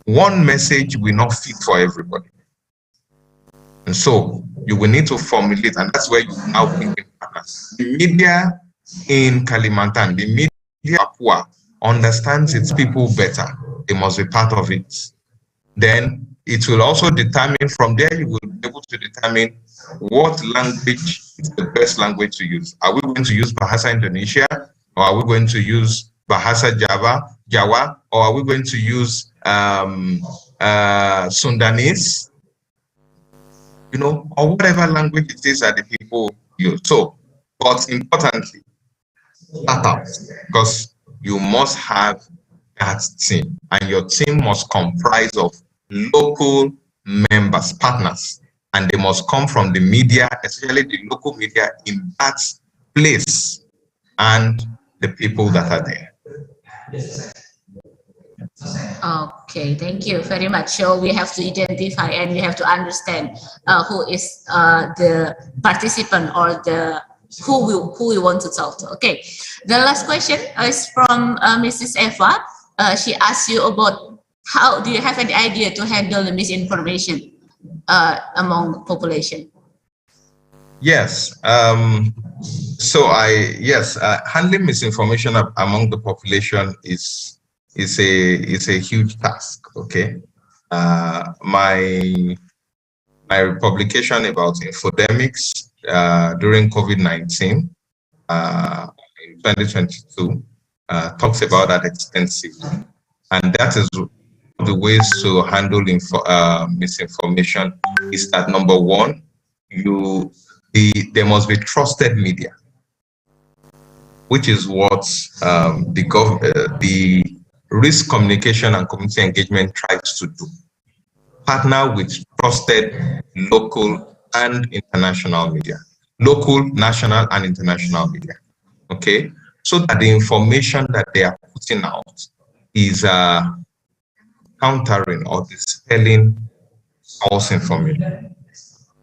One message will not fit for everybody. And so you will need to formulate, and that's where you now bring in partners. The media in Kalimantan, the media in Papua understands its people better. They must be part of it. Then it will also determine, from there you will be able to determine what language is the best language to use. Are we going to use Bahasa Indonesia, or are we going to use Bahasa Jawa, or are we going to use Sundanese, you know, or whatever language it is that the people use. So, but importantly, start out, because you must have that team, and your team must comprise of local members, partners, and they must come from the media, especially the local media in that place, and the people that are there. Okay, thank you very much. So we have to identify and we have to understand who is the participant or the who we want to talk to. Okay, the last question is from Mrs. Eva. She asked you about how do you have an idea to handle the misinformation among population? Yes. Handling misinformation among the population is a huge task. Okay. My publication about infodemics during COVID-19 in 2022 talks about that extensively, and that is the ways to handle misinformation. Is that number one, there must be trusted media, which is what the risk communication and community engagement tries to do. Partner with trusted local and international media, local, national, and international media. Okay, so that the information that they are putting out is countering or dispelling false information.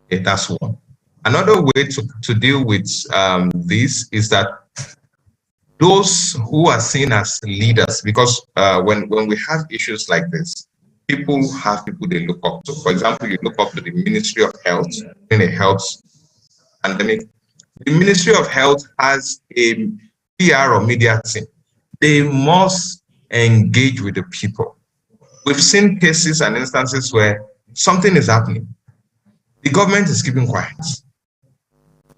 Okay, that's one. Another way to deal with this is that those who are seen as leaders, because when we have issues like this, people have people they look up to. For example, you look up to the Ministry of Health in a health pandemic. The Ministry of Health has a PR or media team. They must engage with the people. We've seen cases and instances where something is happening. The government is keeping quiet.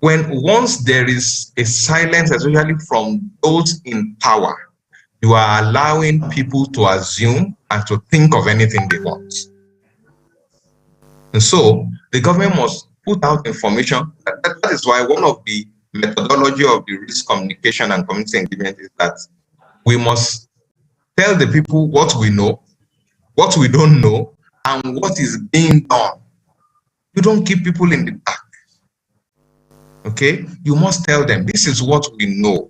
Once there is a silence, especially from those in power, you are allowing people to assume and to think of anything they want. And so the government must put out information. That is why one of the methodology of the risk communication and community engagement is that we must tell the people what we know, what we don't know, and what is being done. You don't keep people in the dark. Okay, you must tell them this is what we know,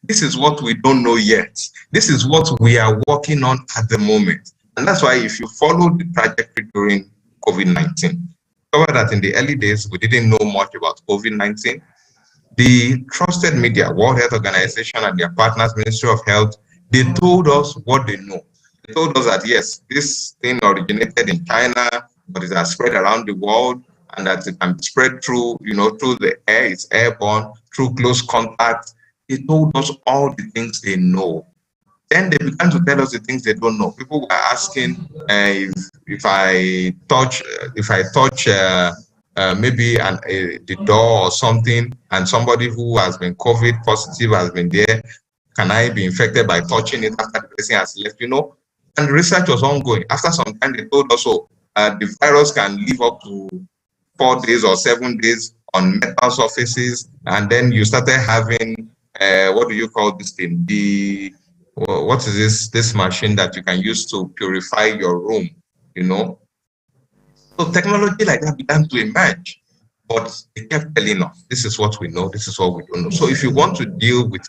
this is what we don't know yet, this is what we are working on at the moment. And that's why if you follow the trajectory during COVID-19, remember that in the early days we didn't know much about COVID-19. The trusted media, World Health Organization and their partners, Ministry of Health, they told us what they know. They told us that yes, this thing originated in China, but it has spread around the world, and that it can spread through, through the air, it's airborne, through close contact. They told us all the things they know. Then they began to tell us the things they don't know. People were asking if I touch maybe the door or something, and somebody who has been COVID positive has been there, can I be infected by touching it after the person has left? You know, and the research was ongoing. After some time, they told us, the virus can live up to 4 days or 7 days on metal surfaces, and then you started having what do you call this thing? What is this machine that you can use to purify your room? You know, so technology like that began to emerge, but they kept telling us, this is what we know, this is what we don't know. So if you want to deal with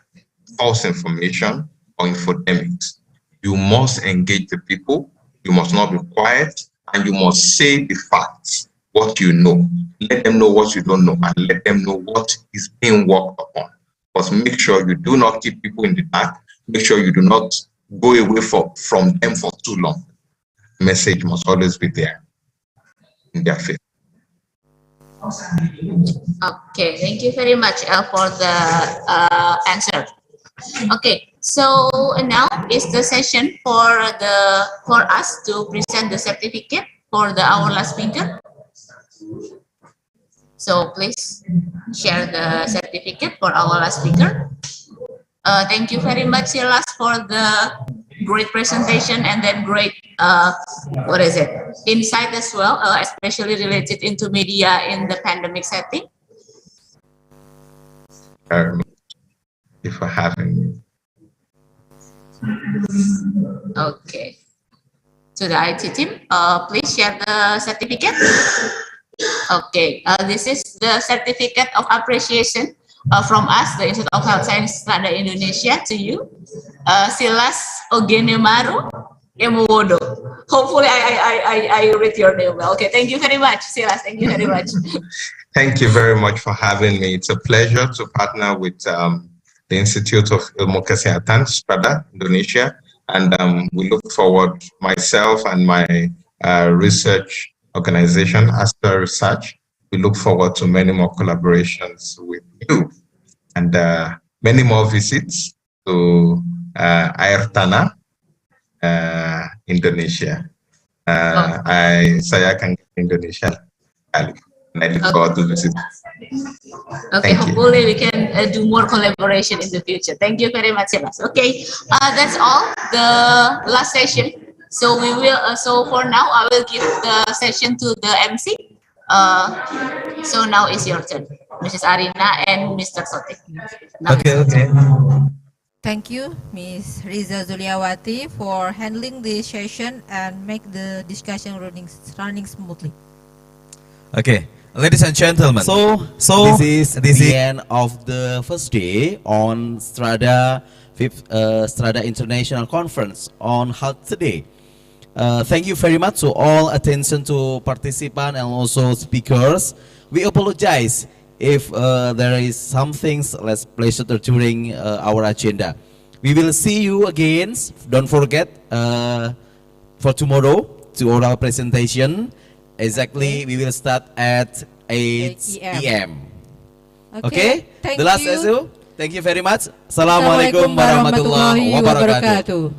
false information or infodemics, you must engage the people, you must not be quiet, and you must say the facts, what you know. Let them know what you don't know, and let them know what is being worked upon. But make sure you do not keep people in the dark. Make sure you do not go away from them for too long. Message must always be there in their face. Okay, thank you very much for the answer. Okay, so now is the session for us to present the certificate for our last speaker. So please share the certificate for our last speaker. Thank you very much, Silas, for the great presentation and then great insight as well, especially related into media in the pandemic setting. Thank you for having me. Okay. To the IT team, please share the certificate. Okay, this is the certificate of appreciation from us, the Institute of Health Science Strada Indonesia, to you, Silas Ogenemaru Emuwodo. Hopefully, I read your name well. Okay, thank you very much, Silas. Thank you very much. Thank you very much for having me. It's a pleasure to partner with the Institute of Ilmu Kesehatan Strada Indonesia, and we look forward, myself and my research organization, Astra Research, we look forward to many more collaborations with you and many more visits to Air Tanah, Indonesia. Saya akan ke Indonesia kali. And I look forward to visit. Okay, hopefully we can do more collaboration in the future. Thank you very much, Silas. Okay, that's all. The last session. So we will. So for now, I will give the session to the MC. So now is your turn, Mrs. Arina and Mr. Sotik. Okay. Thank you, Ms. Riza Zuliawati, for handling this session and make the discussion running smoothly. Okay, ladies and gentlemen. So this is the end of the first day on Strada International Conference on Health Today. Thank you very much to all attention to participants and also speakers. We apologize if there is some things less pleasure during our agenda. We will see you again. Don't forget for tomorrow to oral presentation. Exactly, we will start at 8 p.m. Okay? Thank the last you. issue. Thank you very much. Assalamualaikum warahmatullahi wabarakatuh.